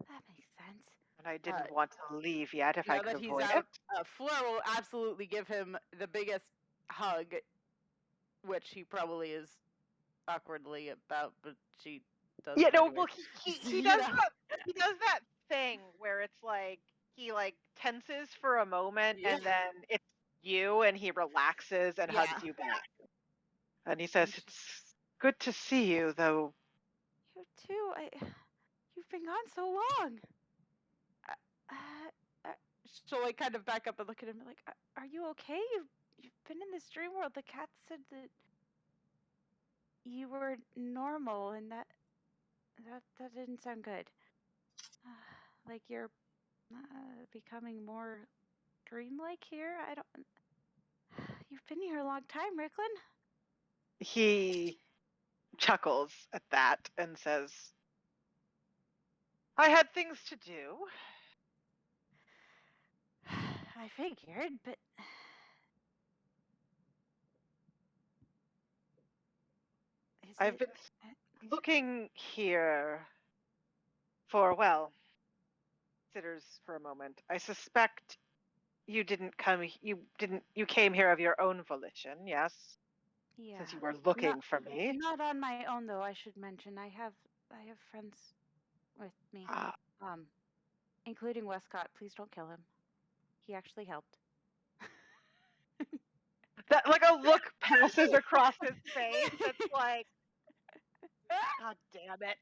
Speaker 12: That makes sense.
Speaker 8: And I didn't want to leave yet if I could avoid it.
Speaker 12: Fleur will absolutely give him the biggest hug, which he probably is awkwardly about, but she does.
Speaker 8: Yeah, no, well, he does that thing where it's like he tenses for a moment and then it's you and he relaxes and hugs you back. And he says, "It's good to see you, though."
Speaker 12: You too. You've been gone so long. She'll kind of back up and look at him like, "Are you okay? You've been in this dream world. The cat said that you were normal, and that didn't sound good. Like you're becoming more dreamlike here. I don't. You've been here a long time, Ricklin."
Speaker 8: He chuckles at that and says, "I had things to do."
Speaker 12: I figured, but
Speaker 8: I've been looking here for, considers for a moment. I suspect you came here of your own volition, yes?
Speaker 12: Yeah.
Speaker 8: Since you were looking for me.
Speaker 12: Not on my own, though. I should mention I have friends with me, including Westcott. Please don't kill him. He actually helped.
Speaker 8: That a look passes across his face. It's like, God damn it.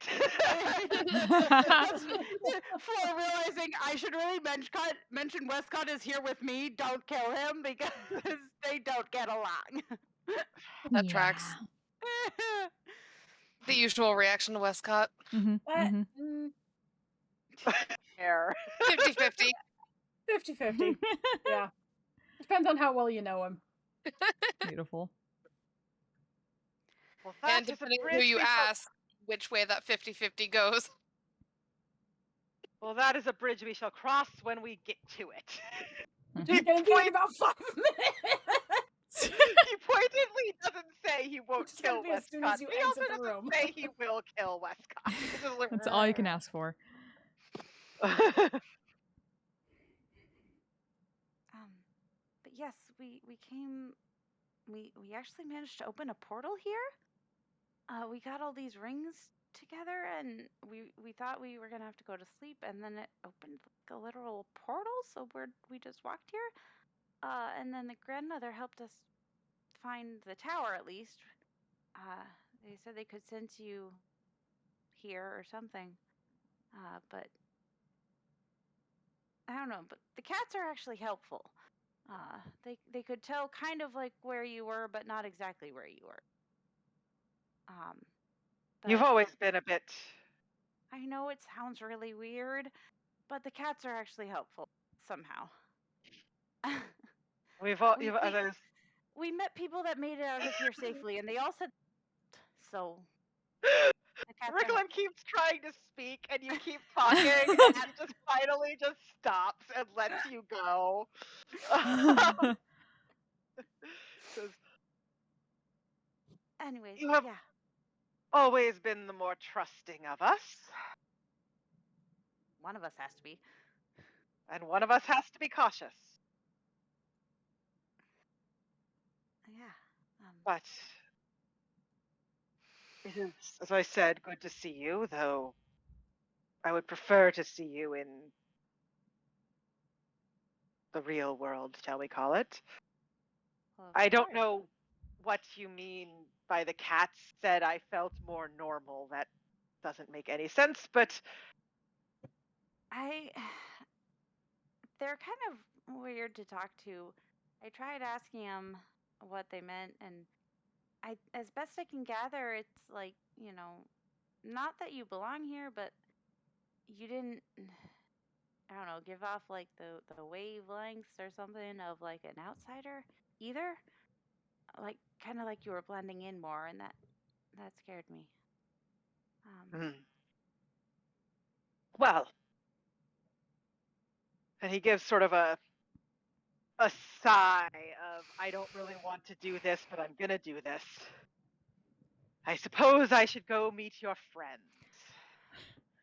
Speaker 12: For realizing I should really mention Westcott is here with me. Don't kill him because they don't get along.
Speaker 6: That tracks. The usual reaction to Westcott.
Speaker 8: Fair.
Speaker 6: 50-50.
Speaker 2: 50-50. Yeah. Depends on how well you know him. Beautiful.
Speaker 8: Well,
Speaker 6: And
Speaker 8: that is a
Speaker 6: depending on
Speaker 8: bridge
Speaker 6: who you
Speaker 8: we shall-
Speaker 6: ask, which way that 50-50 goes.
Speaker 8: Well, that is a bridge we shall cross when we get to it.
Speaker 13: It's gonna be in about 5 minutes.
Speaker 8: He pointedly doesn't say he won't
Speaker 13: Which is gonna
Speaker 8: kill
Speaker 13: be as soon
Speaker 8: Westcott.
Speaker 13: as you
Speaker 8: He also
Speaker 13: exit the
Speaker 8: doesn't
Speaker 13: room.
Speaker 8: say he will kill Westcott. He's just like,
Speaker 2: That's all you can ask for.
Speaker 12: But yes, we came. We actually managed to open a portal here. We got all these rings together, and we thought we were gonna have to go to sleep, and then it opened like a literal portal. So we just walked here, and then the grandmother helped us find the tower at least. They said they could send you here or something, but I don't know. But the cats are actually helpful. They could tell kind of like where you were, but not exactly where you were.
Speaker 8: You've
Speaker 12: But
Speaker 8: always been a bit.
Speaker 12: I know it sounds really weird, but the cats are actually helpful somehow. We met people that made it out of here safely, and they all said so. The cats are
Speaker 8: Curriculum
Speaker 12: helpful.
Speaker 8: keeps trying to speak, and you keep talking, and he just finally just stops and lets you go.
Speaker 12: Anyways,
Speaker 8: You have
Speaker 12: yeah.
Speaker 8: always been the more trusting of us,
Speaker 12: One of us has to be.
Speaker 8: and one of us has to be cautious.
Speaker 12: Yeah.
Speaker 8: But it is, as I said, good to see you, though I would prefer to see you in the real world, shall we call it.
Speaker 12: Well, of
Speaker 8: I don't
Speaker 12: course.
Speaker 8: know what you mean by the cats said I felt more normal. That doesn't make any sense, but
Speaker 12: They're kind of weird to talk to. I tried asking them what they meant, and as best I can gather, it's like, not that you belong here, but you didn't, I don't know, give off like the wavelengths or something of like an outsider either. Like kind of like you were blending in more, and that scared me.
Speaker 8: well, and he gives sort of a sigh of, I don't really want to do this, but I'm gonna do this. I suppose I should go meet your friends.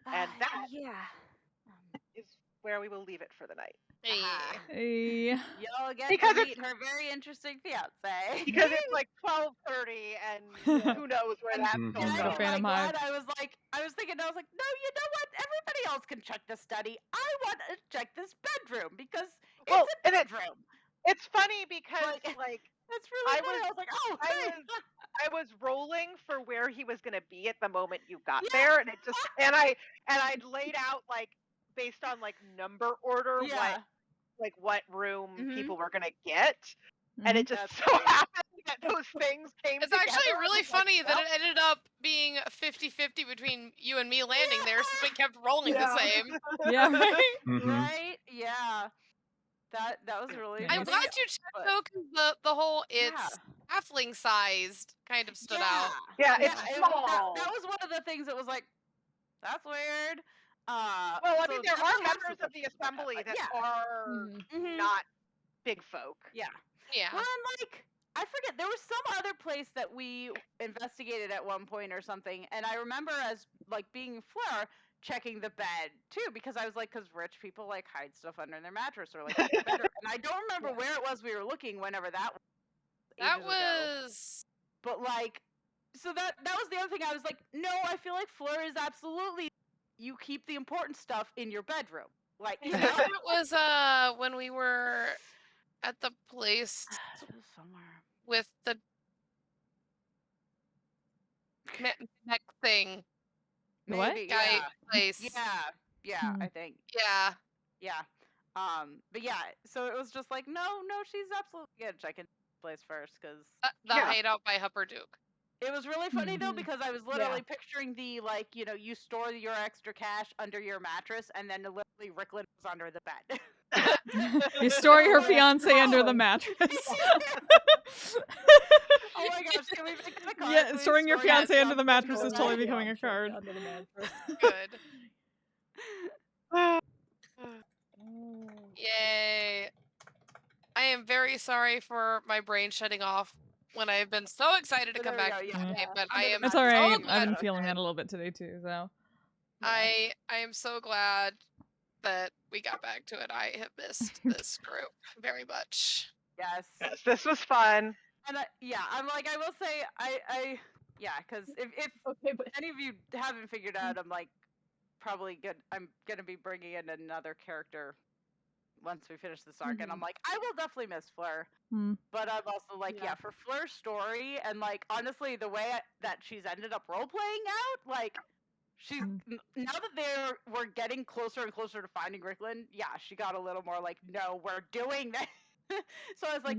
Speaker 8: And that is where we will leave it for the night.
Speaker 2: Hey.
Speaker 12: Y'all get
Speaker 8: Because
Speaker 12: to meet her very interesting fiance.
Speaker 8: Because it's like 12:30, and who knows where that's
Speaker 2: Mhm.
Speaker 8: going to
Speaker 2: The
Speaker 8: go.
Speaker 2: Phantom Hive.
Speaker 12: I was thinking, I was like, no, you know what? Everybody else can check the study. I want to check this bedroom because it's a bedroom.
Speaker 8: It's funny because like
Speaker 12: that's really
Speaker 8: I
Speaker 12: funny. I was like, oh,
Speaker 8: I was rolling for where he was gonna be at the moment you got there, and it just and I'd laid out like based on like number order what room people were gonna get, and it just so happened that those things came.
Speaker 6: It's actually
Speaker 8: together.
Speaker 6: really
Speaker 8: I was like,
Speaker 6: funny that
Speaker 8: well,
Speaker 6: it ended up being 50-50 between you and me landing there, since we kept rolling the same.
Speaker 2: Yeah, right?
Speaker 12: Right? Yeah. That was really.
Speaker 6: I'm glad you checked though, because the whole it's halfling sized kind of stood out.
Speaker 8: Yeah, it's
Speaker 12: small. That was one of the things that was like, that's weird.
Speaker 8: Well, I mean, there
Speaker 12: so
Speaker 8: are
Speaker 12: that's
Speaker 8: members of the assembly that
Speaker 12: yeah.
Speaker 8: are not big folk.
Speaker 12: Yeah.
Speaker 6: Yeah.
Speaker 12: Well, and like, I forget, there was some other place that we investigated at one point or something, and I remember as like being Fleur checking the bed too, because I was like, because rich people like hide stuff under their mattress or like in their bedroom. And I don't remember where it was we were looking whenever that was.
Speaker 6: That
Speaker 12: ages
Speaker 6: was.
Speaker 12: ago. But like, so that was the other thing. I was like, no, I feel like Fleur is absolutely. You keep the important stuff in your bedroom. Like, you know?
Speaker 6: That was when we were at the place
Speaker 12: somewhere
Speaker 6: with the neck thing.
Speaker 2: What?
Speaker 6: Guy place.
Speaker 12: Yeah, I think. Yeah. But yeah, so it was just like, no, she's absolutely gonna check in place first, because
Speaker 6: the hideout by Hupperduke.
Speaker 12: It was really funny though, because I was literally picturing the like, you store your extra cash under your mattress, and then literally Ricklin was under the bed.
Speaker 2: You store your fiance under the mattress.
Speaker 12: Oh my gosh, can we make it a card?
Speaker 2: Yeah,
Speaker 12: please?
Speaker 2: storing your
Speaker 12: Storing
Speaker 2: fiance under the
Speaker 12: yourself
Speaker 2: mattress is
Speaker 12: under
Speaker 2: totally
Speaker 12: the
Speaker 2: becoming a card.
Speaker 6: Good. Yay. I am very sorry for my brain shutting off when I've been so excited to come back to the game, but I am
Speaker 2: It's
Speaker 6: so
Speaker 2: alright.
Speaker 6: glad.
Speaker 2: I've been feeling that a little bit today too, so.
Speaker 6: I am so glad that we got back to it. I have missed this group very much.
Speaker 12: Yes.
Speaker 8: Yes, this was fun.
Speaker 12: And I'm like, I will say, yeah, because if any of you haven't figured out, I'm like, I'm gonna be bringing in another character once we finish this arc, and I'm like, I will definitely miss Fleur. But I'm also like, yeah, for Fleur's story, and like, honestly, the way that she's ended up role playing out, like, she's now that we're getting closer and closer to finding Rickland, yeah, she got a little more like, no, we're doing that. So I was like,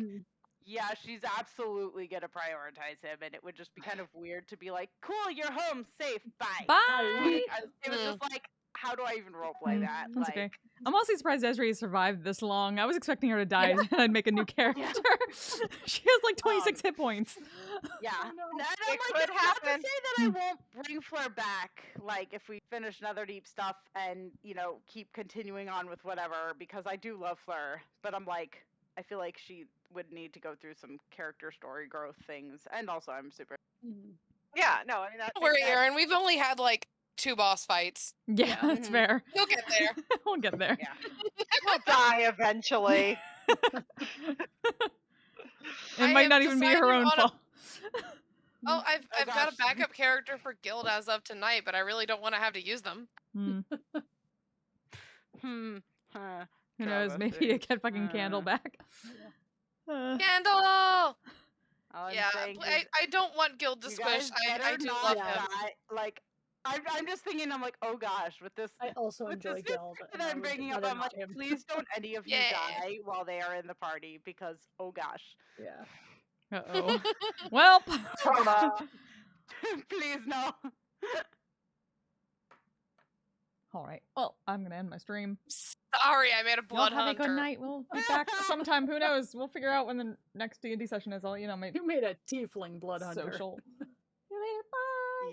Speaker 12: yeah, she's absolutely gonna prioritize him, and it would just be kind of weird to be like, cool, you're home, safe, bye.
Speaker 2: Bye.
Speaker 12: It was just like, how do I even roleplay that?
Speaker 2: That's
Speaker 12: like,
Speaker 2: okay. I'm honestly surprised Ezri survived this long. I was expecting her to die and I'd make a new character. She has like 26 hit points.
Speaker 12: Yeah. And I'm like,
Speaker 8: It
Speaker 12: it's
Speaker 8: could
Speaker 12: not to
Speaker 8: happen.
Speaker 12: say that I won't bring Fleur back, like, if we finish Nether Deep stuff and, keep continuing on with whatever, because I do love Fleur, but I'm like, I feel like she would need to go through some character story growth things, and also I'm super...
Speaker 8: Yeah, no, I mean,
Speaker 6: Don't worry, Aaron, we've only had like 2 boss fights.
Speaker 2: Yeah, that's fair.
Speaker 6: You'll get there.
Speaker 2: We'll get there.
Speaker 12: Yeah.
Speaker 8: We'll die eventually.
Speaker 2: It might not even be her own fault.
Speaker 6: Oh, I've got a backup character for guild as of tonight, but I really don't want to have to use them.
Speaker 2: Who knows? Maybe you get fucking Candle back.
Speaker 6: Candle!
Speaker 12: I'm
Speaker 6: Yeah,
Speaker 12: saying
Speaker 6: I don't want guild to
Speaker 12: you
Speaker 6: squish.
Speaker 12: guys
Speaker 6: I
Speaker 12: better
Speaker 6: do
Speaker 12: not
Speaker 6: love him.
Speaker 12: die. Like, I'm just thinking, I'm like, oh gosh, with this.
Speaker 13: I also
Speaker 12: with
Speaker 13: enjoy
Speaker 12: this
Speaker 13: Guild.
Speaker 12: that I'm bringing up, I'm like, please don't any of you
Speaker 6: Yeah.
Speaker 12: die while they are in the party, because oh gosh.
Speaker 13: Yeah.
Speaker 2: Uh-oh. Well.
Speaker 12: Please no.
Speaker 2: Alright. Well, I'm gonna end my stream.
Speaker 6: Sorry, I made a blood
Speaker 2: Y'all have a
Speaker 6: hunter.
Speaker 2: good night. We'll be back sometime. Who knows? We'll figure out when the next D&D session is. I'll, maybe.
Speaker 13: You made a tiefling blood hunter.
Speaker 2: Social.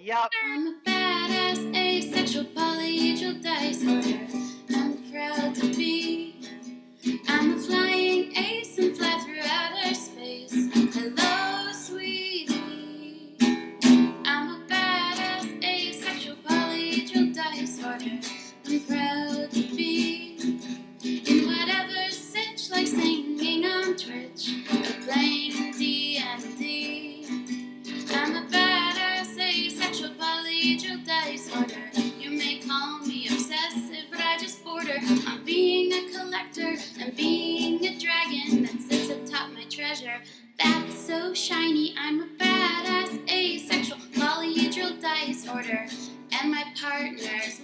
Speaker 8: Yup.
Speaker 3: I'm a badass, asexual, polyhedral dice holder. I'm proud to be. I'm a flying ace and fly through outer space. Hello, sweetie. I'm a badass, asexual, polyhedral dice holder. I'm proud to be in whatever sitch, like singing on Twitch or playing D&D. I'm a badass, asexual, polyhedral dice holder. You may call me obsessive, but I just border on being a collector and being a dragon that sits atop my treasure. That's so shiny. I'm a badass, asexual, polyhedral dice holder. And my partner's